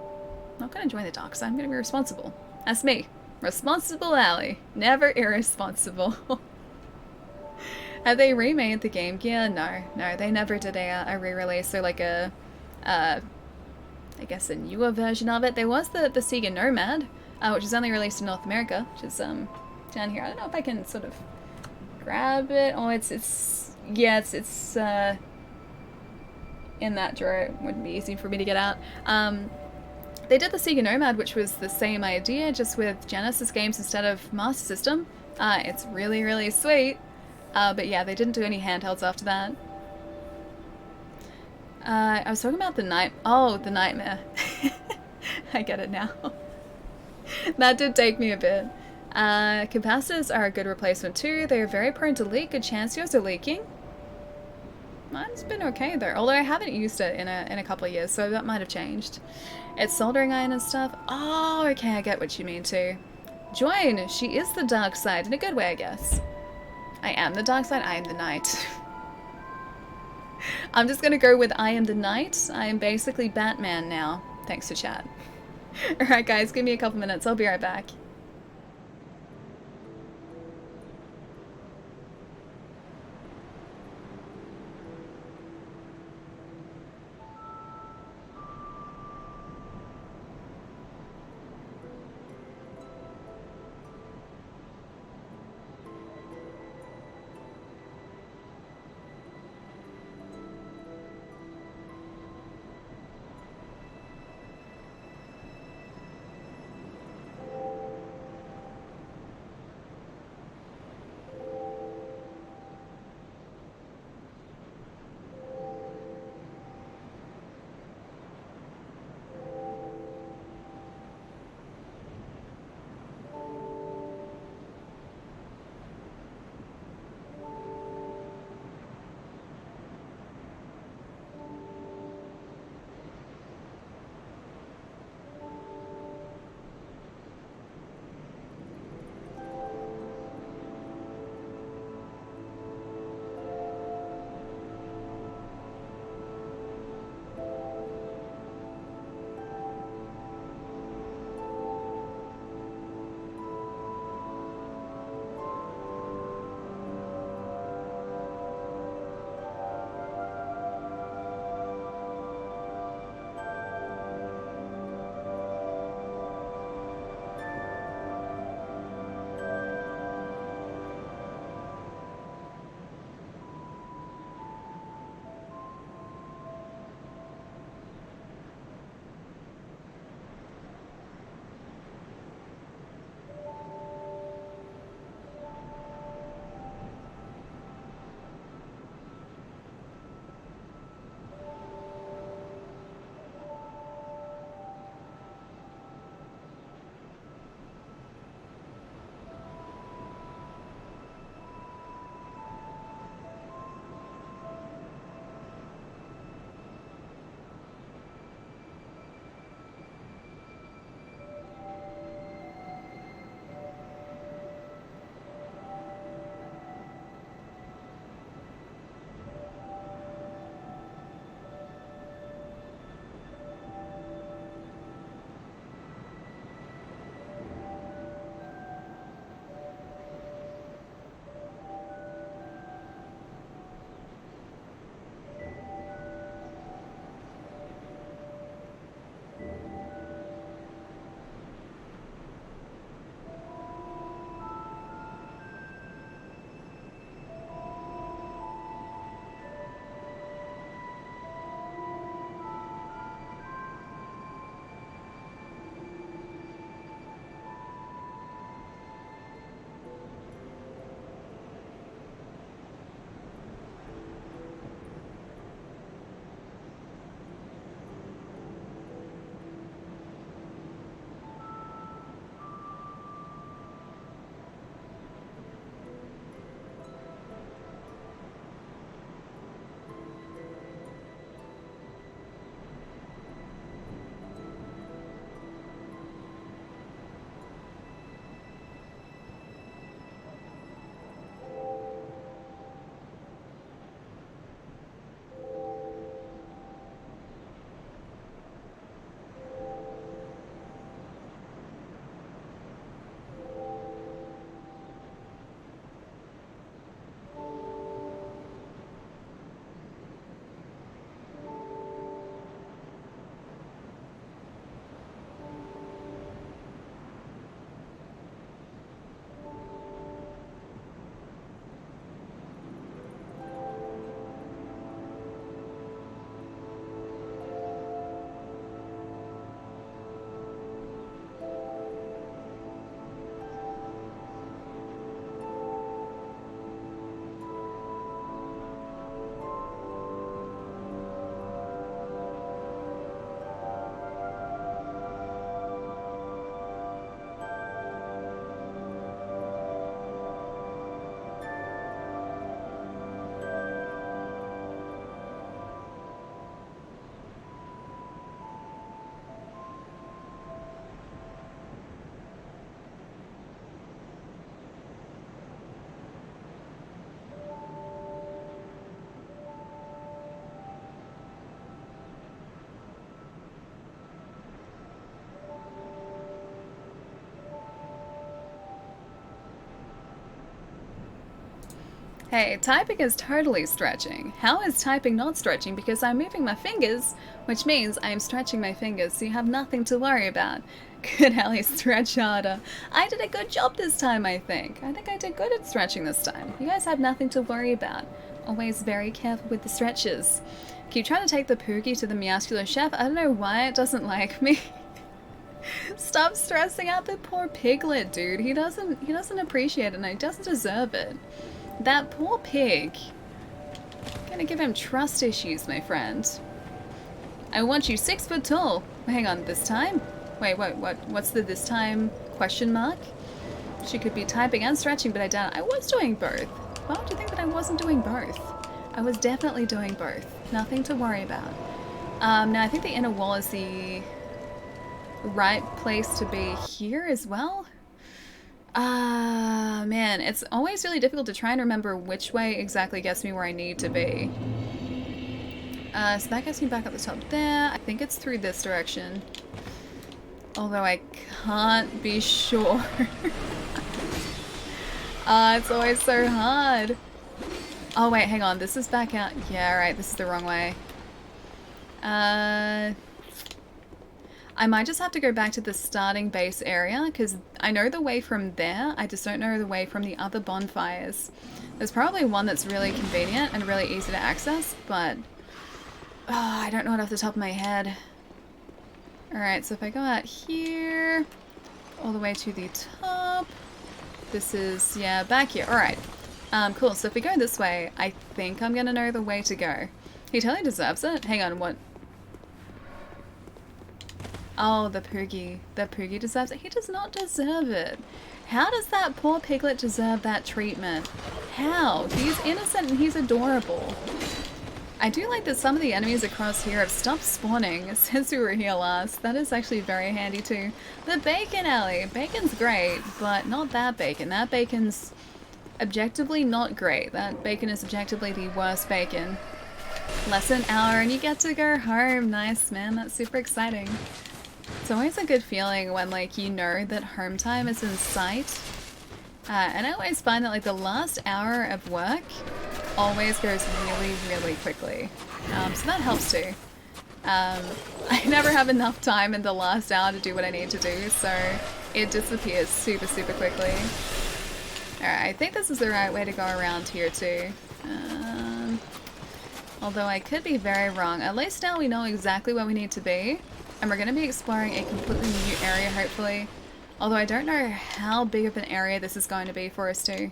I'm not gonna join the dark side. I'm gonna be responsible. That's me. Responsible ally. Never irresponsible. Have they remade the Game Gear? No, they never did a re-release. So like I guess a newer version of it. There was the Sega Nomad, which is only released in North America, which is down here. I don't know if I can sort of grab it. Oh, it's in that drawer. It wouldn't be easy for me to get out. They did the Sega Nomad, which was the same idea, just with Genesis games instead of Master System. It's really, really sweet. But yeah, they didn't do any handhelds after that. I was talking about the nightmare. I get it now. That did take me a bit. Capacitors are a good replacement too. They are very prone to leak. Good chance yours are leaking. Mine's been okay though, although I haven't used it in a couple of years, so that might have changed. It's soldering iron and stuff. Oh, okay, I get what you mean too. Join! She is the dark side, in a good way, I guess. I am the dark side, I am the night. I'm just gonna go with I am the night. I am basically Batman now, thanks to chat. Alright guys, give me a couple minutes, I'll be right back. Hey, typing is totally stretching. How is typing not stretching? Because I'm moving my fingers, which means I am stretching my fingers, so you have nothing to worry about. Good, Ellie, stretch harder. I did a good job this time, I think. I think I did good at stretching this time. You guys have nothing to worry about. Always very careful with the stretches. Keep trying to take the Poogie to the Meowscular Chef. I don't know why it doesn't like me. Stop stressing out the poor piglet, dude. He doesn't appreciate it and he doesn't deserve it. That poor pig. Gonna give him trust issues, my friend. I want you 6 foot tall. Hang on, this time? Wait, what's the this time question mark? She could be typing and stretching, but I doubt it. I was doing both. Why would you think that I wasn't doing both? I was definitely doing both. Nothing to worry about. Now I think the inner wall is the right place to be here as well. Man, it's always really difficult to try and remember which way exactly gets me where I need to be. So that gets me back up the top there. I think it's through this direction. Although I can't be sure. It's always so hard. Oh wait, hang on. This is back out. Yeah, right. This is the wrong way. I might just have to go back to the starting base area because I know the way from there. I just don't know the way from the other bonfires. There's probably one that's really convenient and really easy to access, but I don't know it off the top of my head. Alright, so if I go out here, all the way to the top, this is, yeah, back here. Alright, cool. So if we go this way, I think I'm gonna know the way to go. He totally deserves it. Hang on, what? Oh, the Poogie. The Poogie deserves it. He does not deserve it. How does that poor piglet deserve that treatment? How? He's innocent and he's adorable. I do like that some of the enemies across here have stopped spawning since we were here last. That is actually very handy too. The bacon alley. Bacon's great, but not that bacon. That bacon's objectively not great. That bacon is objectively the worst bacon. Less than an hour and you get to go home. Nice, man. That's super exciting. It's always a good feeling when, like, you know that home time is in sight. And I always find that, like, the last hour of work always goes really, really quickly. So that helps too. I never have enough time in the last hour to do what I need to do, so it disappears super, super quickly. Alright, I think this is the right way to go around here too. Although I could be very wrong. At least now we know exactly where we need to be. And we're going to be exploring a completely new area, hopefully. Although I don't know how big of an area this is going to be for us too.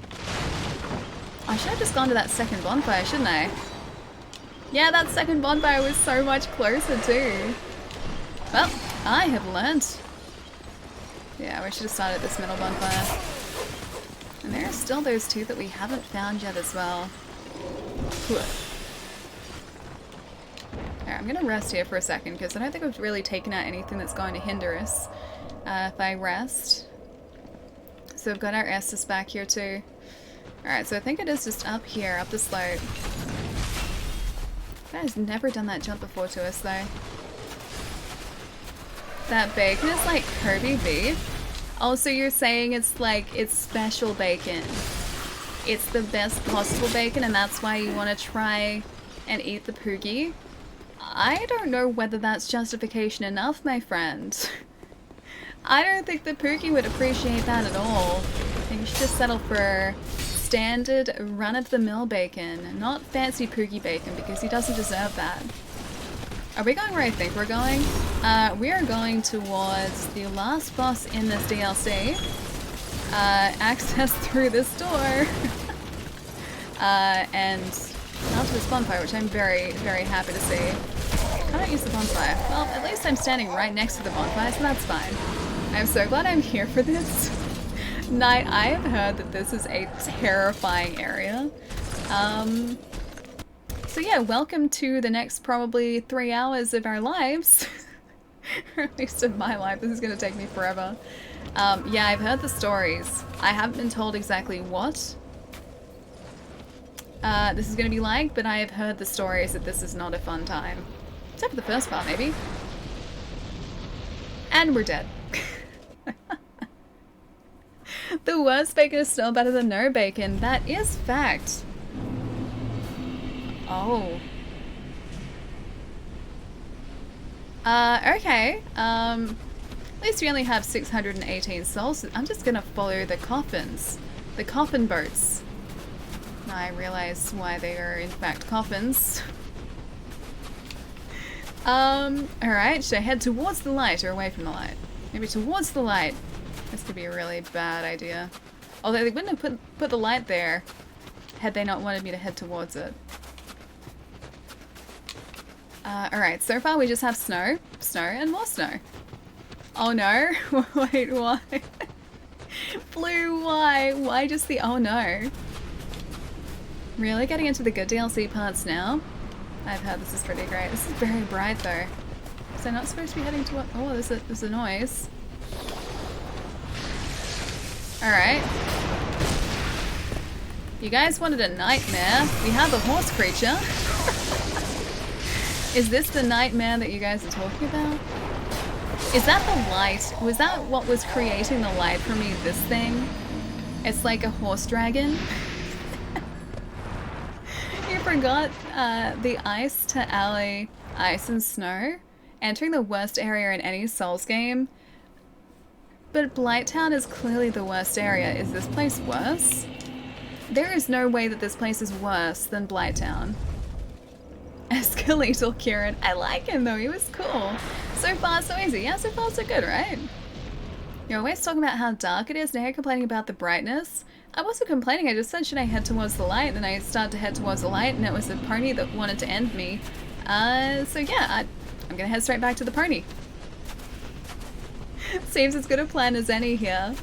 I should have just gone to that second bonfire, shouldn't I? Yeah, that second bonfire was so much closer too. Well, I have learnt. Yeah, we should have started at this middle bonfire. And there are still those two that we haven't found yet as well. Alright, I'm gonna rest here for a second because I don't think we've really taken out anything that's going to hinder us if I rest. So we've got our Estus back here too. Alright, so I think it is just up here, up the slope. That has never done that jump before to us though. That bacon is like Kobe beef. Oh, so you're saying it's like, it's special bacon. It's the best possible bacon and that's why you want to try and eat the Poogie? I don't know whether that's justification enough, my friend. I don't think the Poogie would appreciate that at all. I think you should just settle for standard run-of-the-mill bacon, not fancy Poogie bacon, because he doesn't deserve that. Are we going where I think we're going? We are going towards the last boss in this DLC. Access through this door. And out to this bonfire, which I'm very, very happy to see. I don't use the bonfire. Well, at least I'm standing right next to the bonfire, so that's fine. I'm so glad I'm here for this. Night, I have heard that this is a terrifying area. So yeah, welcome to the next probably 3 hours of our lives. Or at least of my life. This is going to take me forever. Yeah, I've heard the stories. I haven't been told exactly what this is going to be like, but I have heard the stories that this is not a fun time. Except for the first part, maybe. And we're dead. The worst bacon is still better than no bacon. That is fact. Oh. Okay. At least we only have 618 souls. I'm just gonna follow the coffins. The coffin boats. Now I realize why they are in fact coffins. Alright, should I head towards the light or away from the light? Maybe towards the light. This could be a really bad idea. Although they wouldn't have put the light there had they not wanted me to head towards it. Alright, so far we just have snow, snow, and more snow. Oh no. Wait, why? Blue, why? Why just the oh no? Really? Getting into the good DLC parts now? I've heard this is pretty great. This is very bright though. So I'm not supposed to be heading to... Oh, there's a noise. Alright. You guys wanted a nightmare. We have a horse creature. Is this the nightmare that you guys are talking about? Is that the light? Was that what was creating the light for me, this thing? It's like a horse dragon. You forgot the ice to alley, ice and snow. Entering the worst area in any Souls game. But Blighttown is clearly the worst area. Is this place worse? There is no way that this place is worse than Blighttown. Skeletal Kieran. I like him though, he was cool. So far so easy. Yeah, so far so good, right? You're always talking about how dark it is, now you're complaining about the brightness. I wasn't complaining, I just said should I head towards the light, and I started to head towards the light and it was the pony that wanted to end me. So yeah, I'm gonna head straight back to the pony. Seems as good a plan as any here.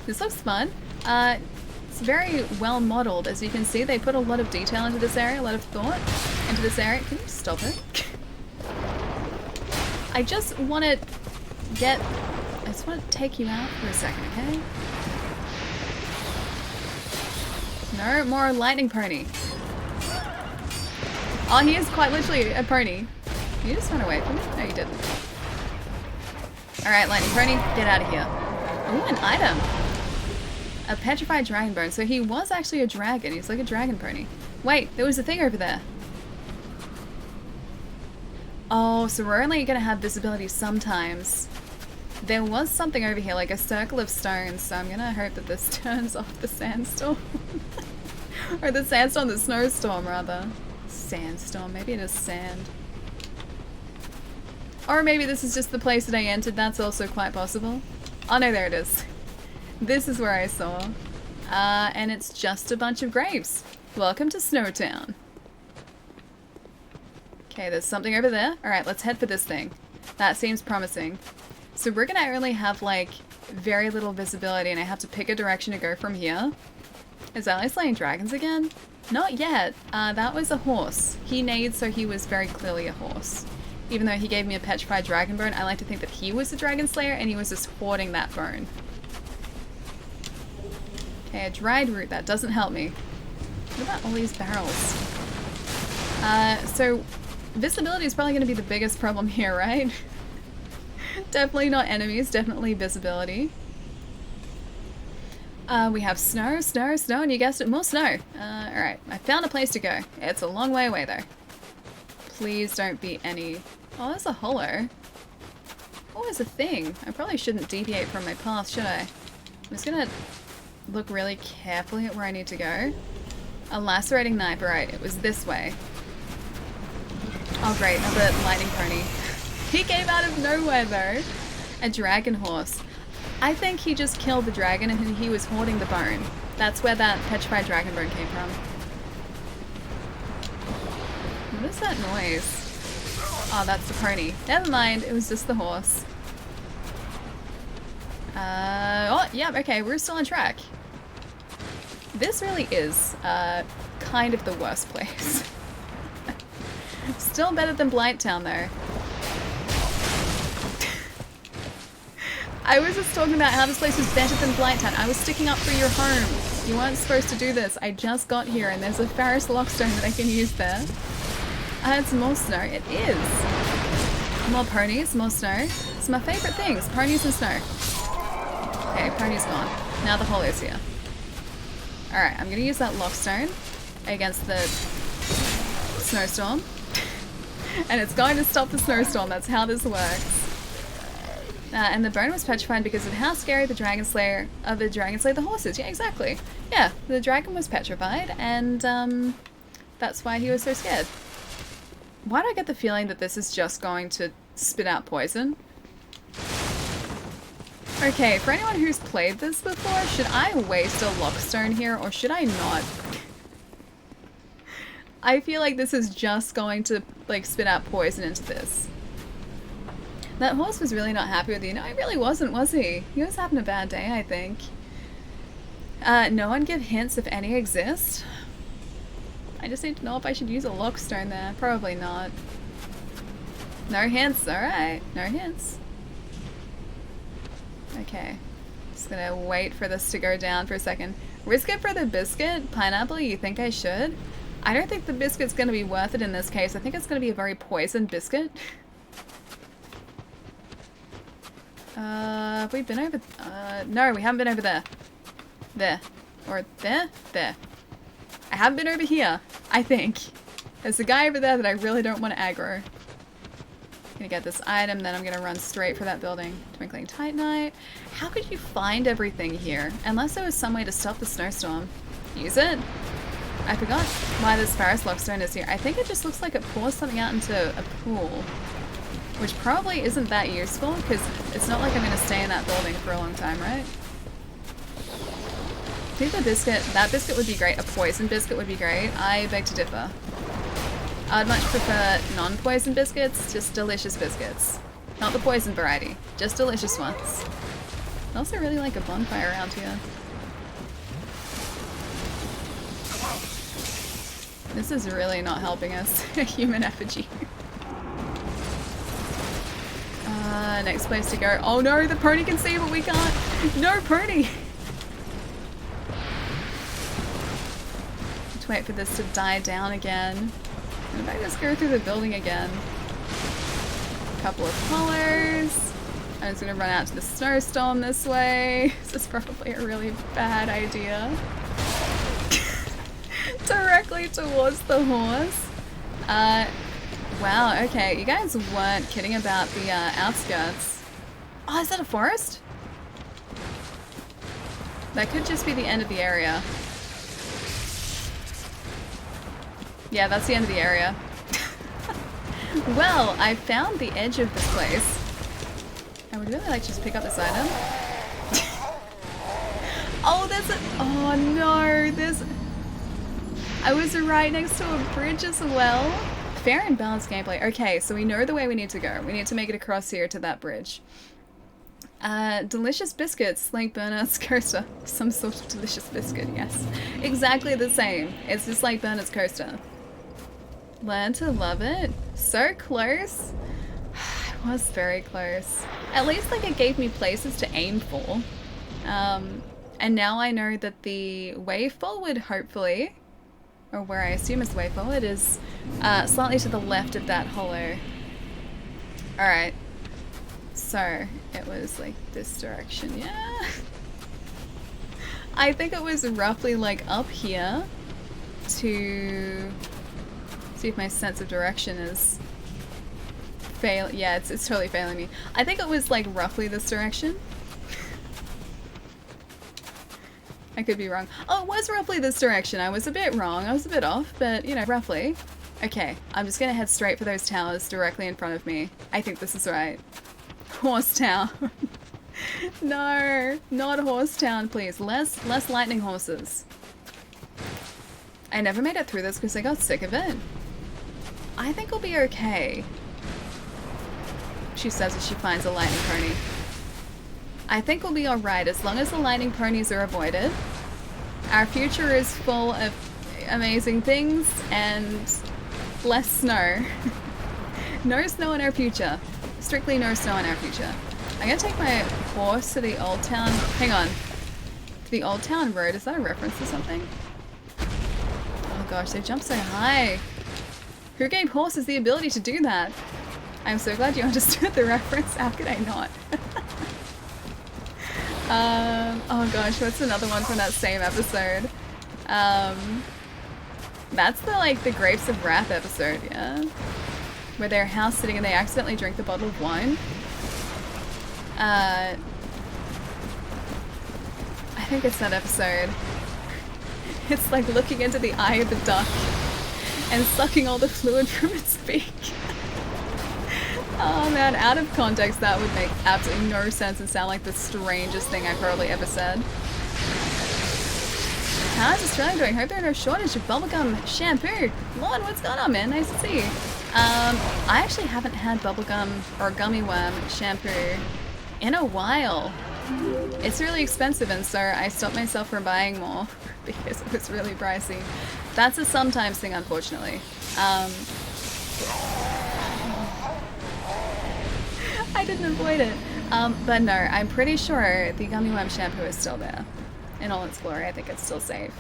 This looks fun. It's very well modeled. As you can see, they put a lot of detail into this area, a lot of thought into this area. Can you stop it? I just want to take you out for a second, okay? No more lightning pony. Oh, he is quite literally a pony. You just ran away from me? No, you didn't. Alright, lightning pony, get out of here. Ooh, an item. A petrified dragon bone. So he was actually a dragon. He's like a dragon pony. Wait, there was a thing over there. Oh, so we're only gonna have visibility sometimes. There was something over here, like a circle of stones, so I'm gonna hope that this turns off the sandstorm. Or the sandstorm, the snowstorm, rather. Sandstorm, maybe it is sand. Or maybe this is just the place that I entered, that's also quite possible. Oh no, there it is. This is where I saw. And it's just a bunch of graves. Welcome to Snowtown. Okay, there's something over there. Alright, let's head for this thing. That seems promising. So we're gonna only have, like, very little visibility and I have to pick a direction to go from here. Is Ali slaying dragons again? Not yet. That was a horse. He neighed, so he was very clearly a horse. Even though he gave me a petrified dragon bone, I like to think that he was a dragon slayer and he was just hoarding that bone. Okay, a dried root. That doesn't help me. What about all these barrels? So visibility is probably going to be the biggest problem here, right? Definitely not enemies, definitely visibility. We have snow, snow, snow, and you guessed it, more snow. Alright, I found a place to go. It's a long way away though. Please don't be any... Oh, there's a hollow. Oh, there's a thing. I probably shouldn't deviate from my path, should I? I'm just gonna look really carefully at where I need to go. A lacerating knife, right, it was this way. Oh great, another lightning pony. He came out of nowhere though. A dragon horse. I think he just killed the dragon and he was hoarding the bone. That's where that petrified dragon bone came from. What is that noise? Oh, that's the pony. Never mind, it was just the horse. Oh, yeah, okay, we're still on track. This really is, kind of the worst place. Still better than Blighttown, though. I was just talking about how this place was better than Blighttown. I was sticking up for your home. You weren't supposed to do this. I just got here and there's a Ferris lockstone that I can use there. It's more snow. It is. More ponies, more snow. It's my favorite things, ponies and snow. Okay, pony's gone. Now the hole is here. Alright, I'm gonna use that lockstone against the snowstorm. And it's going to stop the snowstorm. That's how this works. And the bone was petrified because of how scary the dragon slayer the horse is. Yeah, exactly. Yeah, the dragon was petrified, and that's why he was so scared. Why do I get the feeling that this is just going to spit out poison? Okay, for anyone who's played this before, should I waste a lockstone here, or should I not? I feel like this is just going to, like, spit out poison into this. That horse was really not happy with you. No, he really wasn't, was he? He was having a bad day, I think. No one give hints if any exist. I just need to know if I should use a lockstone there. Probably not. No hints, alright. No hints. Okay. Just gonna wait for this to go down for a second. Risk it for the biscuit? Pineapple, you think I should? I don't think the biscuit's gonna be worth it in this case. I think it's gonna be a very poisoned biscuit. Have we been over... no, we haven't been over there. There. Or there? There. I haven't been over here, I think. There's a guy over there that I really don't want to aggro. Gonna get this item, then I'm gonna run straight for that building. Twinkling Titanite. How could you find everything here? Unless there was some way to stop the snowstorm. Use it? I forgot why this Ferris lockstone is here. I think it just looks like it pours something out into a pool. Which probably isn't that useful, because it's not like I'm going to stay in that building for a long time, right? I think the biscuit, that biscuit would be great. A poison biscuit would be great. I beg to differ. I'd much prefer non-poison biscuits, just delicious biscuits. Not the poison variety, just delicious ones. I also really like a bonfire around here. This is really not helping us. A human effigy. Next place to go. Oh no, the pony can see but we can't. No pony! Let's wait for this to die down again. And if I just go through the building again. A couple of colors. I'm just gonna run out to the snowstorm this way. This is probably a really bad idea. Directly towards the horse. Wow, okay, you guys weren't kidding about the outskirts. Oh, is that a forest? That could just be the end of the area. Yeah, that's the end of the area. Well, I found the edge of this place. I would really like to just pick up this item. Oh, there's a... Oh no, there's... I was right next to a bridge as well. Fair and balanced gameplay. Okay, so we know the way we need to go. We need to make it across here to that bridge. Delicious biscuits, like Bernard's coaster. Some sort of delicious biscuit, yes. Exactly the same. It's just like Bernard's coaster. Learn to love it. So close. It was very close. At least like it gave me places to aim for. And now I know that the way forward, hopefully, or where I assume is the way forward, is slightly to the left of that hollow. Alright. So, it was like this direction, yeah? I think it was roughly like up here to see if my sense of direction is yeah, it's totally failing me. I think it was like roughly this direction. I could be wrong. Oh, it was roughly this direction. I was a bit wrong. I was a bit off, but, you know, roughly. Okay, I'm just gonna head straight for those towers directly in front of me. I think this is right. Horse Town. No, not Horse Town, please. Less lightning horses. I never made it through this because I got sick of it. I think we'll be okay. She says as she finds a lightning pony. I think we'll be alright as long as the lightning ponies are avoided. Our future is full of amazing things and less snow. No snow in our future. Strictly no snow in our future. I'm gonna take my horse to the Old Town. Hang on. To the Old Town Road. Is that a reference to something? Oh gosh, they jump so high. Who gave horses the ability to do that? I'm so glad you understood the reference. How could I not? Oh gosh, what's another one from that same episode? That's the, like, the Grapes of Wrath episode, yeah? Where they're house sitting and they accidentally drink the bottle of wine. I think it's that episode. It's like looking into the eye of the duck and sucking all the fluid from its beak. Oh man, out of context that would make absolutely no sense and sound like the strangest thing I probably ever said. How's Australia doing? Hope there's no shortage of bubblegum shampoo. Lord, what's going on, man? Nice to see you. I actually haven't had bubblegum or gummy worm shampoo in a while. It's really expensive, and so I stopped myself from buying more because it was really pricey. That's a sometimes thing, unfortunately. I didn't avoid it. But no, I'm pretty sure the gummy worm shampoo is still there. In all its glory, I think it's still safe.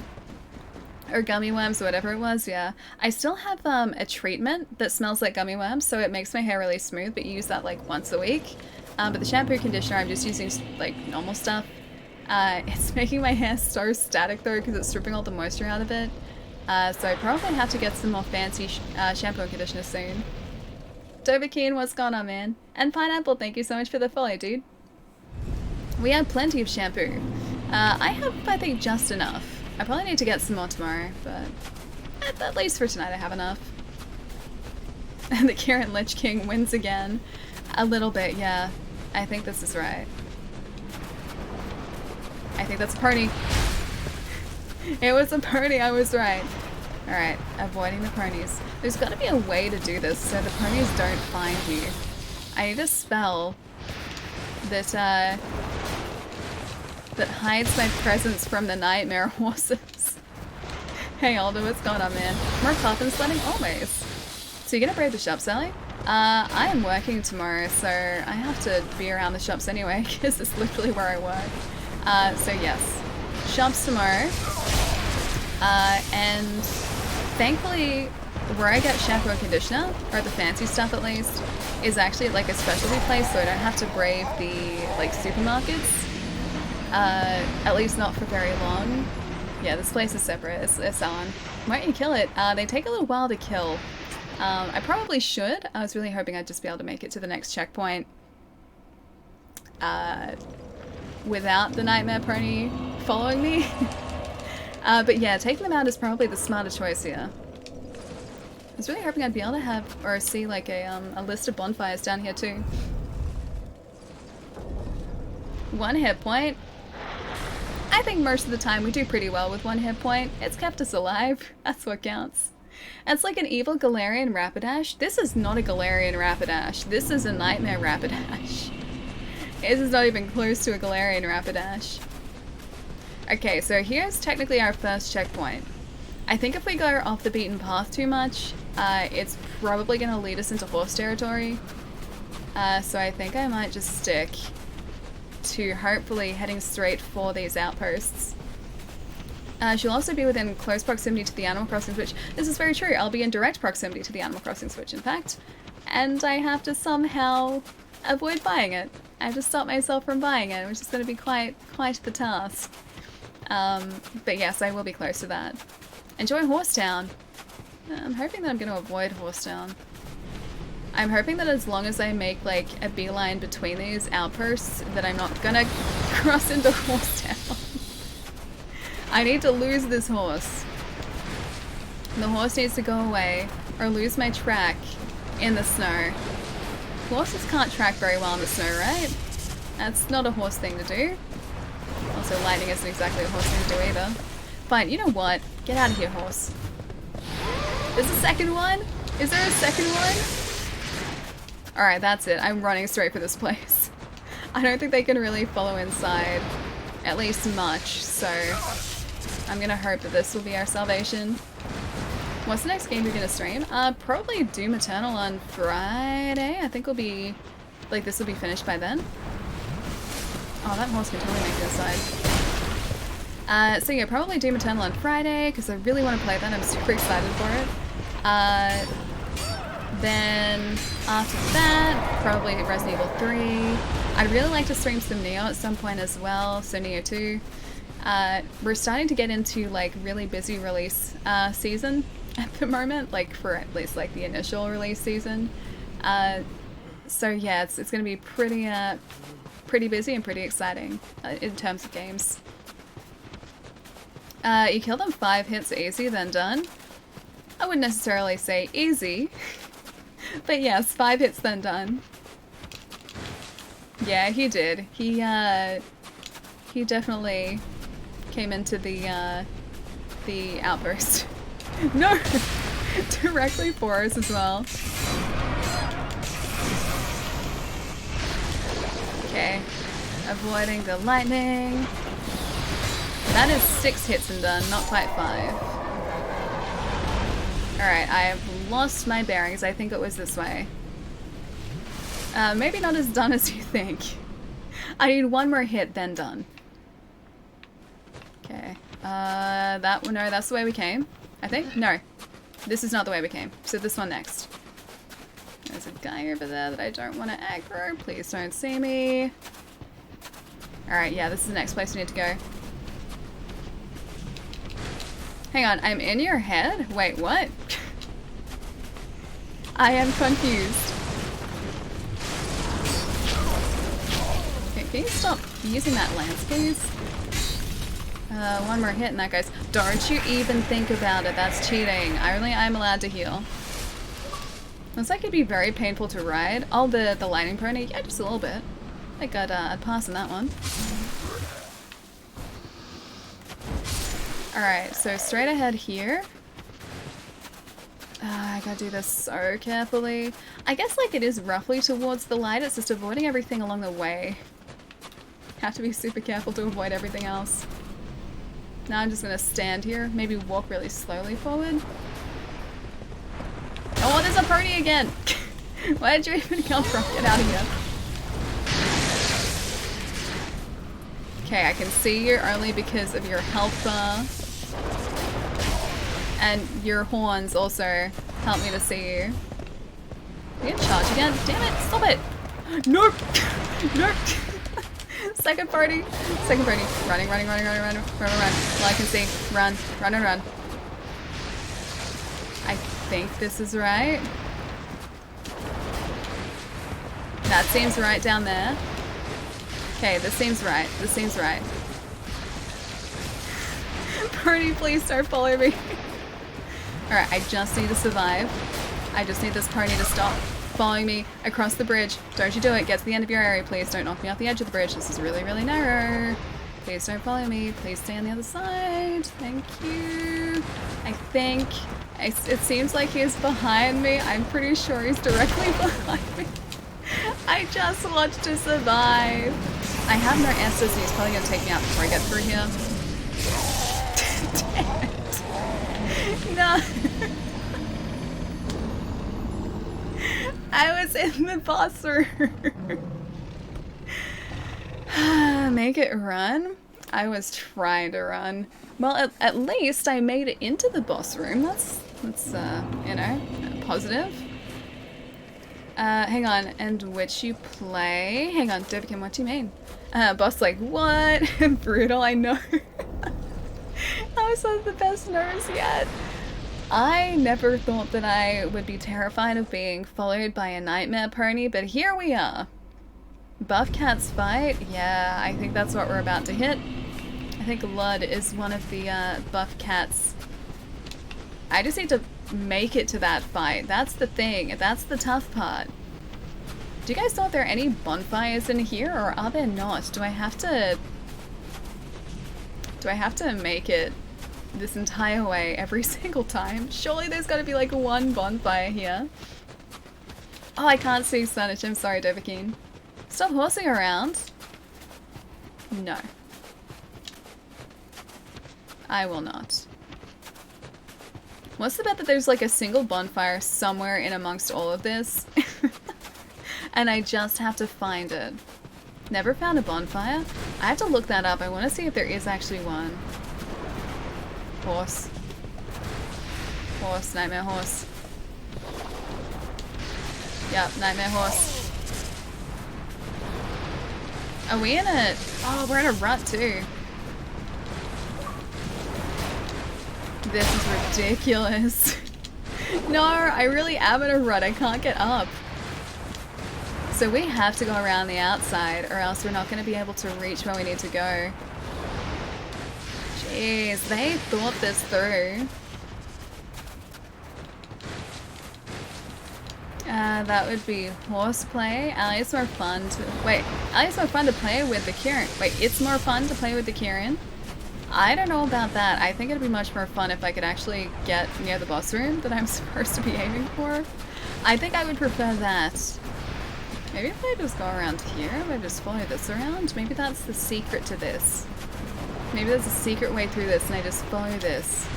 Or gummy worms, or whatever it was, yeah. I still have a treatment that smells like gummy worms, so it makes my hair really smooth, but you use that like once a week. But the shampoo conditioner, I'm just using like normal stuff. It's making my hair so static though, because it's stripping all the moisture out of it. So I probably have to get some more fancy shampoo and conditioner soon. Dovahkeen, what's going on, man? And Pineapple, thank you so much for the follow, dude. We have plenty of shampoo. I have, I think, just enough. I probably need to get some more tomorrow, but at least for tonight I have enough. And the Kieran Lich King wins again. A little bit, yeah. I think this is right. I think that's a party. It was a party, I was right. Alright, avoiding the ponies. There's gotta be a way to do this so the ponies don't find you. I need a spell that, that hides my presence from the nightmare horses. Hey Aldo, what's going on, man? More coffin sledding? Always. So you're gonna brave the shop, Sally? I am working tomorrow, so I have to be around the shops anyway, because it's literally where I work. So yes, shops tomorrow. And thankfully, where I get shampoo and conditioner, or the fancy stuff at least, is actually like a specialty place, so I don't have to brave the like supermarkets. At least not for very long. Yeah, this place is separate. It's on. Why don't you kill it? They take a little while to kill. I probably should. I was really hoping I'd just be able to make it to the next checkpoint without the nightmare pony following me. But yeah, taking them out is probably the smarter choice here. I was really hoping I'd be able to have, or see like a list of bonfires down here too. 1 hit point. I think most of the time we do pretty well with 1 hit point. It's kept us alive. That's what counts. It's like an evil Galarian Rapidash. This is not a Galarian Rapidash. This is a Nightmare Rapidash. This is not even close to a Galarian Rapidash. Okay, so here's technically our first checkpoint. I think if we go off the beaten path too much, it's probably going to lead us into horse territory. So I think I might just stick to hopefully heading straight for these outposts. She'll also be within close proximity to the Animal Crossing Switch. This is very true. I'll be in direct proximity to the Animal Crossing Switch, in fact. And I have to somehow avoid buying it. I have to stop myself from buying it, which is going to be quite the task. But yes, I will be close to that. Enjoy Horsetown. I'm hoping that I'm going to avoid Horsetown. I'm hoping that as long as I make like a beeline between these outposts, that I'm not gonna cross into Horsetown. I need to lose this horse. The horse needs to go away, or lose my track in the snow. Horses can't track very well in the snow, right? That's not a horse thing to do. Also, lightning isn't exactly a horse thing to do either. Fine, you know what? Get out of here, horse. There's a second one? Is there a second one? Alright, that's it. I'm running straight for this place. I don't think they can really follow inside, at least much, so I'm gonna hope that this will be our salvation. What's the next game you're gonna stream? Probably Doom Eternal on Friday. I think we'll be, like, this will be finished by then. Oh, that horse can totally make it inside. So yeah, probably Doom Eternal on Friday, because I really want to play that. I'm super excited for it. Then after that, probably Resident Evil 3. I'd really like to stream some Neo at some point as well, so Neo 2. We're starting to get into like really busy release season at the moment, like for at least like the initial release season. So yeah, it's gonna be pretty busy and pretty exciting in terms of games. You kill them 5 hits easy, then done. I wouldn't necessarily say easy, but yes, 5 hits then done. Yeah, he did. He definitely came into the outburst. No! Directly for us as well. Okay. Avoiding the lightning. That is 6 hits and done, not quite 5. Alright, I have lost my bearings. I think it was this way. Maybe not as done as you think. I need 1 more hit, then done. Okay. No, that's the way we came. I think? No. This is not the way we came. So this one next. There's a guy over there that I don't want to aggro. Please don't see me. Alright, yeah, this is the next place we need to go. Hang on, I'm in your head? Wait, what? I am confused. Okay, can you stop using that lance, please? 1 more hit and that guy's... Don't you even think about it, that's cheating. I'm allowed to heal. Looks like it'd be very painful to ride. Oh, the lightning pony? Yeah, just a little bit. I think I'd pass on that one. Alright, so straight ahead here. I gotta do this so carefully. I guess like it is roughly towards the light, it's just avoiding everything along the way. Have to be super careful to avoid everything else. Now I'm just gonna stand here, maybe walk really slowly forward. Oh, there's a pony again! Where did you even come from? Get out of here. Okay, I can see you only because of your health bar. And your horns also help me to see you. You can charge again? Damn it, stop it! Nope! Nope! Second party! Second party. Running. All I can see. Run. I think this is right. That seems right down there. Okay, this seems right. Party, please don't follow me. Alright, I just need to survive. I just need this pony to stop following me across the bridge. Don't you do it. Get to the end of your area, please. Don't knock me off the edge of the bridge. This is really, really narrow. Please don't follow me. Please stay on the other side. Thank you. I think... It seems like he's behind me. I'm pretty sure he's directly behind me. I just want to survive. I have no Estus and he's probably going to take me out before I get through here. Damn it. No. I was in the boss room. Make it run? I was trying to run. Well, at least I made it into the boss room. That's you know, positive. Hang on, and which you play? Hang on, Devikin, what do you mean? Boss like, what? Brutal, I know. That was one of the best nerves yet. I never thought that I would be terrified of being followed by a nightmare pony, but here we are. Buff Cat's fight? Yeah, I think that's what we're about to hit. I think Lud is one of the Buff Cats. I just need to make it to that fight. That's the thing. That's the tough part. Do you guys know if there are any bonfires in here, or are there not? Do I have to make it this entire way every single time? Surely there's got to be like one bonfire here. Oh, I can't see Sunich. I'm sorry, Devikin. Stop horsing around. No. I will not. What's the bet that there's like a single bonfire somewhere in amongst all of this? And I just have to find it. Never found a bonfire? I have to look that up. I want to see if there is actually one. Horse. Horse, nightmare horse. Yep, nightmare horse. Are we in a... Oh, we're in a rut too. This is ridiculous. No, I really am in a rut. I can't get up. So we have to go around the outside or else we're not going to be able to reach where we need to go. Jeez, they thought this through. That would be horseplay. It's more fun to... Wait, it's more fun to play with the Kieran. Wait, it's more fun to play with the Kieran? I don't know about that. I think it'd be much more fun if I could actually get near the boss room that I'm supposed to be aiming for. I think I would prefer that. Maybe if I just go around here, if I just follow this around, maybe that's the secret to this. Maybe there's a secret way through this and I just follow this.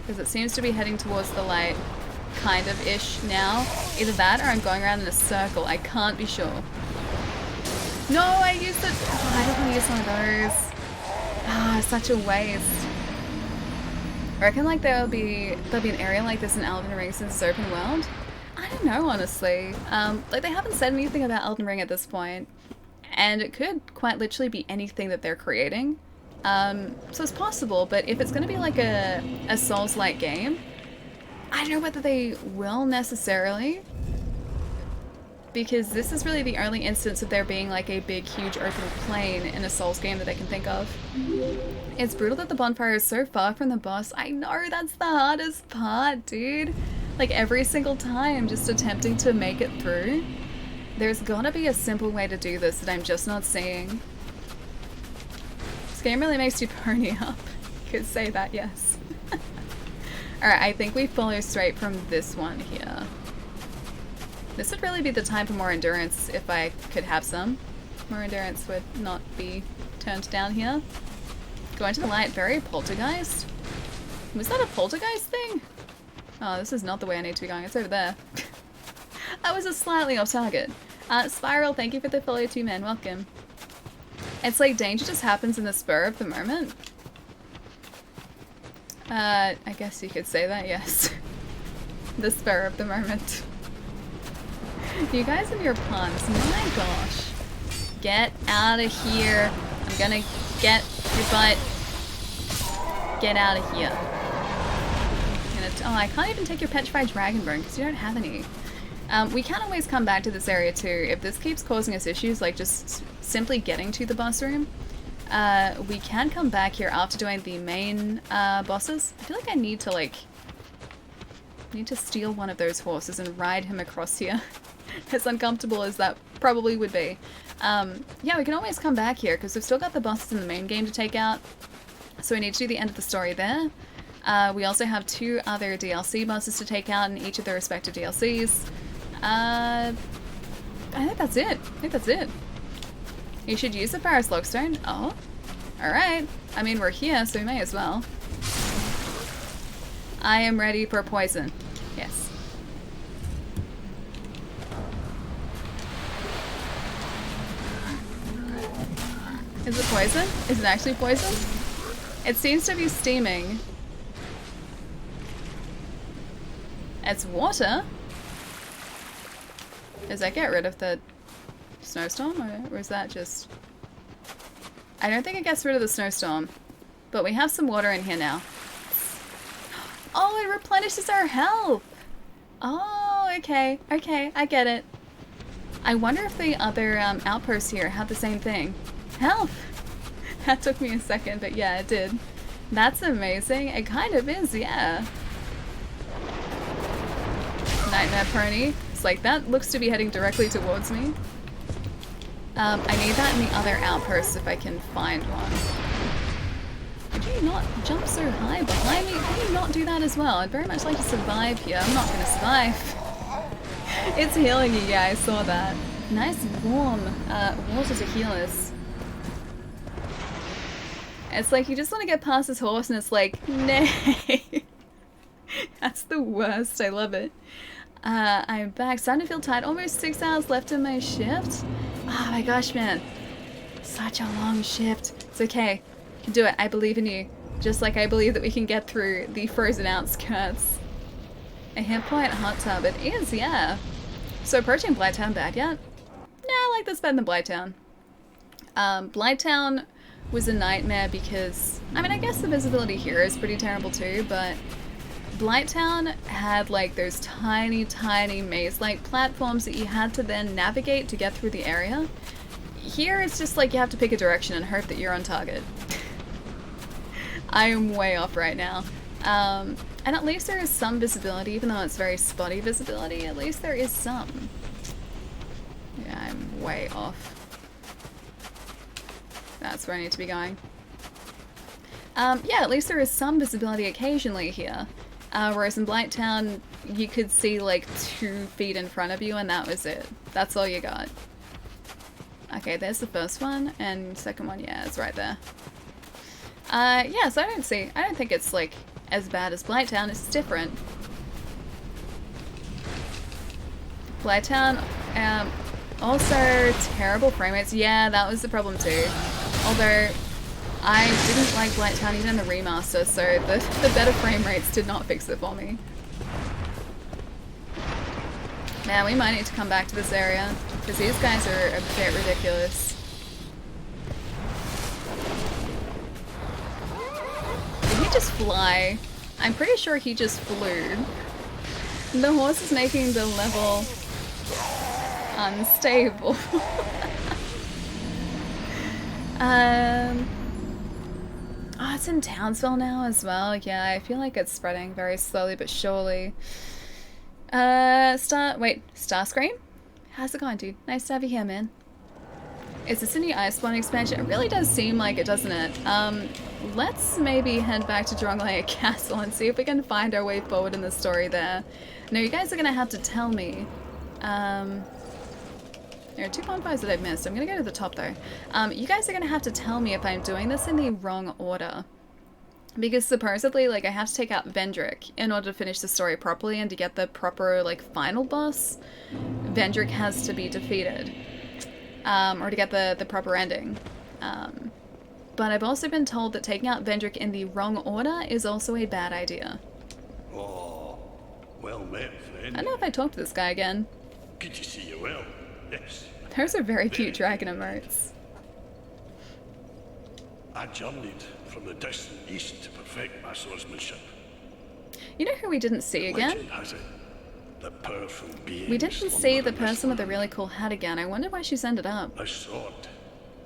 Because it seems to be heading towards the light, kind of ish now. Either that or I'm going around in a circle. I can't be sure. No, I used it. Oh, I don't want to use one of those. Ah, such a waste. I reckon like there'll be an area like this in Elden Ring since it's open world. I don't know, honestly. Like they haven't said anything about Elden Ring at this point, and it could quite literally be anything that they're creating. So it's possible, but if it's going to be like a Souls-like game, I don't know whether they will necessarily, because this is really the only instance of there being like a big, huge open plain in a Souls game that I can think of. It's brutal that the bonfire is so far from the boss. I know, that's the hardest part, dude. Like every single time, just attempting to make it through. There's gotta be a simple way to do this that I'm just not seeing. This game really makes you pony up. Could say that, yes. Alright, I think we follow straight from this one here. This would really be the time for more endurance if I could have some. More endurance would not be turned down here. Going to the light, very poltergeist. Was that a poltergeist thing? Oh, this is not the way I need to be going. It's over there. I was just slightly off target. Spiral, thank you for the follow too, man. Welcome. It's like danger just happens in the spur of the moment. I guess you could say that, yes. The spur of the moment. You guys and your puns, my gosh. Get out of here. I'm gonna get your butt. Get out of here. Oh, I can't even take your petrified dragon bone because you don't have any. We can always come back to this area too. If this keeps causing us issues, like just simply getting to the boss room, we can come back here after doing the main bosses. I feel like I need to steal one of those horses and ride him across here. As uncomfortable as that probably would be. Yeah, we can always come back here because we've still got the bosses in the main game to take out. So we need to do the end of the story there. We also have 2 other DLC bosses to take out in each of their respective DLCs. I think that's it. You should use the Paris Lockstone. Oh, alright. I mean, we're here, so we may as well. I am ready for poison. Yes. Is it poison? Is it actually poison? It seems to be steaming. It's water? Does that get rid of the snowstorm, or is that just... I don't think it gets rid of the snowstorm, but we have some water in here now. Oh, it replenishes our health! Oh, okay, I get it. I wonder if the other outposts here have the same thing. Health! That took me a second, but yeah, it did. That's amazing. It kind of is, yeah. Nightmare pony. It's like, that looks to be heading directly towards me. I need that in the other outposts if I can find one. Did you not jump so high behind me? Can you not do that as well? I'd very much like to survive here. I'm not going to survive. It's healing you, yeah, I saw that. Nice warm water to heal us. It's like you just want to get past this horse and it's like, nay. That's the worst. I love it. I'm back. Starting to feel tired. Almost 6 hours left in my shift. Oh my gosh, man. Such a long shift. It's okay. You can do it. I believe in you. Just like I believe that we can get through the frozen outskirts. A hit point hot tub. It is, yeah. So approaching Blighttown bad yet? Nah, I like this better than Blighttown. Blighttown was a nightmare because, I mean, I guess the visibility here is pretty terrible too, but Blighttown had like those tiny, tiny maze-like platforms that you had to then navigate to get through the area. Here it's just like you have to pick a direction and hope that you're on target. I am way off right now. And at least there is some visibility, even though it's very spotty visibility, at least there is some. Yeah, I'm way off. That's where I need to be going. Yeah, at least there is some visibility occasionally here. Whereas in Blighttown, you could see like 2 feet in front of you and that was it. That's all you got. Okay, there's the first one, and second one, yeah, it's right there. Yeah, so I don't think it's like as bad as Blighttown, it's different. Blighttown, also terrible frame rates. Yeah, that was the problem too. Although, I didn't like Blighttown even in the remaster, so the better frame rates did not fix it for me. Now we might need to come back to this area, because these guys are a bit ridiculous. Did he just fly? I'm pretty sure he just flew. The horse is making the level unstable. Oh, it's in Townsville now as well. Yeah, I feel like it's spreading very slowly but surely. Starscream? How's it going, dude? Nice to have you here, man. Is this a new Iceborne expansion? It really does seem like it, doesn't it? Let's maybe head back to Dronglair Castle and see if we can find our way forward in the story there. Now, you guys are gonna have to tell me. There are 2 bonfires that I've missed. I'm gonna go to the top though. You guys are gonna have to tell me if I'm doing this in the wrong order. Because supposedly, like, I have to take out Vendrick in order to finish the story properly and to get the proper, like, final boss. Vendrick has to be defeated. Or to get the proper ending. But I've also been told that taking out Vendrick in the wrong order is also a bad idea. Oh, well met, friend. I don't know if I talked to this guy again. Good to see you well. Yes. Those are very cute dragon emotes. I journeyed from the distant east to perfect my swordsmanship. You know who we didn't see again? Legend has it that powerful beings We didn't see slumber the in this person with the land. really cool hat again. I wonder why she's ended up. This sword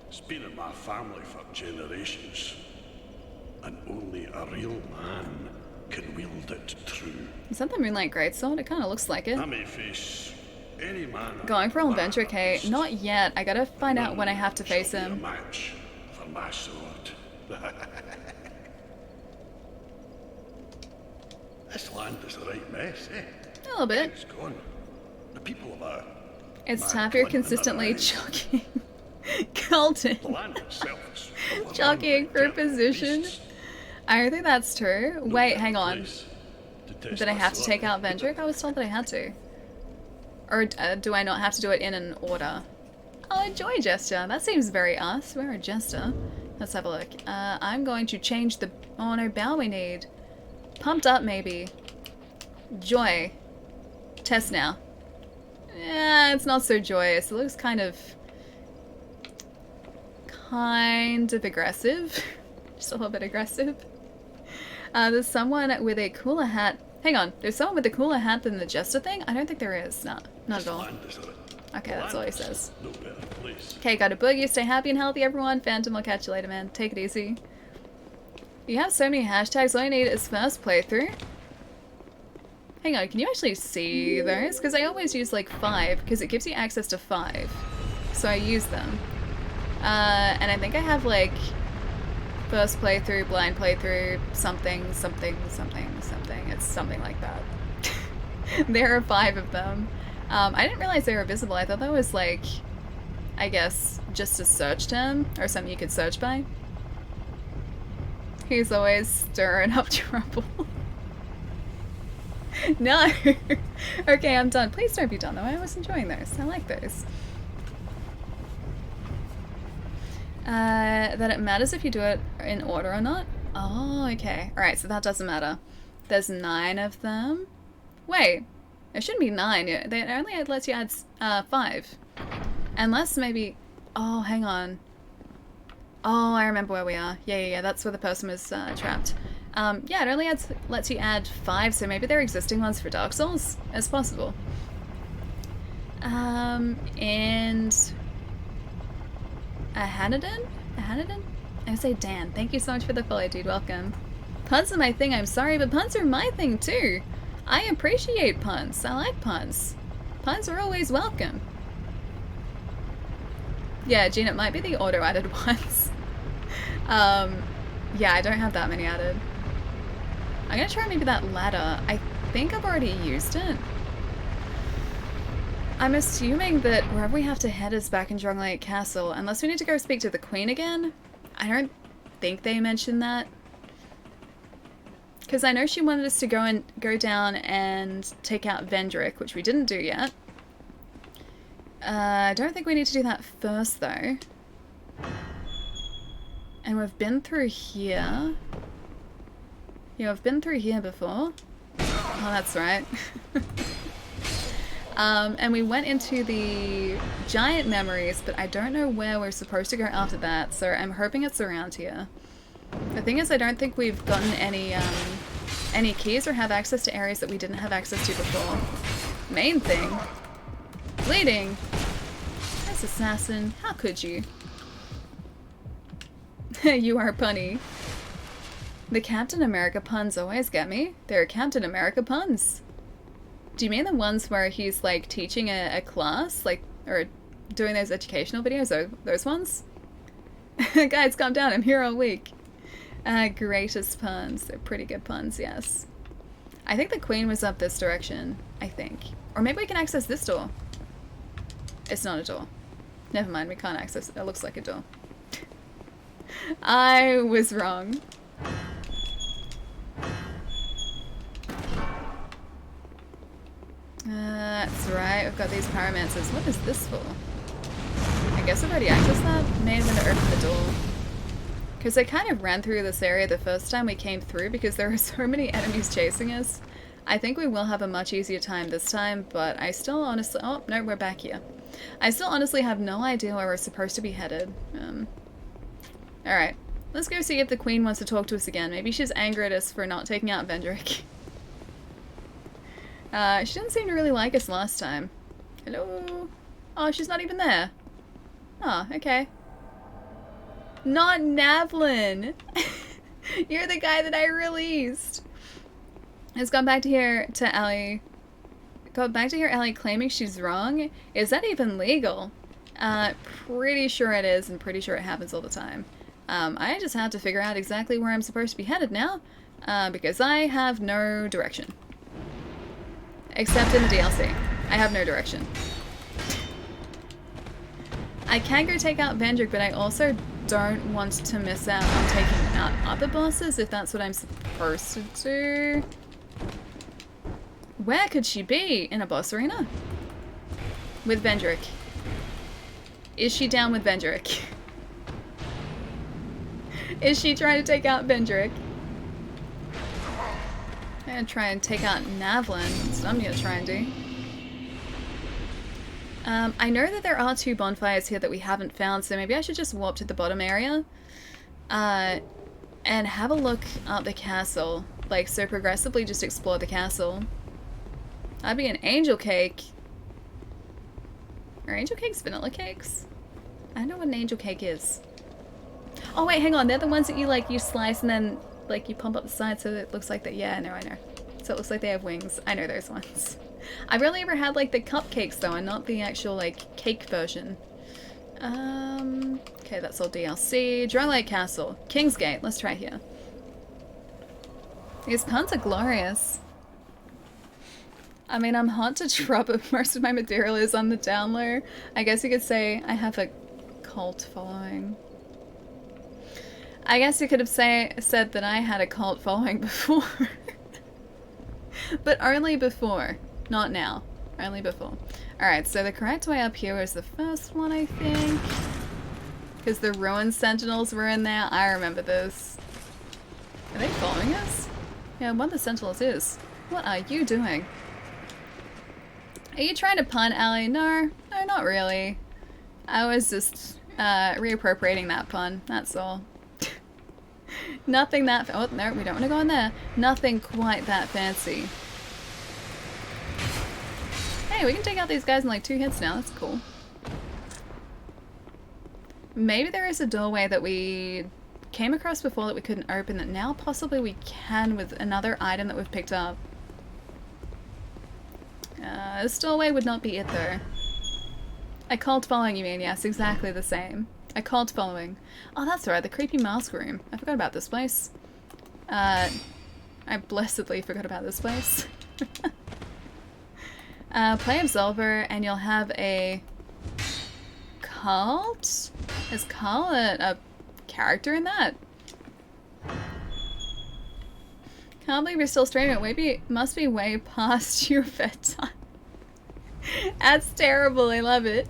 has been in my family for generations, and only a real man can wield it true. Is that the Moonlight Greatsword? It kind of looks like it. I may face any man. Going for Vendrick, hey? Not yet. I gotta find out when I have to face A him. match for my sword. This land is a right mess, eh? A little bit. It's gone. The people of our It's Tapir consistently jogging. Colton. the land itself is overrun Jockeying by for terrible position. beasts. I don't think that's true. No Wait, better hang on. place to test Did I my have to sword. take out Vendrick? I was told that I had to. Or do I not have to do it in an order? Oh, a joy gesture. That seems very us. We're a jester. Let's have a look. I'm going to change the... Oh no, bow we need. Pumped up, maybe. Joy. Test now. Yeah, it's not so joyous. It looks kind of aggressive. Just a little bit aggressive. There's someone with a cooler hat. Hang on. There's someone with a cooler hat than the jester thing? I don't think there is. No, not at all. Land is a- Okay, the that's all he land is says. No better place. Okay, got a boogie. Stay happy and healthy, everyone. Phantom, I'll catch you later, man. Take it easy. You have so many hashtags. All you need is first playthrough. Hang on, can you actually see those? Because I always use like 5, because it gives you access to 5. So I use them. And I think I have like first playthrough, blind playthrough, something. It's something like that. There are 5 of them. I didn't realize they were visible. I thought that was like, I guess, just a search term or something you could search by. He's always stirring up trouble. No! Okay, I'm done. Please don't be done though. I was enjoying those. I like those. That it matters if you do it in order or not? Oh, okay. Alright, so that doesn't matter. There's 9 of them. Wait. There shouldn't be 9. They only lets you add 5. Unless maybe... Oh, hang on. Oh, I remember where we are. Yeah, that's where the person was trapped. Yeah, it only lets you add 5, so maybe they're existing ones for Dark Souls. It's possible. And a Hanadin? A Hanadin? I say Dan. Thank you so much for the follow, dude. Welcome. Puns are my thing, I'm sorry, but puns are my thing too. I appreciate puns. I like puns. Puns are always welcome. Yeah, Gene, it might be the auto-added ones. Yeah, I don't have that many added. I'm gonna try maybe that ladder. I think I've already used it. I'm assuming that wherever we have to head is back in Lake Castle, unless we need to go speak to the Queen again. I don't think they mentioned that. Because I know she wanted us to go down and take out Vendrick, which we didn't do yet. I don't think we need to do that first, though. And we've been through here. Yeah, I've been through here before. Oh, that's right. And we went into the giant memories, but I don't know where we're supposed to go after that, so I'm hoping it's around here. The thing is, I don't think we've gotten any keys or have access to areas that we didn't have access to before. Main thing. Bleeding. Nice assassin. How could you? You are punny. The Captain America puns always get me. They're Captain America puns. Do you mean the ones where he's like teaching a class, like, or doing those educational videos? Those ones? Guys, calm down. I'm here all week. Greatest puns. They're pretty good puns, yes. I think the Queen was up this direction, I think. Or maybe we can access this door. It's not a door. Never mind, we can't access it. It looks like a door. I was wrong. That's right, we've got these pyromancers. What is this for? I guess I've already accessed that. May have been to open the door. Because I kind of ran through this area the first time we came through because there are so many enemies chasing us. I think we will have a much easier time this time, but I still honestly... Oh, no, we're back here. I still honestly have no idea where we're supposed to be headed. Alright, let's go see if the Queen wants to talk to us again. Maybe she's angry at us for not taking out Vendrick. She didn't seem to really like us last time. Hello? Oh, she's not even there. Oh, okay. Not Navlin! You're the guy that I released! Has gone back to here to Ellie. Got back to hear Ellie claiming she's wrong? Is that even legal? Pretty sure it is, and pretty sure it happens all the time. I just have to figure out exactly where I'm supposed to be headed now, because I have no direction. Except in the DLC. I have no direction. I can go take out Vendrick, but I also don't want to miss out on taking out other bosses if that's what I'm supposed to do. Where could she be? In a boss arena? With Vendrick. Is she down with Vendrick? Is she trying to take out Vendrick? I'm gonna try and take out Navlin. That's what I'm gonna try and do. I know that there are 2 bonfires here that we haven't found, so maybe I should just warp to the bottom area. And have a look up the castle. Like, so progressively just explore the castle. That'd be an angel cake. Are angel cakes vanilla cakes? I don't know what an angel cake is. Oh wait, hang on. They're the ones that you slice and then like you pump up the side so that it looks like that. Yeah, I know. So it looks like they have wings. I know those ones. I've only ever had like the cupcakes though, and not the actual like cake version. Okay, that's all DLC. Lake Castle. Kingsgate. Let's try here. These puns are glorious. I mean, I'm hot to trot, but most of my material is on the down low. I guess you could say I have a cult following. I guess you could have said that I had a cult following before. But only before. Not now. Only before. Alright, so the correct way up here was the first one, I think. Because the ruined sentinels were in there. I remember this. Are they following us? Yeah, one of the sentinels is. What are you doing? Are you trying to pun, Allie? No, not really. I was just reappropriating that pun, that's all. Nothing that... Oh, no, we don't want to go in there. Nothing quite that fancy. Hey, we can take out these guys in like 2 hits now. That's cool. Maybe there is a doorway that we came across before that we couldn't open that now possibly we can with another item that we've picked up. This doorway would not be it though. A cult following, you mean? Yes, exactly the same. A cult following. Oh, that's right, the creepy mask room. I forgot about this place. I blessedly forgot about this place. Play Absolver and you'll have a cult? Is Carl a character in that? Can't believe you're still streaming it. Maybe must be way past your bedtime. That's terrible. I love it.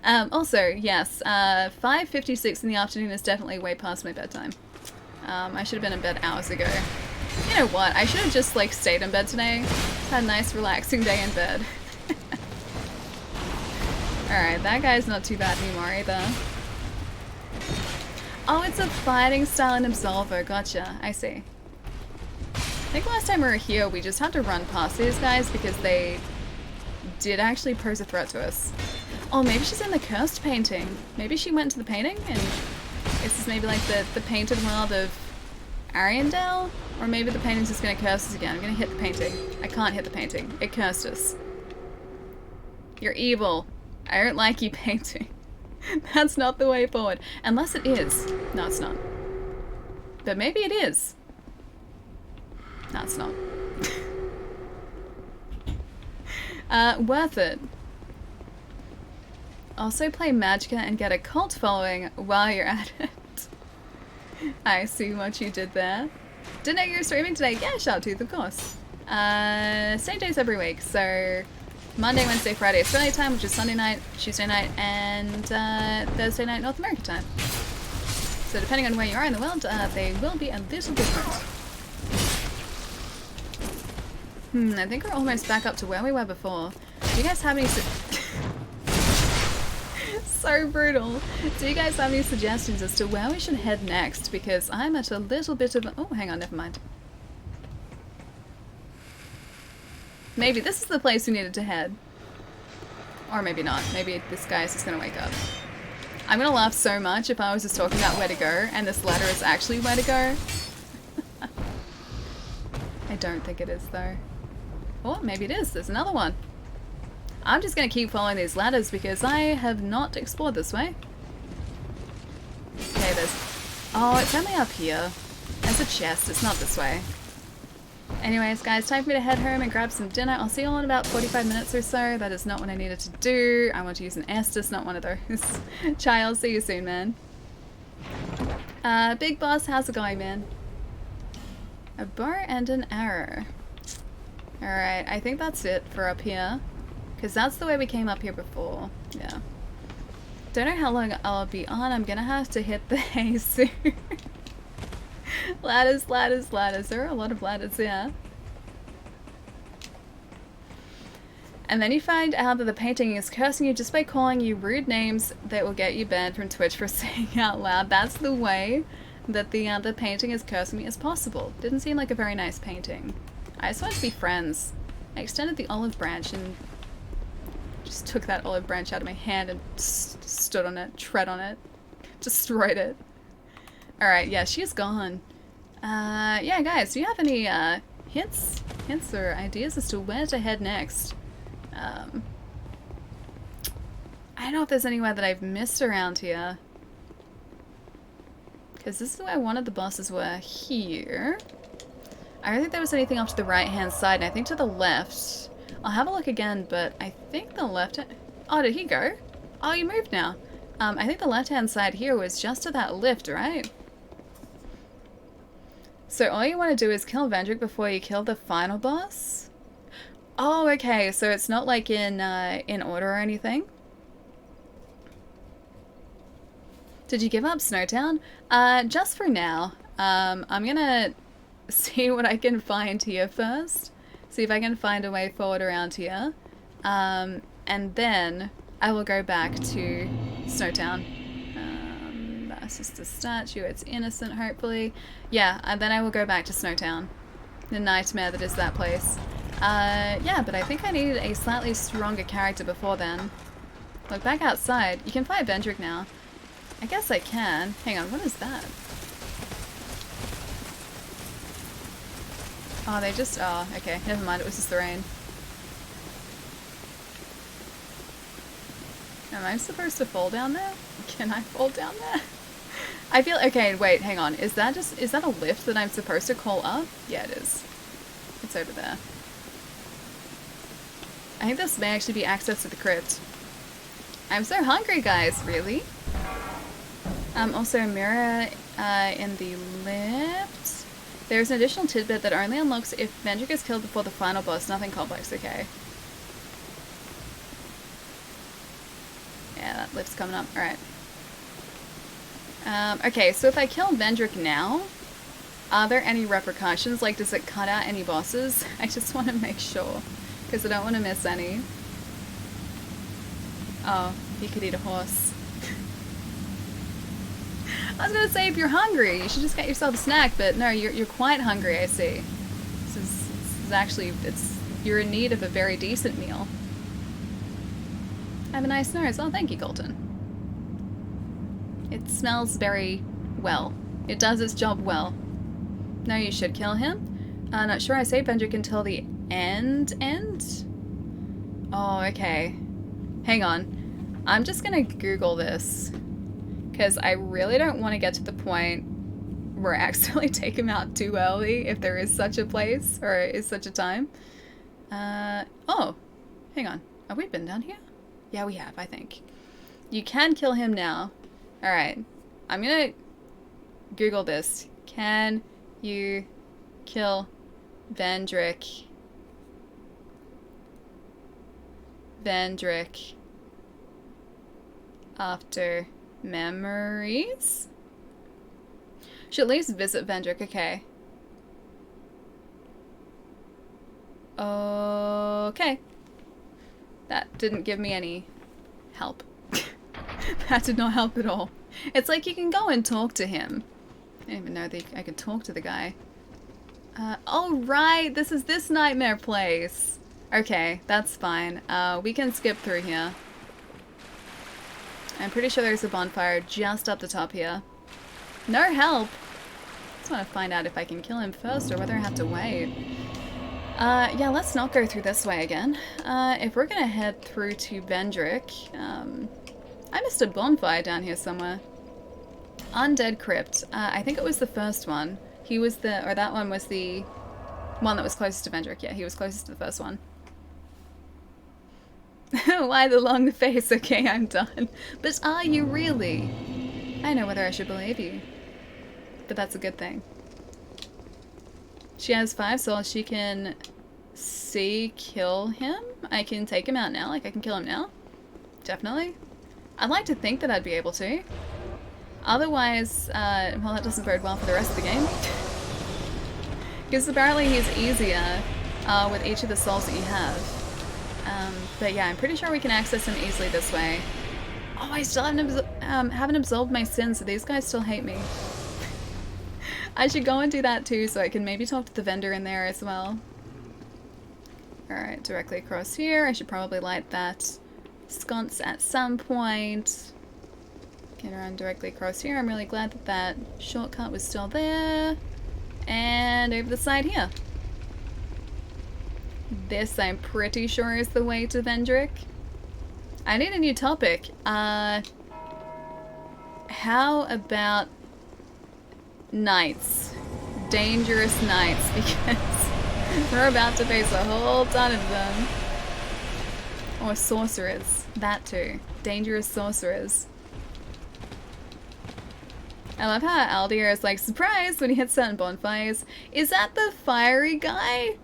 Also, yes, 5:56 in the afternoon is definitely way past my bedtime. I should have been in bed hours ago. You know what? I should have just like stayed in bed today. Had a nice relaxing day in bed. Alright, that guy's not too bad anymore either. Oh, it's a fighting style in Absolver. Gotcha. I see. I think last time we were here, we just had to run past these guys because they did actually pose a threat to us. Oh, maybe she's in the cursed painting. Maybe she went to the painting and this is maybe like the painted world of Ariandel? Or maybe the painting's just gonna curse us again. I'm gonna hit the painting. I can't hit the painting. It cursed us. You're evil. I don't like you painting. That's not the way forward. Unless it is. No, it's not. But maybe it is. No, it's not. Worth it. Also play Magicka and get a cult following while you're at it. I see what you did there. Didn't know you were streaming today. Yeah, Sharptooth, of course. Same days every week, so Monday, Wednesday, Friday Australia time, which is Sunday night, Tuesday night, and Thursday night North America time. So depending on where you are in the world, they will be a little different. I think we're almost back up to where we were before. Do you guys have any so brutal. Do you guys have any suggestions as to where we should head next? Because I'm at a little bit of a... Oh, hang on, never mind. Maybe this is the place we needed to head. Or maybe not. Maybe this guy's just gonna wake up. I'm gonna laugh so much if I was just talking about where to go and this ladder is actually where to go. I don't think it is though. Oh, maybe it is. There's another one. I'm just gonna keep following these ladders because I have not explored this way. Okay, there's... Oh, it's only up here. There's a chest. It's not this way. Anyways, guys, time for me to head home and grab some dinner. I'll see you all in about 45 minutes or so. That is not what I needed to do. I want to use an Estus, not one of those. Child, see you soon, man. Big boss, how's it going, man? A bow and an arrow. Alright, I think that's it for up here. Because that's the way we came up here before. Yeah. Don't know how long I'll be on. I'm gonna have to hit the hay soon. Ladders, ladders, ladders. There are a lot of ladders, yeah. And then you find out that the painting is cursing you just by calling you rude names that will get you banned from Twitch for saying out loud. That's the way that the painting is cursing me as possible. Didn't seem like a very nice painting. I just wanted to be friends. I extended the olive branch and just took that olive branch out of my hand and stood on it, tread on it, destroyed it. Alright, yeah, she's gone. Yeah, guys, do you have any hints or ideas as to where to head next? I don't know if there's anywhere that I've missed around here. Because this is where one of the bosses were here. I don't think there was anything off to the right-hand side, and I think to the left. I'll have a look again, but I think the left... Oh, did he go? Oh, you moved now. I think the left-hand side here was just to that lift, right? So all you want to do is kill Vendrick before you kill the final boss? Oh, okay, so it's not like in order or anything? Did you give up Snowtown? Just for now. I'm gonna see what I can find here first. See if I can find a way forward around here. And then I will go back to Snowtown. It's just a statue. It's innocent, hopefully. Yeah, and then I will go back to Snowtown. The nightmare that is that place. Yeah, but I think I needed a slightly stronger character before then. Look, back outside. You can fight Vendrick now. I guess I can. Hang on, what is that? Oh, they just... Oh, okay. Never mind, it was just the rain. Am I supposed to fall down there? Can I fall down there? I feel... Okay, wait, hang on. Is that a lift that I'm supposed to call up? Yeah, it is. It's over there. I think this may actually be access to the crypt. I'm so hungry, guys. Really? Also, a mirror in the lift. There's an additional tidbit that only unlocks if Vendrick is killed before the final boss. Nothing complex, okay. Yeah, that lift's coming up. Alright. Okay, so if I kill Vendrick now, are there any repercussions? Like, does it cut out any bosses? I just want to make sure, because I don't want to miss any. Oh, you could eat a horse. I was gonna say, if you're hungry, you should just get yourself a snack, but no, you're quite hungry, I see. This is actually, you're in need of a very decent meal. Have a nice nose. Oh, thank you, Colton. It smells very well. It does its job well. No, you should kill him. Not sure I say Vendrick until the end? Oh, okay. Hang on. I'm just gonna Google this. Because I really don't want to get to the point where I accidentally take him out too early, if there is such a place, or is such a time. Oh, hang on. Have we been down here? Yeah, we have, I think. You can kill him now. Alright. I'm gonna Google this. Can you kill Vendrick? Vendrick after memories? Should at least visit Vendrick, okay. Okay. That didn't give me any help. That did not help at all. It's like you can go and talk to him. I didn't even know that I could talk to the guy. Oh right, this is this nightmare place. Okay, that's fine. We can skip through here. I'm pretty sure there's a bonfire just up the top here. No help! I just want to find out if I can kill him first or whether I have to wait. Yeah, let's not go through this way again. If we're gonna head through to Vendrick, I missed a bonfire down here somewhere. Undead Crypt. I think it was the first one. He was or that one was the one that was closest to Vendrick. Yeah, he was closest to the first one. Why the long face? Okay, I'm done. But are you really? I know whether I should believe you. But that's a good thing. She has 5 souls. She can kill him. I can take him out now. Like, I can kill him now. Definitely. I'd like to think that I'd be able to. Otherwise, well, that doesn't bode well for the rest of the game. Because apparently he's easier with each of the souls that you have. But yeah, I'm pretty sure we can access him easily this way. Oh, I still haven't absolved my sins, so these guys still hate me. I should go and do that too, so I can maybe talk to the vendor in there as well. Alright, directly across here. I should probably light that sconce at some point. Get around directly across here. I'm really glad that that shortcut was still there. And over the side here. This, I'm pretty sure, is the way to Vendrick. I need a new topic. How about nights? Dangerous nights, because we're about to face a whole ton of them. Or sorcerers. That too. Dangerous sorcerers. I love how Aldir is like, surprise, when he hits certain bonfires. Is that the fiery guy?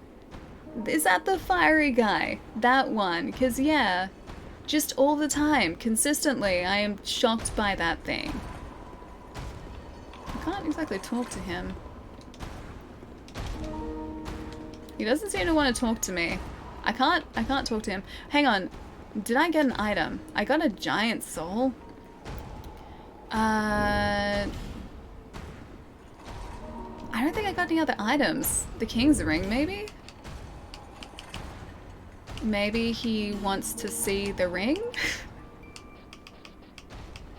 Is that the fiery guy? That one. Because, yeah, just all the time, consistently, I am shocked by that thing. I can't exactly talk to him. He doesn't seem to want to talk to me. I can't talk to him. Hang on. Did I get an item? I got a giant soul. got any other items. The king's ring, maybe? Maybe he wants to see the ring?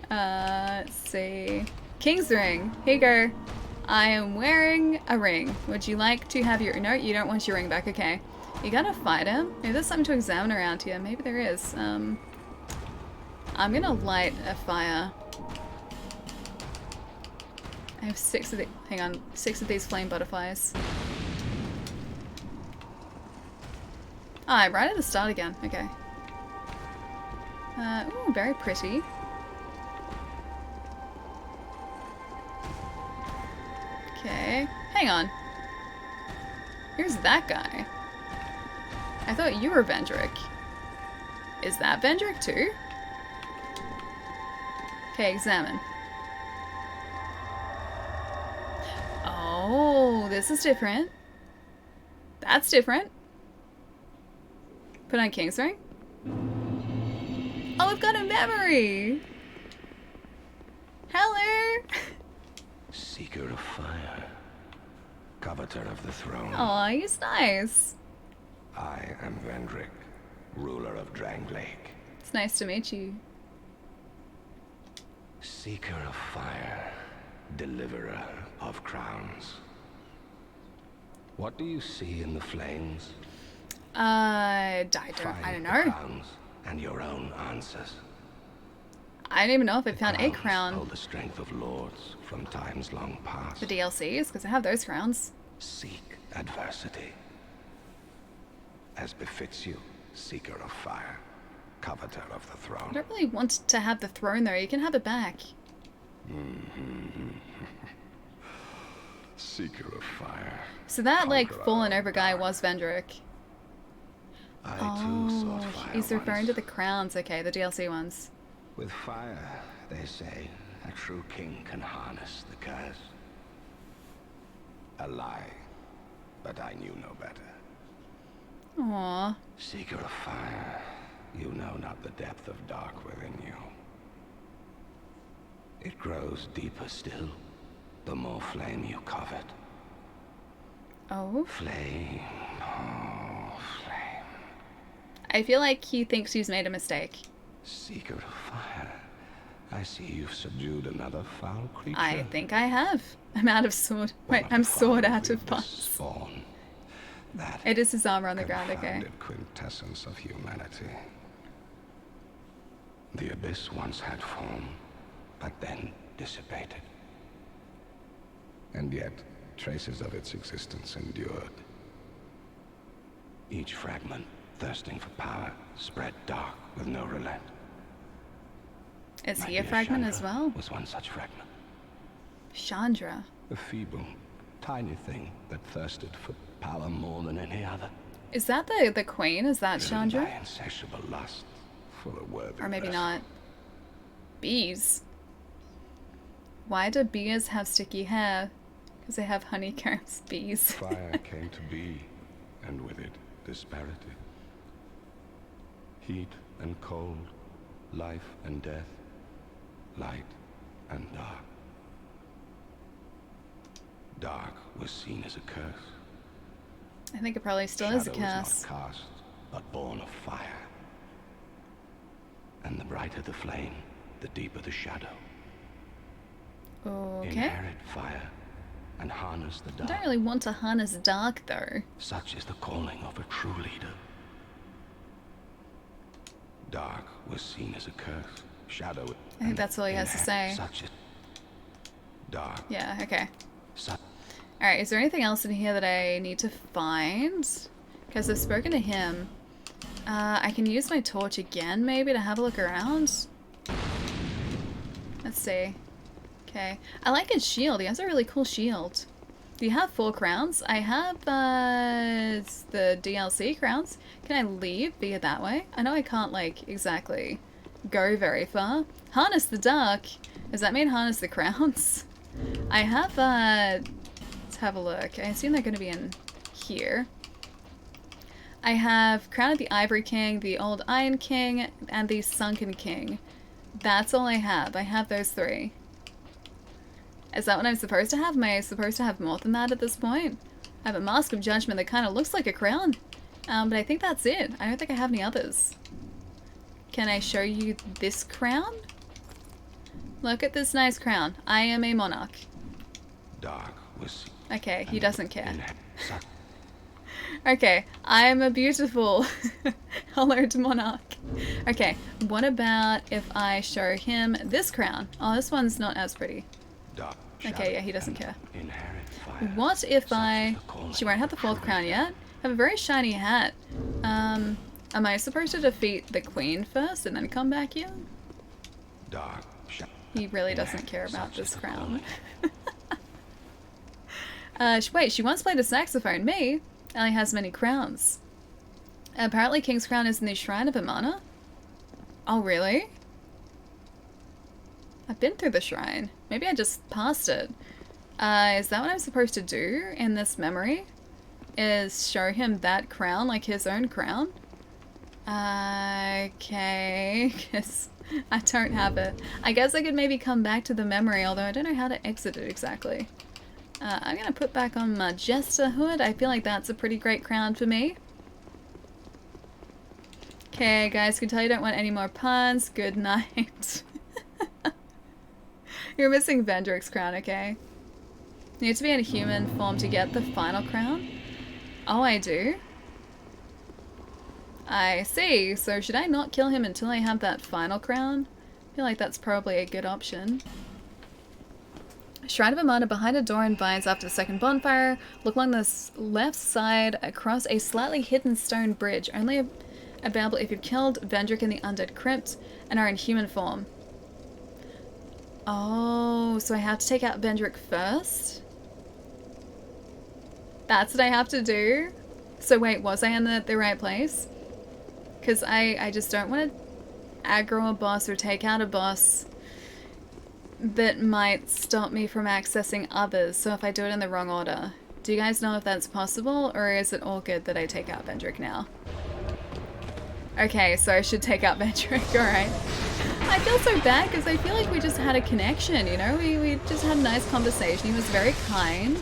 Let's see. King's ring. Here you go. I am wearing a ring. Would you like to have your... No, you don't want your ring back. Okay. You gotta fight him. Maybe there's something to examine around here. Maybe there is. I'm gonna light a fire. I have 6 of the... Hang on. 6 of these flame butterflies. Ah, right at the start again. Okay. Ooh, very pretty. Okay. Hang on. Here's that guy. I thought you were Vendrick. Is that Vendrick too? Okay, examine. Oh, this is different. That's different. Put on King's Ring. Oh, we've got a memory! Hello! Seeker of fire, coveter of the throne. Aw, he's nice. I am Vendrick, ruler of Drang Lake. It's nice to meet you. Seeker of fire, deliverer of crowns. What do you see in the flames? I don't Find the know. crowns and your own answers. I don't even know if I found a Crowns crown. hold the strength of lords from times long past. The DLCs, because I have those crowns. Seek adversity. As befits you, seeker of fire, coveter of the I throne. don't really want to have the throne though, you can have it back. Seeker of fire. So that, like, Conqueror fallen of over guy dark. was Vendrick. I too sought Oh, fire he's referring once. to the crowns. Okay, the DLC ones. With fire, they say, a true king can harness the curse. A lie, but I knew no better. Aww. Seeker of fire, you know not the depth of dark within you. It grows deeper still, the more flame you covet. Oh. Flame, oh, flame. I feel like he thinks he's made a mistake. Seeker of fire, I see you've subdued another foul creature. I think I have. I'm out of sword. One Wait, of the I'm sword foul out of weakness boss. spawn. That It is his armor on the ground, okay. confounded quintessence of humanity. The abyss once had form, but then dissipated. And yet, traces of its existence endured. Each fragment, thirsting for power, spread dark with no relent. Is My he a dear fragment Chandra as well? was one such fragment. Chandra. A feeble, tiny thing that thirsted for power more than any other. Is that the queen? Is that Driven by Chandra? insatiable lust for a worthy Or maybe vessel. not. Bees. Why do bees have sticky hair? Because they have honeycombs. Bees. Fire came to be, and with it, disparity. Heat and cold, life and death, light and dark. Dark was seen as a curse. I think it probably still is a Shadow curse. not cast, but born of fire. And the brighter the flame, the deeper the shadow. Okay. Inherit fire and harness the I dark. don't really want to harness dark though. Such is the calling of a true leader. Dark was seen as a curse. Shadow. I think that's all he has to say. Such a dark. Yeah, okay. Such Alright, is there anything else in here that I need to find? Because I've spoken to him. I can use my torch again, maybe, to have a look around. Let's see. Okay. I like his shield. He has a really cool shield. Do you have 4 crowns? I have, it's the DLC crowns. Can I leave via that way? I know I can't, like, exactly go very far. Harness the dark. Does that mean harness the crowns? I have, let's have a look. I assume they're going to be in here. I have Crown of the Ivory King, the Old Iron King, and the Sunken King. That's all I have. I have those 3. Is that what I'm supposed to have? Am I supposed to have more than that at this point? I have a Mask of Judgment that kind of looks like a crown. But I think that's it. I don't think I have any others. Can I show you this crown? Look at this nice crown. I am a monarch. Dark was Okay, he doesn't care. Okay, I am a beautiful hollowed monarch. Okay, what about if I show him this crown? Oh, this one's not as pretty. dark. Okay, yeah, he doesn't care. Inherit fire. What if she won't have the 4th crown yet? Have a very shiny hat. Am I supposed to defeat the queen first and then come back here? Dark. He really doesn't care about this crown. Wait, she once played a saxophone. Me? Ellie has many crowns. Apparently King's Crown is in the Shrine of Amana. Oh, really? I've been through the shrine. Maybe I just passed it. Is that what I'm supposed to do in this memory? Is show him that crown, like his own crown? Okay, guess I don't have it. I guess I could maybe come back to the memory, although I don't know how to exit it exactly. I'm gonna put back on my Jester hood. I feel like that's a pretty great crown for me. Okay, guys, can tell you don't want any more puns. Good night. You're missing Vendrick's crown, okay? You need to be in a human form to get the final crown? Oh, I do? I see. So should I not kill him until I have that final crown? I feel like that's probably a good option. Shrine of Amana behind a door in vines after the second bonfire. Look along the left side across a slightly hidden stone bridge. Only available if you've killed Vendrick in the Undead Crypt and are in human form. Oh, so I have to take out Vendrick first? That's what I have to do? So wait, was I in the right place? Because I just don't want to aggro a boss or take out a boss that might stop me from accessing others, so if I do it in the wrong order. Do you guys know if that's possible, or is it all good that I take out Vendrick now? Okay, so I should take out Vendrick, alright. I feel so bad because I feel like we just had a connection, you know? We just had a nice conversation. He was very kind.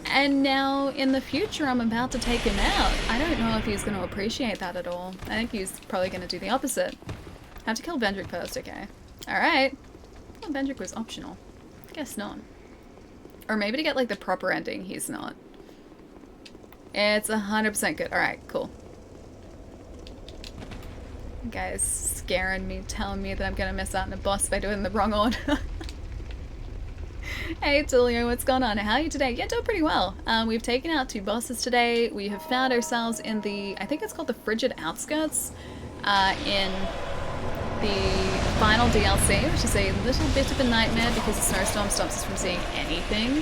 And now, in the future, I'm about to take him out. I don't know if he's going to appreciate that at all. I think he's probably going to do the opposite. Have to kill Vendrick first, okay. Alright. I thought Vendrick was optional. Guess not. Or maybe to get, like, the proper ending, he's not. It's 100% good. Alright, cool. Guy's scaring me, telling me that I'm going to miss out on a boss by doing the wrong order. Hey Tulio, what's going on? How are you today? Yeah, doing pretty well. We've taken out 2 bosses today. We have found ourselves in the, I think it's called the Frigid Outskirts, in the final DLC, which is a little bit of a nightmare because the snowstorm stops us from seeing anything.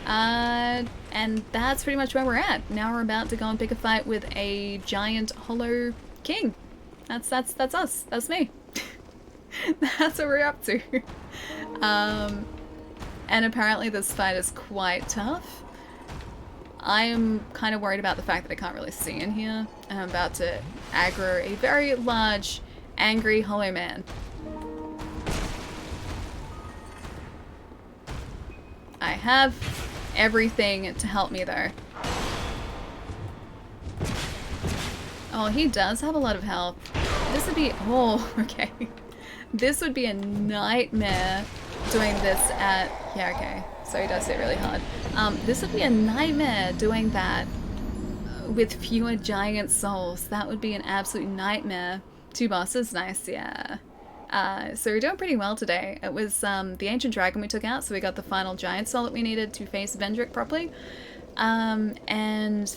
And that's pretty much where we're at. Now we're about to go and pick a fight with a giant hollow king. That's us. That's me. That's what we're up to. And apparently this fight is quite tough. I am kind of worried about the fact that I can't really see in here. And I'm about to aggro a very large, angry hollow man. I have everything to help me though. Oh, he does have a lot of health. This would be, oh, okay. This would be a nightmare doing this at, yeah, okay. So he does hit really hard. This would be a nightmare doing that with fewer giant souls. That would be an absolute nightmare. 2 bosses, nice, yeah. So we're doing pretty well today. It was the ancient dragon we took out, so we got the final giant soul that we needed to face Vendrick properly. And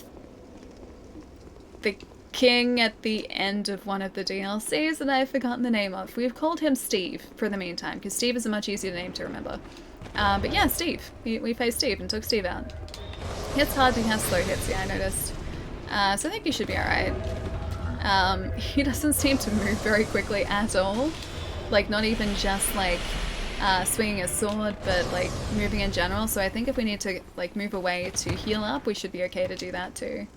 the king at the end of one of the DLCs that I've forgotten the name of. We've called him Steve for the meantime, because Steve is a much easier name to remember. But yeah, Steve. We faced Steve and took Steve out. Hits hard, he has slow hits, yeah, I noticed. So I think he should be alright. He doesn't seem to move very quickly at all. Like, not even just, like, swinging a sword, but, like, moving in general. So I think if we need to, like, move away to heal up, we should be okay to do that too.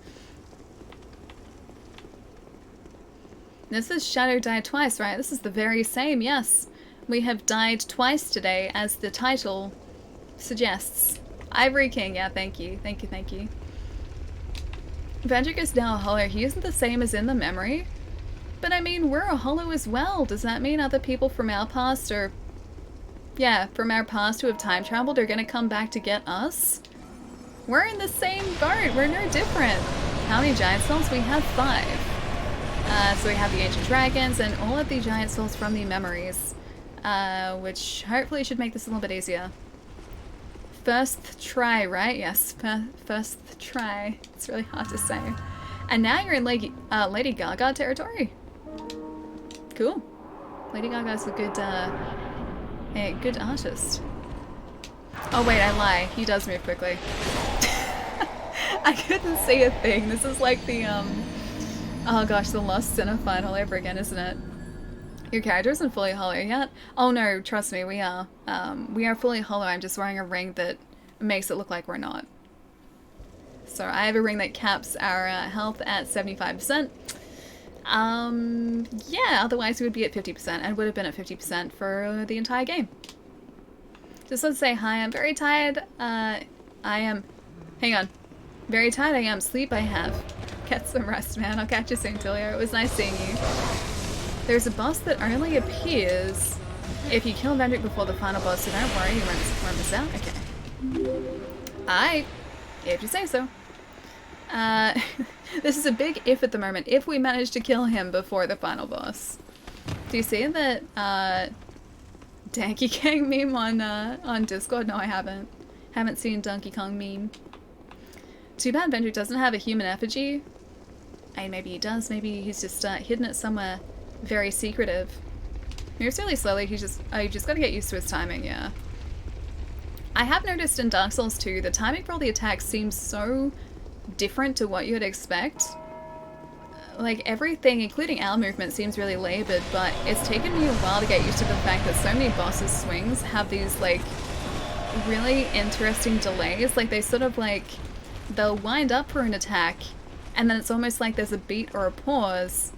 This is Shadow died twice, right? This is the very same, yes. We have died twice today, as the title suggests. Ivory King, yeah, thank you. Thank you, thank you. Vendrick is now a hollow. He isn't the same as in the memory. But I mean, we're a hollow as well. Does that mean other people from our past or... yeah, from our past who have time traveled are gonna come back to get us? We're in the same boat. We're no different. How many giant souls? We have 5. So we have the ancient dragons and all of the giant souls from the memories. Which hopefully should make this a little bit easier. First try, right? Yes, first try. It's really hard to say. And now you're in Lady Gaga territory. Cool. Lady Gaga's a good artist. Oh wait, I lie. He does move quickly. I couldn't see a thing. This is like the oh gosh, the Lost Cinephile all over again, isn't it? Your character isn't fully hollow yet? Oh no, trust me, we are. We are fully hollow. I'm just wearing a ring that makes it look like we're not. So I have a ring that caps our health at 75%. Yeah, otherwise we would be at 50% and would have been at 50% for the entire game. Just want to say hi, I'm very tired. I am... hang on. Very tired I am. Sleep I have. Get some rest, man. I'll catch you soon, Tilio. It was nice seeing you. There's a boss that only appears if you kill Vendrick before the final boss, so don't worry, you won't miss out. Okay. If you say so. This is a big if at the moment. If we manage to kill him before the final boss. Do you see that Donkey Kong meme on Discord? No, I haven't. Haven't seen Donkey Kong meme. Too bad Vendrick doesn't have a human effigy. Maybe he does. Maybe he's just hidden it somewhere very secretive. Moves really slowly. You've just got to get used to his timing. Yeah. I have noticed in Dark Souls 2, the timing for all the attacks seems so different to what you'd expect. Like, everything, including our movement, seems really labored, but it's taken me a while to get used to the fact that so many bosses' swings have these, like, really interesting delays. Like, they sort of, like, they'll wind up for an attack, and then it's almost like there's a beat or a pause,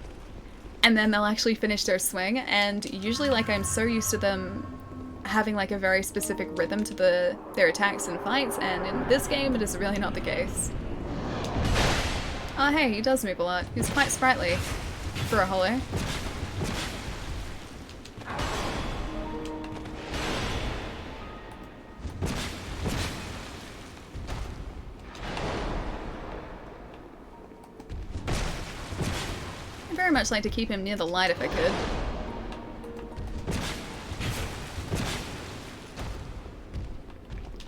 and then they'll actually finish their swing, and usually, like, I'm so used to them having like a very specific rhythm to their attacks and fights, and in this game it is really not the case. Oh hey, he does move a lot. He's quite sprightly for a hollow. I'd very much like to keep him near the light if I could.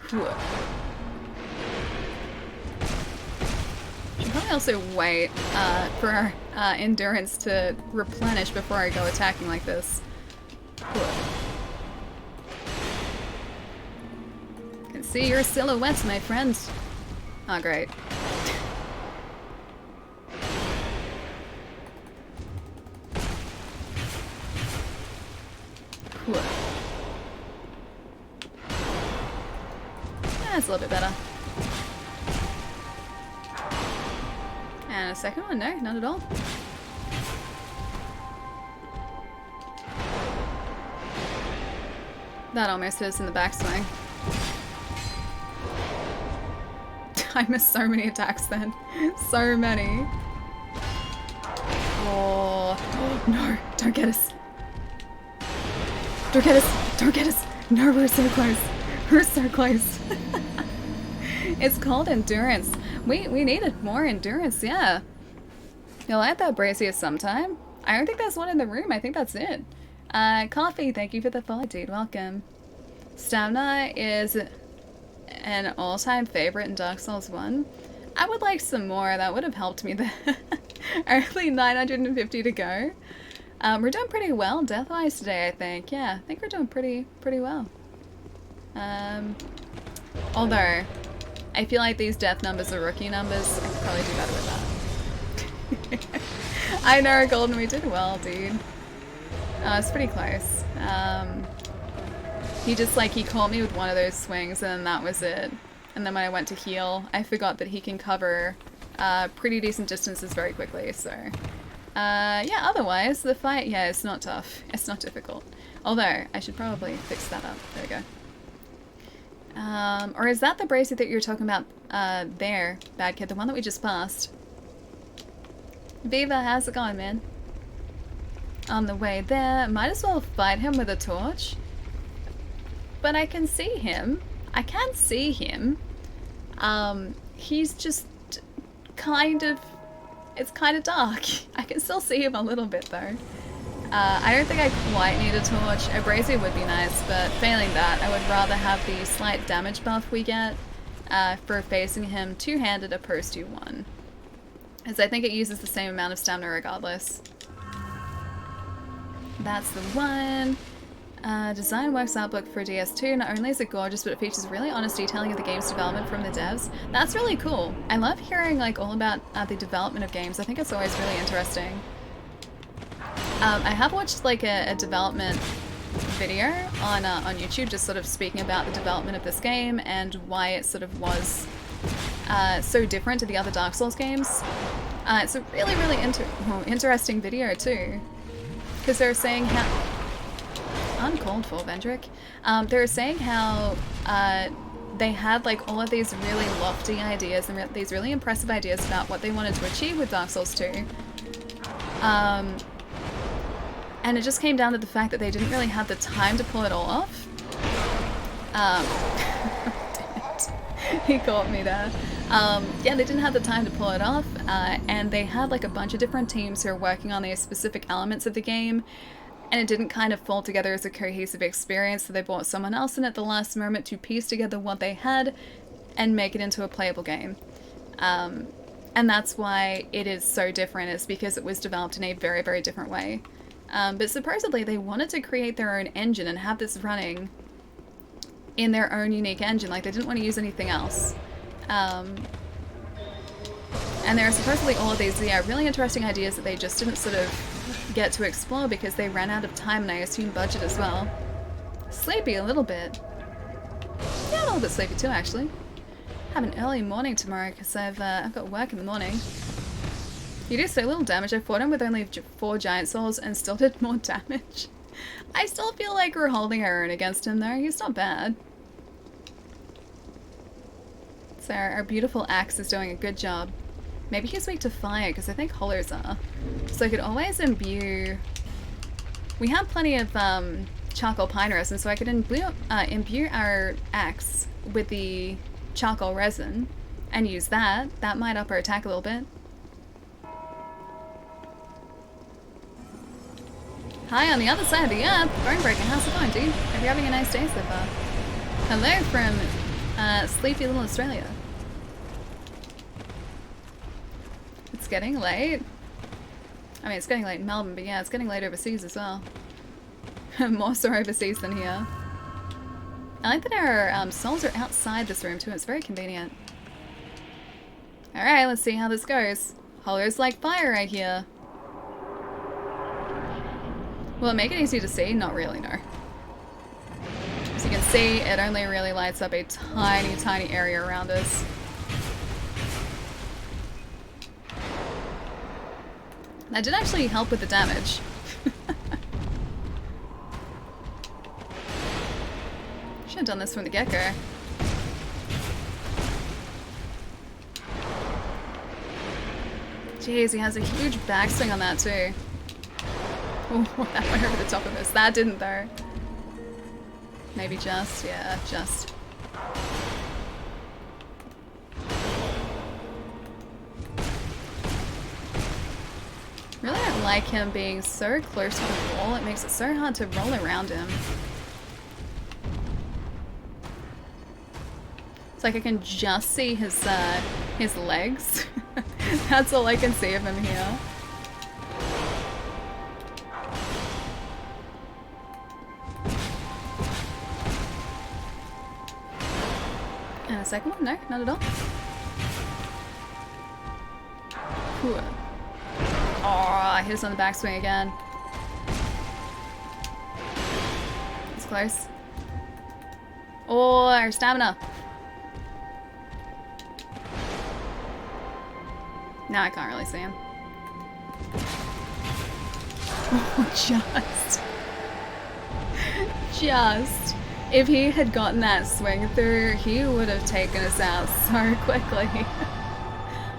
Should probably also wait for our endurance to replenish before I go attacking like this. Can see your silhouettes, my friends. Oh, great. That's a little bit better. And a second one? No, not at all. That almost hit us in the backswing. I missed so many attacks then. So many. Oh, no, don't get us. Don't get us. Don't get us. No, we're so close. We're so close. It's called endurance. We needed more endurance, yeah. You'll add that brazier sometime. I don't think there's one in the room. I think that's it. Coffee, thank you for the follow, dude. Welcome. Stamina is an all-time favorite in Dark Souls 1. I would like some more. That would have helped me there. Only 950 to go. We're doing pretty well death-wise today, I think. Yeah, I think we're doing pretty well. Although, I feel like these death numbers are rookie numbers. I could probably do better with that. I know, Golden, we did well, dude. It's pretty close. He caught me with one of those swings and that was it. And then when I went to heal, I forgot that he can cover pretty decent distances very quickly, so... yeah, otherwise, the fight, yeah, it's not tough. It's not difficult. Although, I should probably fix that up. There we go. Or is that the bracelet that you're talking about there, Bad Kid? The one that we just passed? Viva, how's it going, man? On the way there, might as well fight him with a torch. But I can see him. I can see him. He's just kind of... It's kind of dark. I can still see him a little bit, though. I don't think I quite need a torch. A brazier would be nice, but failing that, I would rather have the slight damage buff we get for facing him two-handed opposed to one. As I think it uses the same amount of stamina regardless. That's the one. Design works outlook for DS2. Not only is it gorgeous, but it features really honest detailing of the game's development from the devs. That's really cool. I love hearing like all about the development of games. I think it's always really interesting. I have watched like a development video on YouTube, just sort of speaking about the development of this game and why it sort of was so different to the other Dark Souls games. It's a really, really interesting video too, because they're saying how... Uncalled for, Vendrick. They were saying how they had like all of these really lofty ideas and these really impressive ideas about what they wanted to achieve with Dark Souls 2. And it just came down to the fact that they didn't really have the time to pull it all off. He caught me there. Yeah, they didn't have the time to pull it off, and they had like a bunch of different teams who are working on these specific elements of the game, and it didn't kind of fall together as a cohesive experience, so they brought someone else in at the last moment to piece together what they had and make it into a playable game. And that's why it is so different, is because it was developed in a very, very different way. But supposedly they wanted to create their own engine and have this running in their own unique engine, like they didn't want to use anything else. And there are supposedly all of these, yeah, really interesting ideas that they just didn't sort of get to explore because they ran out of time, and I assume budget as well. Sleepy a little bit. Yeah, a little bit sleepy too, actually. Have an early morning tomorrow because I've got work in the morning. You do so little damage. I fought him with only 4 giant souls and still did more damage. I still feel like we're holding our own against him though. He's not bad. So our beautiful axe is doing a good job. Maybe he's weak to fire, because I think hollows are. So I could always imbue... We have plenty of charcoal pine resin, so I could imbue our axe with the charcoal resin and use that. That might up our attack a little bit. Hi, on the other side of the earth, Bonebreaker, how's it going, dude? Hope you're having a nice day so far. Hello from sleepy little Australia. It's getting late. I mean, it's getting late in Melbourne, but yeah, it's getting late overseas as well. More so overseas than here. I like that our souls are outside this room too. It's very convenient. Alright, let's see how this goes. Hollows like fire right here. Will it make it easy to see? Not really, no. As you can see, it only really lights up a tiny, tiny area around us. That did actually help with the damage. Should have done this from the get-go. Jeez, he has a huge backswing on that too. Oh, that went over the top of us. That didn't though. Maybe just, yeah, just. Really don't like him being so close to the wall. It makes it so hard to roll around him. It's like I can just see his legs. That's all I can see of him here. And a second one? No, not at all. Whew. Oh, I hit us on the backswing again. It's close. Oh, our stamina. Now I can't really see him. Oh, just. If he had gotten that swing through, he would have taken us out so quickly.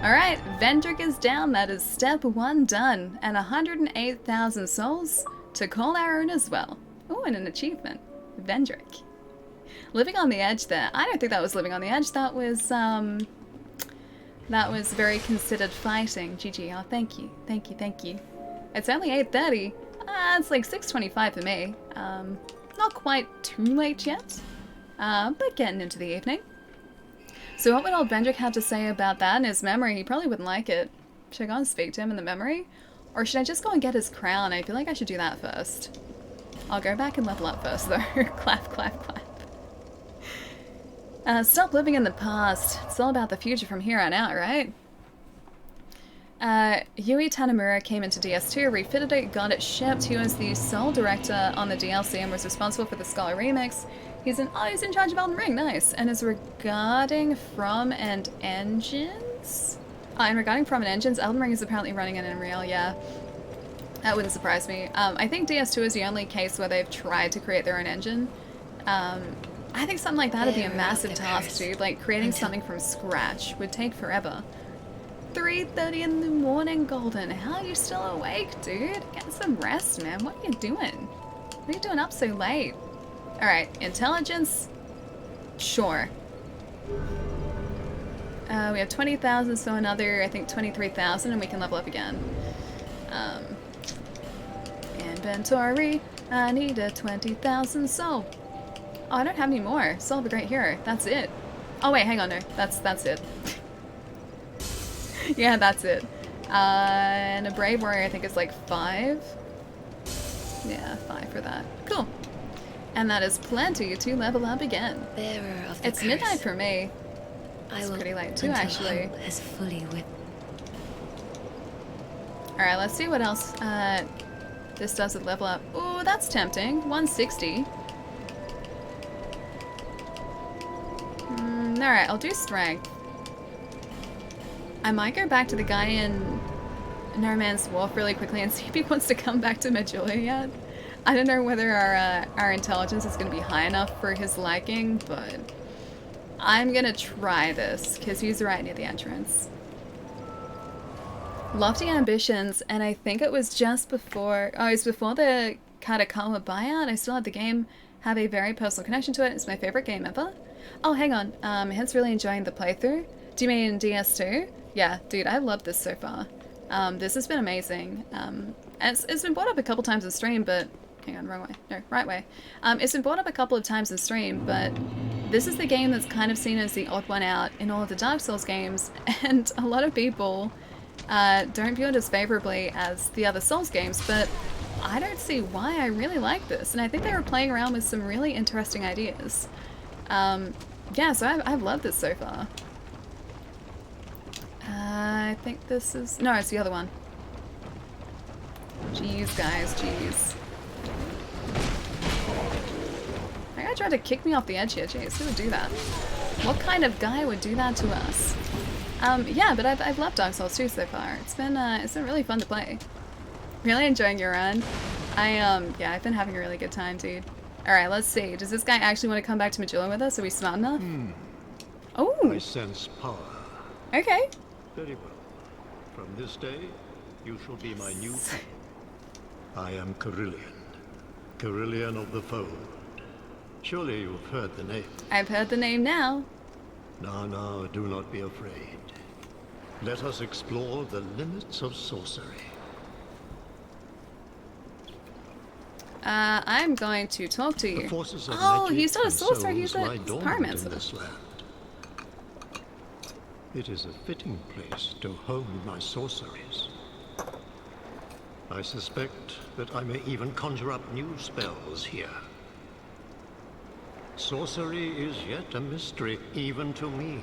Alright, Vendrick is down. That is step 1 done. And 108,000 souls to call our own as well. Oh, and an achievement. Vendrick. Living on the edge there. I don't think that was living on the edge. That was very considered fighting. GG. Oh, thank you. Thank you, thank you. It's only 8:30. It's like 6:25 for me. Not quite too late yet, but getting into the evening. So what would old Vendrick have to say about that in his memory? He probably wouldn't like it. Should I go and speak to him in the memory? Or should I just go and get his crown? I feel like I should do that first. I'll go back and level up first though. Clap, clap, clap. Stop living in the past. It's all about the future from here on out, right? Yui Tanamura came into DS2, refitted it, got it shipped. He was the sole director on the DLC and was responsible for the Scholar remix. He's in charge of Elden Ring, nice. And is regarding From and Engines? And regarding From and Engines, Elden Ring is apparently running in Unreal, yeah. That wouldn't surprise me. I think DS2 is the only case where they've tried to create their own engine. I think something like that would be a massive task, dude. Like, creating something from scratch would take forever. 3:30 in the morning, Golden. How are you still awake, dude? Get some rest, man. What are you doing? What are you doing up so late? Alright, intelligence? Sure. We have 20,000, so another, I think, 23,000, and we can level up again. Inventory. I need a 20,000 soul. Oh, I don't have any more. Soul of a Great Hero. That's it. Oh, wait, hang on, no. That's it. Yeah, that's it. And a Brave Warrior, I think, is like 5. Yeah, 5 for that. Cool. And that is plenty to level up again. Bearer of the It's curse. midnight for me. I It's will pretty late too, until actually. hope has fully with. Alright, let's see what else this does with level up. Ooh, that's tempting. 160. Alright, I'll do strength. I might go back to the guy in No Man's Wolf really quickly and see if he wants to come back to Majula yet. I don't know whether our intelligence is going to be high enough for his liking, but I'm going to try this because he's right near the entrance. Lofty ambitions, and I think it was just before, it was before the Katakama buyout. I still had the game, have a very personal connection to it. It's my favorite game ever. Oh, hang on, Hence really enjoying the playthrough. Do you mean DS2? Yeah, dude, I've loved this so far. This has been amazing. It's been brought up a couple times in stream, but... Hang on, wrong way. No, right way. It's been brought up a couple of times in stream, but this is the game that's kind of seen as the odd one out in all of the Dark Souls games, and a lot of people don't view it as favorably as the other Souls games, but I don't see why. I really like this, and I think they were playing around with some really interesting ideas. Yeah, so I've loved this so far. I think this is... No, it's the other one. Jeez, guys, jeez. That guy tried to kick me off the edge here, jeez. Who would do that? What kind of guy would do that to us? Yeah, but I've loved Dark Souls 2 so far. It's been really fun to play. Really enjoying your run. Yeah, I've been having a really good time, dude. Alright, let's see. Does this guy actually want to come back to Majula with us? Are we smart enough? Oh! I sense power. Okay. Very well. From this day, you shall be my new king. I am Carillion. Carillion of the Fold. Surely you've heard the name. I've heard the name now. Now, do not be afraid. Let us explore the limits of sorcery. I'm going to talk to you. The forces of Oh, magic he's not a and sorcerer, he's souls a lie dormant pyromancer. in this land. It is a fitting place to hone my sorceries. I suspect that I may even conjure up new spells here. Sorcery is yet a mystery, even to me.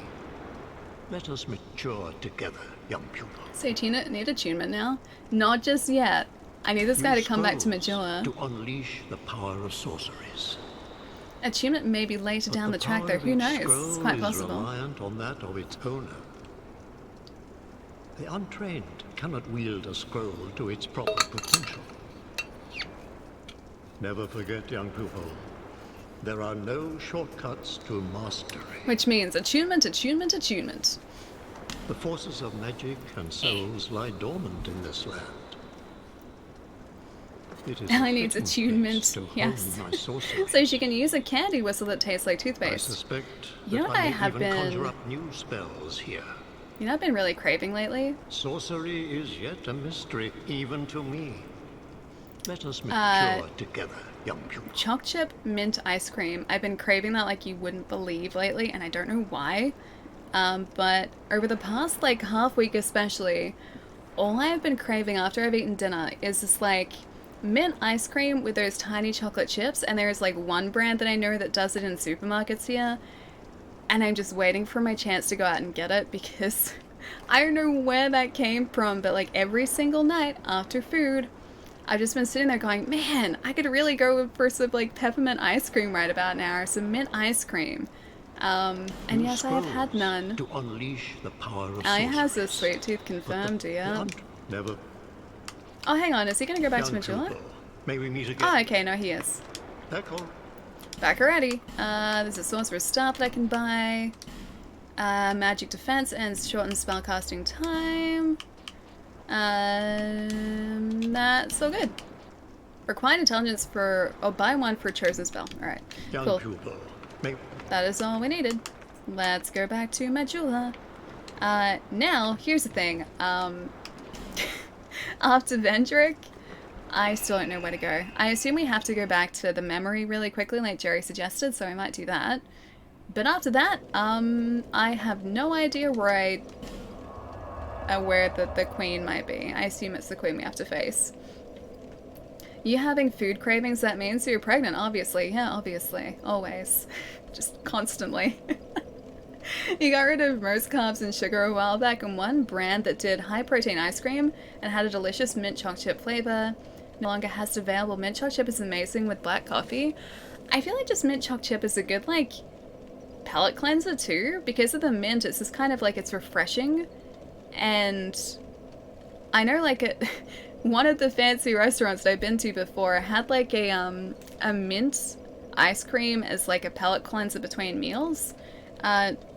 Let us mature together, young pupil. So you need attunement now? Not just yet. I need this guy to Use come back to scrolls Majula. to unleash the power of sorceries. Attunement may be later But down the track power though, of who each knows? scroll It's quite is possible. reliant on that of its owner. The untrained cannot wield a scroll to its proper potential. Never forget, young pupil, There are no shortcuts to mastery. Which means attunement, attunement, attunement. The forces of magic and souls lie dormant in this land. It is Ellie a needs fitting attunement, place to yes. hone my sorcery. So she can use a candy whistle that tastes like I toothpaste. suspect You know that what I may have even conjure been... up new spells here. You know I've been really craving lately? Sorcery is yet a mystery, even to me. Let us mature together, young pupil. Choc chip mint ice cream. I've been craving that like you wouldn't believe lately, and I don't know why. But over the past like half week especially, all I've been craving after I've eaten dinner is this like mint ice cream with those tiny chocolate chips, and there's like one brand that I know that does it in supermarkets here, and I'm just waiting for my chance to go out and get it because I don't know where that came from, but like every single night after food, I've just been sitting there going, man, I could really go for some like peppermint ice cream right about now, or some mint ice cream. And Use yes, I have had scrolls none. to unleash the power of Ellie has a sorceress. sweet tooth But confirmed, the yeah. blunt never. Oh, hang on, is he gonna go back to Young Majula? pupil, may we meet again? Oh, okay, no, he is. Echo. Back already. There's a sorcerer's staff that I can buy. Magic defense and shortened spellcasting time. That's so good. Required intelligence for, oh, buy one for chosen spell. Alright, Young cool. pupil, may That is all we needed. Let's go back to Majula. Now, here's the thing. After Vendrick, I still don't know where to go. I assume we have to go back to the memory really quickly, like Jerry suggested, so I might do that. But after that, I have no idea where the queen might be. I assume it's the queen we have to face. You having food cravings, that means you're pregnant, obviously. Yeah, obviously. Always. Just constantly. You got rid of most carbs and sugar a while back, and one brand that did high protein ice cream and had a delicious mint choc chip flavor no longer has available. Mint choc chip is amazing with black coffee. I feel like just mint choc chip is a good like palate cleanser too. Because of the mint, it's just kind of like it's refreshing. And I know like at one of the fancy restaurants that I've been to before had like a mint ice cream as like a palate cleanser between meals.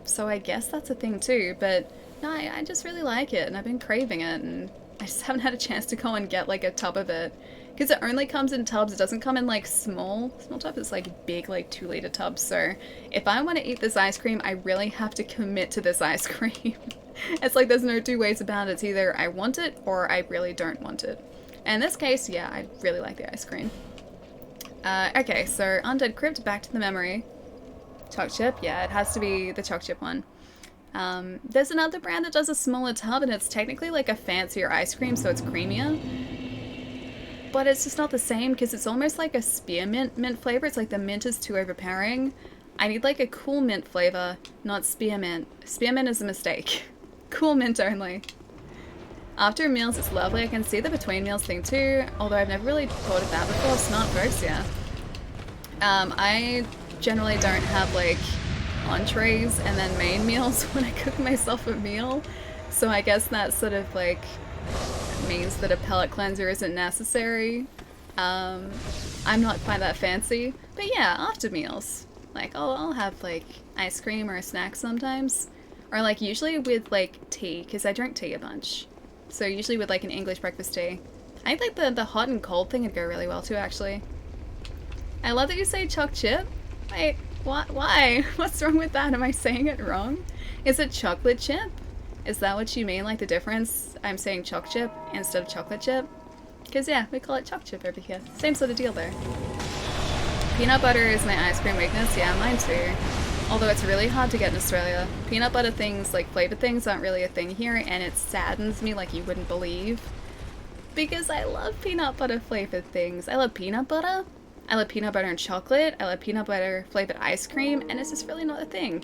So I guess that's a thing too, but no, I just really like it and I've been craving it and I just haven't had a chance to go and get like a tub of it because it only comes in tubs. It doesn't come in like small tubs. It's like big, like 2-liter tubs. So if I want to eat this ice cream, I really have to commit to this ice cream. It's like there's no two ways about it. It's either I want it or I really don't want it. And in this case, yeah, I really like the ice cream. Okay, so Undead Crypt, back to the memory. Choc chip, yeah, it has to be the choc chip one. There's another brand that does a smaller tub and it's technically like a fancier ice cream, so it's creamier. But it's just not the same because it's almost like a spearmint mint flavor. It's like the mint is too overpowering. I need like a cool mint flavor, not spearmint. Spearmint is a mistake. Cool mint only. After meals, it's lovely. I can see the between meals thing too, although I've never really thought of that before. Smart folks, yeah. I generally don't have like entrees and then main meals when I cook myself a meal, so I guess that sort of like means that a palate cleanser isn't necessary. I'm not quite that fancy, but yeah, after meals, like I'll have like ice cream or a snack sometimes, or like usually with like tea because I drink tea a bunch, so usually with like an English breakfast tea. I think like the hot and cold thing would go really well too, actually. I love that you say choc chip. Wait, what? Why? What's wrong with that? Am I saying it wrong? Is it chocolate chip? Is that what you mean? Like the difference? I'm saying choc chip instead of chocolate chip? Because yeah, we call it choc chip over here. Same sort of deal there. Peanut butter is my ice cream weakness. Yeah, mine too. Although it's really hard to get in Australia. Peanut butter things, like flavored things, aren't really a thing here, and it saddens me like you wouldn't believe. Because I love peanut butter flavored things. I love peanut butter. I love peanut butter and chocolate. I love peanut butter flavored ice cream, and it's just really not a thing.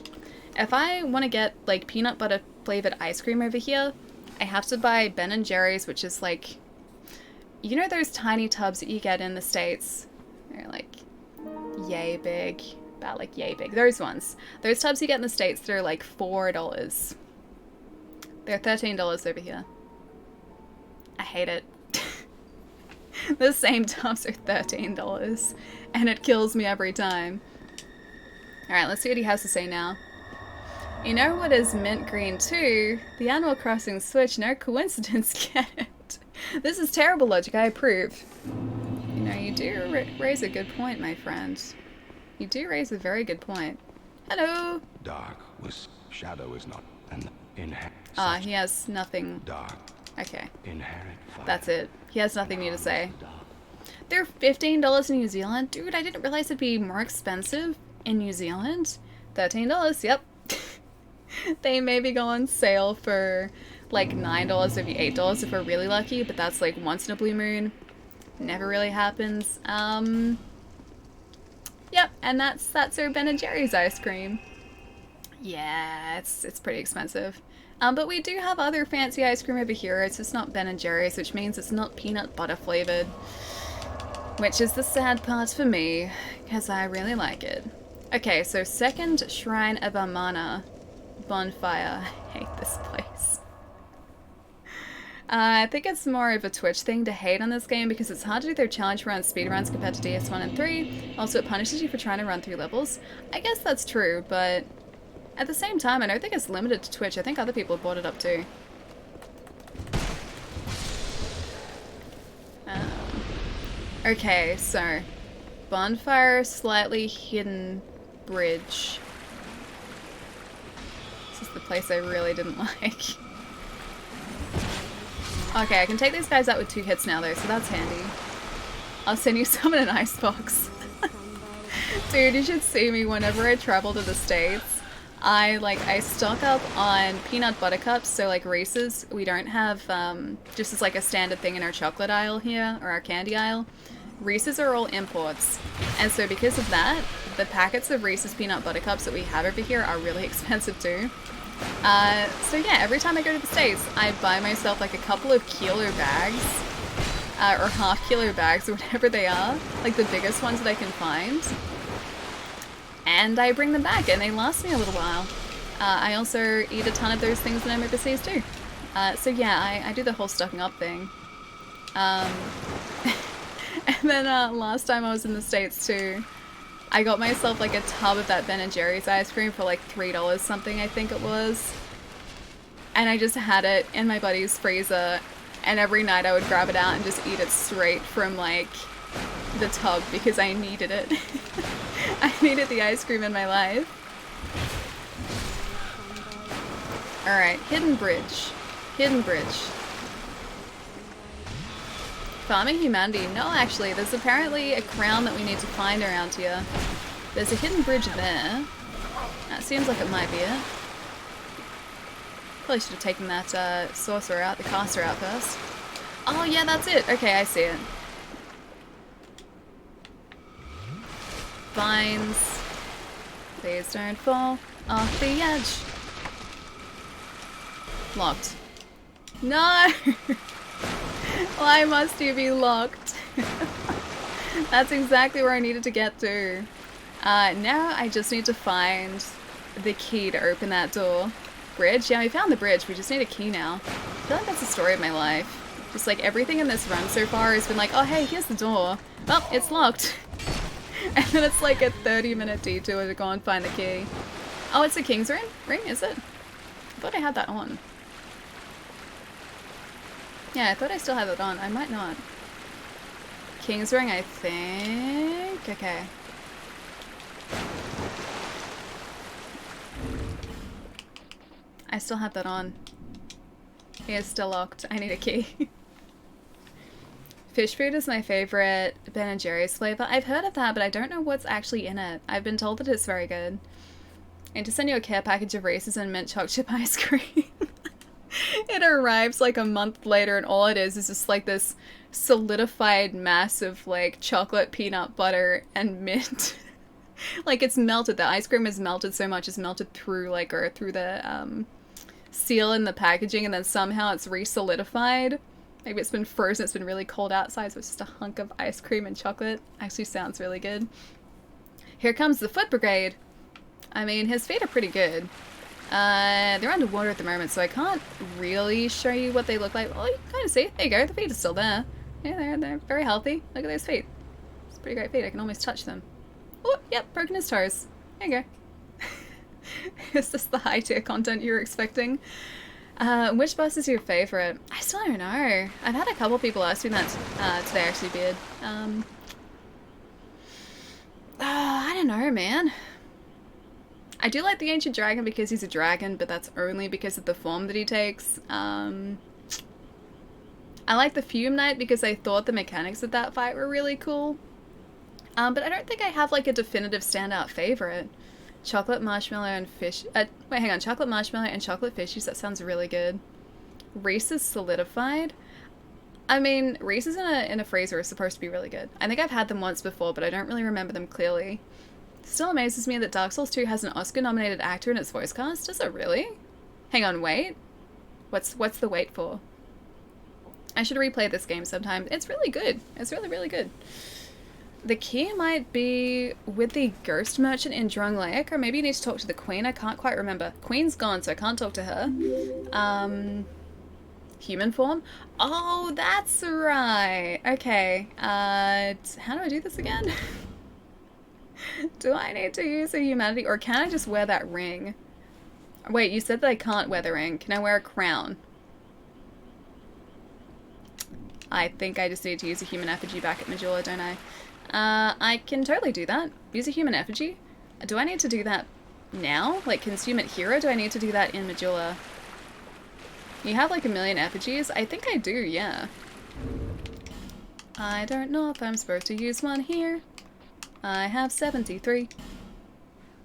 If I want to get like peanut butter flavored ice cream over here, I have to buy Ben & Jerry's, which is like, you know those tiny tubs that you get in the States? They're like yay big, about like yay big. Those ones. Those tubs you get in the States, they're like $4. They're $13 over here. I hate it. The same tubs are $13 and it kills me every time. Alright, let's see what he has to say now. You know what is mint green too? The Animal Crossing Switch, no coincidence, get it. This is terrible logic, I approve. You know, you do raise a good point, my friend. You do raise a very good point. Hello! Dark was shadow is not an inherent. Ah, he has nothing. Dark Okay, inherent fire. that's it. He has nothing new to say. Dark. They're $15 in New Zealand? Dude, I didn't realize it'd be more expensive in New Zealand. $13, yep. They maybe go on sale for like $9, maybe $8 if we're really lucky, but that's like once in a blue moon. Never really happens. Yep, and that's our Ben & Jerry's ice cream. Yeah, it's pretty expensive. But we do have other fancy ice cream over here. It's just not Ben & Jerry's, which means it's not peanut butter flavored. Which is the sad part for me, because I really like it. Okay, so second Shrine of Amana. Bonfire. I hate this place. I think it's more of a Twitch thing to hate on this game because it's hard to do their challenge runs, speedruns compared to DS1 and 3. Also, it punishes you for trying to run through levels. I guess that's true, but at the same time, I don't think it's limited to Twitch. I think other people brought it up too. Okay, so bonfire, slightly hidden bridge. This is the place I really didn't like. Okay, I can take these guys out with 2 hits now though, so that's handy. I'll send you some in an icebox. Dude, you should see me whenever I travel to the States. I stock up on peanut butter cups, so like Reese's. We don't have, just as like a standard thing in our chocolate aisle here, or our candy aisle. Reese's are all imports. And so because of that, the packets of Reese's peanut butter cups that we have over here are really expensive too. So yeah, every time I go to the States, I buy myself like a couple of kilo bags, or half kilo bags, or whatever they are, like the biggest ones that I can find. And I bring them back, and they last me a little while. I also eat a ton of those things when I'm overseas too. So yeah, I do the whole stocking up thing. And then last time I was in the States too, I got myself like a tub of that Ben & Jerry's ice cream for like $3 something, I think it was. And I just had it in my buddy's freezer, and every night I would grab it out and just eat it straight from like the tub because I needed it. I needed the ice cream in my life. Alright, hidden bridge. Hidden bridge. Farming humanity. No, actually, there's apparently a crown that we need to find around here. There's a hidden bridge there. That seems like it might be it. Probably should have taken that sorcerer out, the caster out first. Oh yeah, that's it. Okay, I see it. Vines. Please don't fall off the edge. Locked. No! Why must you be locked? That's exactly where I needed to get to. Now I just need to find the key to open that door. Bridge? Yeah, we found the bridge. We just need a key now. I feel like that's the story of my life. Just like everything in this run so far has been like, oh hey, here's the door. Well, it's locked. And then it's like a 30-minute detour to go and find the key. Oh, it's a King's Ring? Is it? I thought I had that on. Yeah, I thought I still had it on. I might not. King's Ring, I think. Okay. I still have that on. It is still locked. I need a key. Fish food is my favorite Ben & Jerry's flavor. I've heard of that, but I don't know what's actually in it. I've been told that it's very good. And to send you a care package of Reese's and mint chocolate chip ice cream. It arrives like a month later, and all it is just like this solidified mass of like chocolate, peanut butter, and mint. Like it's melted. The ice cream is melted so much it's melted through like, or through the seal in the packaging, and then somehow it's re-solidified. Maybe it's been frozen, it's been really cold outside, so it's just a hunk of ice cream and chocolate. Actually sounds really good. Here comes the foot brigade. I mean, his feet are pretty good. They're underwater at the moment, so I can't really show you what they look like. Well, you can kind of see. There you go, the feet are still there. Yeah, they're very healthy. Look at those feet. It's pretty great feet. I can almost touch them. Oh, yep, broken his toes. There you go. Is this the high tier content you were expecting? Which boss is your favorite? I still don't know. I've had a couple people ask me that today, actually, Beard. I don't know, man. I do like the Ancient Dragon because he's a dragon, but that's only because of the form that he takes. I like the Fume Knight because I thought the mechanics of that fight were really cool. But I don't think I have like a definitive standout favorite. Chocolate marshmallow and fish. Wait, hang on. Chocolate marshmallow and chocolate fishies. That sounds really good. Reese's solidified. I mean, Reese's in a freezer is supposed to be really good. I think I've had them once before, but I don't really remember them clearly. Still amazes me that Dark Souls 2 has an Oscar-nominated actor in its voice cast. Does it really? Hang on, wait. What's the wait for? I should replay this game sometime. It's really good. It's really, really good. The key might be with the ghost merchant in Drung Lake, or maybe you need to talk to the queen. I can't quite remember. Queen's gone, so I can't talk to her. Human form? Oh, that's right. Okay. How do I do this again? Do I need to use a humanity, or can I just wear that ring? Wait, you said that I can't wear the ring. Can I wear a crown? I think I just need to use a human effigy back at Majula, don't I? I can totally do that. Use a human effigy. Do I need to do that now? Like, consume it here, or do I need to do that in Majula? You have like a million effigies? I think I do, yeah. I don't know if I'm supposed to use one here. I have 73.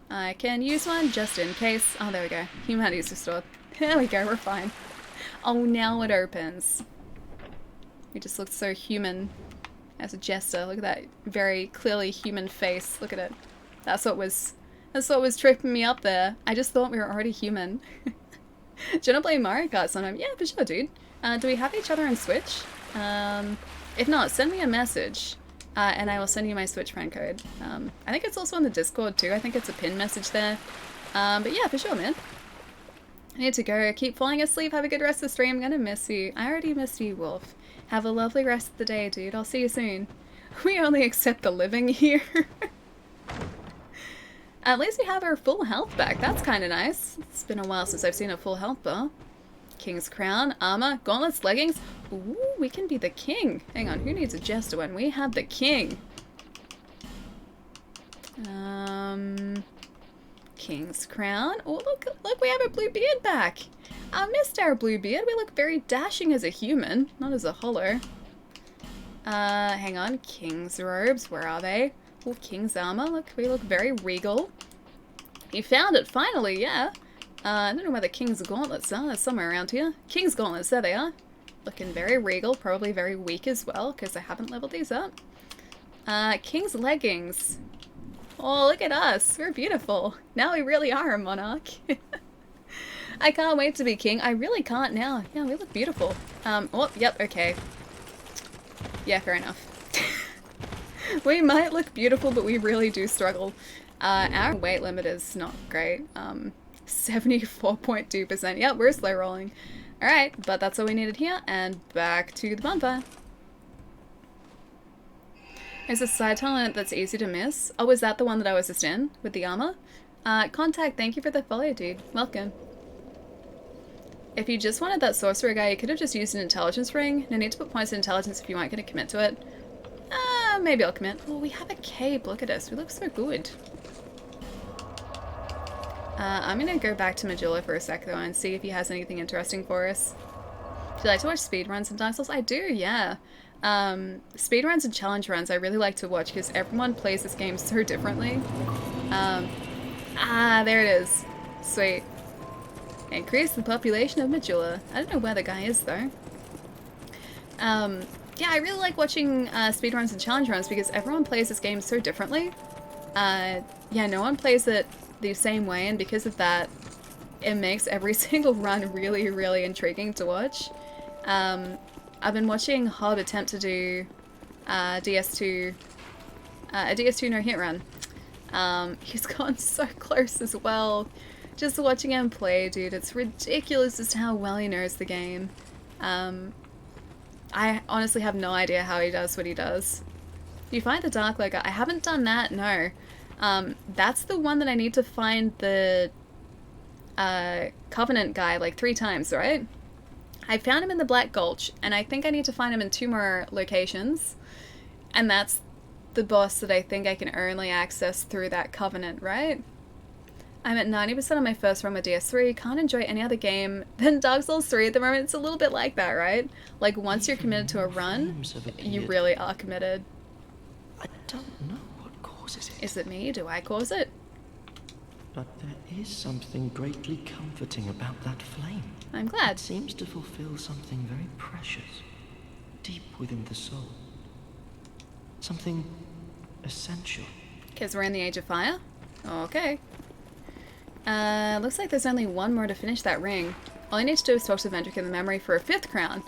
I can use one just in case. Oh, there we go. Humanity's restored. There we go, we're fine. Oh, now it opens. We just looked so human as a jester. Look at that very clearly human face. Look at it. That's what was tripping me up there. I just thought we were already human. Do you wanna play Mario Kart sometime? Yeah, for sure, dude. Do we have each other on Switch? If not, send me a message. And I will send you my Switch friend code. I think it's also on the Discord too. I think it's a pin message there. But yeah, for sure, man. I need to go. Keep falling asleep. Have a good rest of the stream. I'm gonna miss you. I already missed you, Wolf. Have a lovely rest of the day, dude. I'll see you soon. We only accept the living here. At least we have our full health back. That's kind of nice. It's been a while since I've seen a full health bar. King's crown, armor, gauntlets, leggings. Ooh, we can be the king. Hang on, who needs a jester when we have the king? King's crown. Oh, look, we have our blue beard back. I missed our blue beard. We look very dashing as a human, not as a hollow. Hang on, king's robes. Where are they? Oh, king's armor. Look, we look very regal. You found it finally, yeah. I don't know where the king's gauntlets are. They're somewhere around here. King's gauntlets, there they are. Looking very regal, probably very weak as well, because I haven't leveled these up. King's leggings. Oh, look at us. We're beautiful. Now we really are a monarch. I can't wait to be king. I really can't now. Yeah, we look beautiful. Oh, yep, okay. Yeah, fair enough. We might look beautiful, but we really do struggle. Our weight limit is not great. 74.2%. Yep, we're slow rolling. Alright, but that's all we needed here, and back to the bonfire. There's a side tunnel in it that's easy to miss. Oh, was that the one that I was just in? With the armor? Contact, thank you for the follow, dude. Welcome. If you just wanted that sorcerer guy, you could have just used an intelligence ring. No need to put points in intelligence if you aren't going to commit to it. Maybe I'll commit. Oh, we have a cape. Look at us. We look so good. I'm going to go back to Majula for a sec, though, and see if he has anything interesting for us. Do you like to watch speedruns in Dark Souls? I do, yeah. Speedruns and challenge runs I really like to watch because everyone plays this game so differently. There it is. Sweet. Increase the population of Majula. I don't know where the guy is, though. Yeah, I really like watching speedruns and challenge runs because everyone plays this game so differently. Yeah, no one plays it the same way, and because of that, it makes every single run really, really intriguing to watch. I've been watching Hob attempt to do a DS2 no-hit run. He's gotten so close as well. Just watching him play, dude, it's ridiculous just how well he knows the game. I honestly have no idea how he does what he does. You find the Dark Lurker? I haven't done that, no. That's the one that I need to find the Covenant guy like 3 times, right? I found him in the Black Gulch, and I think I need to find him in 2 more locations. And that's the boss that I think I can only access through that Covenant, right? I'm at 90% on my first run with DS3, can't enjoy any other game than Dark Souls 3 at the moment. It's a little bit like that, right? Like, once you're committed to a run, you really are committed. I don't know what causes it. Is it me? Do I cause it? But there is something greatly comforting about that flame. I'm glad. It seems to fulfill something very precious, deep within the soul. Something essential. Because we're in the Age of Fire? Okay. Looks like there's only 1 more to finish that ring. All I need to do is talk to Vendrick in the memory for a 5th crown.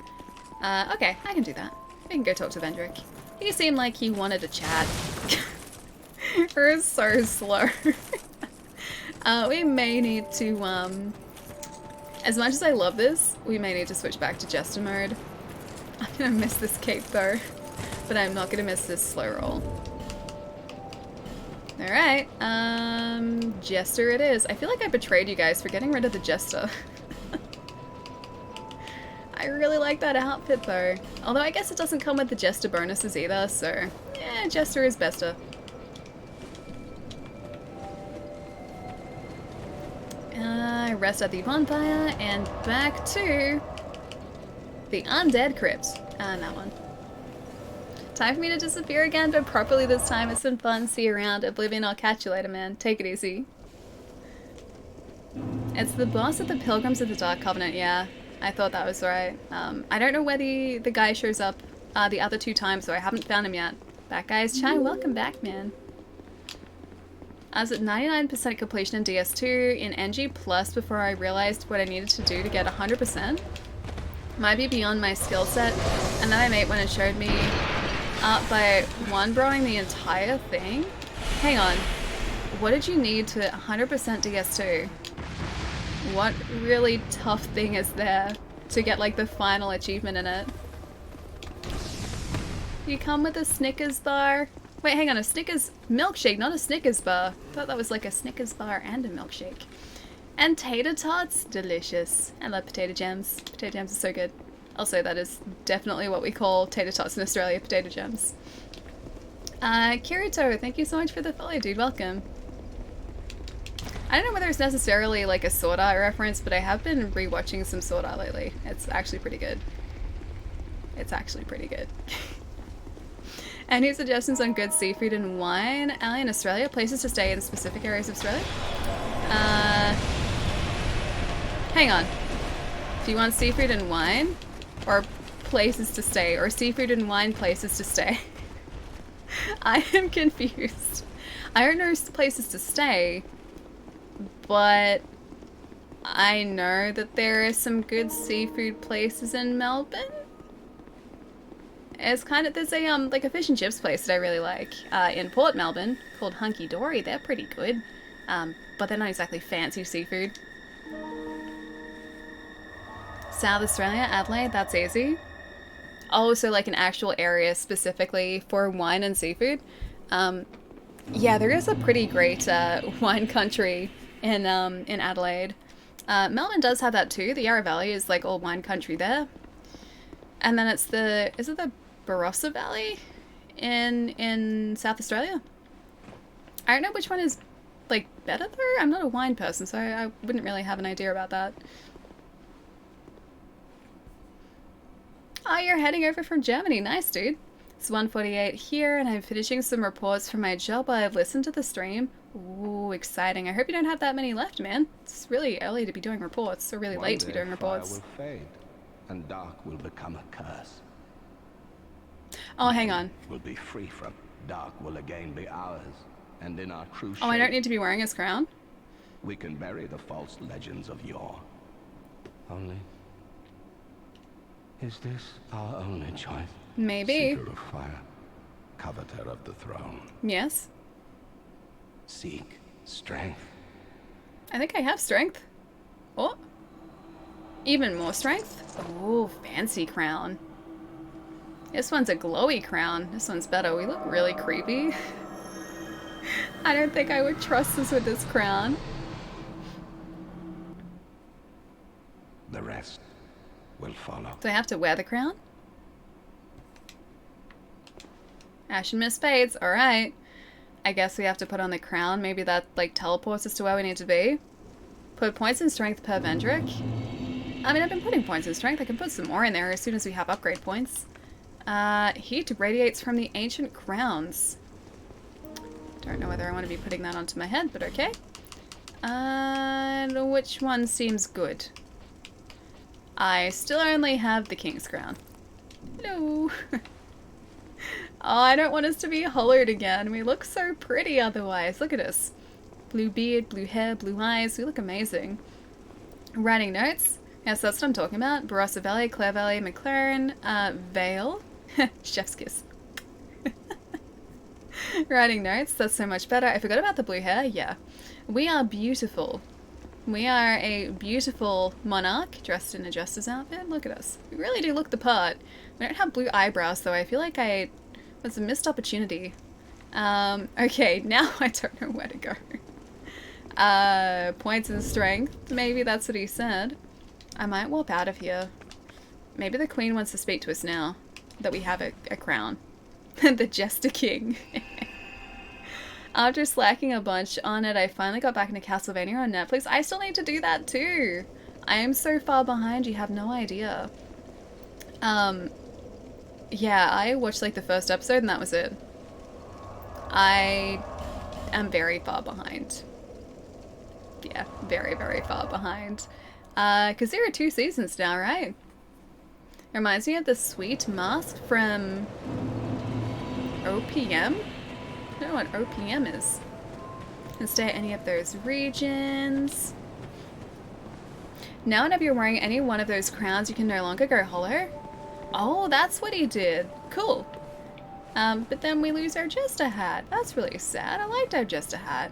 Okay, I can do that. I can go talk to Vendrick. He seemed like he wanted to chat. We're so slow. We may need to, as much as I love this, we may need to switch back to Jester mode. I'm gonna miss this cape though, but I'm not gonna miss this slow roll. Alright, Jester it is. I feel like I betrayed you guys for getting rid of the Jester. I really like that outfit though. Although I guess it doesn't come with the Jester bonuses either, so yeah, Jester is bester. Rest at the bonfire and back to the Undead Crypt. That one. Time for me to disappear again, but properly this time. It's been fun. See you around. Oblivion, I'll catch you later, man. Take it easy. It's the boss of the Pilgrims of the Dark Covenant, yeah. I thought that was right. I don't know where the guy shows up the other 2 times, so I haven't found him yet. That guy's Chai, welcome back, man. I was at 99% completion in DS2 in NG Plus before I realized what I needed to do to get 100%. Might be beyond my skill set, and then I made when it showed me by 1-broing the entire thing. Hang on, what did you need to 100% DS2? What really tough thing is there to get like the final achievement in it? You come with a Snickers bar? Wait, hang on, a Snickers milkshake, not a Snickers bar. I thought that was like a Snickers bar and a milkshake. And tater tots, delicious. I love potato gems. Potato gems are so good. Also, that is definitely what we call tater tots in Australia, potato gems. Kirito, thank you so much for the follow, dude. Welcome. I don't know whether it's necessarily like a Sword Art reference, but I have been rewatching some Sword Art lately. It's actually pretty good. It's actually pretty good. Any suggestions on good seafood and wine? Ali in Australia? Places to stay in specific areas of Australia? Hang on. Do you want seafood and wine? Or places to stay? Or seafood and wine places to stay? I am confused. I don't know places to stay, but I know that there are some good seafood places in Melbourne. It's kind of, there's a like a fish and chips place that I really like in Port Melbourne called Hunky Dory. They're pretty good, but they're not exactly fancy seafood. South Australia, Adelaide, that's easy. Also, like an actual area specifically for wine and seafood. Yeah, there is a pretty great wine country in Adelaide. Melbourne does have that too. The Yarra Valley is like all wine country there. And then it's the, is it the Barossa Valley in South Australia? I don't know which one is like better though. I'm not a wine person, so I wouldn't really have an idea about that. Oh, you're heading over from Germany. Nice, dude. It's 1:48 here, and I'm finishing some reports for my job while I've listened to the stream. Ooh, exciting. I hope you don't have that many left, man. It's really early to be doing reports, or really late to be doing reports. Fire will fade, and dark will become a curse. Oh, hang on. We'll be free from dark will again be ours, and in our true shape, Oh, I don't need to be wearing his crown? we can bury the false legends of yore. Only, is this our only choice? Maybe. Seeker of fire, coveter of the throne. Yes. Seek strength. I think I have strength. Oh. Even more strength? Oh, fancy crown. This one's a glowy crown. This one's better. We look really creepy. I don't think I would trust us with this crown. The rest will follow. Do I have to wear the crown? Ash and Miss Spades, alright. I guess we have to put on the crown. Maybe that, like, teleports us to where we need to be. Put points in strength per Vendrick. I mean, I've been putting points in strength. I can put some more in there as soon as we have upgrade points. Heat radiates from the ancient crowns. Don't know whether I want to be putting that onto my head, but okay. And which one seems good? I still only have the king's crown. Hello. Oh, I don't want us to be hollowed again. We look so pretty otherwise. Look at us. Blue beard, blue hair, blue eyes. We look amazing. Writing notes. Yes, that's what I'm talking about. Barossa Valley, Clare Valley, McLaren, Vale. Chef's kiss. Writing notes. That's so much better. I forgot about the blue hair. Yeah. We are beautiful. We are a beautiful monarch dressed in a jester's outfit. Look at us. We really do look the part. We don't have blue eyebrows, though. I feel like was a missed opportunity. Okay, now I don't know where to go. Points in strength. Maybe that's what he said. I might warp out of here. Maybe the queen wants to speak to us now that we have a crown. The Jester King. After slacking a bunch on it, I finally got back into Castlevania on Netflix. I still need to do that too. I am so far behind, you have no idea. Yeah, I watched like the first episode and that was it. I am very far behind. Yeah, very, very far behind. Because there are 2 seasons now, right? Reminds me of the sweet mask from OPM? I don't know what OPM is. Can stay at any of those regions. Now whenever you're wearing any one of those crowns, you can no longer go hollow. Oh, that's what he did. Cool. But then we lose our Jester hat. That's really sad. I liked our Jester hat.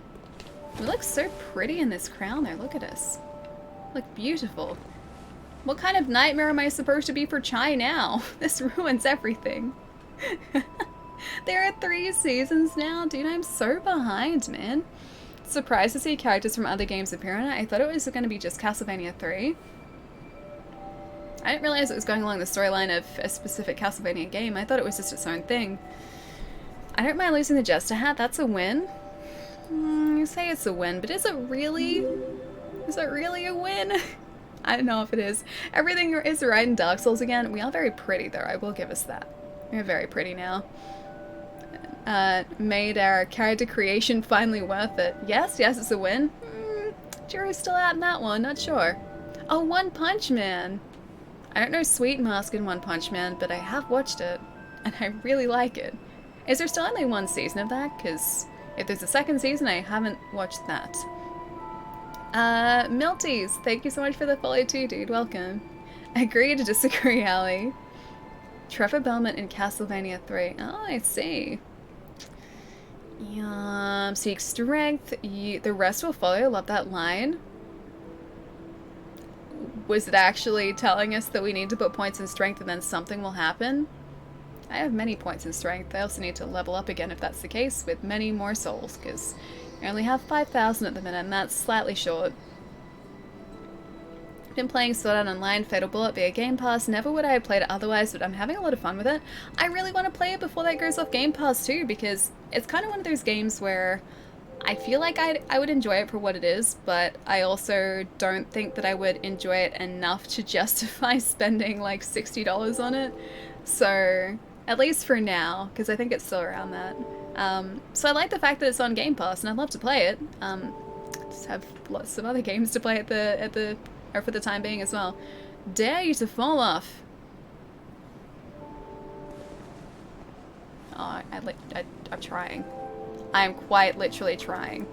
We look so pretty in this crown though. Look at us. Look beautiful. What kind of nightmare am I supposed to be for Chai now? This ruins everything. There are 3 seasons now. Dude, I'm so behind, man. Surprised to see characters from other games appear in it. I thought it was going to be just Castlevania 3. I didn't realize it was going along the storyline of a specific Castlevania game. I thought it was just its own thing. I don't mind losing the Jester hat. That's a win. You say it's a win, but is it really? Is it really a win? I don't know if it is. Everything is right in Dark Souls again. We are very pretty, though. I will give us that. We're very pretty now. Made our character creation finally worth it. Yes, it's a win. Jury's still out in that one. Not sure. Oh, One Punch Man. I don't know Sweet Mask in One Punch Man, but I have watched it, and I really like it. Is there still only 1 season of that? Because if there's a 2nd season, I haven't watched that. Milties, thank you so much for the follow too, dude. Welcome. Agree to disagree, Ali. Trevor Belmont in Castlevania 3. Oh, I see. Seek strength. The rest will follow. Love that line. Was it actually telling us that we need to put points in strength and then something will happen? I have many points in strength. I also need to level up again if that's the case with many more souls, because I only have 5,000 at the minute and that's slightly short. Been playing Sword Art Online, Fatal Bullet via Game Pass. Never would I have played it otherwise, but I'm having a lot of fun with it. I really want to play it before that goes off Game Pass too, because it's kind of one of those games where I feel like I would enjoy it for what it is, but I also don't think that I would enjoy it enough to justify spending like $60 on it. So, at least for now, because I think it's still around that. So I like the fact that it's on Game Pass, and I'd love to play it. Just have lots of other games to play or for the time being as well. Dare you to fall off. Oh, I'm trying. I'm quite literally trying.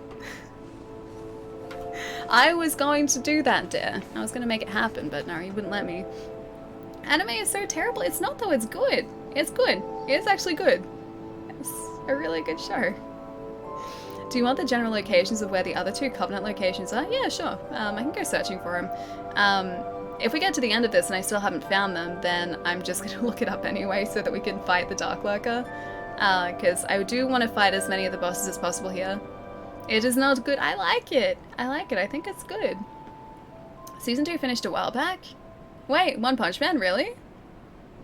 I was going to do that dare. I was going to make it happen, but no, he wouldn't let me. Anime is so terrible. It's not though, it's good. It's good. It's actually good. It's a really good show. Do you want the general locations of where the other 2 Covenant locations are? Yeah, sure. I can go searching for them. If we get to the end of this and I still haven't found them, then I'm just going to look it up anyway so that we can fight the Dark Lurker. Because I do want to fight as many of the bosses as possible here. It is not good. I like it. I like it. I think it's good. Season 2 finished a while back. Wait, One Punch Man, really?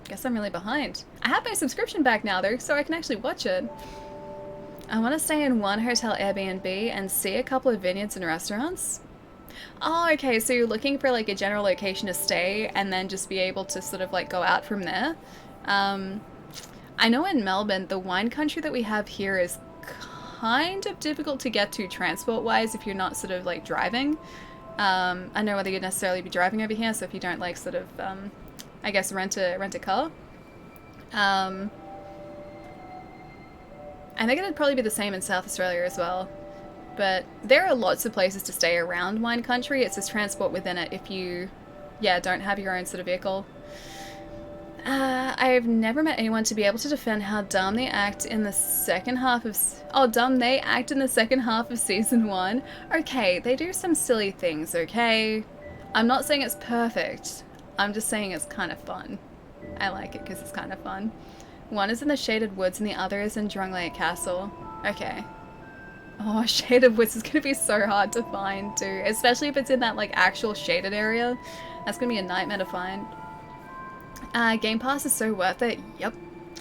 Guess I'm really behind. I have my subscription back now though, so I can actually watch it. I want to stay in one hotel Airbnb and see a couple of vineyards and restaurants. Oh, okay, so you're looking for like a general location to stay and then just be able to sort of like go out from there. I know in Melbourne, the wine country that we have here is kind of difficult to get to transport-wise if you're not sort of like driving. I don't know whether you'd necessarily be driving over here, so if you don't like sort of, I guess rent a car. I think it'd probably be the same in South Australia as well. But there are lots of places to stay around wine country. It's just transport within it if you, yeah, don't have your own sort of vehicle. I've never met anyone to be able to defend how dumb they act in the second half of... Oh, dumb they act in the second half of Season 1. Okay, they do some silly things, okay? I'm not saying it's perfect. I'm just saying it's kind of fun. I like it because it's kind of fun. One is in the Shaded Woods and the other is in Drunglake Castle. Okay. Oh, Shaded Woods is going to be so hard to find too. Especially if it's in that like actual shaded area. That's going to be a nightmare to find. Game Pass is so worth it. Yep,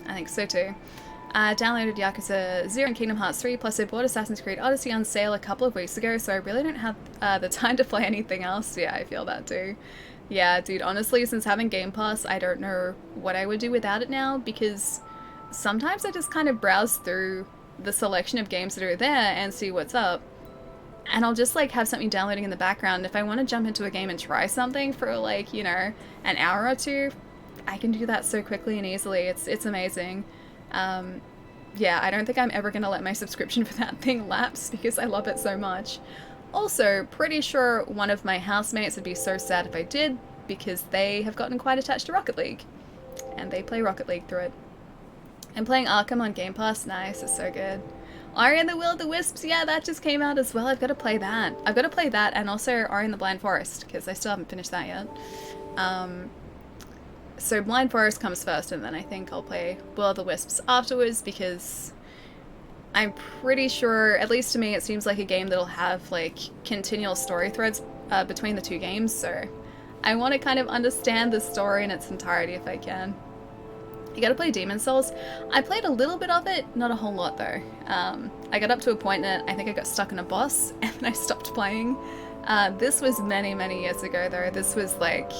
I think so too. Downloaded Yakuza 0 and Kingdom Hearts 3, plus I bought Assassin's Creed Odyssey on sale a couple of weeks ago, so I really don't have the time to play anything else. Yeah, I feel that too. Yeah, dude, honestly, since having Game Pass, I don't know what I would do without it now, because sometimes I just kind of browse through the selection of games that are there and see what's up. And I'll just like have something downloading in the background. If I want to jump into a game and try something for like, you know, an hour or two, I can do that so quickly and easily. It's amazing. Yeah, I don't think I'm ever going to let my subscription for that thing lapse because I love it so much. Also, pretty sure one of my housemates would be so sad if I did because they have gotten quite attached to Rocket League. And they play Rocket League through it. I'm playing Arkham on Game Pass. Nice, it's so good. Ori and the Will of the Wisps, yeah, that just came out as well. I've got to play that. I've got to play that and also Ori and the Blind Forest because I still haven't finished that yet. So Blind Forest comes first and then I think I'll play Will of the Wisps afterwards because I'm pretty sure, at least to me, it seems like a game that'll have like continual story threads between the two games, so I want to kind of understand the story in its entirety if I can. You gotta play Demon's Souls. I played a little bit of it, not a whole lot though. I got up to a point in it, I think I got stuck in a boss and then I stopped playing. This was many, many years ago though. This was like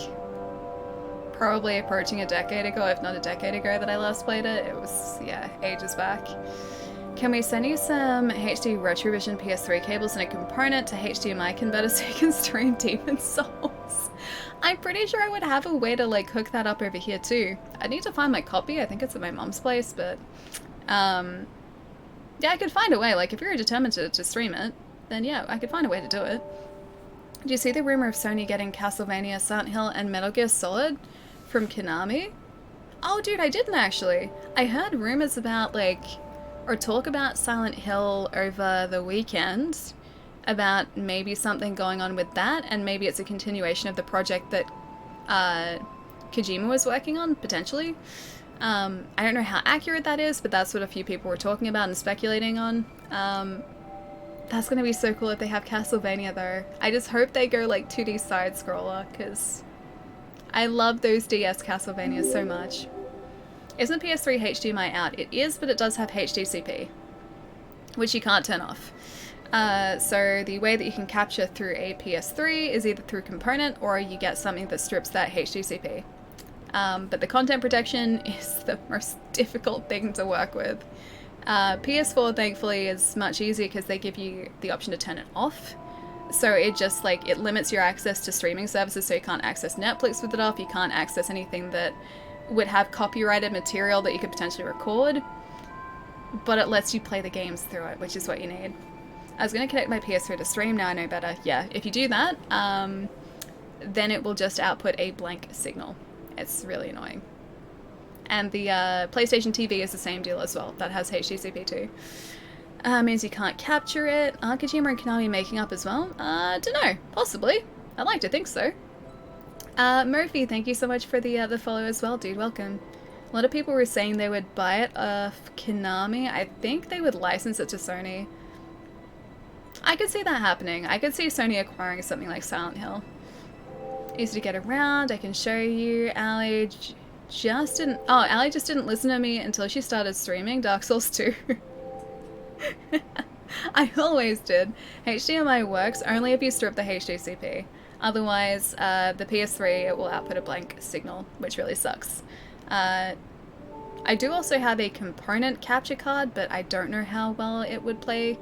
probably approaching a decade ago, if not a decade ago that I last played it. It was, yeah, ages back. Can we send you some HD Retrovision PS3 cables and a component to HDMI converter so you can stream Demon's Souls? I'm pretty sure I would have a way to like hook that up over here too. I need to find my copy. I think it's at my mom's place, but yeah, I could find a way. Like if you're determined to stream it, then yeah, I could find a way to do it. Do you see the rumor of Sony getting Castlevania, Silent Hill, and Metal Gear Solid from Konami? Oh dude, I didn't actually. I heard rumors about like, or talk about Silent Hill over the weekend, about maybe something going on with that, and maybe it's a continuation of the project that Kojima was working on, potentially. I don't know how accurate that is, but that's what a few people were talking about and speculating on. That's gonna be so cool if they have Castlevania though. I just hope they go like 2D side-scroller, because I love those DS Castlevanias so much. Isn't PS3 HDMI out? It is, but it does have HDCP, which you can't turn off. So the way that you can capture through a PS3 is either through component or you get something that strips that HDCP. But the content protection is the most difficult thing to work with. PS4 thankfully is much easier because they give you the option to turn it off. So it just like, it limits your access to streaming services, so you can't access Netflix with it off, you can't access anything that would have copyrighted material that you could potentially record, but it lets you play the games through it, which is what you need. I was going to connect my PS3 to stream, now I know better. Yeah, if you do that, then it will just output a blank signal. It's really annoying. And the PlayStation TV is the same deal as well. That has HDCP too. Means you can't capture it. Are Kojima and Konami making up as well? Dunno. Possibly. I'd like to think so. Murphy, thank you so much for the follow as well, dude. Welcome. A lot of people were saying they would buy it off Konami. I think they would license it to Sony. I could see that happening. I could see Sony acquiring something like Silent Hill. Easy to get around. I can show you. Just didn't. Oh, Allie just didn't listen to me until she started streaming Dark Souls 2. I always did. HDMI works only if you strip the HDCP. Otherwise, the PS3 it will output a blank signal, which really sucks. I do also have a component capture card, but I don't know how well it would play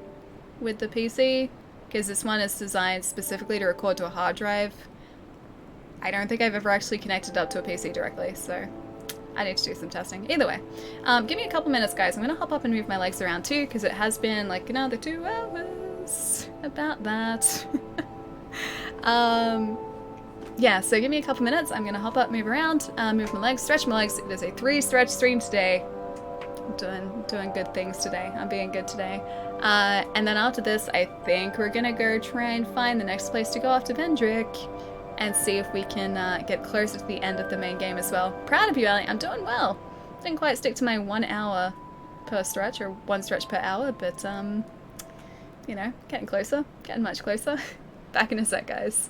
with the PC, because this one is designed specifically to record to a hard drive. I don't think I've ever actually connected up to a PC directly, so I need to do some testing. Either way, give me a couple minutes, guys. I'm going to hop up and move my legs around too, because it has been like another 2 hours. About that. Yeah, so give me a couple minutes. I'm going to hop up, move around, move my legs, stretch my legs. It is a 3 stretch stream today. I'm doing good things today. I'm being good today. And then after this, I think we're going to go try and find the next place to go after Vendrick and see if we can get closer to the end of the main game as well. Proud of you, Allie. I'm doing well. Didn't quite stick to my 1 hour per stretch, or 1 stretch per hour, but, you know, getting closer. Getting much closer. Back in a sec, guys.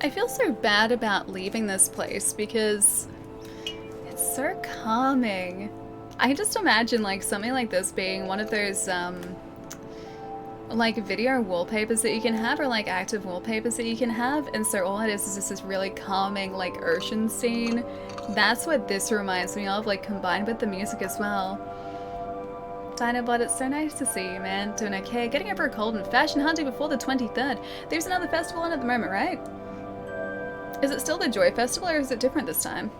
I feel so bad about leaving this place because it's so calming. I can just imagine like something like this being one of those like video wallpapers that you can have, or like active wallpapers that you can have, and so all it is just this really calming like ocean scene. That's what this reminds me of, like combined with the music as well. Dinobot, it's so nice to see you, man. Doing okay. Getting over a cold and fashion hunting before the 23rd. There's another festival on at the moment, right? Is it still the Joy Festival or is it different this time?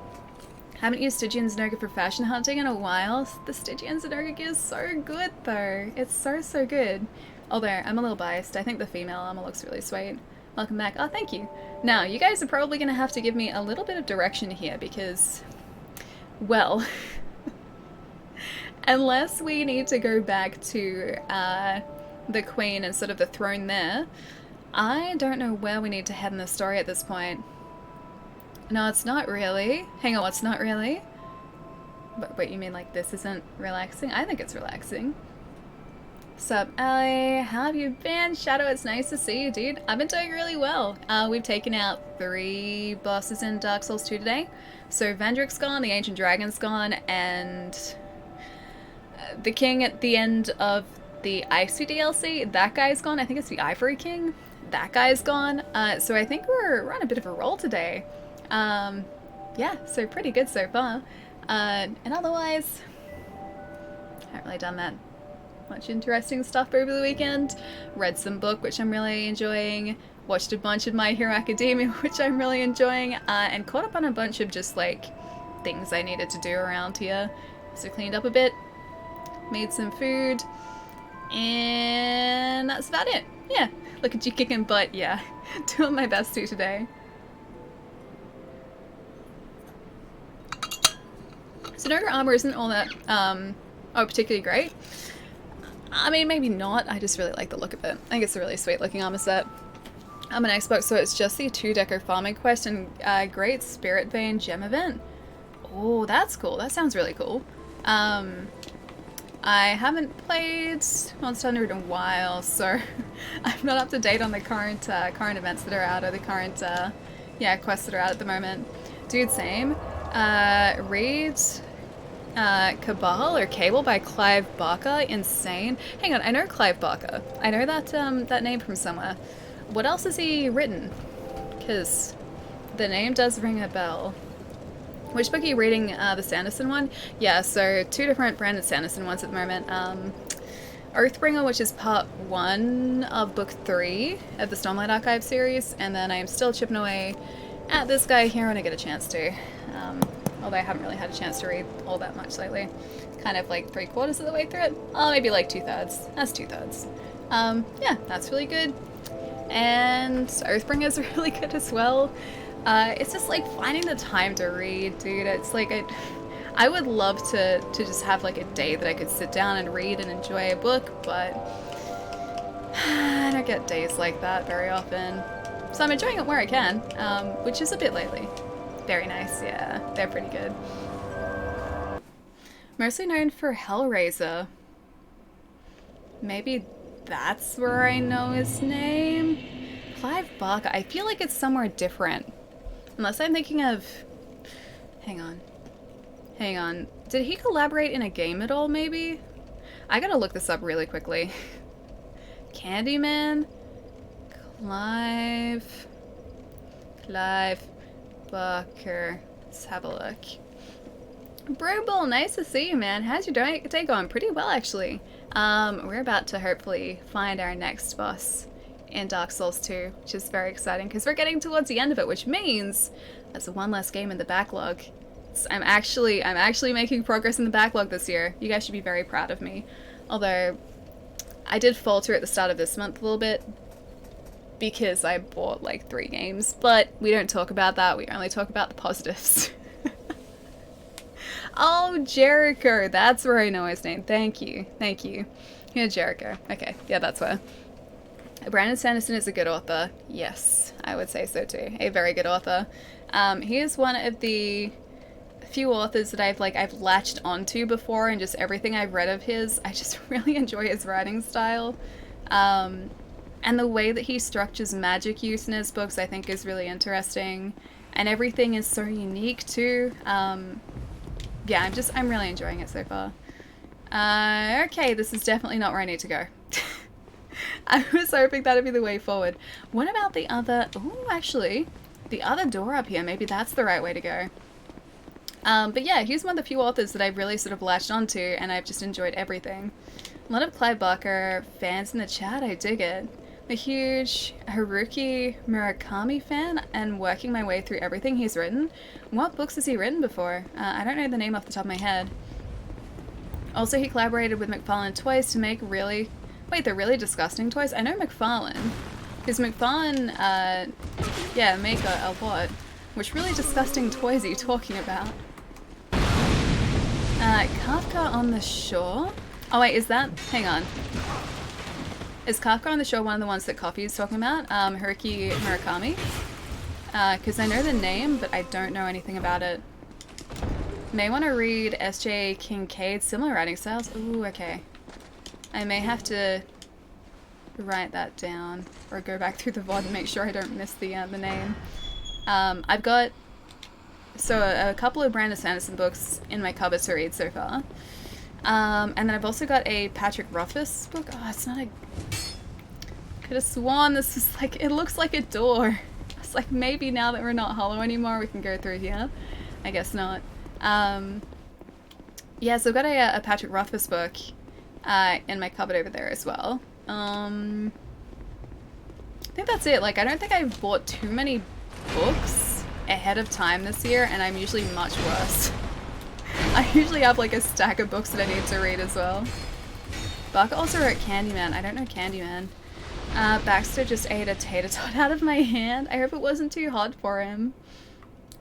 Haven't used Stygian Zenogre for fashion hunting in a while. The Stygian Zenogre gear is so good though. It's so, so good. Although, I'm a little biased. I think the female armor looks really sweet. Welcome back. Oh, thank you. Now, you guys are probably going to have to give me a little bit of direction here because, well, unless we need to go back to the Queen and sort of the throne there, I don't know where we need to head in the story at this point. No, it's not really. Hang on, it's not really? But wait, you mean like this isn't relaxing? I think it's relaxing. Sup, Ellie? How have you been? Shadow, it's nice to see you, dude. I've been doing really well. We've taken out 3 bosses in Dark Souls 2 today. So Vendrick's gone, the Ancient Dragon's gone, and the King at the end of the Icy DLC, that guy's gone. I think it's the Ivory King. That guy's gone. So I think we're on a bit of a roll today. Yeah, so pretty good so far. And otherwise, haven't really done that much interesting stuff over the weekend. Read some book, which I'm really enjoying. Watched a bunch of My Hero Academia, which I'm really enjoying. And caught up on a bunch of just like things I needed to do around here. So cleaned up a bit, made some food, and that's about it. Yeah, look at you kicking butt. Yeah, doing my best to today. Zenogre armor isn't all that, particularly great. I mean, maybe not. I just really like the look of it. I think it's a really sweet looking armor set. I'm an Xbox, so it's just the 2-decker farming quest and Great Spirit Vein gem event. Oh, that's cool. That sounds really cool. I haven't played Monster Hunter in a while, so I'm not up to date on the current events that are out, or the current quests that are out at the moment. Dude, same. Read Cabal or Cable by Clive Barker. Insane. Hang on, I know Clive Barker. I know that that name from somewhere. What else has he written? Because the name does ring a bell. Which book are you reading? The Sanderson one? Yeah, so 2 different Brandon Sanderson ones at the moment. Oathbringer, which is part 1 of book 3 of the Stormlight Archive series, and then I am still chipping away at this guy here when I get a chance to. Although I haven't really had a chance to read all that much lately. Kind of like 3/4 of the way through it. Oh, maybe like 2/3. That's 2/3. Yeah, that's really good. And Oathbringer is really good as well. It's just like finding the time to read, dude. It's like I would love to just have like a day that I could sit down and read and enjoy a book, but I don't get days like that very often. So I'm enjoying it where I can, which is a bit lately. Very nice, yeah. They're pretty good. Mostly known for Hellraiser. Maybe that's where I know his name? Clive Barker. I feel like it's somewhere different. Unless I'm thinking of... Hang on. Hang on. Did he collaborate in a game at all, maybe? I gotta look this up really quickly. Candyman? Clive Barker. Let's have a look. Brubel, nice to see you, man. How's your day going? Pretty well, actually. We're about to hopefully find our next boss in Dark Souls 2, which is very exciting because we're getting towards the end of it, which means that's one less game in the backlog. So I'm actually making progress in the backlog this year. You guys should be very proud of me. Although I did falter at the start of this month a little bit because I bought like 3 games, but we don't talk about that. We only talk about the positives. Oh, Jericho. That's where I know his name. Thank you. Thank you. Yeah, Jericho. Okay. Yeah, that's where. Brandon Sanderson is a good author. Yes, I would say so too. A very good author. He is one of the few authors that I've latched onto before, and just everything I've read of his, I just really enjoy his writing style. And And the way that he structures magic use in his books I think is really interesting. And everything is so unique too. Yeah, I'm really enjoying it so far. Okay, this is definitely not where I need to go. I was hoping that'd be the way forward. What about the other... Ooh, actually, the other door up here. Maybe that's the right way to go. But yeah, he's one of the few authors that I've really sort of latched onto, and I've just enjoyed everything. A lot of Clive Barker fans in the chat, I dig it. I'm a huge Haruki Murakami fan, and working my way through everything he's written. What books has he written before? I don't know the name off the top of my head. Also, he collaborated with McFarlane Toys to make really... Wait, they're really disgusting toys? I know McFarlane. Because McFarlane, yeah, make a lot. Which really disgusting toys are you talking about? Kafka on the Shore? Oh wait, is that... Hang on. Is Kafka on the Shore one of the ones that Coffee is talking about? Haruki Murakami? Because I know the name, but I don't know anything about it. May want to read S.J. Kincaid's similar writing styles. Ooh, okay. I may have to write that down, or go back through the VOD and make sure I don't miss the name. I've got a couple of Brandon Sanderson books in my cupboard to read so far. And then I've also got a Patrick Rothfuss book. Oh, it's not a... Could have sworn this was like... It looks like a door. It's like, maybe now that we're not hollow anymore, we can go through here. I guess not. Yeah, so I've got a Patrick Rothfuss book in my cupboard over there as well. I think that's it. Like, I don't think I've bought too many books ahead of time this year, and I'm usually much worse. I usually have like a stack of books that I need to read as well. Barker also wrote Candyman. I don't know Candyman. Baxter just ate a tater tot out of my hand. I hope it wasn't too hot for him.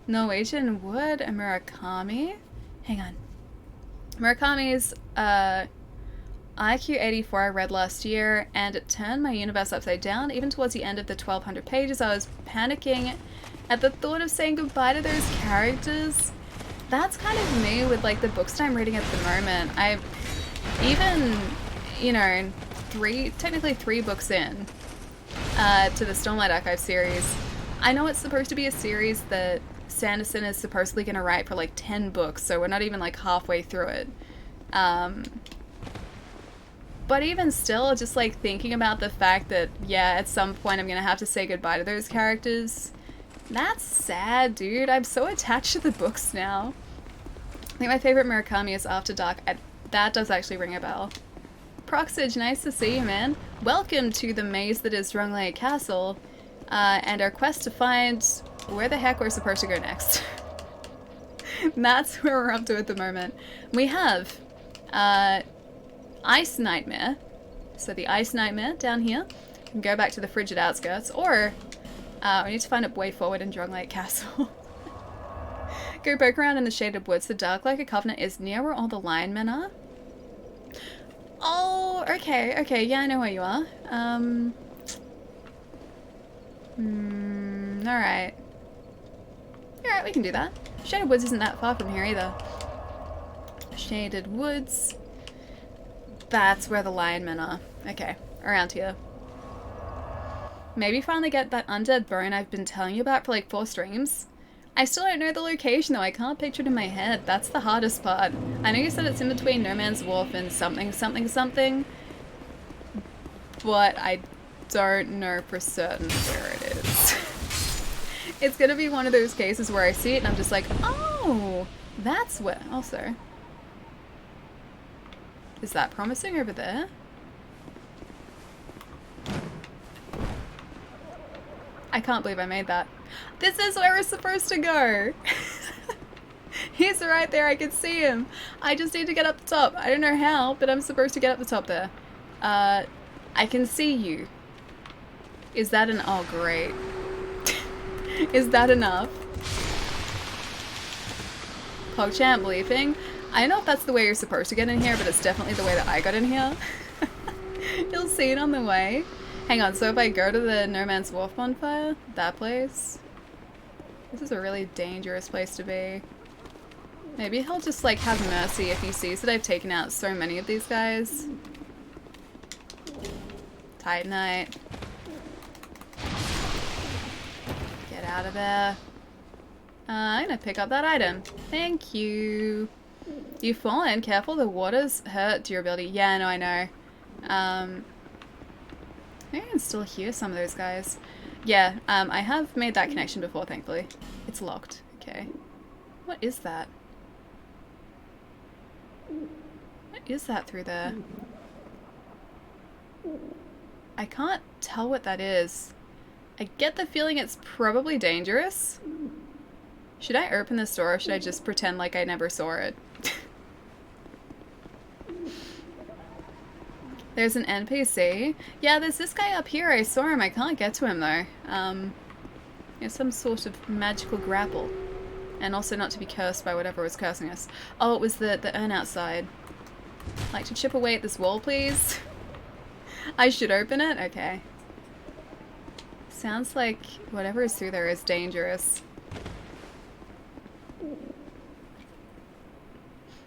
Norwegian Wood and Murakami. Hang on. Murakami's IQ 84 I read last year, and it turned my universe upside down. Even towards the end of the 1200 pages, I was panicking at the thought of saying goodbye to those characters. That's kind of me with like the books that I'm reading at the moment. I've even, you know, technically three books in to the Stormlight Archive series. I know it's supposed to be a series that Sanderson is supposedly going to write for like 10 books, so we're not even like halfway through it. But even still, just like thinking about the fact that, yeah, at some point I'm going to have to say goodbye to those characters. That's sad, dude. I'm so attached to the books now. I think my favorite Murakami is After Dark. That does actually ring a bell. Proxage, nice to see you, man. Welcome to the maze that is Drungley Castle, and our quest to find where the heck we're supposed to go next. That's where we're up to at the moment. We have Ice Nightmare. So the Ice Nightmare down here. We can go back to the frigid outskirts, or we need to find a way forward in Drungley Castle. Go poke around in the shaded woods. The Dark Like a Covenant is near where all the lion men are. Oh, okay, okay, yeah, I know where you are. Alright. Alright, we can do that. Shaded Woods isn't that far from here either. Shaded Woods. That's where the lion men are. Okay, around here. Maybe finally get that undead bone I've been telling you about for like 4 streams. I still don't know the location though, I can't picture it in my head. That's the hardest part. I know you said it's in between No Man's Wharf and something, something, something. But I don't know for certain where it is. It's gonna be one of those cases where I see it and I'm just like, oh, that's where. Also, is that promising over there? I can't believe I made that. This is where we're supposed to go. He's right there, I can see him. I just need to get up the top. I don't know how, but I'm supposed to get up the top there. I can see you. Is that an... Oh, great. Is that enough? PogChamp leaping. I don't know if that's the way you're supposed to get in here, but it's definitely the way that I got in here. You'll see it on the way. Hang on, so if I go to the No Man's Wharf bonfire, that place, this is a really dangerous place to be. Maybe he'll just like have mercy if he sees that I've taken out so many of these guys. Titanite. out of there. I'm gonna pick up that item. Thank you. You've fallen. Careful, the waters hurt durability. Yeah, no, I know. I think I can still hear some of those guys. Yeah, I have made that connection before, thankfully. It's locked. Okay. What is that? What is that through there? I can't tell what that is. I get the feeling it's probably dangerous. Should I open this door or should I just pretend like I never saw it? There's an NPC. Yeah, there's this guy up here. I saw him. I can't get to him though. There's some sort of magical grapple. And also not to be cursed by whatever was cursing us. Oh, it was the urn outside. Like to chip away at this wall, please? I should open it? Okay. Sounds like whatever is through there is dangerous.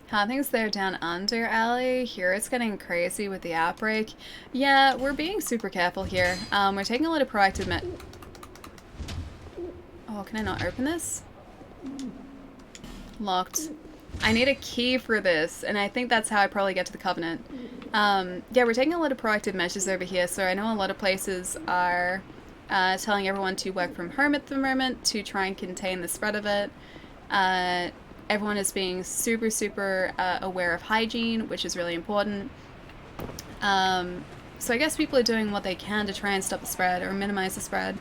How are things there down under, Allie? Here it's getting crazy with the outbreak. Yeah, we're being super careful here. We're taking a lot of proactive Oh, can I not open this? Locked. I need a key for this, and I think that's how I probably get to the Covenant. Yeah, we're taking a lot of proactive measures over here, so I know a lot of places are telling everyone to work from home at the moment to try and contain the spread of it. Everyone is being super, super aware of hygiene, which is really important. So I guess people are doing what they can to try and stop the spread or minimize the spread.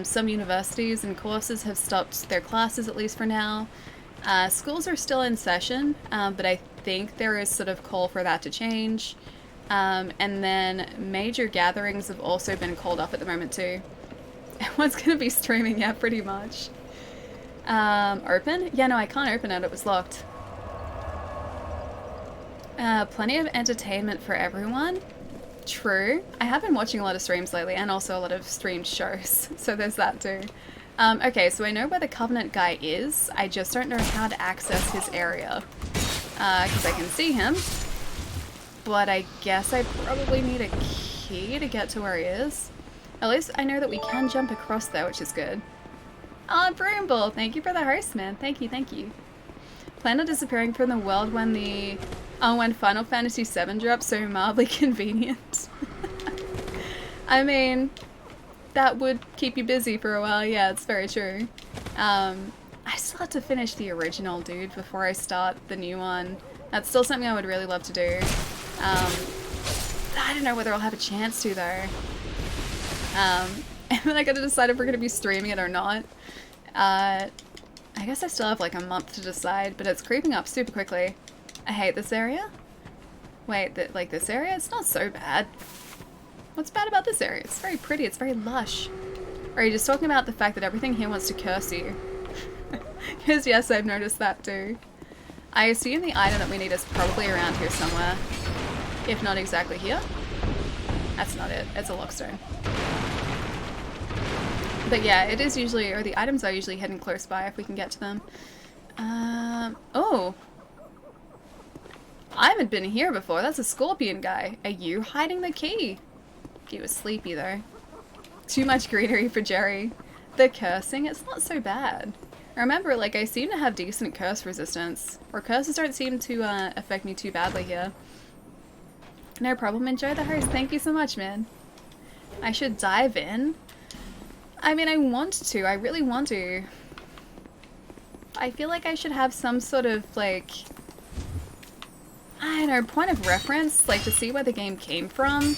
Some universities and courses have stopped their classes, at least for now. Schools are still in session, but I think there is sort of call for that to change. And then major gatherings have also been called off at the moment too. Everyone's going to be streaming, yeah, pretty much. Open? Yeah, no, I can't open it. It was locked. Plenty of entertainment for everyone. True. I have been watching a lot of streams lately and also a lot of streamed shows, so there's that too. Okay, so I know where the Covenant guy is. I just don't know how to access his area. Because I can see him. But I guess I probably need a key to get to where he is. At least I know that we can jump across there, which is good. Oh, Broomball, thank you for the host, man. Thank you, thank you. Plan on disappearing from the world when when Final Fantasy VII drops, so mildly convenient. I mean, that would keep you busy for a while, yeah, it's very true. I still have to finish the original, dude, before I start the new one. That's still something I would really love to do. I don't know whether I'll have a chance to, though. And then I gotta decide if we're gonna be streaming it or not. I guess I still have like a month to decide, but it's creeping up super quickly. I hate this area. Wait, like this area? It's not so bad. What's bad about this area? It's very pretty, it's very lush. Or are you just talking about the fact that everything here wants to curse you? Because yes, I've noticed that too. I assume the item that we need is probably around here somewhere. If not exactly here. That's not it, it's a lockstone. But yeah, it is usually, or the items are usually hidden close by if we can get to them. Oh. I haven't been here before. That's a scorpion guy. Are you hiding the key? He was sleepy though. Too much greenery for Jerry. The cursing, it's not so bad. Remember, like, I seem to have decent curse resistance. Or curses don't seem to affect me too badly here. No problem, enjoy the host. Thank you so much, man. I should dive in. I mean, I want to. I really want to. I feel like I should have some sort of, like, I don't know, point of reference, like, to see where the game came from.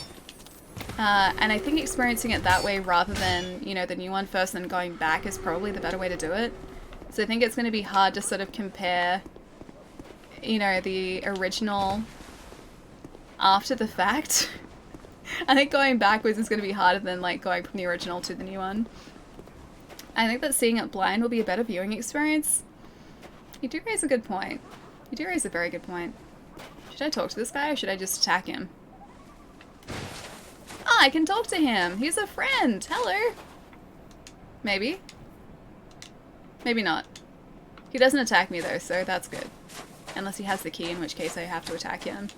And I think experiencing it that way rather than, you know, the new one first and then going back is probably the better way to do it. So I think it's going to be hard to sort of compare, you know, the original after the fact. I think going backwards is going to be harder than, like, going from the original to the new one. I think that seeing it blind will be a better viewing experience. You do raise a good point. You do raise a very good point. Should I talk to this guy or should I just attack him? Oh, I can talk to him! He's a friend! Hello! Maybe. Maybe not. He doesn't attack me though, so that's good. Unless he has the key, in which case I have to attack him.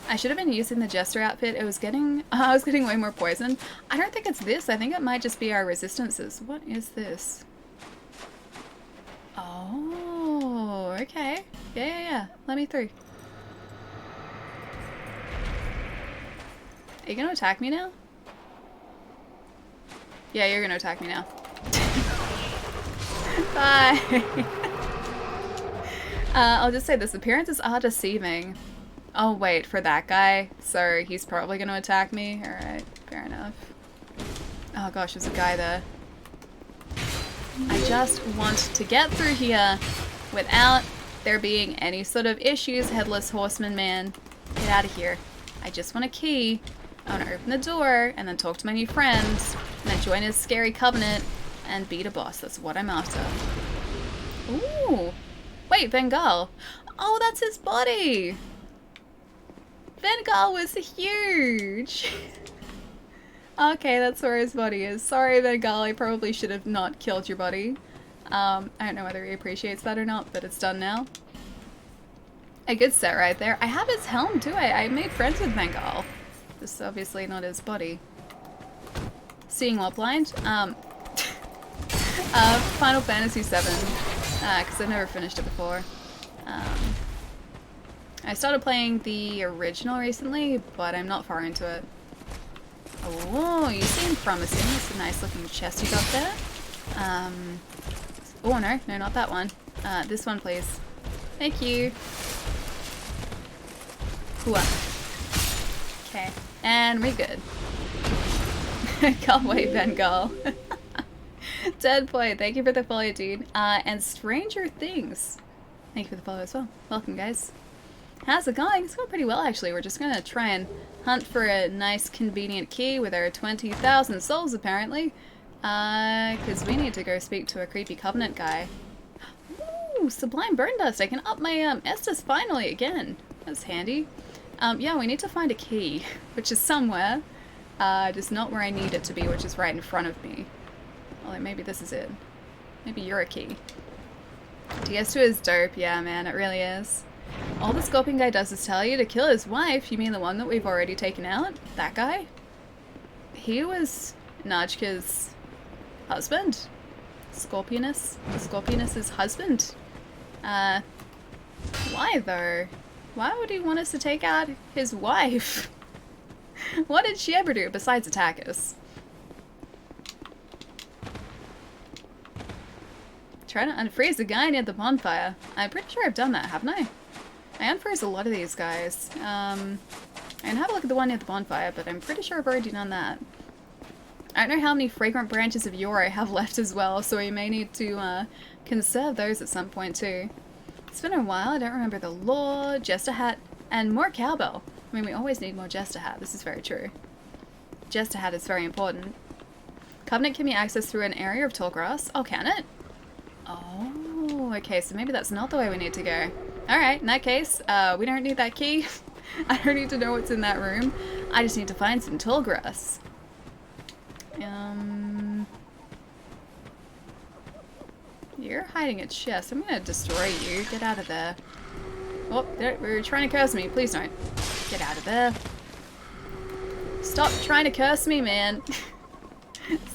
I should have been using the Jester outfit. It was getting, I was getting way more poison. I don't think it's this. I think it might just be our resistances. What is this? Oh, okay. Yeah. Let me through. Are you gonna attack me now? Yeah, you're gonna attack me now. Bye! I'll just say this, appearances are deceiving. Oh wait, for that guy? So he's probably gonna attack me? Alright, fair enough. Oh gosh, there's a guy there. I just want to get through here without there being any sort of issues, Headless Horseman man. Get out of here. I just want a key. I want to open the door and then talk to my new friends and then join his scary covenant and beat a boss. That's what I'm after. Ooh. Wait, Bengal. Oh, that's his body. Bengal was huge. Okay, that's where his body is. Sorry, Bengal. I probably should have not killed your body. I don't know whether he appreciates that or not, but it's done now. A good set right there. I have his helm too. I made friends with Bengal. This is obviously not his body. Seeing while blind. Final Fantasy VII. Because I've never finished it before. I started playing the original recently, but I'm not far into it. Oh, you seem promising. That's a nice looking chest you got there. Oh no, not that one. This one please. Thank you. Okay, and we're good. Can't wait, Bengal. Dead Boy, thank you for the follow, dude. And Stranger Things. Thank you for the follow as well. Welcome, guys. How's it going? It's going pretty well, actually. We're just gonna try and hunt for a nice, convenient key with our 20,000 souls, apparently. Because we need to go speak to a creepy Covenant guy. Ooh, Sublime Burn Dust. I can up my Estus finally again. That's handy. Yeah, we need to find a key, which is somewhere. Just not where I need it to be, which is right in front of me. Although maybe this is it. Maybe you're a key. DS2 is dope. Yeah, man, it really is. All the Scorpion guy does is tell you to kill his wife. You mean the one that we've already taken out? That guy? He was Najka's husband. Scorpionus. The Scorpionus's husband. Why though? Why would he want us to take out his wife? What did she ever do besides attack us? Try to unfreeze the guy near the bonfire. I'm pretty sure I've done that, haven't I? I unfreeze a lot of these guys. I can have a look at the one near the bonfire, but I'm pretty sure I've already done that. I don't know how many fragrant branches of yore I have left as well, so we may need to conserve those at some point too. It's been a while, I don't remember the lore, Jester Hat, and more cowbell. I mean, we always need more Jester Hat, this is very true. Jester Hat is very important. Covenant can be accessed through an area of tall grass. Oh, can it? Oh, okay, so maybe that's not the way we need to go. Alright, in that case, we don't need that key. I don't need to know what's in that room. I just need to find some tall grass. You're hiding a chest. I'm gonna destroy you. Get out of there. Oh, we're trying to curse me. Please don't. Get out of there. Stop trying to curse me, man.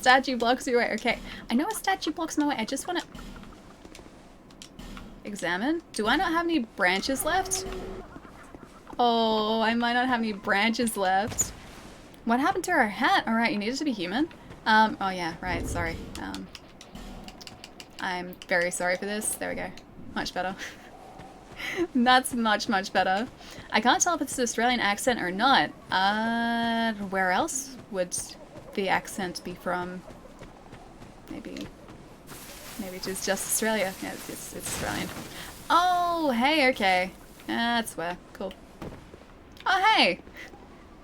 Statue blocks your way. Okay, I know a statue blocks my way. I just want to examine. Do I not have any branches left? Oh, I might not have any branches left. What happened to our hat? All right, you needed to be human. Oh yeah, right. Sorry. I'm very sorry for this. There we go. Much better. That's much, much better. I can't tell if it's an Australian accent or not. Where else would the accent be from? Maybe it is just Australia. Yeah, it's Australian. Oh, hey, okay. That's where. Cool. Oh, hey!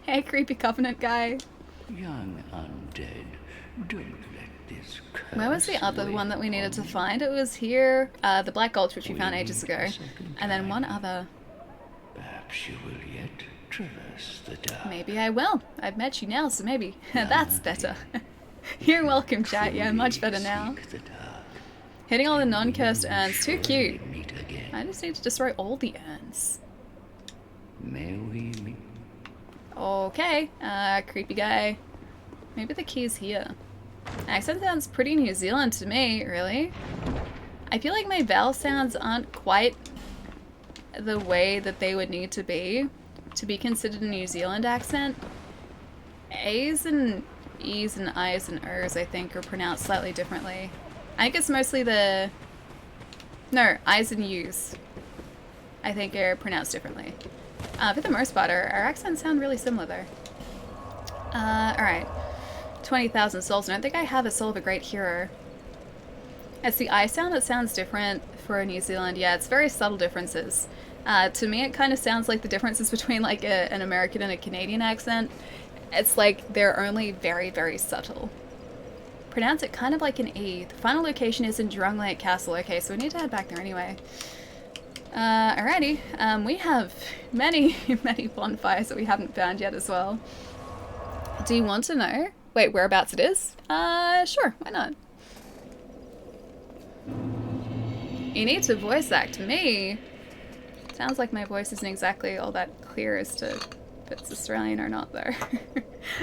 Hey, creepy Covenant guy. Young undead, don't let this curse Where was the other one that we needed to find? It was here, the Black Gulch, which we found ages ago. And then one other. Perhaps you will yet traverse the dark. Maybe I will. I've met you now, so maybe that's better. You're welcome, chat. Yeah, much better now. Hitting all the non-cursed urns. Too cute. I just need to destroy all the urns. May we meet Okay, creepy guy. Maybe the key's here. Accent sounds pretty New Zealand to me, really. I feel like my vowel sounds aren't quite the way that they would need to be considered a New Zealand accent. A's and E's and I's and O's, I think, are pronounced slightly differently. I think it's mostly the... No, I's and U's, I think, are pronounced differently. For the most part, our accents sound really similar, though. Alright. 20,000 souls. I don't think I have a soul of a great hero. It's the I sound that sounds different for New Zealand. Yeah, it's very subtle differences. To me, it kind of sounds like the differences between like an American and a Canadian accent. It's like they're only very, very subtle. Pronounce it kind of like an E. The final location is in Drumlight Castle. Okay, so we need to head back there anyway. Alrighty. We have many, many bonfires that we haven't found yet as well. Do you want to know? Wait, whereabouts it is? Sure, why not? You need to voice act me. Sounds like my voice isn't exactly all that clear as to if it's Australian or not, though.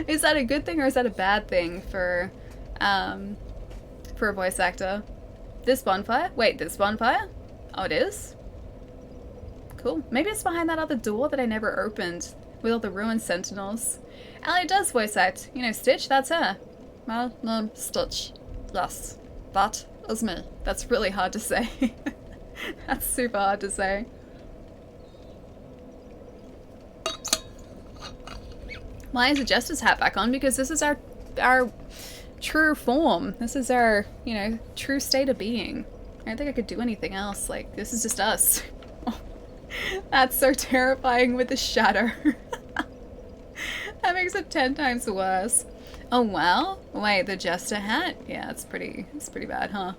Is that a good thing or is that a bad thing for a voice actor? This bonfire? Wait, this bonfire? Oh, it is? Cool. Maybe it's behind that other door that I never opened with all the ruined sentinels. Ellie does voice act. You know, Stitch, that's her. Well, no, Stitch. Yes, that is me. That's really hard to say. That's super hard to say. Why is the Jester's hat back on? Because this is our true form. This is our, you know, true state of being. I don't think I could do anything else. Like, this is just us. That's so terrifying with the shadow. That makes it 10 times worse. Oh well. Wait, the Jester hat? Yeah, it's pretty bad, huh?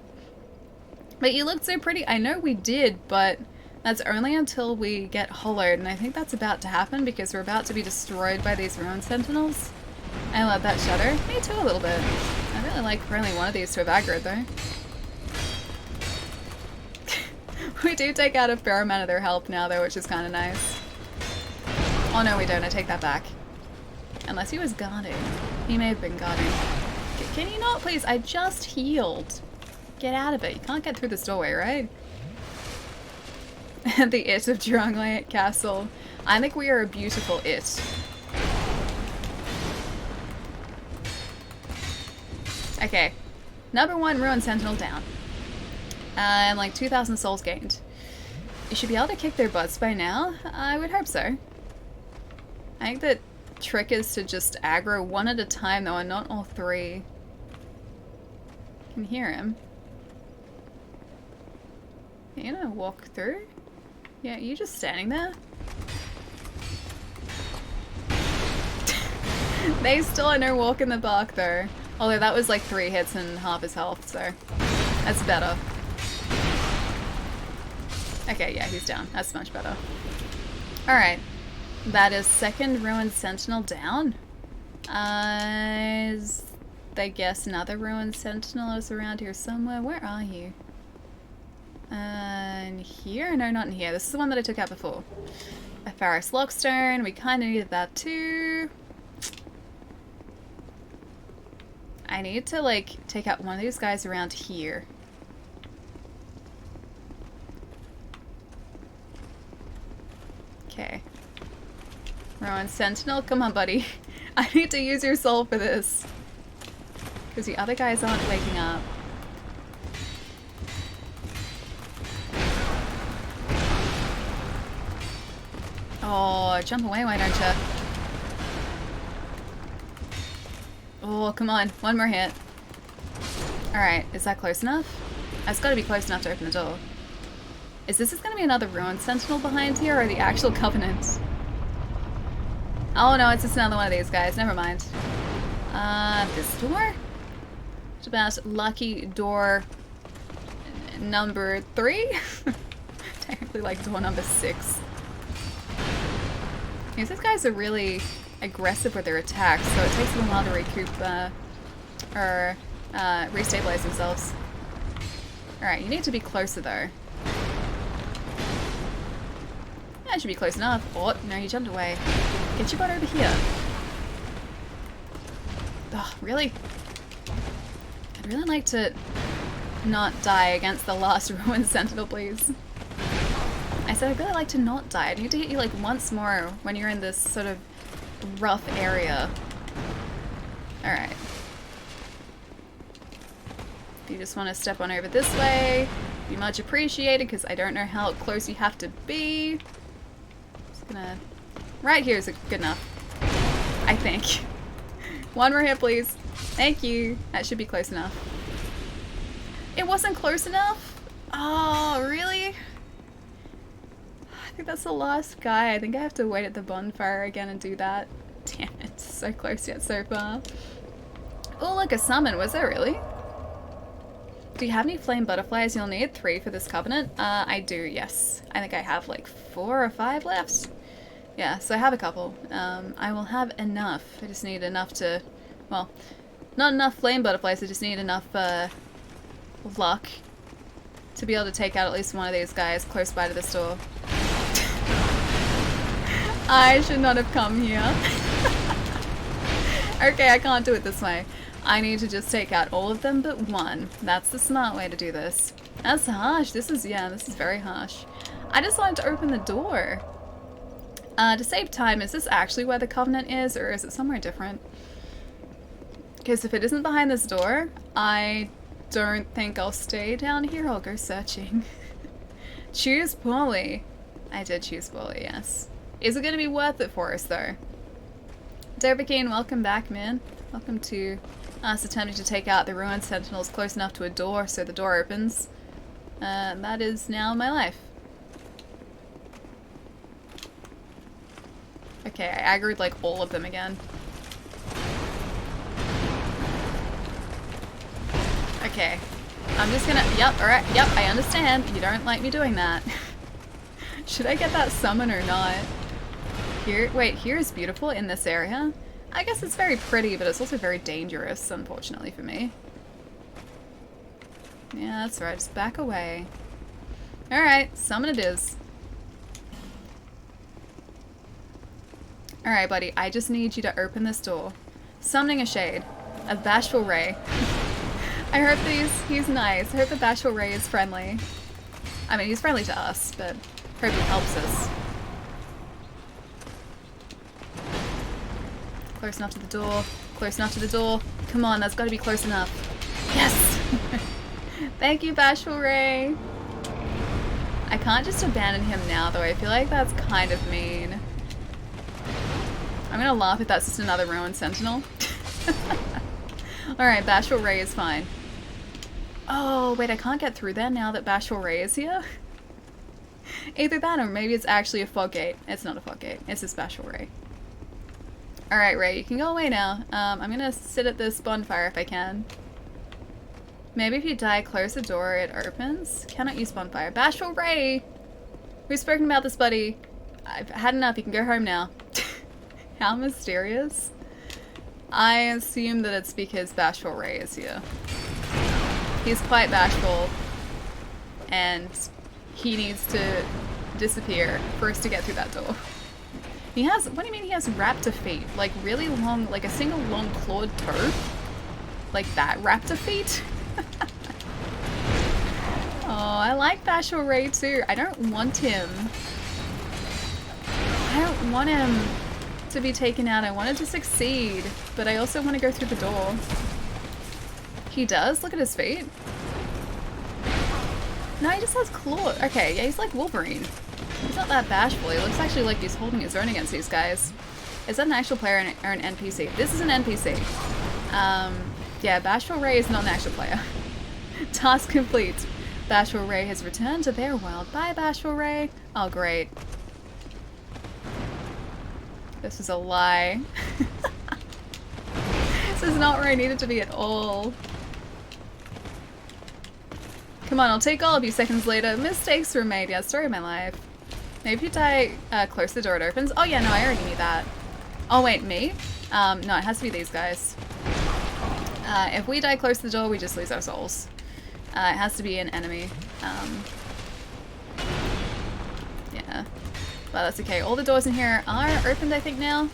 But you looked so pretty. I know we did, but that's only until we get hollowed, and I think that's about to happen because we're about to be destroyed by these ruined sentinels. I love that shadow. Me too, a little bit. I really like for only one of these to have aggroed, though. We do take out a fair amount of their health now, though, which is kind of nice. Oh no, we don't. I take that back. Unless he was guarding. He may have been guarding. Can you not, please? I just healed. Get out of it. You can't get through this doorway, right? The it of Drumlight Castle. I think we are a beautiful it. Okay. Number 1 Ruined Sentinel down. And like 2,000 souls gained. You should be able to kick their butts by now. I would hope so. I think the trick is to just aggro one at a time though, and not all 3. Can hear him. You gonna walk through? Yeah, you just standing there? They still are no walk in the park though. Although that was like 3 hits and half his health, so that's better. Okay, yeah, he's down. That's much better. Alright. That is 2nd Ruined Sentinel down. I guess another Ruined Sentinel is around here somewhere. Where are you? In here? No, not in here. This is the one that I took out before. A Pharos Lockstone. We kind of needed that too. I need to, like, take out one of these guys around here. Okay. Rowan Sentinel, come on, buddy. I need to use your soul for this. Because the other guys aren't waking up. Oh, jump away, why don't you? Oh, come on. One more hit. Alright, is that close enough? That's got to be close enough to open the door. Is this going to be another Ruined Sentinel behind here, or the actual Covenant? Oh no, it's just another one of these guys. Never mind. This door? It's about lucky door number 3? Technically like door number 6. These guys are really aggressive with their attacks, so it takes them a while to recoup, or restabilize themselves. Alright, you need to be closer though. That should be close enough. Oh, no, you jumped away. Get your butt over here. Ugh, really? I'd really like to not die against the last ruined sentinel, please. I said I'd really like to not die. I need to hit you like once more when you're in this sort of rough area. Alright. If you just want to step on over this way, be much appreciated because I don't know how close you have to be. Just gonna... Right here is good enough. I think. One more hit, please. Thank you. That should be close enough. It wasn't close enough? Oh, really? I think that's the last guy. I think I have to wait at the bonfire again and do that. Damn it. So close yet so far. Oh, look, a summon. Was there really? Do you have any flame butterflies? You'll need 3 for this covenant. I do, yes. I think I have like 4 or 5 left. Yeah, so I have a couple. I will have enough. I just need enough to... Well, not enough flame butterflies. I just need enough luck to be able to take out at least one of these guys close by to this door. I should not have come here. Okay, I can't do it this way. I need to just take out all of them but one. That's the smart way to do this. That's harsh. This is very harsh. I just wanted to open the door. To save time, is this actually where the covenant is, or is it somewhere different? Because if it isn't behind this door, I don't think I'll stay down here. I'll go searching. Choose poorly. I did choose poorly, yes. Is it going to be worth it for us, though? Derbakeen, welcome back, man. Welcome to us attempting to take out the ruined sentinels close enough to a door so the door opens. That is now my life. Okay, I aggroed like all of them again. Okay. I'm just gonna... Yep, alright. Yep, I understand. You don't like me doing that. Should I get that summon or not? Here... Wait, here is beautiful in this area? I guess it's very pretty, but it's also very dangerous, unfortunately for me. Yeah, that's right. Just back away. Alright, summon it is. Alright, buddy. I just need you to open this door. Summoning a shade. A bashful ray. I hope he's nice. I hope the bashful ray is friendly. I mean, he's friendly to us, but hope he helps us. Close enough to the door. Close enough to the door. Come on, that's got to be close enough. Yes! Thank you, bashful ray. I can't just abandon him now, though. I feel like that's kind of mean. I'm gonna laugh if that's just another ruined sentinel. Alright, bashful ray is fine. Oh, wait, I can't get through there now that bashful ray is here? Either that or maybe it's actually a fog gate. It's not a fog gate. It's just bashful ray. Alright, Ray, you can go away now. I'm gonna sit at this bonfire if I can. Maybe if you die, close the door, it opens. Cannot use bonfire. Bashful Ray! We've spoken about this, buddy. I've had enough. You can go home now. How mysterious. I assume that it's because Bashful Ray is here. He's quite bashful, and he needs to disappear for us to get through that door. He has, what do you mean he has raptor feet? Like really long, like a single long clawed toe? Like that raptor feet? Oh, I like Bashful Ray too. I don't want him. I don't want him to be taken out. I want him to succeed, but I also want to go through the door. He does? Look at his feet. No, he just has claws. Okay, yeah, he's like Wolverine. He's not that bashful. He looks actually like he's holding his own against these guys. Is that an actual player or an NPC? This is an NPC. Yeah, Bashful Ray is not an actual player. Task complete. Bashful Ray has returned to their world. Bye, Bashful Ray. Oh, great. This is a lie. This is not where I needed to be at all. Come on, I'll take all of you seconds later. Mistakes were made. Yeah, story of my life. Maybe if you die close to the door, it opens. Oh yeah, no, I already knew that. Oh wait, me? No, it has to be these guys. If we die close to the door, we just lose our souls. It has to be an enemy. Yeah. But that's okay. All the doors in here are opened, I think, now.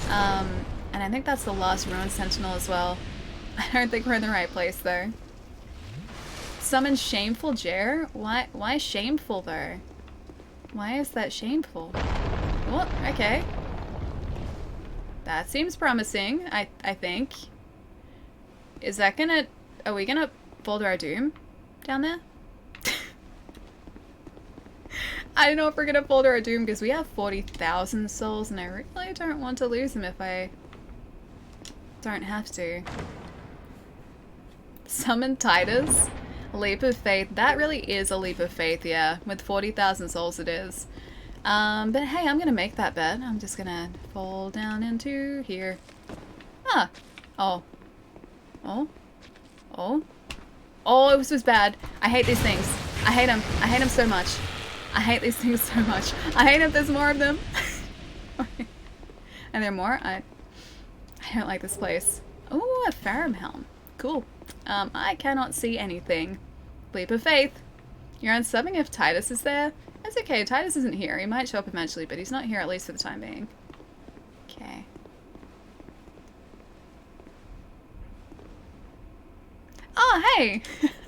And I think that's the last Ruined Sentinel as well. I don't think we're in the right place, though. Summon Shameful Jer? Why shameful, though? Why is that shameful? Oh, okay. That seems promising, I think. Is that gonna... Are we gonna boulder our doom down there? I don't know if we're gonna boulder our doom because we have 40,000 souls and I really don't want to lose them if I don't have to. Summon Titus? Leap of faith. That really is a leap of faith, yeah. With 40,000 souls it is. But hey, I'm gonna make that bet. I'm just gonna fall down into here. Ah! Oh. Oh. Oh. Oh, this was bad. I hate these things. I hate them. I hate them so much. I hate these things so much. I hate if there's more of them. And there are more? I don't like this place. Oh, a Farum Helm. Cool. I cannot see anything. Leap of faith. You're unsubbing if Titus is there. That's okay, Titus isn't here. He might show up eventually, but he's not here at least for the time being. Okay. Oh, hey!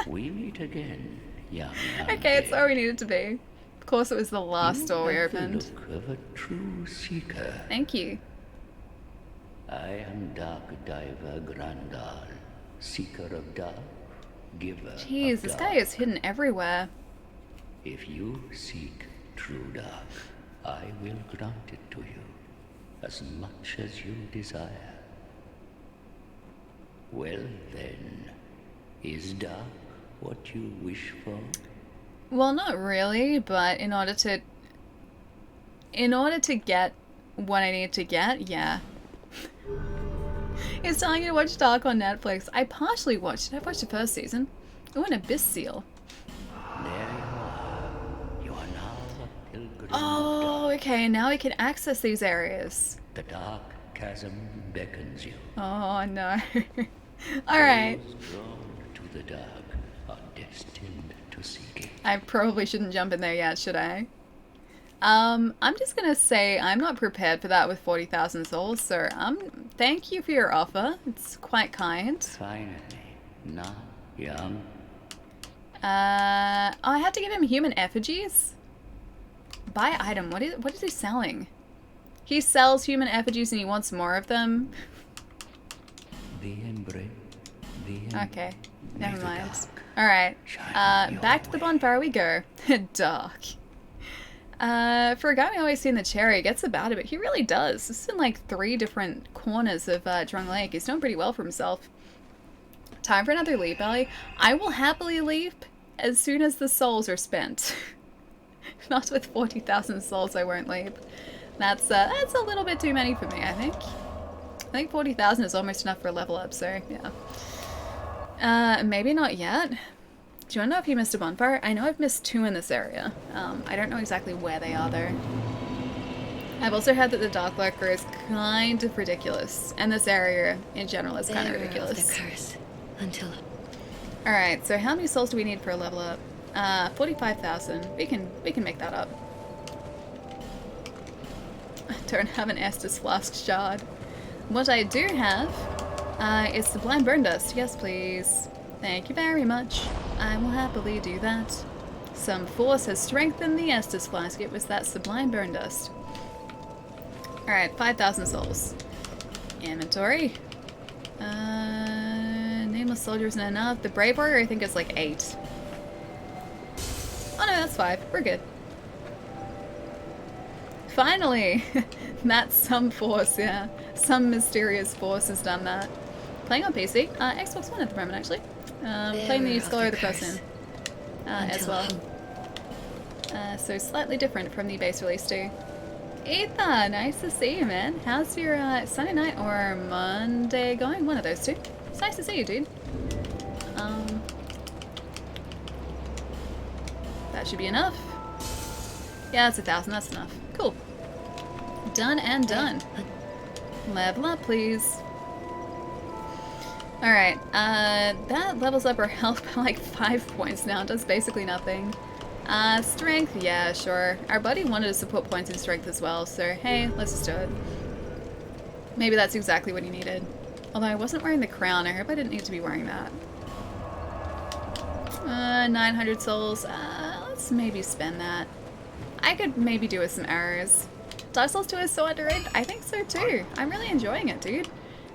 We meet again, young. Okay, it's where we needed to be. Of course it was the last door we opened. Look of a true seeker. Thank you. I am Dark Diver Grandal, seeker of dark, giver Jeez, of this dark. guy is hidden everywhere. If you seek true dark, I will grant it to you, as much as you desire. Well then, is dark what you wish for? Well, not really, but in order to get what I need to get, yeah. It's telling you to watch Dark on Netflix. I partially watched it. I watched the first season. Oh, an Abyss Seal. There you are. You are now a pilgrim Oh, of dark. okay. Now we can access these areas. The dark chasm beckons you. Oh, no. Alright. Those drawn to the dark are destined to seek it. I probably shouldn't jump in there yet, should I? I'm just gonna say I'm not prepared for that with 40,000 souls, so thank you for your offer. It's quite kind. Finally, now, young. Oh, I have to give him human effigies? Buy item. What is he selling? He sells human effigies and he wants more of them. The embrace. Okay, never May the mind. dark Alright, shine your back to the way. bonfire we go. Dark. For a guy we always see in the chair, he gets about it, but he really does. This is in like 3 different corners of Drung Lake. He's doing pretty well for himself. Time for another leap, Ellie. I will happily leap as soon as the souls are spent. Not with 40,000 souls, I won't leap. That's a little bit too many for me, I think. I think 40,000 is almost enough for a level up, so yeah. Maybe not yet. Do you want to know if you missed a bonfire? I know I've missed 2 in this area. I don't know exactly where they are, though. I've also heard that the Dark Lurker is kind of ridiculous, and this area in general is kind of Bearer ridiculous. the curse. Until Alright, so how many souls do we need for a level up? 45,000. We can make that up. I don't have an Estus Flask Shard. What I do have is Sublime Burn Dust. Yes, please. Thank you very much. I will happily do that. Some force has strengthened the Estus Flask. It was that Sublime Burn Dust. Alright, 5,000 souls. Inventory. Nameless Soldier isn't enough. The Brave Warrior I think is like 8. Oh no, that's 5. We're good. Finally! That's some force, yeah. Some mysterious force has done that. Playing on PC. Xbox One at the moment, actually. Playing the Scholar of the Person as well. So slightly different from the base release too. Ethan, nice to see you, man. How's your Sunday night or Monday going? One of those two. It's nice to see you, dude. That should be enough. Yeah, that's 1,000. That's enough. Cool. Done and done. Level up, please. Alright, that levels up our health by like 5 points now. It does basically nothing. Strength, yeah, sure. Our buddy wanted us to put points in strength as well, so hey, let's just do it. Maybe that's exactly what he needed. Although I wasn't wearing the crown, I hope I didn't need to be wearing that. 900 souls. Let's maybe spend that. I could maybe do with some arrows. Dark Souls 2 is so underrated. I think so too. I'm really enjoying it, dude.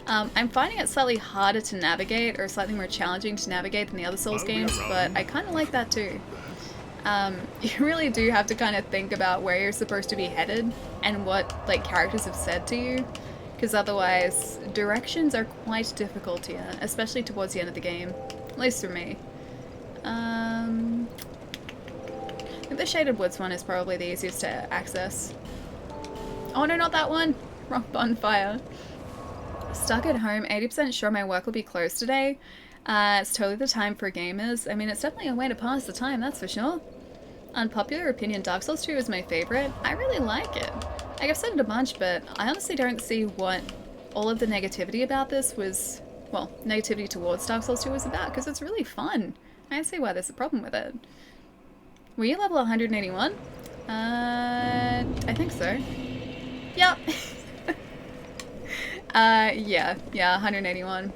I'm finding it slightly harder to navigate, or slightly more challenging to navigate than the other Souls games, but I kind of like that too. You really do have to kind of think about where you're supposed to be headed and what like characters have said to you, because otherwise directions are quite difficult here, especially towards the end of the game, at least for me. I think the Shaded Woods one is probably the easiest to access. Oh no, not that one! Wrong bonfire. Stuck at home, 80% sure my work will be closed today. It's totally the time for gamers. I mean, it's definitely a way to pass the time, that's for sure. Unpopular opinion, Dark Souls 2 is my favorite. I really like it. Like, I've said it a bunch, but I honestly don't see what all of the negativity about this was, well, negativity towards Dark Souls 2 was about, because it's really fun. I don't see why there's a problem with it. Were you level 181? I think so. Yep. Yeah, 181.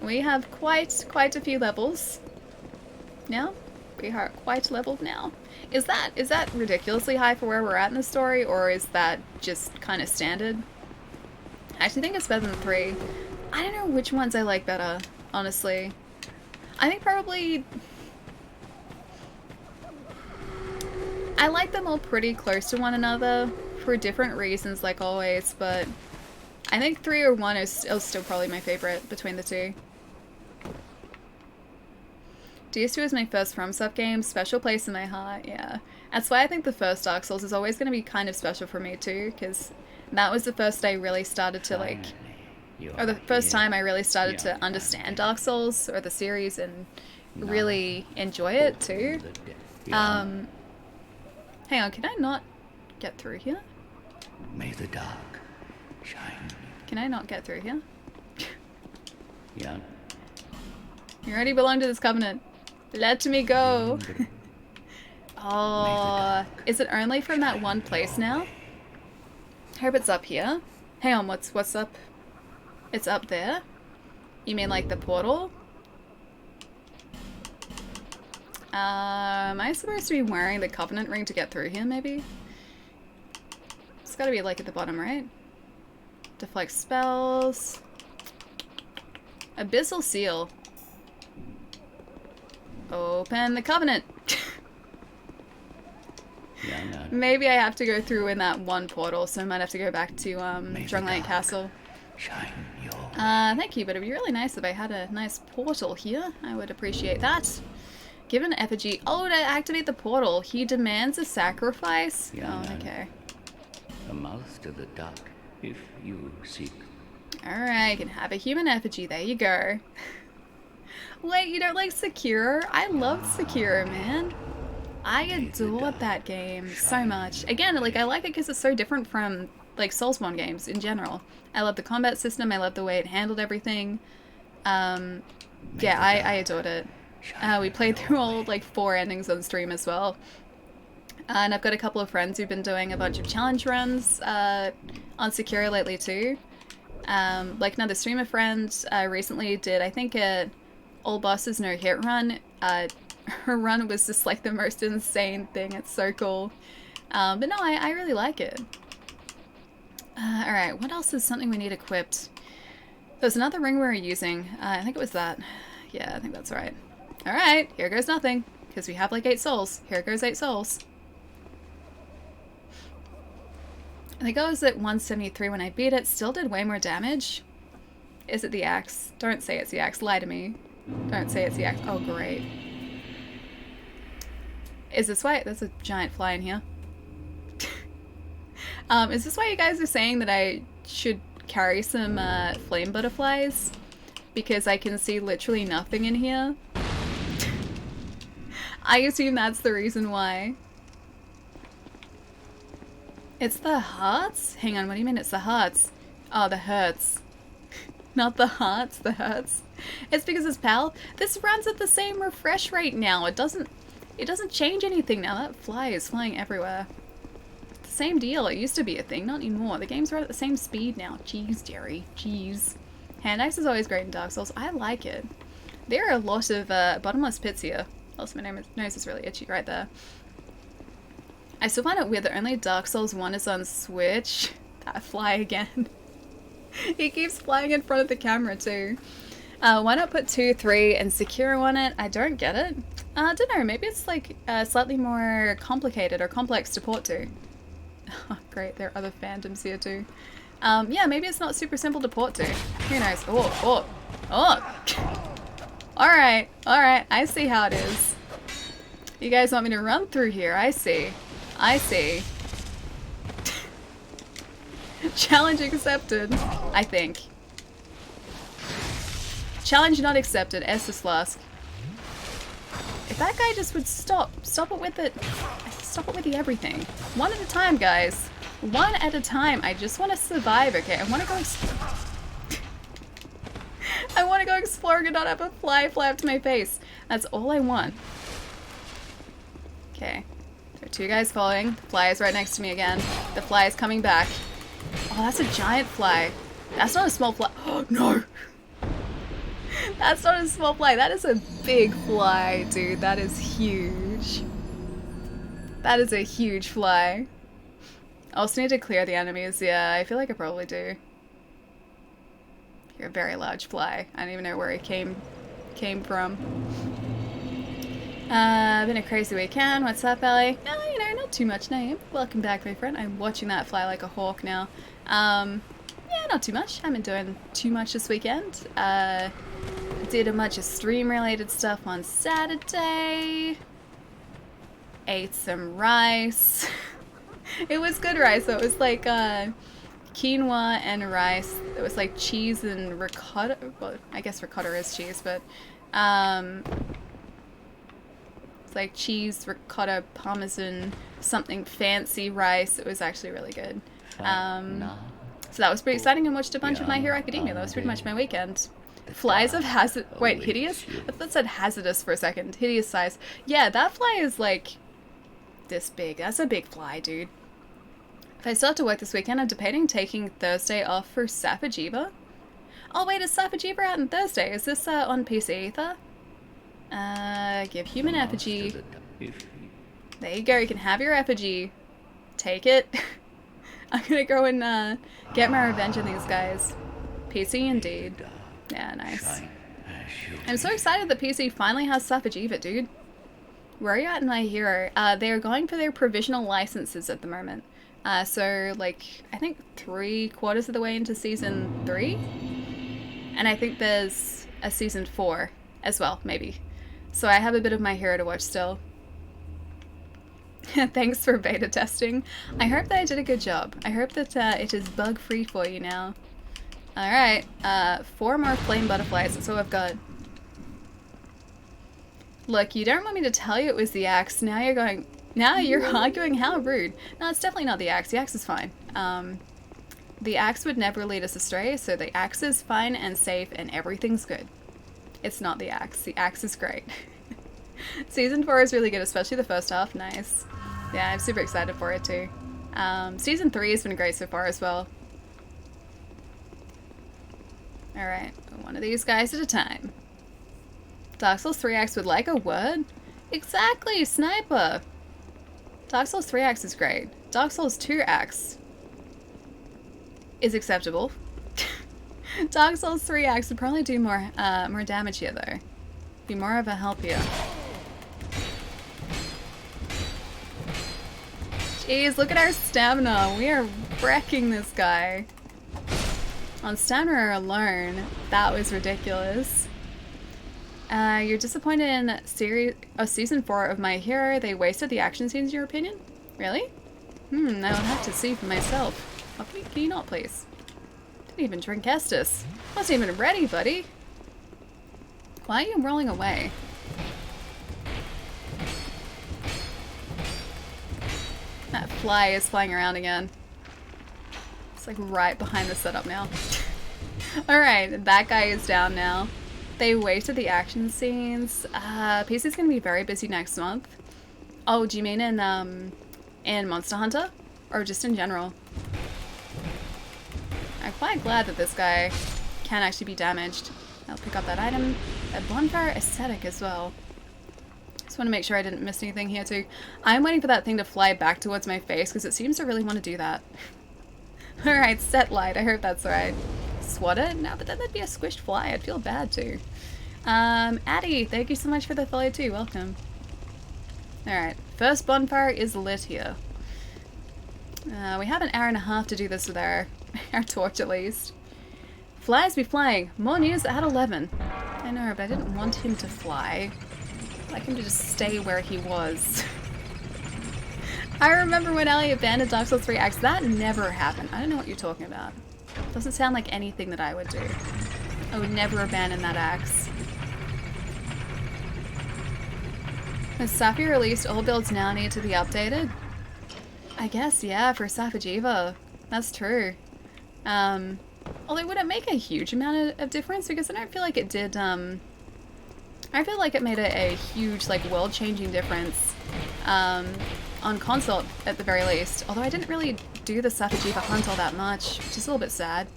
We have quite a few levels now. We are quite leveled now. Is that ridiculously high for where we're at in the story, or is that just kind of standard? I actually think it's better than 3. I don't know which ones I like better, honestly. I think probably... I like them all pretty close to one another for different reasons, like always, but I think 3 or 1 is still probably my favorite between the two. DS2 is my first FromSoft game, special place in my heart, yeah. That's why I think the first Dark Souls is always going to be kind of special for me too, because that was the first I really started to like, or the first time I really started to understand Dark Souls, or the series, and really enjoy it too. Hang on, can I not get through here? May the dark shine. Can I not get through here? Yeah. You already belong to this covenant. Let me go. Oh, is it only from that one place now? I hope it's up here. Hang on, what's up? It's up there? You mean like the portal? Am I supposed to be wearing the covenant ring to get through here, maybe? It's gotta be like at the bottom, right? Deflect spells. Abyssal seal. Open the covenant. Yeah, no. Maybe I have to go through in that one portal, so I might have to go back to Drumlight Castle. Shine your Thank you, but it'd be really nice if I had a nice portal here. I would appreciate that. Give an effigy. Oh, to activate the portal, he demands a sacrifice? Yeah, oh, okay. a mouth to the dark if you seek. Alright, you can have a human effigy. There you go. Wait, you don't like Sekiro? I loved Sekiro, man. I adored that game so much. Again, like, I like it because it's so different from, like, Soulsborne games in general. I love the combat system. I love the way it handled everything. Yeah, I adored it. We played through all, like, 4 endings on stream as well. And I've got a couple of friends who've been doing a bunch of challenge runs on Sekiro lately too. Like another streamer friend recently did, I think, a All Bosses No Hit run. Her run was just like the most insane thing. It's so cool. But no, I really like it. Alright, what else is something we need equipped? There's another ring we were using. I think it was that. Yeah, I think that's right. Alright, here goes nothing. Because we have like 8 souls. Here goes 8 souls. I think I was at 173 when I beat it. Still did way more damage. Is it the axe? Don't say it's the axe. Lie to me. Don't say it's the axe. Oh, great. Is this why? There's a giant fly in here. Is this why you guys are saying that I should carry some flame butterflies? Because I can see literally nothing in here? I assume that's the reason why. It's the hearts? Hang on, what do you mean it's the hearts? Oh, the hurts. Not the hearts, the hurts. It's because it's PAL. This runs at the same refresh rate now. It doesn't... It doesn't change anything now. That fly is flying everywhere. It's the same deal. It used to be a thing, not anymore. The games are at the same speed now. Jeez, Jerry. Jeez. Hand axe is always great in Dark Souls. I like it. There are a lot of bottomless pits here. Also, my nose is really itchy right there. I still find it weird that only Dark Souls 1 is on Switch. That fly again. He keeps flying in front of the camera too. Why not put 2, 3, and Sekiro on it? I don't get it. I don't know, maybe it's like slightly more complicated or complex to port to. Oh, great, there are other fandoms here too. Yeah, maybe it's not super simple to port to. Who knows? Oh! Alright, I see how it is. You guys want me to run through here? I see. Challenge accepted, I think. Challenge not accepted, Estus Flask. If that guy just would stop it with it. Stop it with the everything. One at a time, guys. One at a time. I just want to survive, okay? I want to go I want to go exploring and not have a fly fly up to my face. That's all I want. Okay. There are 2 guys following. The fly is right next to me again. The fly is coming back. Oh, that's a giant fly. That's not a small fly. Oh, no! That's not a small fly. That is a big fly, dude. That is huge. That is a huge fly. I also need to clear the enemies. Yeah, I feel like I probably do. You're a very large fly. I don't even know where it came from. Been a crazy weekend. What's up, Ellie? Oh, you know, not too much name. Welcome back, my friend. I'm watching that fly like a hawk now. Yeah, not too much. Haven't been doing too much this weekend. Did a bunch of stream-related stuff on Saturday. Ate some rice. It was good rice. So it was like quinoa and rice. It was like cheese and ricotta. Well, I guess ricotta is cheese, but it's like cheese, ricotta, parmesan, something fancy rice. It was actually really good. So that was pretty exciting, and watched a bunch of My Hero Academia. That was pretty much my weekend. Flies of hazard. Wait, hideous? I thought that said hazardous for a second. Hideous size. Yeah, that fly is like this big. That's a big fly, dude. If I still have to work this weekend, I'm debating taking Thursday off for Safajiba. Oh wait, is Safajiba out on Thursday? Is this on PC Ether? Give human effigy. There you go, you can have your effigy. Take it. I'm gonna go and get my revenge on these guys. PC indeed. Yeah, nice. I'm so excited that PC finally has Safajiba, dude. Where are you at in My Hero? They're going for their provisional licenses at the moment. So, like, I think 3/4 of the way into Season 3? And I think there's a Season 4 as well, maybe. So I have a bit of My Hero to watch still. Thanks for beta testing. I hope that I did a good job. I hope that it is bug-free for you now. Alright, 4 more flame butterflies. That's all I've got. Look, you don't want me to tell you it was the axe. Now you're going... Now you're arguing. How rude. No, it's definitely not the axe. The axe is fine. The axe would never lead us astray, so the axe is fine and safe and everything's good. It's not the axe. The axe is great. Season 4 is really good, especially the first half. Nice. Yeah, I'm super excited for it too. Season 3 has been great so far as well. Alright, one of these guys at a time. Dark Souls 3X would like a word? Exactly, sniper! Dark Souls 3X is great. Dark Souls 2X is acceptable. Dark Souls 3X would probably do more damage here though. Be more of a help here. Jeez, look at our stamina. We are wrecking this guy. On stamina alone, that was ridiculous. You're disappointed in Season 4 of My Hero. They wasted the action scenes, in your opinion? Really? I'll have to see for myself. Oh, can you not, please? Didn't even drink Estus. Wasn't even ready, buddy. Why are you rolling away? That fly is flying around again. It's like right behind the setup now. Alright, that guy is down now. They wasted the action scenes. PC's gonna be very busy next month. Oh, do you mean in Monster Hunter? Or just in general? I'm quite glad that this guy can actually be damaged. I'll pick up that item. A bonfire aesthetic as well. Just want to make sure I didn't miss anything here too. I'm waiting for that thing to fly back towards my face because it seems to really want to do that. Alright, set light. I hope that's alright. Swat it? No, but then that'd be a squished fly. I'd feel bad too. Addie, thank you so much for the follow too. Welcome. Alright, first bonfire is lit here. We have an hour and a half to do this with our torch at least. Flies be flying. More news at 11. I know, but I didn't want him to fly. I'd like him to just stay where he was. I remember when Ellie abandoned Dark Souls 3 Axe. That never happened. I don't know what you're talking about. Doesn't sound like anything that I would do. I would never abandon that axe. Has Safi released all builds now need to be updated? I guess, yeah, for Safajiva. That's true. Although would it make a huge amount of difference? Because I don't feel like it did, I feel like it made a huge, like, world-changing difference, on console, at the very least. Although I didn't really do the Safajiva hunt all that much, which is a little bit sad.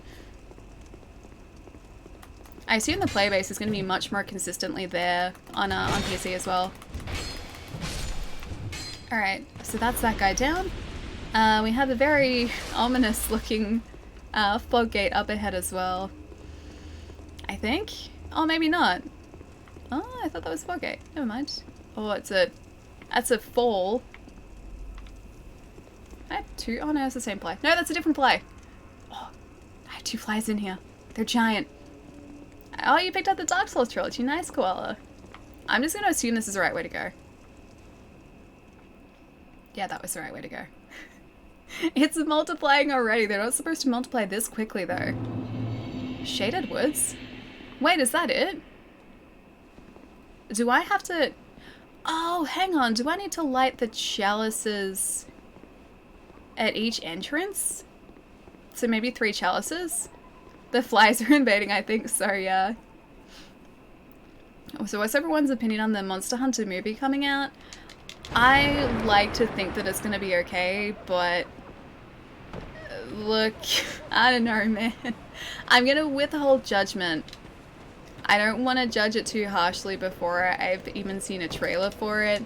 I assume the playbase is going to be much more consistently there on PC as well. Alright, so that's that guy down. We have a very ominous looking fog gate up ahead as well. I think? Oh, maybe not. Oh, I thought that was fog gate. Never mind. Oh, that's a fall. I have two? Oh no, it's the same fly. No, that's a different fly. Oh, I have two flies in here. They're giant. Oh, you picked up the Dark Souls trilogy. Nice, Koala. I'm just going to assume this is the right way to go. Yeah, that was the right way to go. It's multiplying already. They're not supposed to multiply this quickly, though. Shaded Woods? Wait, is that it? Do I have to... Oh, hang on. Do I need to light the chalices at each entrance? So maybe 3 chalices? The flies are invading, I think so, yeah. So what's everyone's opinion on the Monster Hunter movie coming out? I like to think that it's going to be okay, but look, I don't know, man. I'm going to withhold judgment. I don't want to judge it too harshly before I've even seen a trailer for it.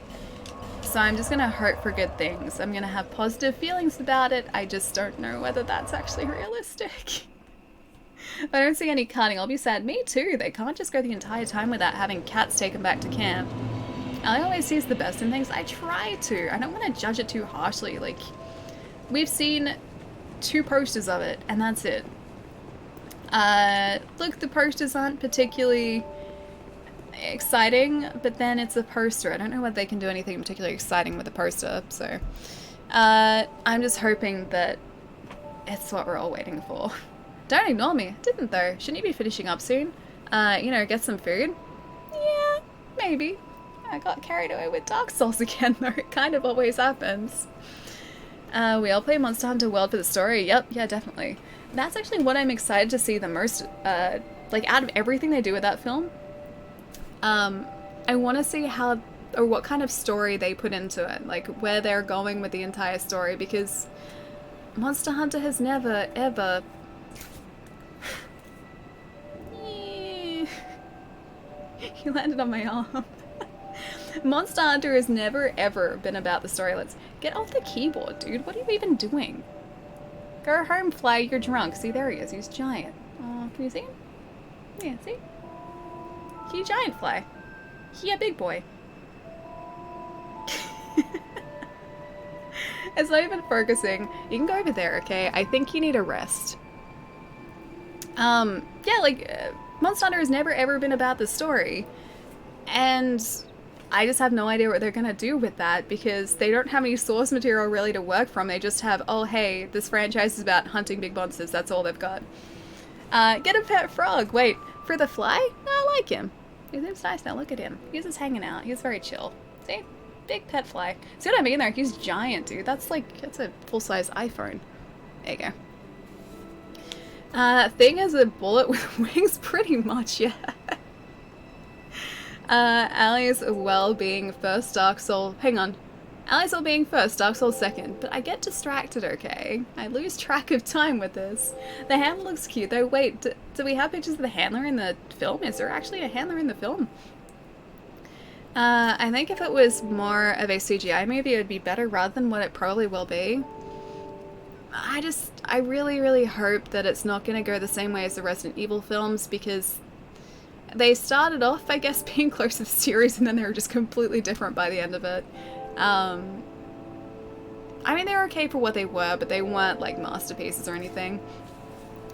So I'm just going to hope for good things. I'm going to have positive feelings about it. I just don't know whether that's actually realistic. If I don't see any cutting, I'll be sad. Me too. They can't just go the entire time without having cats taken back to camp. I always sees the best in things. I try to. I don't want to judge it too harshly. Like, we've seen 2 posters of it, and that's it. Look, the posters aren't particularly exciting, but then it's a poster. I don't know whether they can do anything particularly exciting with a poster, so I'm just hoping that it's what we're all waiting for. Don't ignore me. Didn't though. Shouldn't you be finishing up soon? You know, get some food? Yeah, maybe. I got carried away with Dark Souls again though. It kind of always happens. We all play Monster Hunter World for the story. Yep, yeah, definitely. That's actually what I'm excited to see the most, like, out of everything they do with that film. I want to see how, or what kind of story they put into it. Like, where they're going with the entire story, because Monster Hunter has never, ever... He landed on my arm. Monster Hunter has never ever been about the story. Let's get off the keyboard, dude. What are you even doing? Go home, Fly. You're drunk. See, there he is. He's giant. Oh, can you see him? Yeah, see? He giant Fly. He a big boy. It's not even focusing. You can go over there, okay? I think you need a rest. Yeah, like, Monster Hunter has never ever been about the story. And I just have no idea what they're gonna do with that, because they don't have any source material really to work from. They just have, oh hey, this franchise is about hunting big monsters. That's all they've got. Get a pet frog. Wait, for the Fly? No, I like him. He seems nice now. Look at him. He's just hanging out. He's very chill. See? Big pet Fly. See what I mean there? He's giant, dude. That's like, that's a full-size iPhone. There you go. Thing is a bullet with wings? Pretty much, yeah. Allie's well-being first Dark Soul. Hang on. Ali's all being first, Dark Souls second, but I get distracted, okay? I lose track of time with this. The handler looks cute though. Wait, do we have pictures of the handler in the film? Is there actually a handler in the film? I think if it was more of a CGI movie, it would be better rather than what it probably will be. I really, really hope that it's not going to go the same way as the Resident Evil films, because they started off, I guess, being close to the series, and then they were just completely different by the end of it. I mean, they were okay for what they were, but they weren't, like, masterpieces or anything.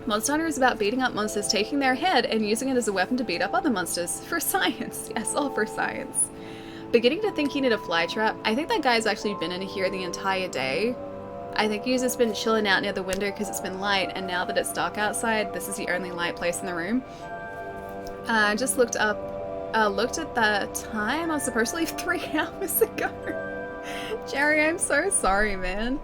Monster Hunter is about beating up monsters, taking their head, and using it as a weapon to beat up other monsters. For science. Yes, all for science. Beginning to think you need a fly trap. I think that guy's actually been in here the entire day. I think he's just been chilling out near the window because it's been light, and now that it's dark outside, this is the only light place in the room. I just looked at the time. I was supposed to leave 3 hours ago. Jerry, I'm so sorry, man.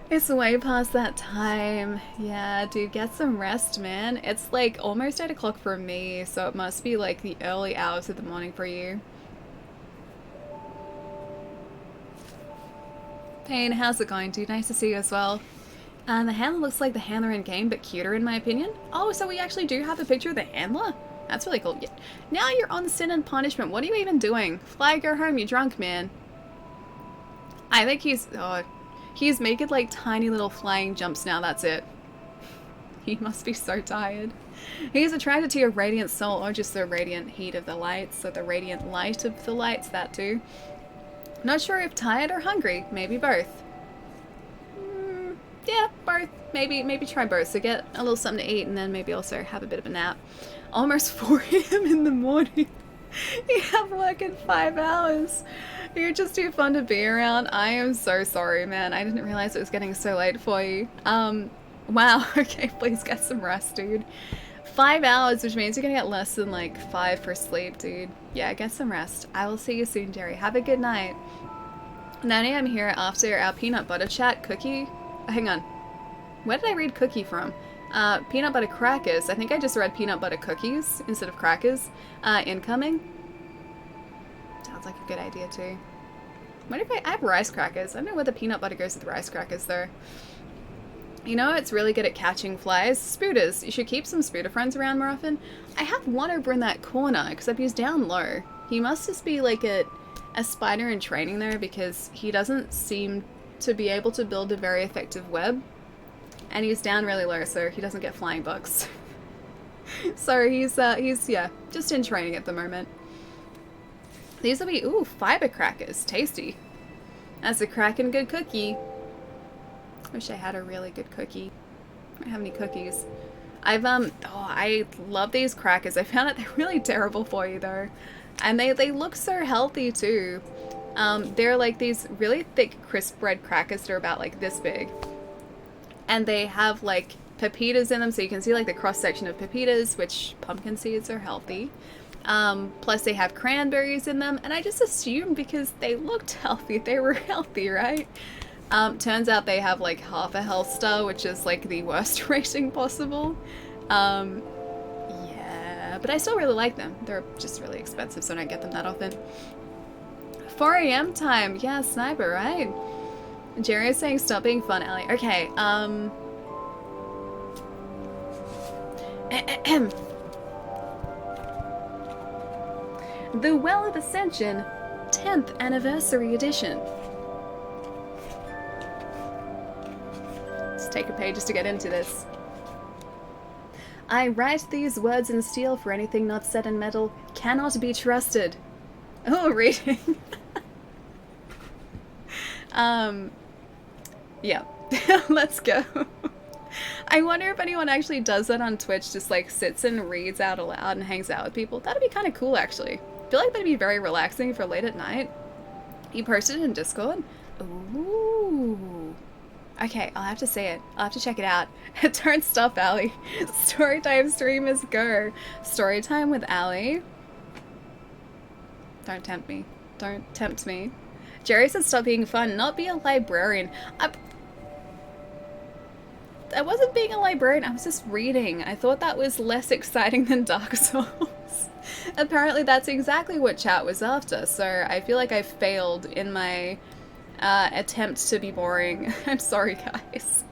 It's way past that time. Yeah, dude, get some rest, man. It's like almost 8 o'clock for me, so it must be like the early hours of the morning for you. Payne, how's it going, dude? Nice to see you as well. And the handler looks like the handler in game, but cuter in my opinion. Oh, so we actually do have a picture of the handler? That's really cool. Yeah. Now you're on Sin and Punishment. What are you even doing? Fly, go home, you drunk, man. I think he's making like tiny little flying jumps now, that's it. He must be so tired. He's attracted to your radiant soul, or just the radiant heat of the lights, or the radiant light of the lights, that too. Not sure if tired or hungry. Maybe both. Yeah, both. Maybe try both. So get a little something to eat and then maybe also have a bit of a nap. Almost 4 a.m. in the morning. You have work in 5 hours. You're just too fun to be around. I am so sorry, man. I didn't realize it was getting so late for you. Wow. Okay, please get some rest, dude. 5 hours, which means you're gonna get less than like 5 for sleep, dude. Yeah, get some rest. I will see you soon, Jerry. Have a good night. Nani, I'm here after our peanut butter chat. Cookie? Hang on. Where did I read cookie from? Peanut butter crackers. I think I just read peanut butter cookies instead of crackers. Incoming. Sounds like a good idea too. What if I have rice crackers? I don't know where the peanut butter goes with rice crackers though. You know, it's really good at catching flies. Spooters. You should keep some spooter friends around more often. I have one over in that corner because I've used down low. He must just be like a spider in training there, because he doesn't seem to be able to build a very effective web. And he's down really low, so he doesn't get flying bugs. So he's yeah, just in training at the moment. These will be, ooh, fiber crackers. Tasty. That's a crackin' good cookie. Wish I had a really good cookie. I don't have any cookies. I love these crackers. I found out they're really terrible for you though. And they look so healthy too. They're like these really thick crisp bread crackers that are about like this big. And they have like pepitas in them, so you can see like the cross section of pepitas, which pumpkin seeds are healthy. Plus they have cranberries in them, and I just assumed because they looked healthy, they were healthy, right? Turns out they have like half a health star, which is like the worst rating possible. Yeah, but I still really like them. They're just really expensive, so I don't get them that often. 4 a.m. time. Yeah, sniper, right? Jerry is saying stop being fun, Ellie. Okay, The Well of Ascension, 10th Anniversary Edition. Let's take a page just to get into this. I write these words in steel, for anything not set in metal cannot be trusted. Oh, reading. Yeah. Let's go. I wonder if anyone actually does that on Twitch, just like sits and reads out aloud and hangs out with people. That'd be kind of cool, actually. I feel like that'd be very relaxing for late at night. You posted it in Discord? Ooh. Okay, I'll have to say it. I'll have to check it out. Don't stop, Allie. Storytime streamers go. Storytime with Allie. Don't tempt me. Don't tempt me. Jerry said stop being fun, not be a librarian. I wasn't being a librarian, I was just reading. I thought that was less exciting than Dark Souls. Apparently that's exactly what chat was after, so I feel like I failed in my attempt to be boring. I'm sorry, guys.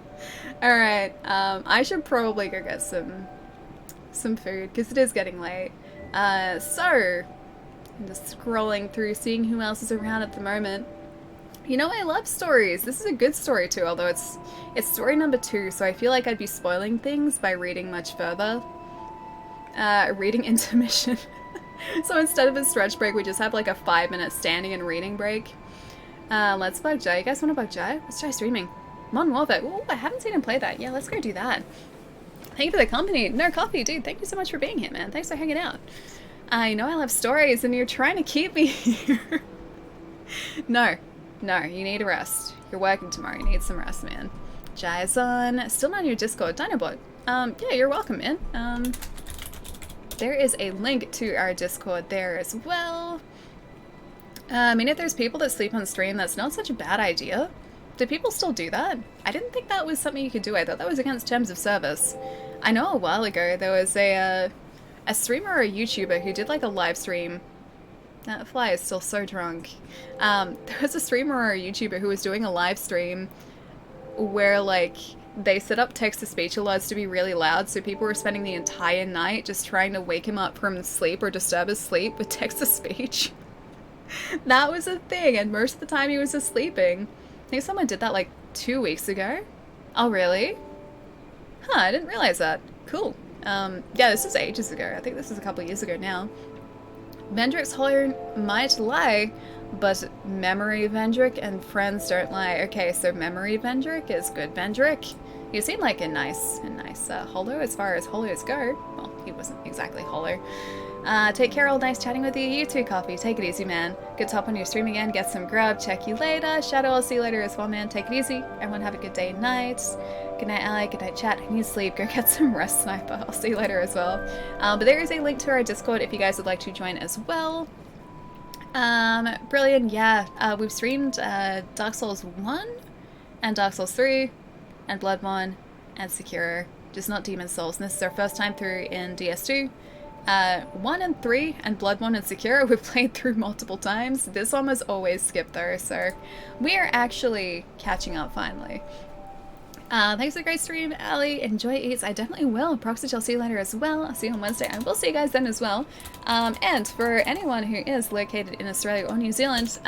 Alright, I should probably go get some food, because it is getting late. So, I'm just scrolling through, seeing who else is around at the moment. You know, I love stories. This is a good story too, although it's story number 2, so I feel like I'd be spoiling things by reading much further. Reading intermission. So instead of a stretch break, we just have like a 5-minute standing and reading break. Let's bug Jai. You guys want to bug Jai? Let's try streaming. Modern Warfare. Ooh, I haven't seen him play that. Yeah, let's go do that. Thank you for the company. No coffee, dude. Thank you so much for being here, man. Thanks for hanging out. I know I love stories, and you're trying to keep me here. No, you need a rest. You're working tomorrow. You need some rest, man. Jai's on. Still not on your Discord. Dinobot. Yeah, you're welcome, man. There is a link to our Discord there as well. I mean, if there's people that sleep on stream, that's not such a bad idea. Do people still do that? I didn't think that was something you could do. I thought that was against terms of service. I know a while ago there was a streamer or a YouTuber who did like a live stream. That fly is still so drunk. There was a streamer or a YouTuber who was doing a live stream where like they set up text-to-speech alerts to be really loud, so people were spending the entire night just trying to wake him up from sleep or disturb his sleep with text-to-speech. That was a thing, and most of the time he was just sleeping. I think someone did that like 2 weeks ago. Oh, really? Huh, I didn't realize that. Cool. Yeah, this was ages ago. I think this is a couple years ago now. Vendrick's Hollow might lie, but Memory Vendrick and friends don't lie. Okay, so Memory Vendrick is good Vendrick. You seem like a nice hollow as far as hollows go. Well, he wasn't exactly hollow. Take care, all. Nice chatting with you. You too, Coffee. Take it easy, man. Good to hop on your stream again. Get some grub. Check you later. Shadow, I'll see you later as well, man. Take it easy. Everyone have a good day and night. Good night, Ally. Good night, chat. I need sleep. Go get some rest, Sniper. I'll see you later as well. But there is a link to our Discord if you guys would like to join as well. Brilliant. Yeah, we've streamed Dark Souls 1 and Dark Souls 3 and Bloodborne and Sekiro. Just not Demon Souls. And this is our first time through in DS2. 1 and 3 and Bloodborne and Sekiro we've played through multiple times. This one was always skipped though, so we are actually catching up finally. Thanks for the great stream, Ali. Enjoy Eats. I definitely will. Proxy, I'll see you later as well. I'll see you on Wednesday. I will see you guys then as well. And for anyone who is located in Australia or New Zealand,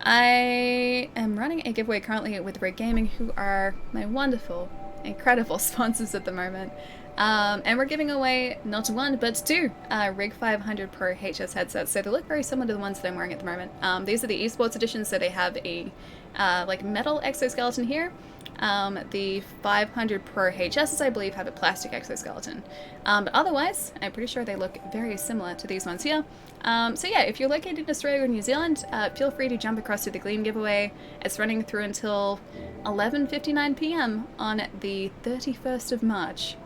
I am running a giveaway currently with Rig Gaming, who are my wonderful, incredible sponsors at the moment. And we're giving away not 1 but 2 Rig 500 Pro HS headsets. So they look very similar to the ones that I'm wearing at the moment. These are the esports editions, so they have a like metal exoskeleton here. The 500 Pro HSs, I believe, have a plastic exoskeleton. But otherwise, I'm pretty sure they look very similar to these ones here. So yeah, if you're located in Australia or New Zealand, feel free to jump across to the Gleam giveaway. It's running through until 11:59 p.m. on the 31st of March.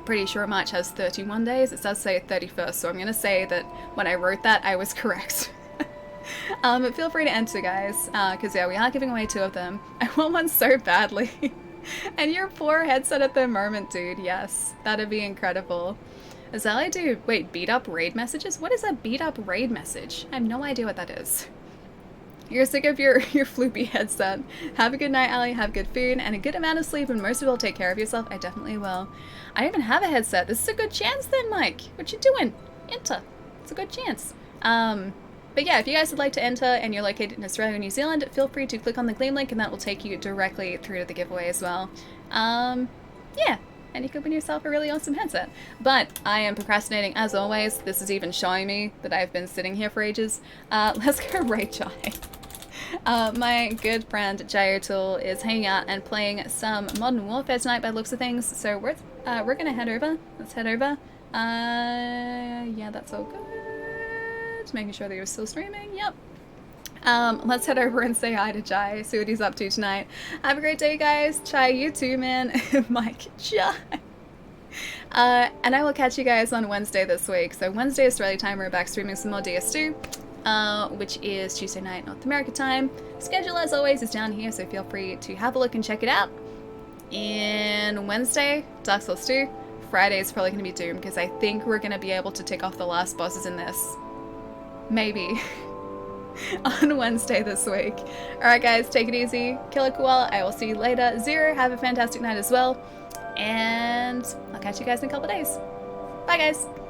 Pretty sure March has 31 days. It does say 31st, so I'm going to say that when I wrote that, I was correct. But feel free to enter, guys, because yeah, we are giving away 2 of them. I want one so badly. And your poor headset at the moment, dude. Yes, that'd be incredible. Is that I do? Wait, beat up raid messages? What is a beat up raid message? I have no idea what that is. You're sick of your floopy headset. Have a good night, Ali. Have good food and a good amount of sleep, and most of all, take care of yourself. I definitely will. I don't even have a headset. This is a good chance then, Mike. What you doing? Enter. It's a good chance. But yeah, if you guys would like to enter and you're located in Australia or New Zealand, feel free to click on the Gleam link and that will take you directly through to the giveaway as well. Yeah, and you could win yourself a really awesome headset. But I am procrastinating as always. This is even showing me that I've been sitting here for ages. Let's go raid Jai. My good friend Jai O'Toole is hanging out and playing some Modern Warfare tonight by the looks of things. So we're gonna head over. Let's head over. Yeah, that's all good. Making sure that you're still streaming. Yep. Let's head over and say hi to Jai, see what he's up to tonight. Have a great day, guys. Chai, you too, man. Mike, Jai. And I will catch you guys on Wednesday this week. So Wednesday, Australia time, we're back streaming some more DS2, which is Tuesday night, North America time. Schedule, as always, is down here, so feel free to have a look and check it out. And Wednesday, Dark Souls 2. Friday is probably going to be Doom, because I think we're going to be able to tick off the last bosses in this. Maybe. on Wednesday this week. Alright guys, take it easy. Killer Koala, I will see you later. Zero, have a fantastic night as well. And I'll catch you guys in a couple days. Bye guys!